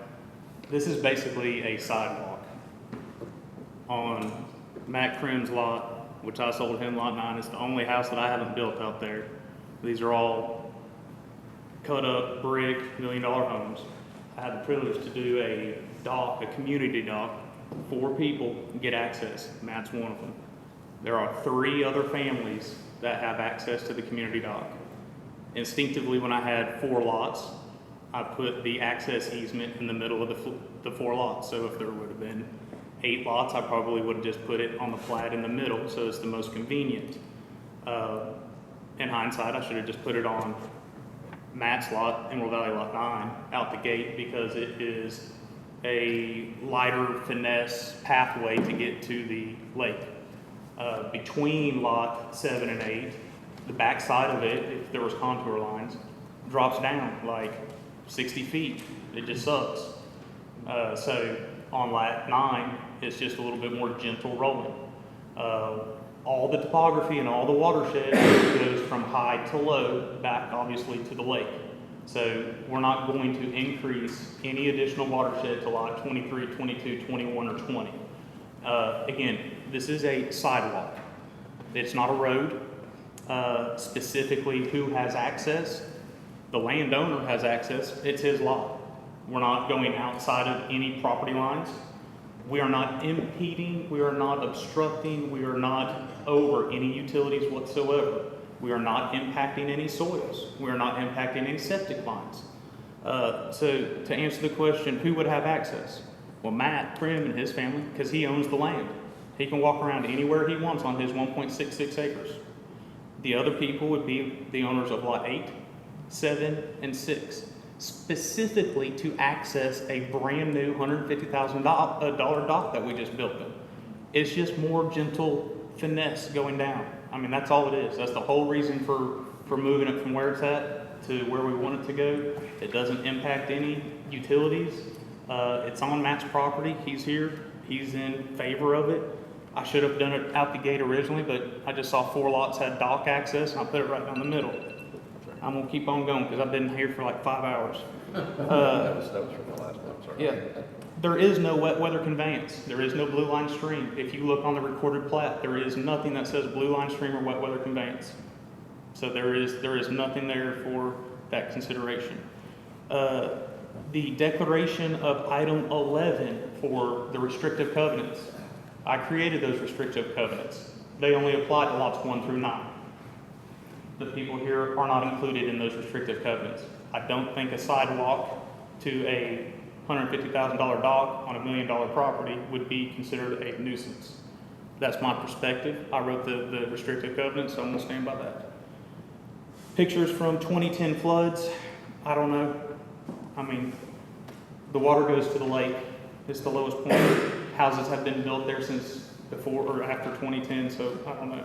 This is basically a sidewalk on Matt Krim's lot, which I sold him lot 9. It's the only house that I haven't built out there. These are all cut up brick, $1 million homes. I had the privilege to do a dock, a community dock, 4 people get access. Matt's one of them. There are 3 other families that have access to the community dock. Instinctively, when I had 4 lots, I put the access easement in the middle of the 4 lots. So if there would have been 8 lots, I probably would have just put it on the plat in the middle, so it's the most convenient. In hindsight, I should have just put it on Matt's lot, Emerald Valley Lot 9, out the gate, because it is a lighter finesse pathway to get to the lake. Between lot 7 and 8, the back side of it, if there was contour lines, drops down like 60 feet. It just sucks. So on lot 9, it's just a little bit more gentle rolling. All the topography and all the watershed goes from high to low, back obviously to the lake. So we're not going to increase any additional watershed to lot 23, 22, 21, or 20. Again, this is a sidewalk. It's not a road. Specifically, who has access? The landowner has access. It's his lot. We're not going outside of any property lines. We are not impeding. We are not obstructing. We are not over any utilities whatsoever. We are not impacting any soils. We are not impacting any septic lines. So to answer the question, who would have access? Well, Matt Krim and his family, because he owns the land. He can walk around anywhere he wants on his 1.66 acres. The other people would be the owners of lot 8, 7, and 6, specifically to access a brand new $150,000 dock that we just built them. It's just more gentle finesse going down. I mean, that's all it is. That's the whole reason for moving it from where it's at to where we want it to go. It doesn't impact any utilities. It's on Matt's property. He's here. He's in favor of it. I should have done it out the gate originally, but I just saw 4 lots had dock access, and I put it right down the middle. I'm gonna keep on going because I've been here for like 5 hours. That was from the last one, sorry. Yeah, there is no wet weather conveyance. There is no blue line stream. If you look on the recorded plat, there is nothing that says blue line stream or wet weather conveyance. So there is nothing there for that consideration. The declaration of item 11 for the restrictive covenants. I created those restrictive covenants. They only apply to lots 1 through 9. The people here are not included in those restrictive covenants. I don't think a sidewalk to a $150,000 dock on $1 million property would be considered a nuisance. That's my perspective. I wrote the restrictive covenant, so I'm gonna stand by that. Pictures from 2010 floods, I don't know. I mean, the water goes to the lake. It's the lowest point. Houses have been built there since before or after 2010, so I don't know.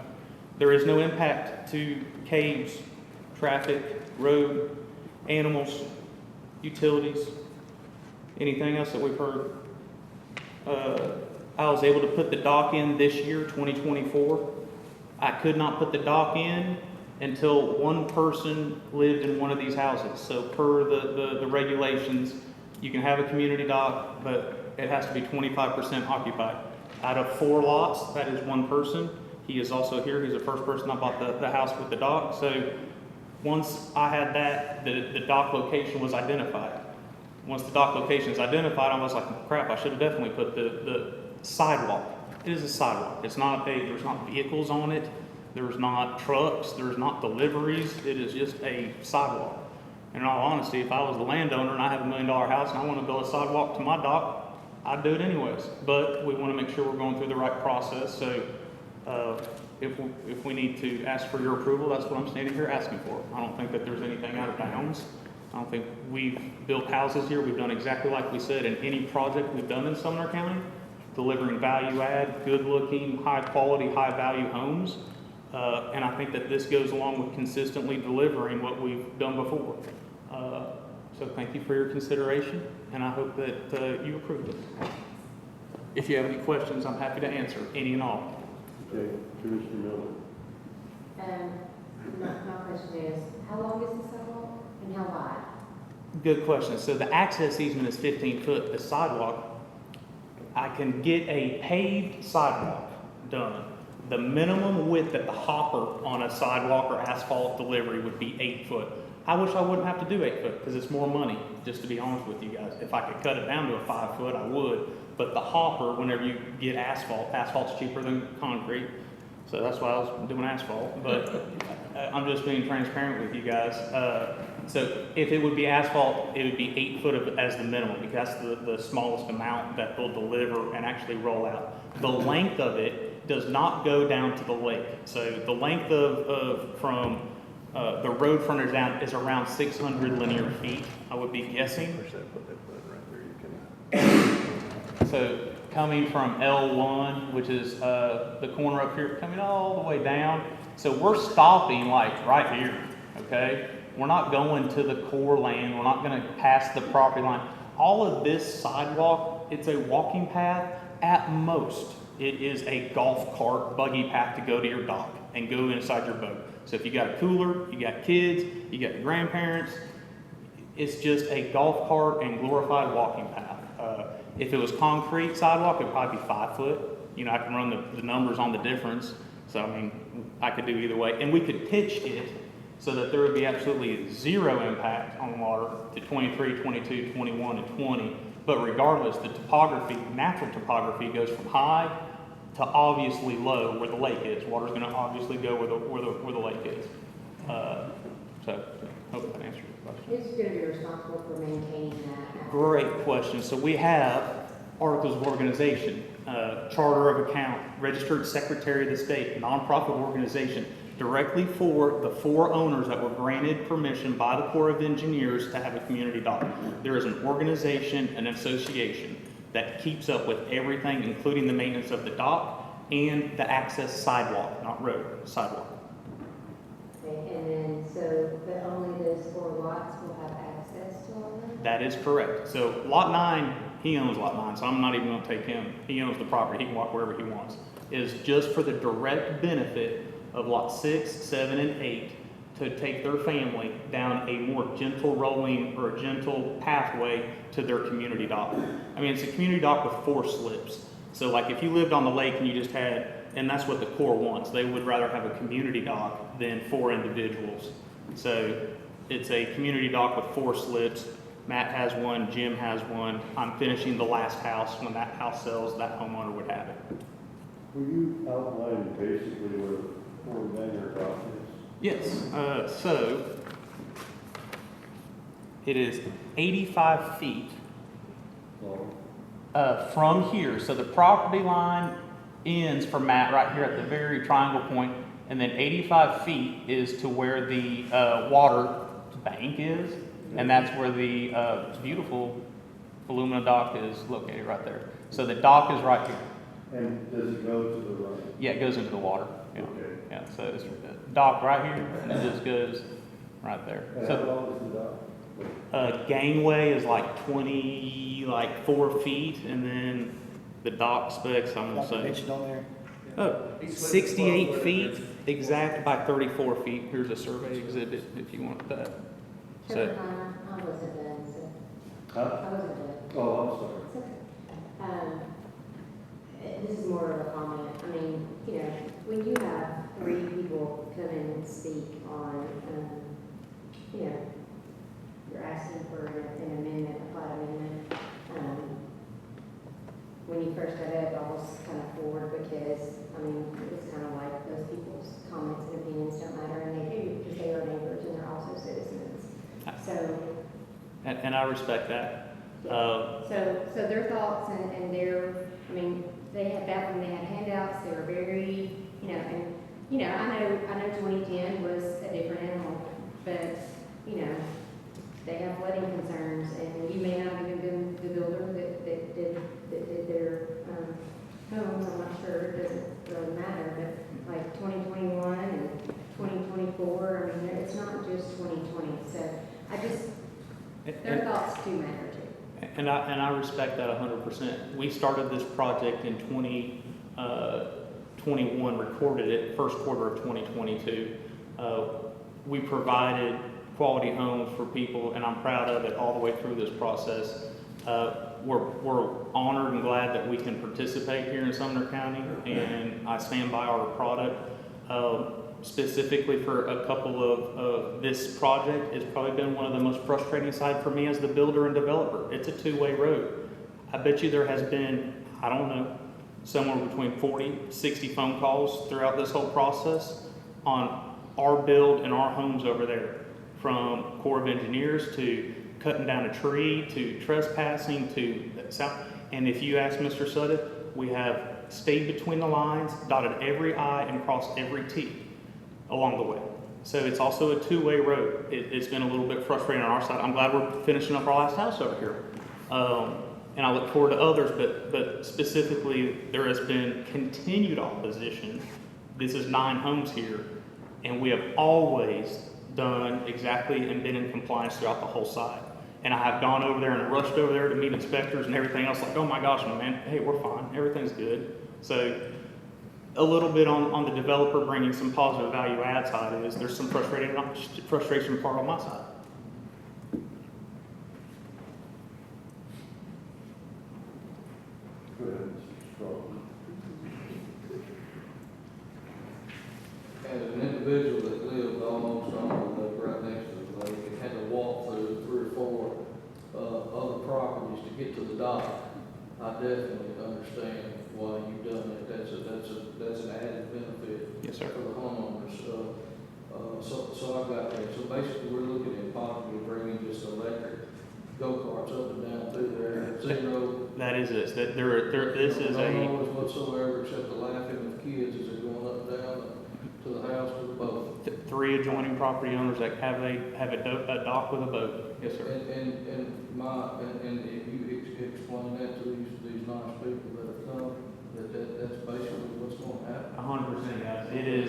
There is no impact to caves, traffic, road, animals, utilities, anything else that we've heard. I was able to put the dock in this year, 2024. I could not put the dock in until one person lived in one of these houses. So per the regulations, you can have a community dock, but it has to be 25% occupied. Out of 4 lots, that is one person. He is also here. He's the first person I bought the house with the dock. So once I had that, the dock location was identified. Once the dock location is identified, I was like, crap, I should have definitely put the sidewalk. It is a sidewalk. It's not there's not vehicles on it. There's not trucks. There's not deliveries. It is just a sidewalk. And in all honesty, if I was the landowner and I have $1 million house and I want to build a sidewalk to my dock, I'd do it anyways. But we want to make sure we're going through the right process. So if we need to ask for your approval, that's what I'm standing here asking for. I don't think that there's anything out of bounds. I don't think we've built houses here. We've done exactly like we said in any project we've done in Sumner County, delivering value add, good looking, high quality, high value homes. And I think that this goes along with consistently delivering what we've done before. So thank you for your consideration, and I hope that you approve it. If you have any questions, I'm happy to answer any and all. Okay, Commissioner Miller. My question is, how long is the sidewalk and how wide? Good question. So the access easement is 15 foot. The sidewalk, I can get a paved sidewalk done. The minimum width at the hopper on a sidewalk or asphalt delivery would be 8 foot. I wish I wouldn't have to do 8 foot because it's more money, just to be honest with you guys. If I could cut it down to a 5 foot, I would. But the hopper, whenever you get asphalt's cheaper than concrete. So that's why I was doing asphalt. But I'm just being transparent with you guys. So if it would be asphalt, it would be 8 foot as the minimum because that's the smallest amount that they'll deliver and actually roll out. The length of it does not go down to the lake. So the length from the road frontage down is around 600 linear feet, I would be guessing. So coming from L1, which is the corner up here, coming all the way down. So we're stopping like right here, okay? We're not going to the core lane. We're not going to pass the property line. All of this sidewalk, it's a walking path at most. It is a golf cart buggy path to go to your dock and go inside your boat. So if you got a cooler, you got kids, you got grandparents, it's just a golf cart and glorified walking path. If it was concrete sidewalk, it'd probably be 5 foot. You know, I can run the numbers on the difference. So, I mean, I could do either way. And we could pitch it so that there would be absolutely zero impact on water to 23, 22, 21, and 20. But regardless, the topography, natural topography goes from high to obviously low where the lake is. Water's going to obviously go where the lake is. So, hope that answers your question. Who's going to be responsible for maintaining that? Great question. So we have articles of organization, charter of account, registered secretary of the state, nonprofit organization, directly for the 4 owners that were granted permission by the Corps of Engineers to have a community dock. There is an organization, an association that keeps up with everything, including the maintenance of the dock and the access sidewalk, not road, sidewalk. Okay, and then but only those 4 lots will have access to all that? That is correct. So lot 9, he owns lot 9, so I'm not even going to take him. He owns the property. He can walk wherever he wants. Is just for the direct benefit of lot 6, 7, and 8 to take their family down a more gentle rolling or a gentle pathway to their community dock. I mean, it's a community dock with 4 slips. So like if you lived on the lake and you just had, and that's what the Corps wants, they would rather have a community dock than 4 individuals. So it's a community dock with 4 slips. Matt has one, Jim has one. I'm finishing the last house. When that house sells, that homeowner would have it. Will you outline basically where the four-banger dock is? Yes, so it is 85 feet from here. So the property line ends for Matt right here at the very triangle point, and then 85 feet is to where the water bank is, and that's where the beautiful aluminum dock is located right there. So the dock is right here. And does it go to the right? Yeah, it goes into the water. Yeah. Okay. Yeah, so it's a dock right here, and it just goes right there. And So, how long is the dock? gangway is like 4 feet, and then the dock specs, I'm gonna say. Oh, 68 feet exact by 34 feet. Here's a survey exhibit if you want that. So, I wasn't done, so. Huh? I wasn't done. Oh, I'm sorry. It's okay. This is more of a comment. I mean, you know, when you have 3 people come in and speak on, you know, you're asking for an amendment, a plat amendment. When you first got up, I was kind of floored because, I mean, it was kind of like those people's comments and opinions don't matter, and they do because they are neighbors and they're also citizens. So. and I respect that. Yeah. So their thoughts and their, I mean, they had that when they had handouts, they were very, you know, and, you know, I know 2010 was a different animal, but, you know, they have flooding concerns, and you may not have even been the builder that did their homes, I'm not sure, it doesn't really matter, but like 2021 and 2024, I mean, it's not just 2020, so I just, their thoughts do matter too. And I respect that 100%. We started this project in 2021, recorded it first quarter of 2022. We provided quality homes for people, and I'm proud of it all the way through this process. We're honored and glad that we can participate here in Sumner County, and I stand by our product. Specifically for a couple of this project, it's probably been one of the most frustrating side for me as the builder and developer. It's a 2-way road. I bet you there has been, I don't know, somewhere between 40, 60 phone calls throughout this whole process on our build and our homes over there, from Corps of Engineers to cutting down a tree to trespassing to south. And if you ask Mr. Sutter, we have stayed between the lines, dotted every I and crossed every T along the way. So it's also a 2-way road. It's been a little bit frustrating on our side. I'm glad we're finishing up our last house over here. And I look forward to others, but specifically there has been continued opposition. This is 9 homes here, and we have always done exactly and been in compliance throughout the whole site. And I have gone over there and rushed over there to meet inspectors and everything else, like, oh my gosh, man, hey, we're fine, everything's good. So a little bit on the developer bringing some positive value add side is there's some frustration part on my side. Go ahead, Mr. Strong. As an individual that lived almost on the lake, right next to the lake, and had to walk through 3 or 4 other properties to get to the dock, I definitely understand why you've done it. That's an added benefit. Yes, sir. For the homeowners. So I got that. So basically, we're looking at possibly bringing just electric go-karts up and down through there. 0. That is it. That this is no a noise whatsoever except the laughing of kids as they're going up and down to the house with a boat. 3 adjoining property owners that have a dock with a boat. Yes, sir. And if you explain that to these nice people that have come, that's basically what's going to happen. 100%, guys. It is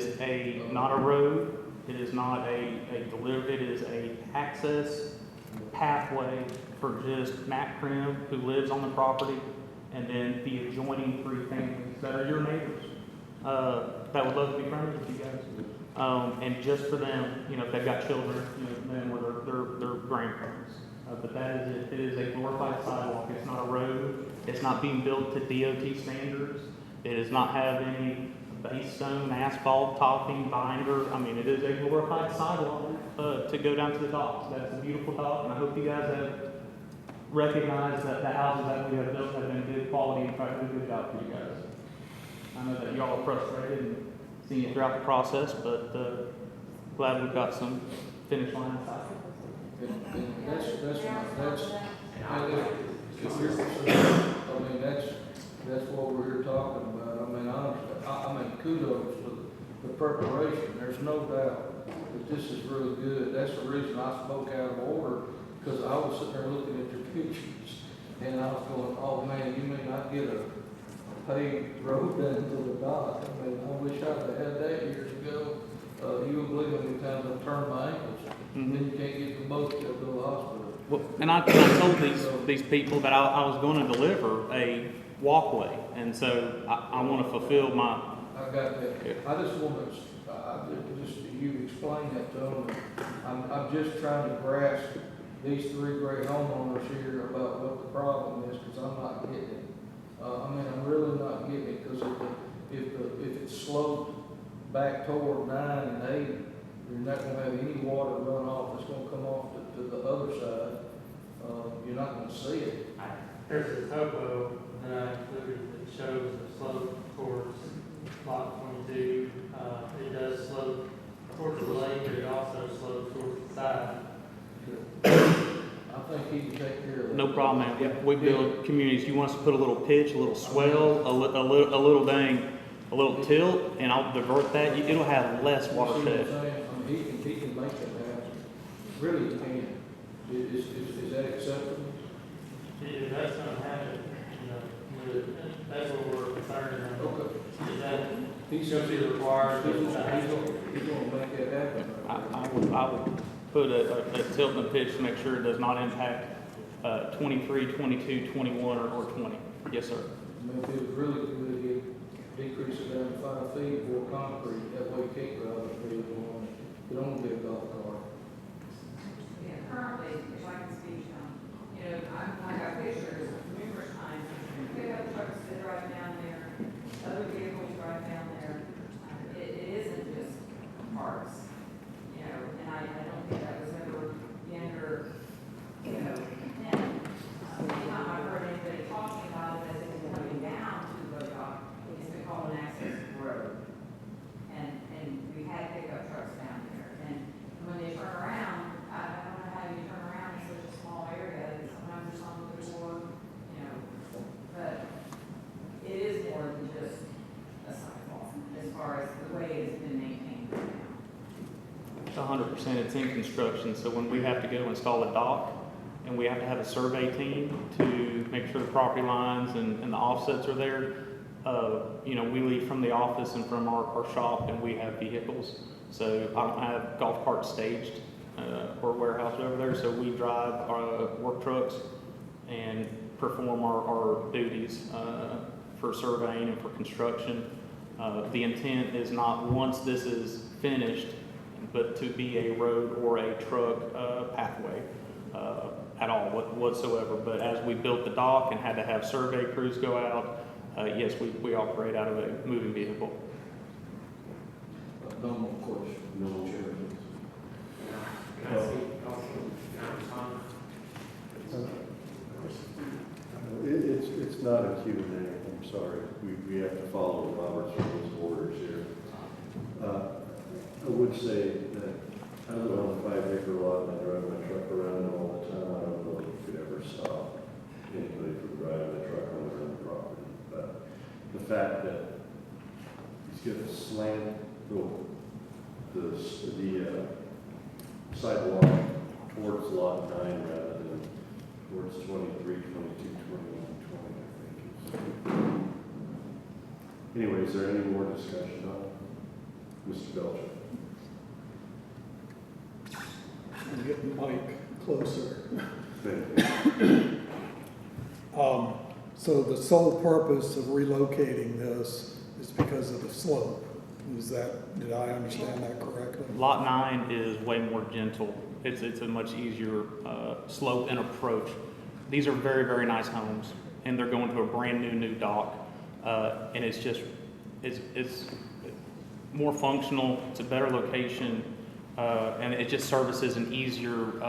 not a road. It is not a delivery. It is a access pathway for just Matt Krim, who lives on the property, and then the adjoining 3 families that are your neighbors that would love to be friendly with you guys. And just for them, you know, if they've got children, you know, then or their grandparents. But that is it. It is a glorified sidewalk. It's not a road. It's not being built to DOT standards. It does not have any base stone, asphalt, topping, binder. I mean, it is a glorified sidewalk to go down to the docks. That's a beautiful dock, and I hope you guys have recognized that the houses that we have built have been good quality and tried to do a good job for you guys. I know that y'all are frustrated and seeing it throughout the process, but glad we've got some finish line inside. That's what we're here talking about. I mean, kudos for the preparation. There's no doubt that this is really good. That's the reason I spoke out of order, because I was sitting there looking at your pictures, and I was going, oh man, you may not get a paved road down to the dock. I mean, I wish I'd have had that years ago. You would believe how many times I've turned my ankles, and then you can't get the boat to the hospital. Well, and I told these people that I was going to deliver a walkway, and so I want to fulfill my. I got that. I just want to, you explain that to them. I'm just trying to grasp these three great homeowners here about what the problem is, because I'm not getting it. I'm really not getting it, because if it's sloped back toward 9 and 8, you're not going to have any water run off. It's going to come off to the other side. You're not going to see it. There's a topo that I included that shows the slope towards lot 22. It does slope towards the lake, but it also slopes towards the side. I think he can take care of that. No problem, man. Yeah, we build communities. You want us to put a little pitch, a little swell, a little tilt, and I'll divert that. It'll have less watershed. He can make that happen. Really, he can. Is that acceptable? If that's going to happen, you know, that's what we're concerned about. Okay. Is that He's going to be required? He's going to make that happen. I would put a tilt and a pitch to make sure it does not impact 23, 22, 21, or 20. Yes, sir. I mean, if it was really good, he'd decrease it down to 5 feet for concrete. That way you can't drive the field on. You don't want to be a golf cart. Yeah, currently, if I can speak, you know, I got pictures numerous times. Pickup trucks that drive down there, other vehicles drive down there. It isn't just parts, you know, and I don't think that was ever younger, you know, then. Anytime I've heard anybody talking about it as it's coming down to the dock, it's been called an access road. And we've had pickup trucks down there. And when they turn around, I don't know how you turn around in such a small area. Sometimes there's something to the door, you know. But it is more than just a sidewalk as far as the way it's been maintained right now. 100%. It's in construction, so when we have to go install a dock, and we have to have a survey team to make sure the property lines and the offsets are there, you know, we leave from the office and from our shop, and we have vehicles. So I don't have golf carts staged or warehouse over there, so we drive our work trucks and perform our duties for surveying and for construction. The intent is not, once this is finished, but to be a road or a truck pathway at all whatsoever. But as we built the dock and had to have survey crews go out, yes, we operate out of a moving vehicle. No more questions. No more questions. It's not a Q&A, I'm sorry. We have to follow Robert's rules of orders here. I would say that I live on a 5-acre lot and I drive my truck around it all the time. I don't know if you could ever stop anybody from driving a truck on their own property. But the fact that he's going to slant the sidewalk towards lot 9 rather than towards 23, 22, 21, 20, I think. Anyway, is there any more discussion on it? Mr. Belcher? I'm getting the mic closer. So the sole purpose of relocating this is because of the slope. Did I understand that correctly? Lot 9 is way more gentle. It's a much easier slope and approach. These are very, very nice homes, and they're going to a brand new dock, and it's more functional. It's a better location, and it just services an easier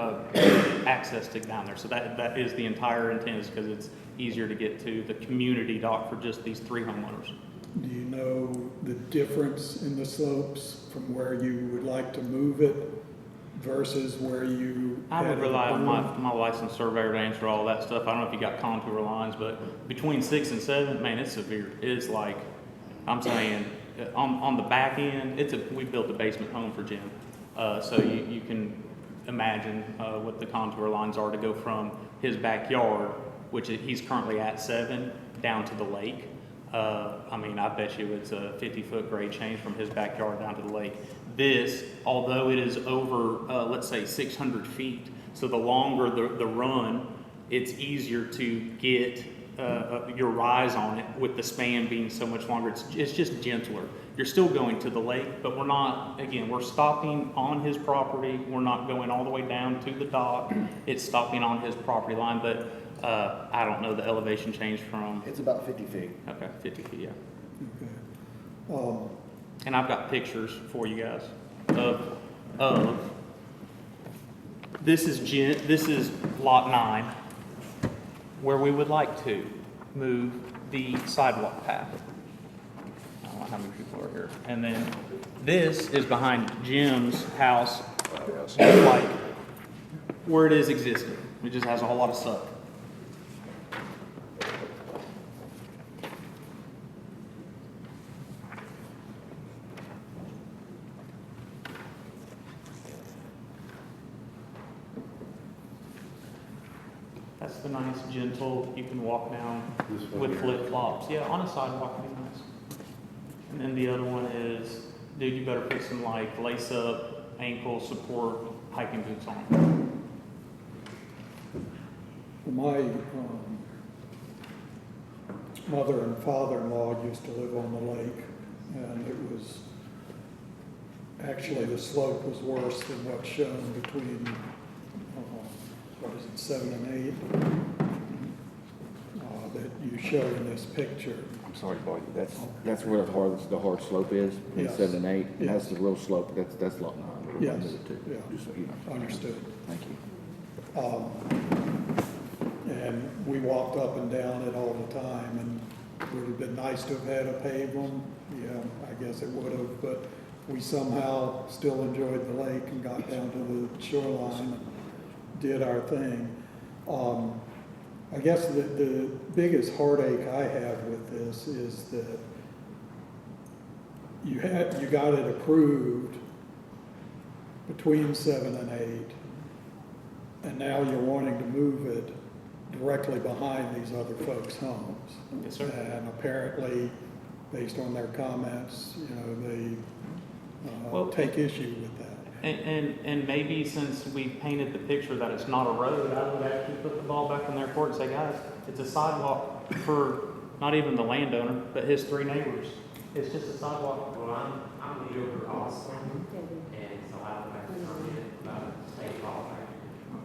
access to down there. So that is the entire intent, is because it's easier to get to the community dock for just these 3 homeowners. Do you know the difference in the slopes from where you would like to move it versus where you? I would had it rely on approved? my licensed surveyor to answer all that stuff. I don't know if you got contour lines, but between 6 and 7, man, it's severe. It's like, I'm saying, on the back end, we built a basement home for Jim. So you can imagine what the contour lines are to go from his backyard, which he's currently at 7, down to the lake. I mean, I bet you it's a 50-foot grade change from his backyard down to the lake. This, although it is over, let's say 600 feet, so the longer the run, it's easier to get your rise on it with the span being so much longer. It's just gentler. You're still going to the lake, but we're not, again, we're stopping on his property. We're not going all the way down to the dock. It's stopping on his property line, but I don't know the elevation change from. It's about 50 feet. Okay, 50 feet, yeah. Okay. And I've got pictures for you guys of this is lot 9, where we would like to move the sidewalk path. I don't know how many people are here. And then this is behind Jim's house, like where it is existing. It just has a whole lot of stuff. That's the nice, gentle, you can walk down with flip-flops. Yeah, on a sidewalk would be nice. And then the other one is, dude, you better put some like lace-up, ankle support, hiking boots on. My mother and father-in-law used to live on the lake, and it was, actually the slope was worse than what's shown between, what is it, 7 and 8, that you show in this picture. I'm sorry to bother you. That's where the hard slope is, in Yes. 7 and 8. And Yes. that's the real slope. That's lot 9. Yes, Yeah. Just so you know. Understood. Thank you. And we walked up and down it all the time, and it would have been nice to have had a paved one. Yeah, I guess it would have, but we somehow still enjoyed the lake and got down to the shoreline and did our thing. I guess the biggest heartache I have with this is that you got it approved between 7 and 8, and now you're wanting to move it directly behind these other folks' homes. Yes, sir. And apparently, based on their comments, they take issue with that. And maybe since we painted the picture that it's not a road, I would actually put the ball back in their court and say, guys, it's a sidewalk for not even the landowner, but his 3 neighbors. It's just a sidewalk. Well, I'm the over also, and so I don't have to comment about state law.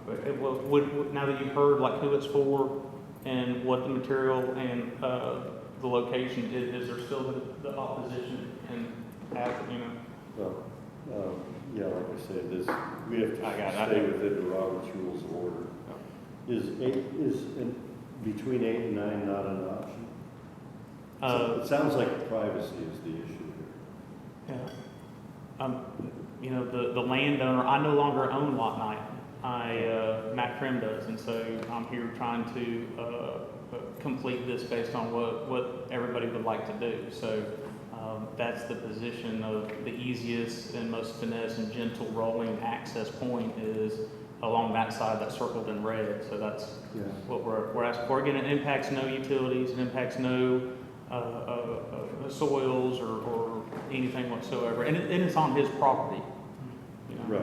But now that you've heard like who it's for and what the material and the location, is there still the opposition and Well, yeah, like I said, we have to stay within the Robert's Rules of Order. Is between 8 and 9 not an option? So it sounds like privacy is the issue here. Yeah. The landowner, I no longer own lot 9. Matt Krim does, and so I'm here trying to complete this based on what everybody would like to do. So that's the position of the easiest and most finesse and gentle rolling access point is along that side that's circled in red. So that's what we're asking for. Again, it impacts no utilities, it impacts no soils or anything whatsoever, and it's on his property. Right,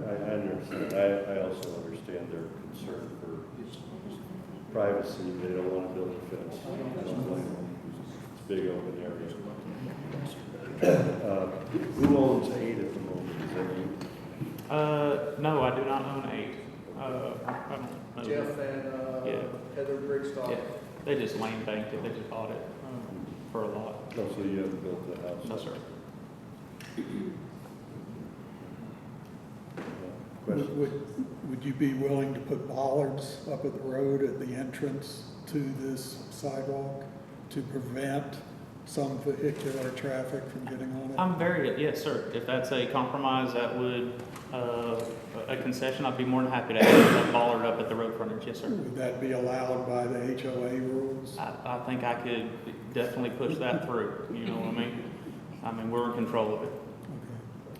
I understand. I also understand their concern for privacy. They don't want to build a fence. It's a big open area. Who owns 8 at the moment? Is that you? No, I do not own 8. I don't know. Jeff and, Yeah. Heather Brigstock. Yeah, they just land banked it, they just bought it, for a lot. Oh, so you haven't built the house? No, sir. Would you be willing to put bollards up at the road at the entrance to this sidewalk to prevent some vehicular traffic from getting on it? I'm yes, sir. If that's a compromise that would, a concession, I'd be more than happy to have a bollard up at the road frontage, yes, sir. Would that be allowed by the HOA rules? I think I could definitely push that through, you know what I mean? I mean, we're in control of it.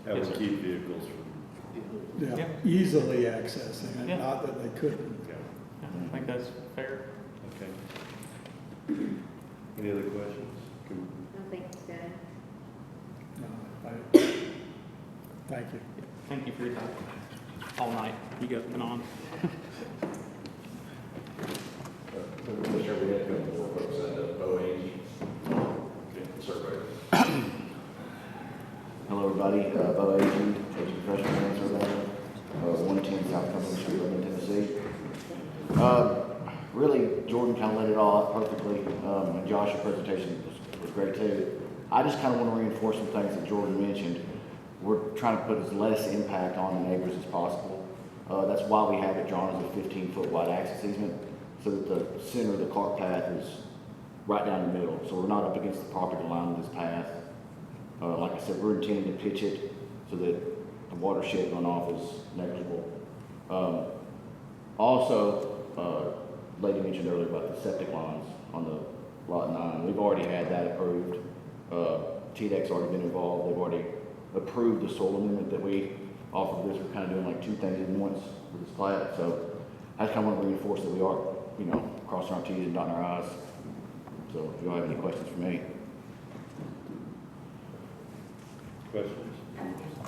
That Yes, would sir. keep vehicles from. Yeah, easily accessing it, Yeah. not that they couldn't. I think that's fair. Okay. Any other questions? I think it's good. No, thank you. Thank you for your time. All night, you guys have been on. Mr. Chair, we had a couple more folks at OAG, surveyor. Hello, everybody. Bo Agent, professional land surveyor, 110 South Company Street, Livingston, Tennessee. Really, Jordan kind of laid it all out perfectly, and Josh's presentation was great too. I just kind of want to reinforce some things that Jordan mentioned. We're trying to put as less impact on the neighbors as possible. That's why we have it drawn as a 15-foot wide access easement, so that the center of the cart path is right down the middle. So we're not up against the property line of this path. Like I said, we're intending to pitch it so that the watershed runoff is negligible. Lady mentioned earlier about the septic lines on the lot 9. We've already had that approved. TDEC's already been involved. They've already approved the soil amendment that we offered this. We're kind of doing like 2 things in once with this plat. So I just kind of want to reinforce that we are, crossing our T's and dotting our I's. So if you all have any questions for me. Questions?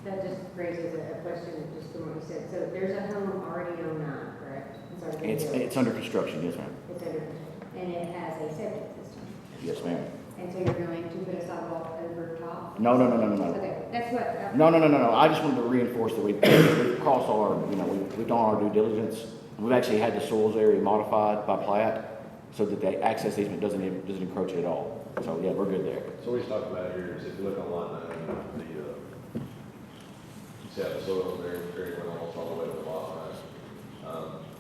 That just raises a question, just from what you said. So there's a home already on 9, correct? It's under construction, yes, ma'am. It's under, and it has a septic system. Yes, ma'am. And so you're going to put a sidewalk over top? No. Okay, that's what. No. I just wanted to reinforce that we've crossed our, we've done our due diligence. We've actually had the soils area modified by plat so that the access easement doesn't encroach it at all. So yeah, we're good there. So what he's talking about here is if you look on lot 9, you see how the soil there, very well, almost all the way to the lot line.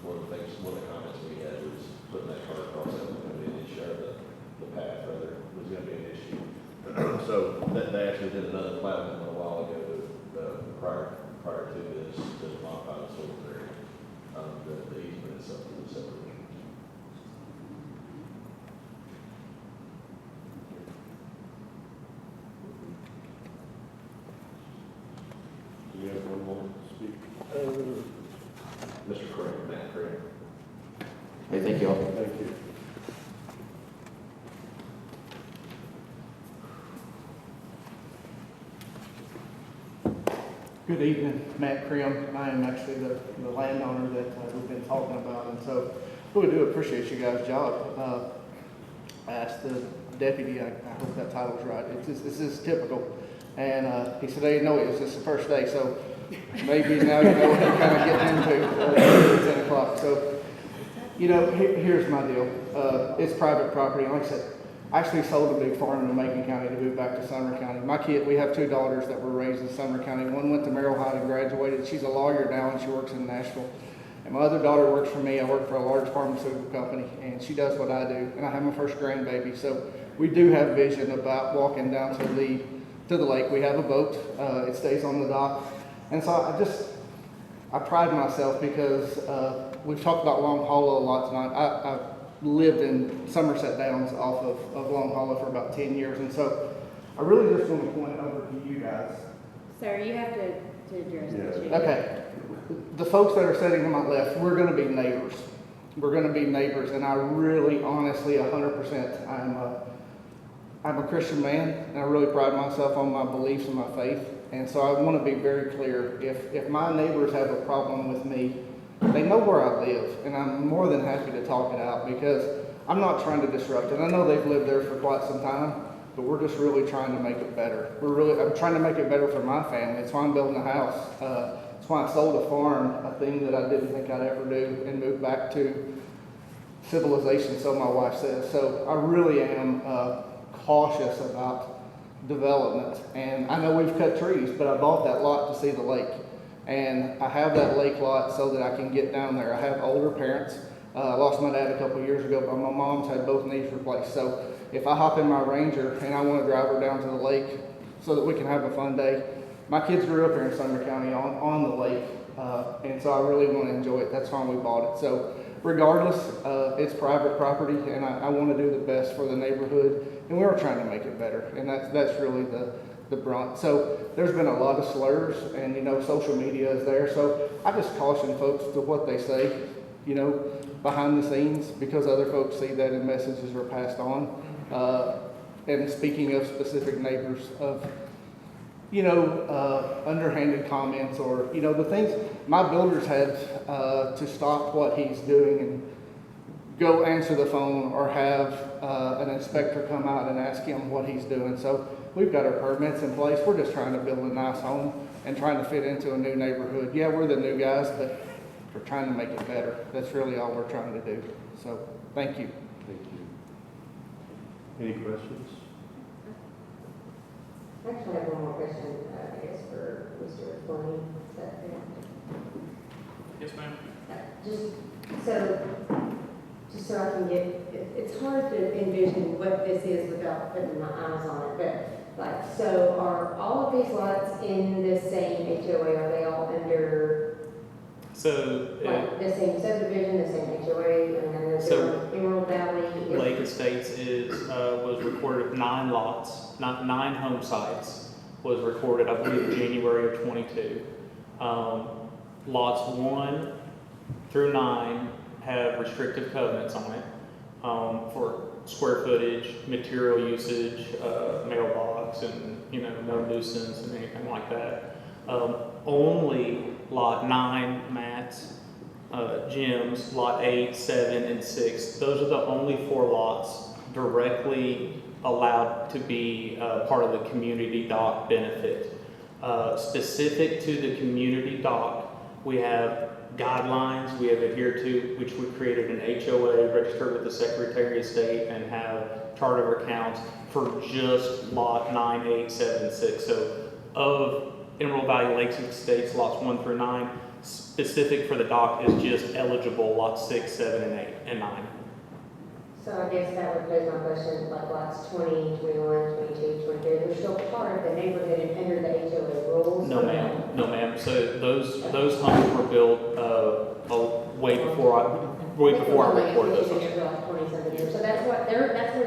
One of the comments we had was putting that car across that was going to be an issue, or the path rather, was going to be an issue. So they actually did another plat amendment a while ago, prior to this, to modify the soil area. The easement itself is a separate issue. Do we have one more to speak? Mr. Craig, Matt Craig. Hey, thank you all. Thank you. Good evening, Matt Crim. I am actually the landowner that we've been talking about, and so we do appreciate you guys' job. I asked the deputy, I hope that title's right, this is typical, and he said, hey, no, it was the first day, so maybe now you know what you're kind of getting into at 10 o'clock. So, here's my deal. It's private property, and like I said, I actually sold a big farm in Macon County to move back to Sumner County. We have 2 daughters that were raised in Sumner County. One went to Merrill High and graduated. She's a lawyer now, and she works in Nashville. And my other daughter works for me. I work for a large pharmaceutical company, and she does what I do. And I have my first grandbaby. So we do have vision about walking down to the lake. We have a boat. It stays on the dock. And so I pride myself because we've talked about Long Hollow a lot tonight. I lived in Somerset Downs off of Long Hollow for about 10 years. And so I really just want to point over to you guys. Sir, you have to address the issue. Okay. The folks that are sitting to my left, we're going to be neighbors. We're going to be neighbors. And I really, honestly, 100%, I'm a Christian man, and I really pride myself on my beliefs and my faith. And so I want to be very clear. If my neighbors have a problem with me, they know where I live, and I'm more than happy to talk it out because I'm not trying to disrupt it. I know they've lived there for quite some time, but we're just really trying to make it better. I'm trying to make it better for my family. It's why I'm building a house. It's why I sold a farm, a thing that I didn't think I'd ever do, and moved back to civilization, so my wife says. So I really am cautious about development. And I know we've cut trees, but I bought that lot to see the lake. And I have that lake lot so that I can get down there. I have older parents. I lost my dad a couple of years ago, but my mom's had both knees replaced. So if I hop in my Ranger and I want to drive her down to the lake so that we can have a fun day, my kids grew up here in Sumner County on the lake, and so I really want to enjoy it. That's why we bought it. So regardless, it's private property, and I want to do the best for the neighborhood, and we are trying to make it better, and that's really the brunt. So there's been a lot of slurs, and social media is there. So I just caution folks to what they say, behind the scenes, because other folks see that and messages are passed on. And speaking of specific neighbors, of underhanded comments, or the things my builders had to stop what he's doing and go answer the phone or have an inspector come out and ask him what he's doing. So we've got our permits in place. We're just trying to build a nice home and trying to fit into a new neighborhood. Yeah, we're the new guys, but we're trying to make it better. That's really all we're trying to do. So thank you. Thank you. Any questions? I actually have one more question, I guess, for Mr. Fleming. Is that fair? Yes, ma'am. Just so I can get, it's hard to envision what this is without putting my eyes on it, but so are all of these lots in the same HOA? Are they all under the same subdivision, the same HOA? I know So Emerald Valley. Lake Estates was recorded of 9 lots, not 9 home sites, was recorded, I believe, January of 22. Lots 1 through 9 have restrictive covenants on it for square footage, material usage, mailbox, and no nuisance and anything like that. Only lot 9, Matt's, Jim's, lot 8, 7, and 6. Those are the only 4 lots directly allowed to be part of the community dock benefit. Specific to the community dock, we have guidelines we have adhered to, which we created an HOA, registered with the Secretary of State, and have chart of accounts for just lot 9, 8, 7, 6. So of Emerald Valley Lakes Estates, lots 1 through 9, specific for the dock is just eligible lots 6, 7, and 8, and 9. So I guess that would pose my question, like lots 20, 21, 22, 23, they're still part of the neighborhood and under the HOA rules? No, ma'am. No, ma'am. So those homes were built way before I recorded those homes. Like 20-something years. So that's where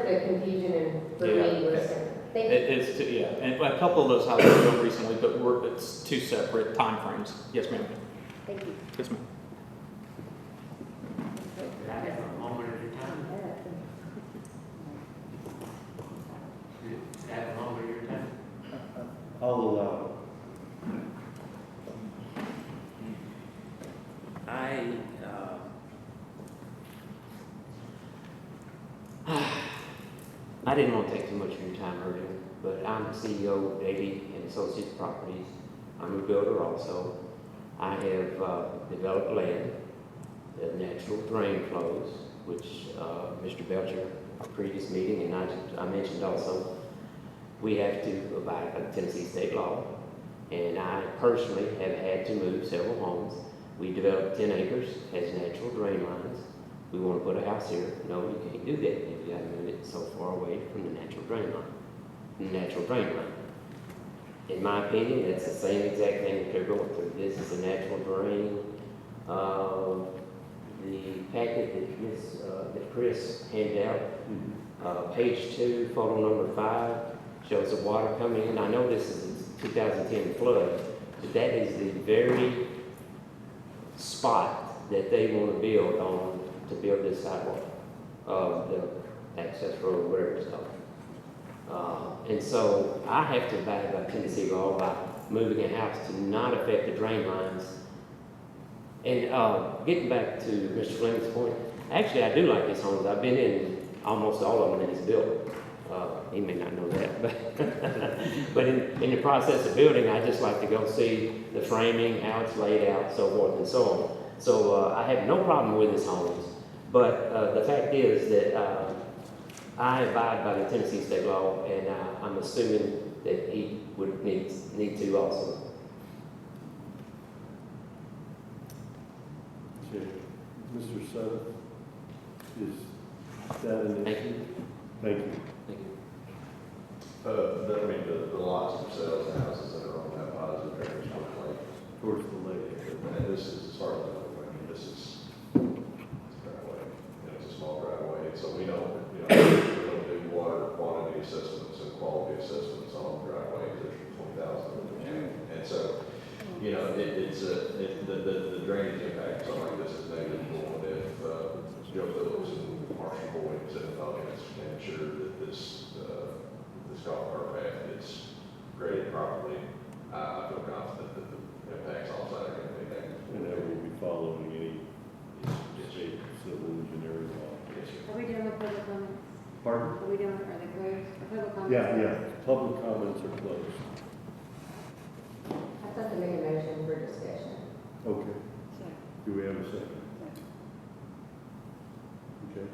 the confusion for me was. And a couple of those houses were built recently, but it's 2 separate time frames. Yes, ma'am. Thank you. Yes, ma'am. I'll allow it. I didn't want to take too much of your time earlier, but I'm the CEO of Davey and Associates Properties. I'm a builder also. I have developed land, the natural drain flows, which Mr. Belcher, our previous meeting, and I mentioned also, we have to abide by Tennessee state law, and I personally have had to move several homes. We developed 10 acres, has natural drain lines. We want to put a house here. No, you can't do that. You've got to move it so far away from the natural drain line. In my opinion, that's the same exact thing that they're going through. This is a natural drain. The packet that Chris handed out, page 2, photo number 5, shows the water coming in. I know this is 2010 flood, but that is the very spot that they want to build on to build this sidewalk, the access road, whatever it's called. And so I have to abide by Tennessee law by moving a house to not affect the drain lines. And getting back to Mr. Fleming's point, actually I do like his homes. I've been in almost all of them that he's built. he may not know that, but in the process of building, I just like to go see the framing, how it's laid out, so forth and so on. So I have no problem with his homes, but the fact is that I abide by the Tennessee state law, and I'm assuming that he would need to also. Okay. Mr. Sutter, is that an issue? Thank you. Thank you. That mean the lots themselves, the houses that are on that positive drainage floodplain. Towards the lake. And this is, as far as I know, I mean, this is a driveway, it's a small driveway, so we don't do water quantity assessments and quality assessments on driveways that are 20,000. And so, the drainage impact, something like this is negligible. If Joe Phillips and Marshall Boyd said, and ensure that this golf cart path is graded properly, I feel confident that the impacts on site are going to be negative. And that will be following any state civil engineering law. Are we done with public comments? Pardon? Are we done, are they closed? Are public comments? Yeah. Public comments are closed. I'd like to make a motion for discussion. Okay. Do we have a second? Okay.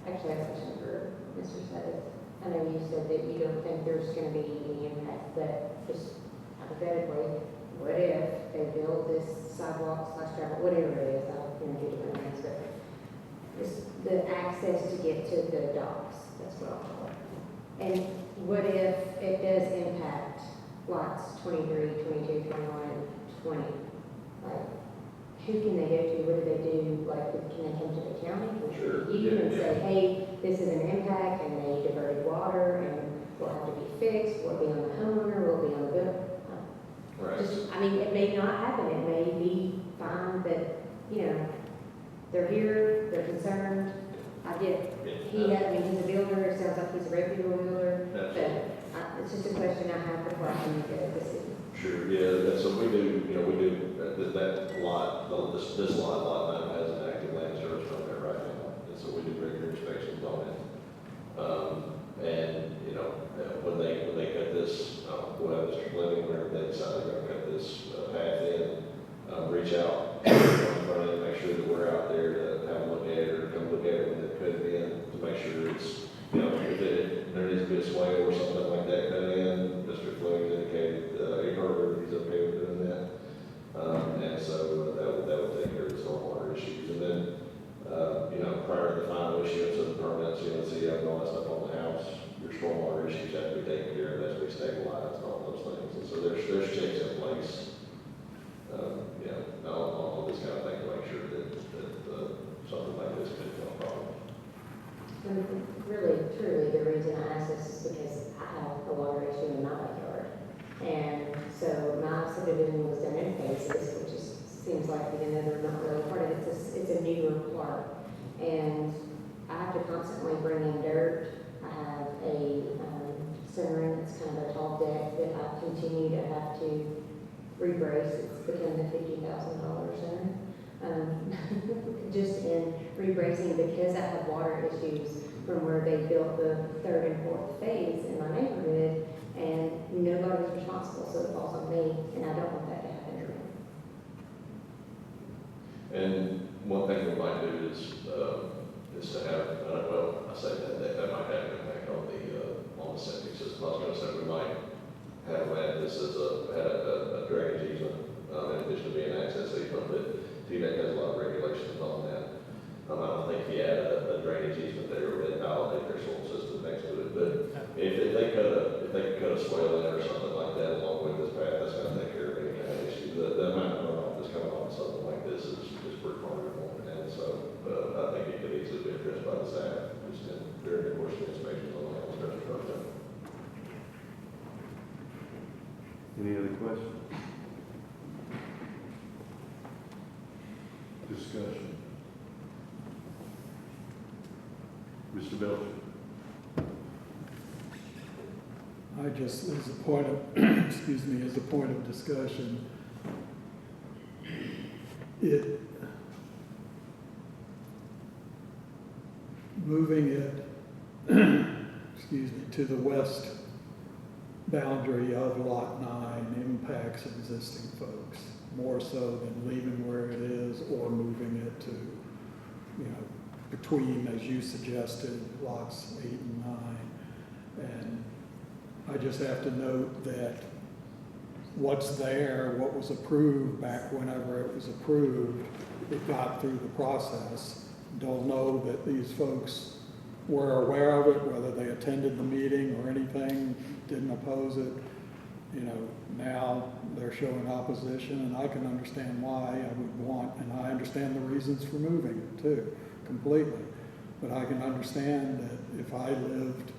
Actually, I have a question for Mr. Sutter. I know you said that you don't think there's going to be any impact, but just hypothetically, what if they build this sidewalk / travel, whatever it is, I'm going to do different things, but it's the access to get to the docks, that's what I'll call it. And what if it does impact lots 23, 22, 21, and 20? Like, who can they go to? What do they do? Like, can they come to the county? Sure. You can say, hey, this is an impact, and they diverted water, and will have to be fixed. Will it be on the homeowner? Will it be on the builder? Right. I mean, it may not happen. It may be fine, but, they're here, they're concerned. I get, he's a builder. It sounds like he's a reputable builder. Absolutely. But it's just a question I have before I can make a decision. Sure, yeah, and so we do that lot, this lot 9 has an active land service permit right now, and so we do regular inspections on it. And, when they cut this, we'll have Mr. Fleming, whenever they decide they're gonna cut this path in, reach out, and make sure that we're out there to have a look at it, or come look at it when they cut it in, to make sure it's, if there needs to be a swale or something like that cut in, Mr. Fleming's indicated, he's okay with doing that. And so that would take care of the stormwater issues. And then, prior to the final issuance of the permits, so you have all that stuff on the house, your stormwater issues have to be taken care of, that's to be stabilized and all those things. And so there's checks in place, on this kind of thing to make sure that something like this can become a problem. And really, truly, the reason I ask this is because I have a water issue in my backyard. And so my subdivision was done in phases, which seems like, they're not really part of it. It's a newer part. And I have to constantly bring in dirt. I have a sunroom that's kind of a tall deck that I continue to have to rebrace. It's become the $50,000 center. Just in rebracing, because I have water issues from where they built the 3rd and 4th phase in my neighborhood, and nobody's responsible, so it falls on me, and I don't want that to happen to me. And one thing we might do is to have, I say that might have an impact on the septic system. I was going to say we might have this as a drainage easement, in addition to being an access easement, but TDEC has a lot of regulations on that. I don't think he had a drainage easement there where they validate their soil system next to it, but if they cut a swale in or something like that along with this path, that's going to take care of any kind of issue. The amount of runoff that's coming off something like this is pretty formidable, and so I think it could easily be addressed by the staff just during the course of the inspections on the land service program. Any other questions? Discussion. Mr. Belcher. I just, as a point of, as a point of discussion, moving it to the west boundary of Lot 9 impacts existing folks, more so than leaving where it is or moving it to, between, as you suggested, lots 8 and 9. And I just have to note that what's there, what was approved back whenever it was approved, it got through the process. Don't know that these folks were aware of it, whether they attended the meeting or anything, didn't oppose it. Now they're showing opposition, and I can understand why I would want, and I understand the reasons for moving it too, completely. But I can understand that if I lived,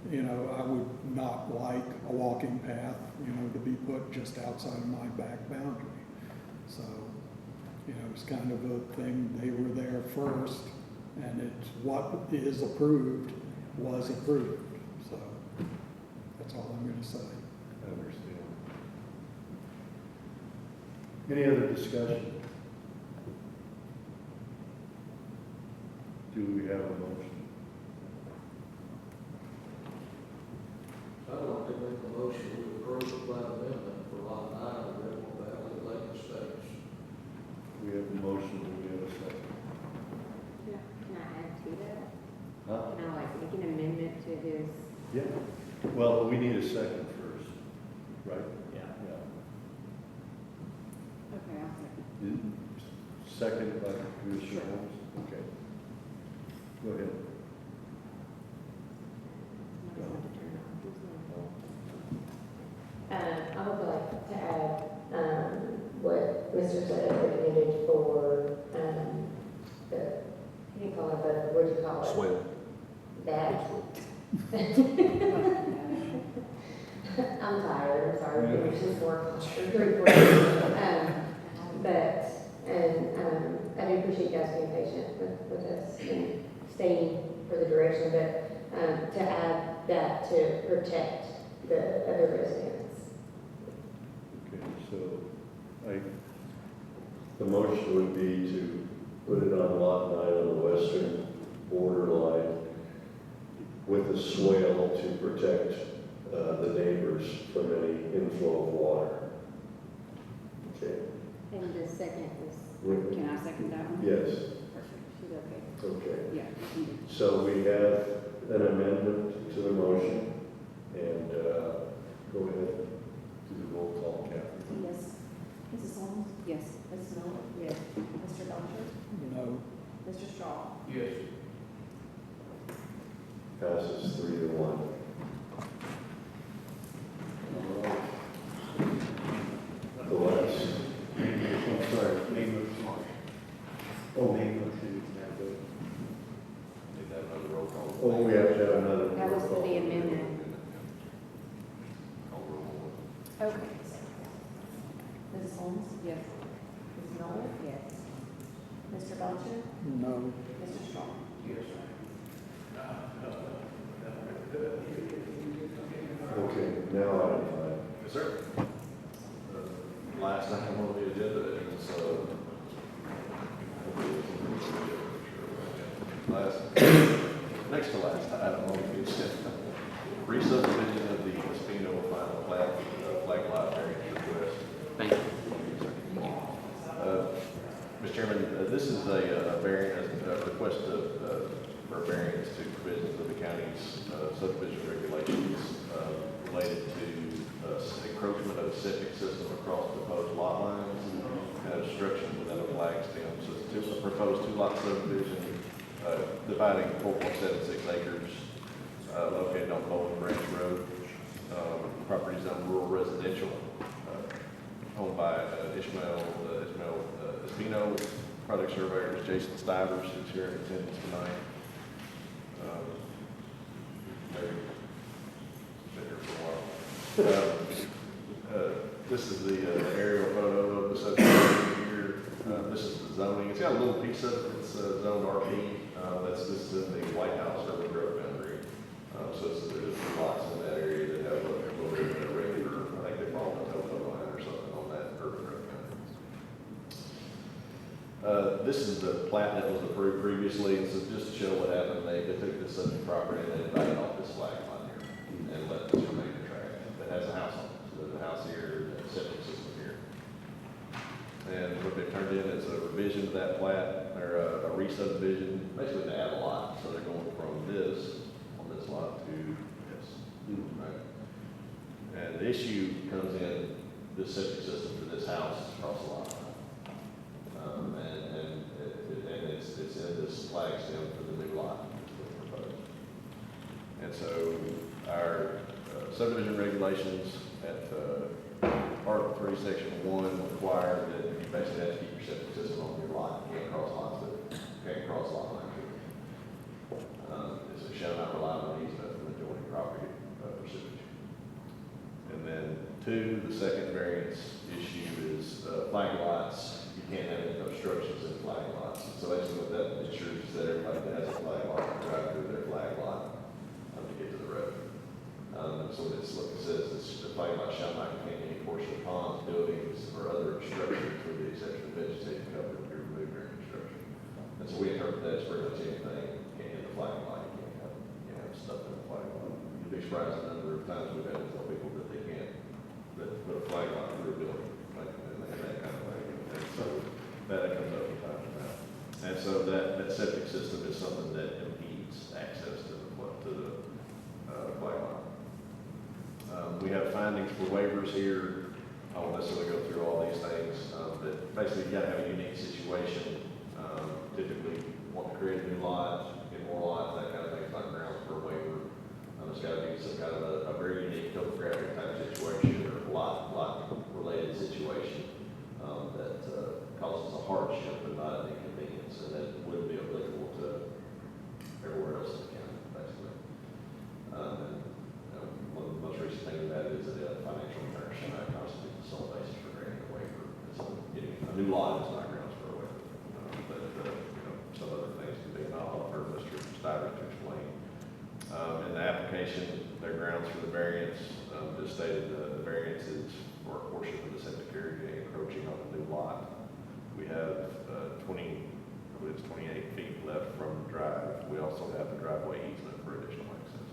I would not like a walking path, to be put just outside of my back boundary. So, it's kind of a thing, they were there first, and it's what is approved was approved. So, that's all I'm going to say. I understand. Any other discussion? Do we have a motion? I'd like to make a motion to approve the plan amendment for Lot 9 of Redwood Valley Lake Estates. We have a motion, do we have a second? Can I add to that? Huh? Can I make an amendment to his? Yeah. Well, we need a second first, right? Yeah. Okay, I'll second. Second by Commissioner Holmes? Okay. Go ahead. I would like to add, what Mr. Sutter recommended for, the, what do you call it, what do you call it? Swale. That. I'm tired, I'm sorry, it's just work, 3-4 days. I do appreciate you guys being patient with us and staying for the direction, but, to add that to protect the other residents. Okay, so The motion would be to put it on Lot 9 on the western borderline with a swale to protect the neighbors from any inflow of water. Okay. And the second is, With- can I second that one? Yes. Perfect, she's okay. Okay. Yeah. you do. So we have an amendment to the motion, and go ahead, do the roll call, Catherine. Yes. Mrs. Holmes? Yes. Mrs. Miller? Yes. Mr. Belcher? No. Mr. Straw? Yes. Passes 3-1. The last. I'm sorry, main motion. Oh, main motion, Need that another roll call. Oh, we have to have another. That was for the amendment. Call roll. Okay. Mrs. Holmes? Yes. Mrs. Miller? Yes. Mr. Belcher? No. Mr. Straw? Okay, now item 5. Yes, sir. Last item on the agenda is, next to last item on the agenda, re-subdivision of the Espino final plat, flag lot variance request. Thank you. Mr. Chairman, this is a variance, a request for a variance to provisions of the county's subdivision regulations related to encroachment of a septic system across proposed lot lines and obstruction within a flag stem. So it's a proposed 2-lot subdivision dividing 4.76 acres located on Bowling Branch Road. Property is on rural residential, owned by Ismail Espino. Project surveyor is Jason Stivers, who's here in attendance tonight. Maybe been here for a while. This is the aerial photo of the subdivision here. This is the zoning. It's got a little piece of it. It's zoned RP. This is in the White House urban growth boundary. So there's lots in that area that have a little bit of a regular, I think they call it a topo line or something on that urban growth boundary. This is the plat that was approved previously. So just to show what happened, they took this subject property and they divided off this flag line here and let this remain the tract that has a house on it. So there's a house here, and a septic system here. And what they've turned in is a revision to that plat, or a re-subdivision, basically to add a lot. So they're going from this, on this lot, to this, right? And the issue comes in this septic system for this house across the lot. And it's in this flag stem for the new lot that's being proposed. And so our subdivision regulations at Article 3, Section 1 require that you basically have to keep your septic system on your lot. You can't cross lots with it. You can't cross lot lines with it. So shall not rely on easement from the adjoining property for sewage. And then 2, the second variance issue is flag lots. You can't have any obstructions in flag lots. So basically what that ensures is that everybody that has a flag lot can drive through their flag lot to get to the road. So it's what it says, it's the flag lot shall not contain any portion of ponds, buildings, or other obstructions with the exception of vegetative cover to be removed during construction. And so we interpret that as pretty much anything. You can't have a flag lot, you can't have stuff in the flag lot. You'd be surprised the number of times we've had to tell people that they can't put a flag lot through a building, like, and that kind of thing. And so that comes up from time to time. And so that septic system is something that impedes access to the flag lot. We have findings for waivers here. I won't necessarily go through all these things, but basically you gotta have a unique situation. Typically want to create a new lot, get more lots, that kind of thing, like grounds for a waiver. It's gotta be some kind of a very unique topographic type situation or lot related situation that causes a hardship but not an inconvenience, and that wouldn't be applicable to everywhere else in the county, basically. One of the most recent things of that is that financial return shall not constitute the sole basis for granting a waiver. So getting a new lot is not grounds for a waiver. But some other things can be, and I'll offer Mr. Stivers to explain. In the application, their grounds for the variance just stated the variance is for a portion of the septic area encroaching on the new lot. We have 28 feet left from the drive. We also have the driveway easement for additional access.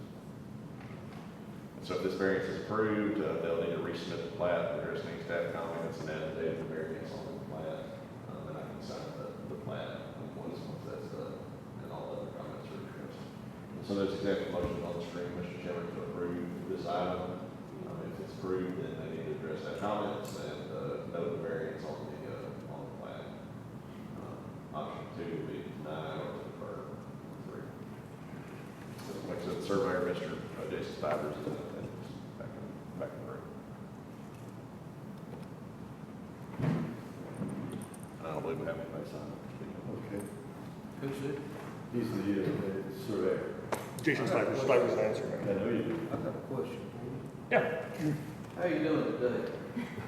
So if this variance is approved, they'll need to resubmit the plat, address any staff comments, and add the date of the variance on the plat. And I can sign the plat once that's done, and all other comments are addressed. And so there's example motions on the screen, Mr. Chairman, to approve this item. If it's approved, then they need to address that comments and note the variance on the plat. Option 2 would be deny or defer. 3. So like I said, the surveyor, Mr. Jason Stivers, is back in the room. I don't believe we have anybody signed up. Okay. Who's it? He's the surveyor. Jason Stivers, Stivers answer. I know you do. I've got a question for you. Yeah. How you doing today?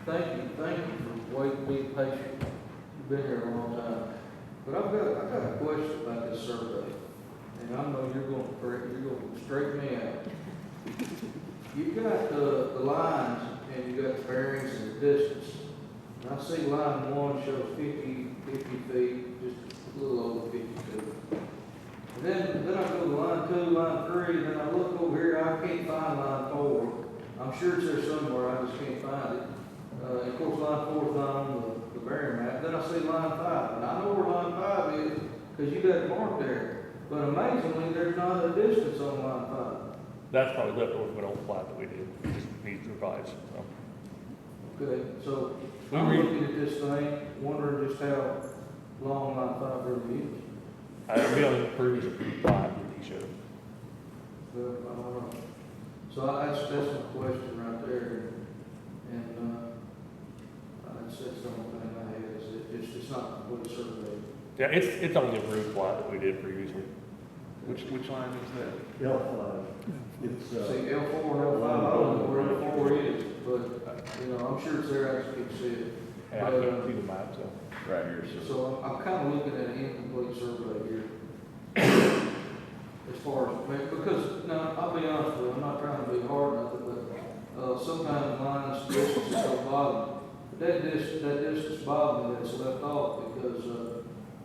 Thank you for waiting, being patient. You've been here a long time. But I've got a question about this survey, and I know you're going to straighten me out. You've got the lines, and you've got the bearings and the distance. And I see line 1 shows 50 feet, just a little over 52. And then I go to line 2, line 3, and then I look over here, I can't find line 4. I'm sure it's there somewhere, I just can't find it. Of course, line 4 is not on the bearing map. Then I see line 5, and I know where line 5 is because you got it marked there. But amazingly, there's not a distance on line 5. That's probably left over from an old plat that we did. We just need to revise. So. Okay, so I'm looking at this thing, wondering just how long line 5 really is. We only approved plat that he showed. Well, I don't know. So that's my question right there. And that's the only thing I had is it's not a complete survey. Yeah, it's on the approved plat that we did previously. Which line is that? L5. It's, see, L4 and L5, I don't know where L4 is, but, I'm sure it's there, I just can't see it. Yeah, I can't see the map, so. Right here. So I'm kind of looking at an incomplete survey here. As far as, because, now, I'll be honest with you, I'm not trying to be hard or nothing, but sometimes lines, distances go bottom. That distance bothered me that's left off because,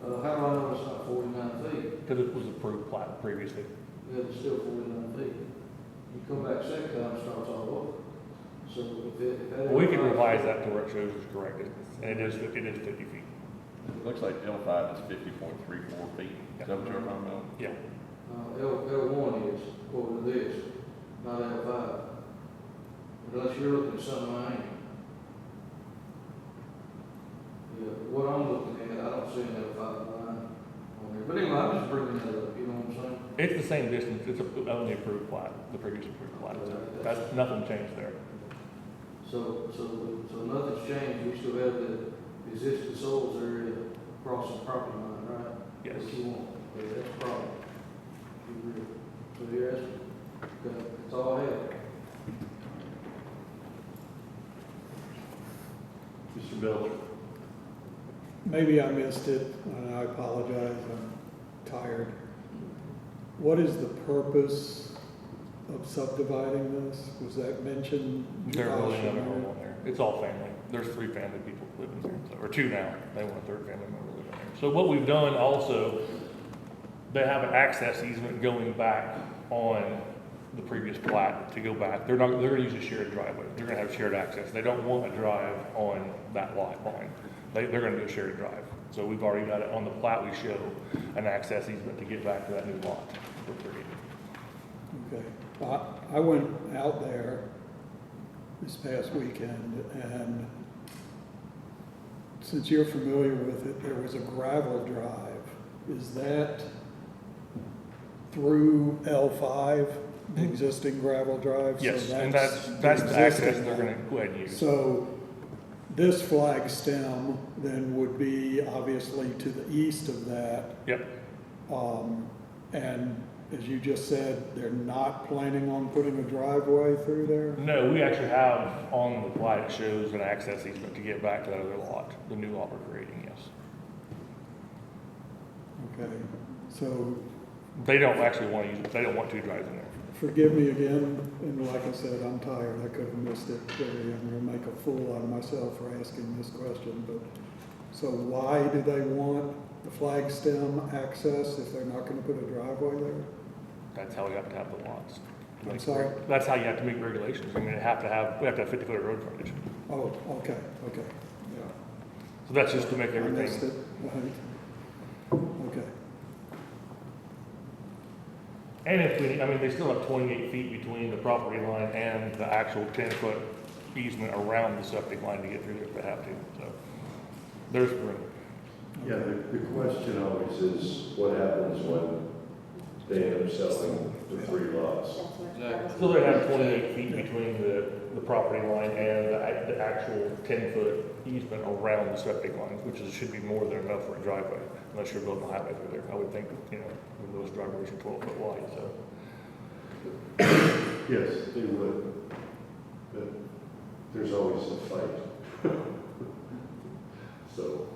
how do I know it's not 49 feet? Because it was approved plat previously. Yeah, it's still 49 feet. You come back second time, it starts all over. So if that. We can revise that to where it shows it's corrected, and it is 50 feet. It looks like L5 is 50.34 feet. Is that what you're talking about? Yeah. L1 is, according to this, not L5. Unless you're looking at something I ain't. Yeah, what I'm looking at, I don't see an L5 line on there. But anyway, I'm just bringing that up, you know what I'm saying? It's the same distance, it's only approved plat, the previous approved plat, so that's, nothing changed there. So nothing's changed, we still have the existing soils area across the property line, right? Yes. What you want, okay, that's a problem. You agree. So you're asking, okay, that's all I have. Mr. Belcher. Maybe I missed it, and I apologize, I'm tired. What is the purpose of subdividing this? Was that mentioned? There's really another home on there. It's all family. There's 3 family people living there, so, or 2 now. They want a 3rd family member living there. So what we've done also, they have an access easement going back on the previous plat to go back. They're gonna use a shared driveway. They're gonna have shared access. They don't want a drive on that lot line. They're gonna do a shared drive. So we've already got it on the plat. We show an access easement to get back to that new lot we're creating. Okay. I went out there this past weekend, and since you're familiar with it, there was a gravel drive. Is that through L5, the existing gravel drive? Yes, So and that's the access they're gonna go ahead and use. So this flag stem then would be obviously to the east of that. Yep. And as you just said, they're not planning on putting a driveway through there? No, we actually have on the plat, it shows an access easement to get back to that other lot, the new lot we're creating, yes. Okay, so They don't actually want to use it, they don't want 2 drives in there. forgive me again, and like I said, I'm tired, I could have missed it. I'm gonna make a fool out of myself for asking this question, but, so why do they want the flag stem access if they're not gonna put a driveway there? That's how we have to have the lots. I'm sorry? That's how you have to meet regulations. I mean, we have to have 50-foot road frontage. Oh, okay, yeah. So that's just to make I missed everything. it, right. Okay. And if we, I mean, they still have 28 feet between the property line and the actual 10-foot easement around the septic line to get through there if they have to, so there's room. Yeah, the question always is, what happens when they end up selling the 3 lots? So they have 28 feet between the property line and the actual 10-foot easement around the septic lines, which should be more than enough for a driveway, unless you're building a highway through there. I would think, you know, those driveways are 12-foot wide, so. Yes, they would, but there's always a fight. So,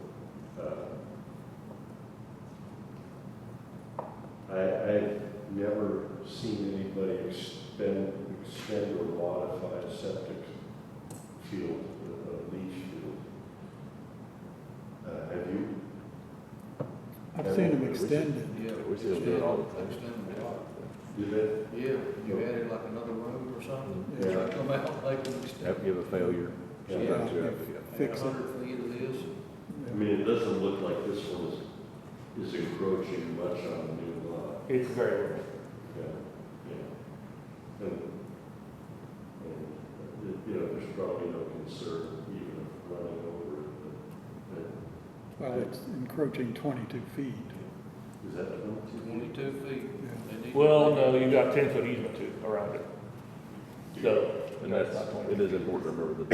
I've never seen anybody extend or modify a septic field, a leach field. Have you? I've seen them extended. Yeah. We still do it all the time. Extended a lot. Do they? Yeah, you added like another road or something. Yeah. Try to come out like an Have extended. to give a failure. Yeah. Sometimes you have to, Fix it. 100 feet of this. I mean, it doesn't look like this one is encroaching much on the new lot. It's very rare. Yeah. And, you know, there's probably no concern even of running over it, but Well, it's encroaching 22 feet. is that 22? 22 feet. They need to Well, make no, you've got 10-foot easement too around it. So, and that's that's, not it 20. is important to remember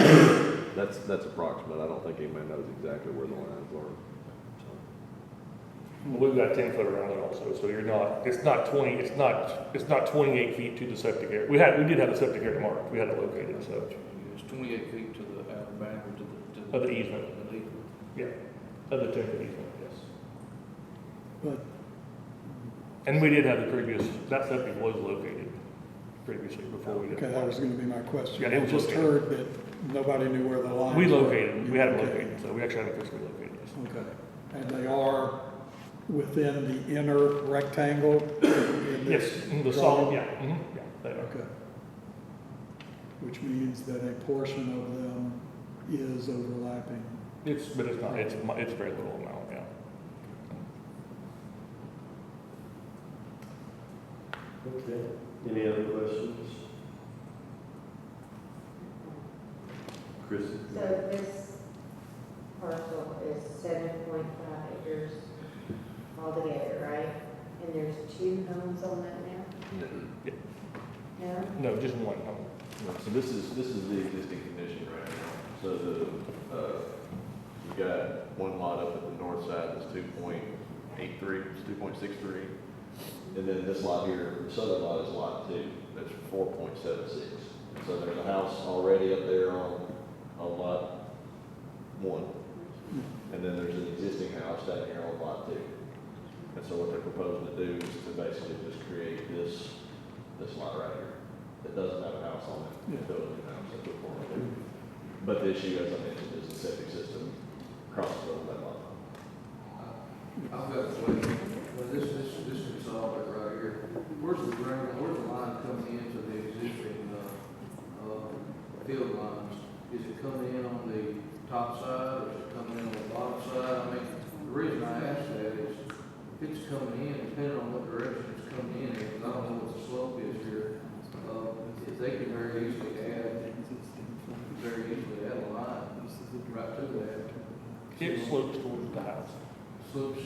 that that's approximate. I don't think anybody knows exactly where the lines are. We've got 10-foot around it also, so you're not, it's not 28 feet to the septic area. We did have the septic area marked, we had it located, so. It's 28 feet to the outer boundary to the. Of the easement. The easement. Yeah, of the 10-foot easement, yes. But And we did have the previous, that septic was located previously before we did. okay, that was going to be my question. Yeah, it I was just located. heard that nobody knew where the lines were. We located, we had it Okay. located, so we actually had it physically located. Yes. Okay, and they are within the inner rectangle? in Yes, this the solid, drawing? yeah, yeah, they are. Okay, which means that a portion of them is overlapping. But it's not, it's very little amount, yeah. Okay, any other questions? Chris? So this parcel is 7.5 acres altogether, right? And there's 2 homes on that now? Yeah. No? No, just one home. So this is the existing condition right now. So you've got one lot up at the north side that's 2.83, it's 2.63. And then this lot here, the southern lot is lot 2, that's 4.76. So there's a house already up there on lot 1. And then there's an existing house down here on lot 2. And so what they're proposing to do is to basically just create this lot right here that doesn't have a house on it. It's building a house, that's what we're going to do. But the issue, as I mentioned, is the septic system crosses over that lot. I've got a question. Well, this can solve it right here. Where's the line coming into the existing, field lines? Is it coming in on the top side, or is it coming in on the bottom side? I mean, the reason I ask that is, if it's coming in, depending on what direction it's coming in, because I don't know what the slope is here, if they can very easily add a line right to that. It slopes towards the house. Slopes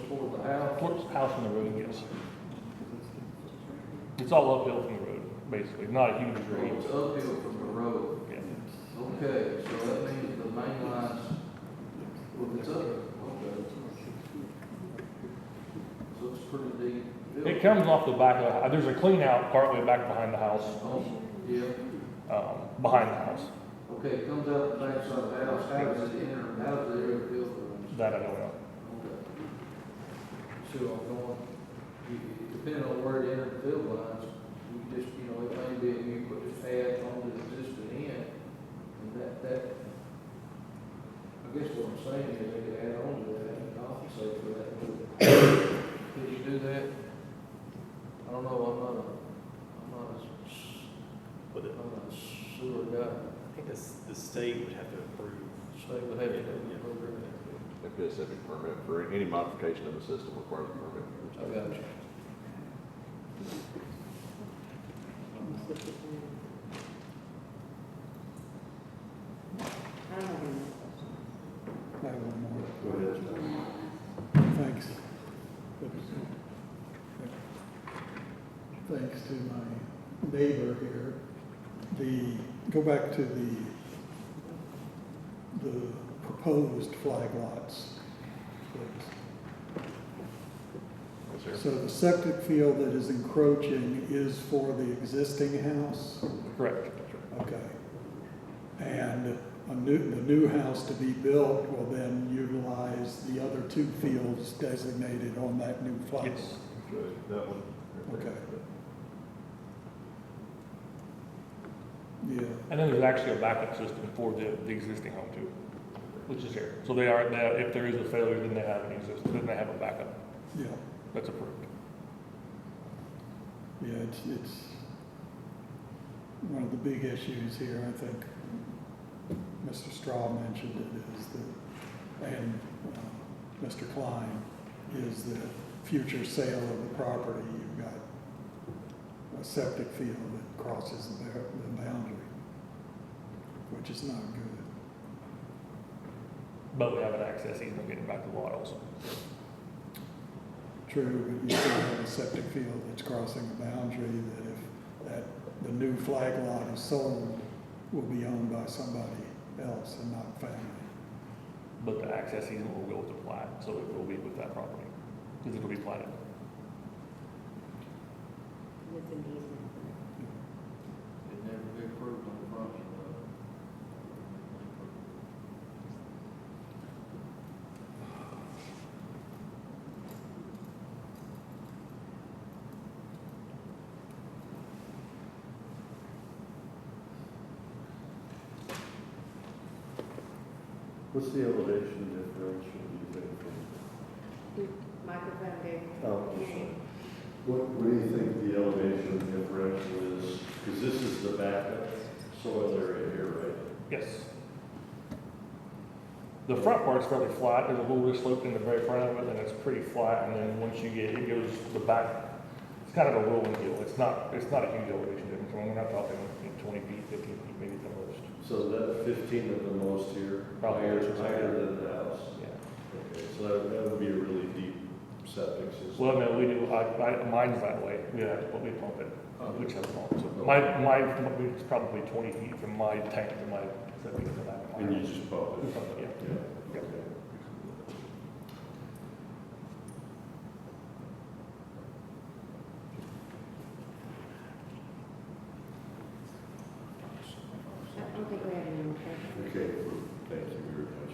toward the house? Slopes the house from the road, yes. It's all uphill from the road, basically, not a huge grade. It's uphill from the road. Yeah. Okay, so that means the main lines, well, it's up, okay. So it's pretty deep. It comes off the back of the house. There's a clean out partway back behind the house. Oh, yeah. Behind the house. Okay, it comes out the back side of the house, how does it enter, how does it enter the field lines? That I don't know. Okay. So I'm going, depending on where it entered the field lines, you just, it may be, you put this add on the existing end, and that, I guess what I'm saying is they could add on to that and compensate for that. Could you do that? I don't know, I'm not a sewer guy. I think the state would have to approve. State would have to approve it. It'd be a septic permit for any modification of the system requires a permit. I got you. I don't have any more questions. I have one more. Go ahead. Thanks. Thanks to my neighbor here. Go back to the proposed flag lots. So the septic field that is encroaching is for the existing house? Correct. Okay. And the new house to be built will then utilize the other 2 fields designated on that new flag? Yes. That one. Okay. Yeah. And then there's actually a backup system for the existing home too, which is here. So if there is a failure, then they have then they have a backup. Yeah. That's approved. Yeah, it's one of the big issues here, I think Mr. Straw mentioned it, is and Mr. Klein, is the future sale of the property. You've got a septic field that crosses the boundary, which is not good. But we have an access easement getting back to the lot also. True, but you still have a septic field that's crossing a boundary that if the new flag lot is sold, will be owned by somebody else and not family. But the access easement will go with the plat, so it will be with that property, because it will be platted. With an easement. It never been approved on the front. What's the elevation differential, do you think? Microphone, Dave. Oh, sorry. What do you think the elevation differential is? Because this is the backup, soil area here, right? Yes. The front part's fairly flat, there's a little bit of slope in the very front of it, and it's pretty flat, and then once you get, it goes to the back, it's kind of a rolling hill, it's not a huge elevation difference, I mean, we're not talking 20 feet, 15 feet, maybe at the most. So that 15 at the most here, Probably higher than the house? Yeah. Okay, so that would be a really deep septic system. Well, no, we do, mine's that way, we have to, we pump it, which has pump, so it's probably 20 feet from my tank to my septic to that. And you just pump it? We pump it, yeah. Yeah, okay. I don't think we have any more questions. Okay, thank you very much.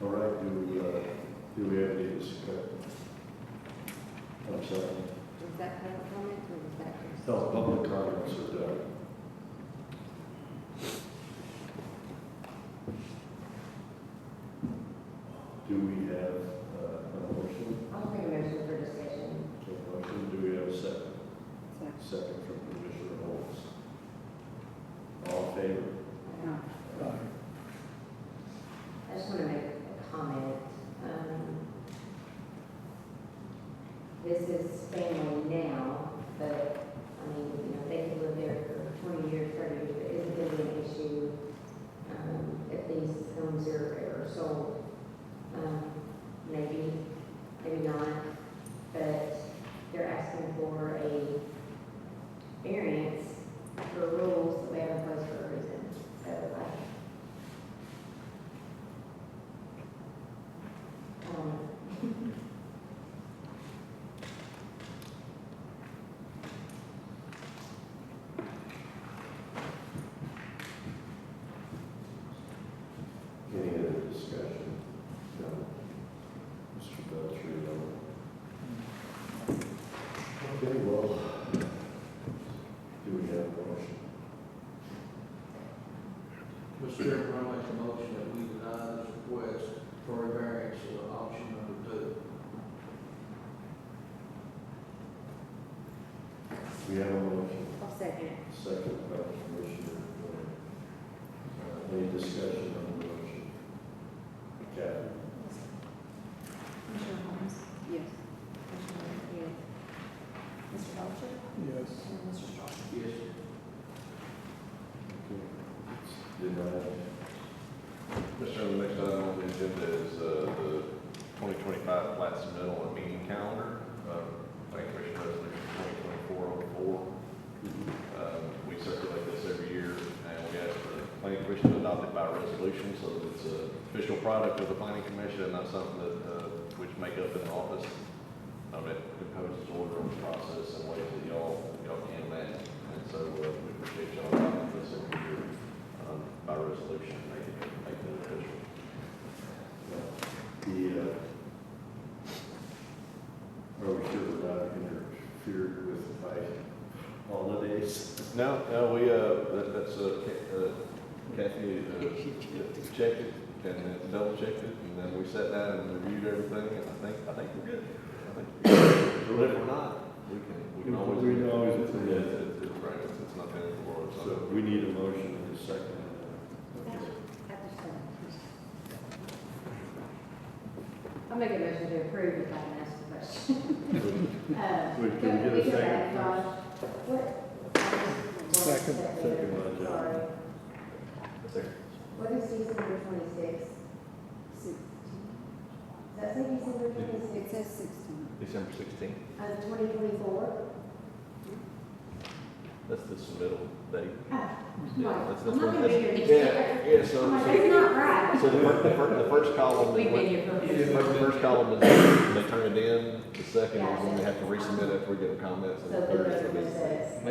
All right, do we have any discussion? I'm sorry. Was that public comment or was that just? No, public comments are done. Do we have a motion? I'll make a motion for discussion. Okay, motion, do we have a second? Second from Commissioner Holmes. All in favor? I just want to make a comment. This is family now, but, I mean, you know, they could live there for 20 years, 30 years, but is it going to be an issue if these homes are sold? Maybe, maybe not, but they're asking for a variance for rules that we have in place for a reason. So I don't know. Any other discussion? No. Mr. Belcher, no. Okay, well, do we have a motion? Mr. Chairman, I make a motion that we deny this request for a variance of option number 2. We have a motion. I'll second. Second by Commissioner Glenn. Any discussion on the motion? Kathy? Commissioner Holmes? Yes. Commissioner Rea? Mr. Belcher? Yes. And Mr. Strasburg? Yes. Okay. It's denied. Mr. Chairman, the next item on the agenda is the 2025 plat submittal and meeting calendar. Planning Commission Resolution 2024-04. We circulate this every year, and we ask for the Planning Commission to adopt it by resolution, so that it's an official product of the Planning Commission, and not something that we just make up in the office. It imposes order on the process in ways that y'all can manage. And so we appreciate y'all adopting this every year by resolution, make it official. Are we sure we're not interfered with by holidays? No, we, that's, Kathy, checked it and double checked it, and then we sat down and reviewed everything, and I think we're good. But if we're not, we can always. We can always, It's right, it's not the end of the world. So we need a motion in a second. I'll make a motion to approve if I can ask a question. Wait, can we get a second? Josh? What? Second. Sorry. Second. What is December 26th? Does that say December 26th? It says 16. December 16th, 2024? that's the submittal date. Ah, Yeah, right. that's I'm not what- gonna be here next yeah, year. yeah, so- I'm like, that's not right. So the first column. We've been here for. The first column is when they turn it in, the second is when we have to resubmit after we get the comments, and So the the third other is. one says.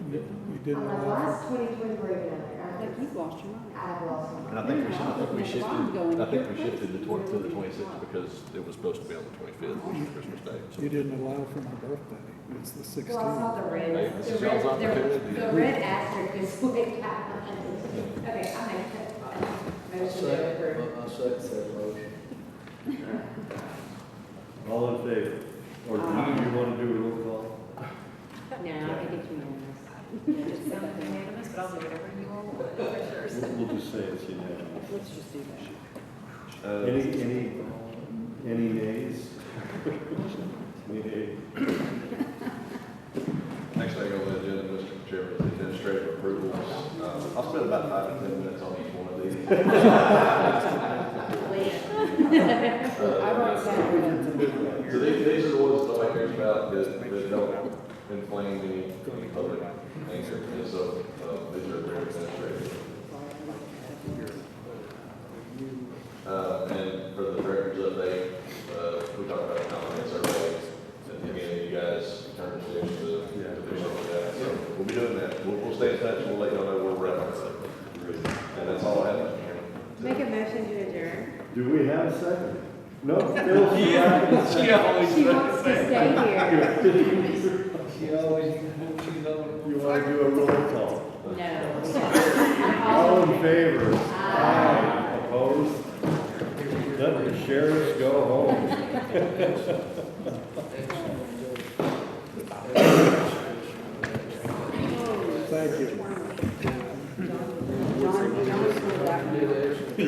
You didn't I'm like, allow why for, is 2024 even up there? I think you've lost your mind. I've lost my And I mind. think we shifted to the 26th because it was supposed to be on the 25th, which is Christmas Day. So you didn't allow for my birthday. It's the 16th. Well, I saw the red, Hey, this is y'all's opportunity. the red asterisk is way out. Okay, I make that motion to approve. I second that motion. All in favor? Or do you want to do a roll call? No, I think it's unanimous. It sounds unanimous. but I'll do whatever you all want, for sure. We'll just say it's unanimous. Let's just do that. Any nays? Any nays? Next thing on the agenda, Mr. Chairman, is administrative approvals. I'll spend about 5 to 10 minutes on each one of these. So these are the ones that nobody cares about, that don't inflame any public anger. And so these are very administrative. And for the records update, we talked about the comment survey. And again, you guys turned to do something with that. So we'll be doing that. We'll stay in touch. We'll let y'all know where we're at. And that's all I have, Mr. Chairman. Make a motion to adjourn. Do we have a second? No, Phil, She wants to stay here. You want to do a roll call? No. All in favor? Aye. Opposed? Let the sheriffs go home.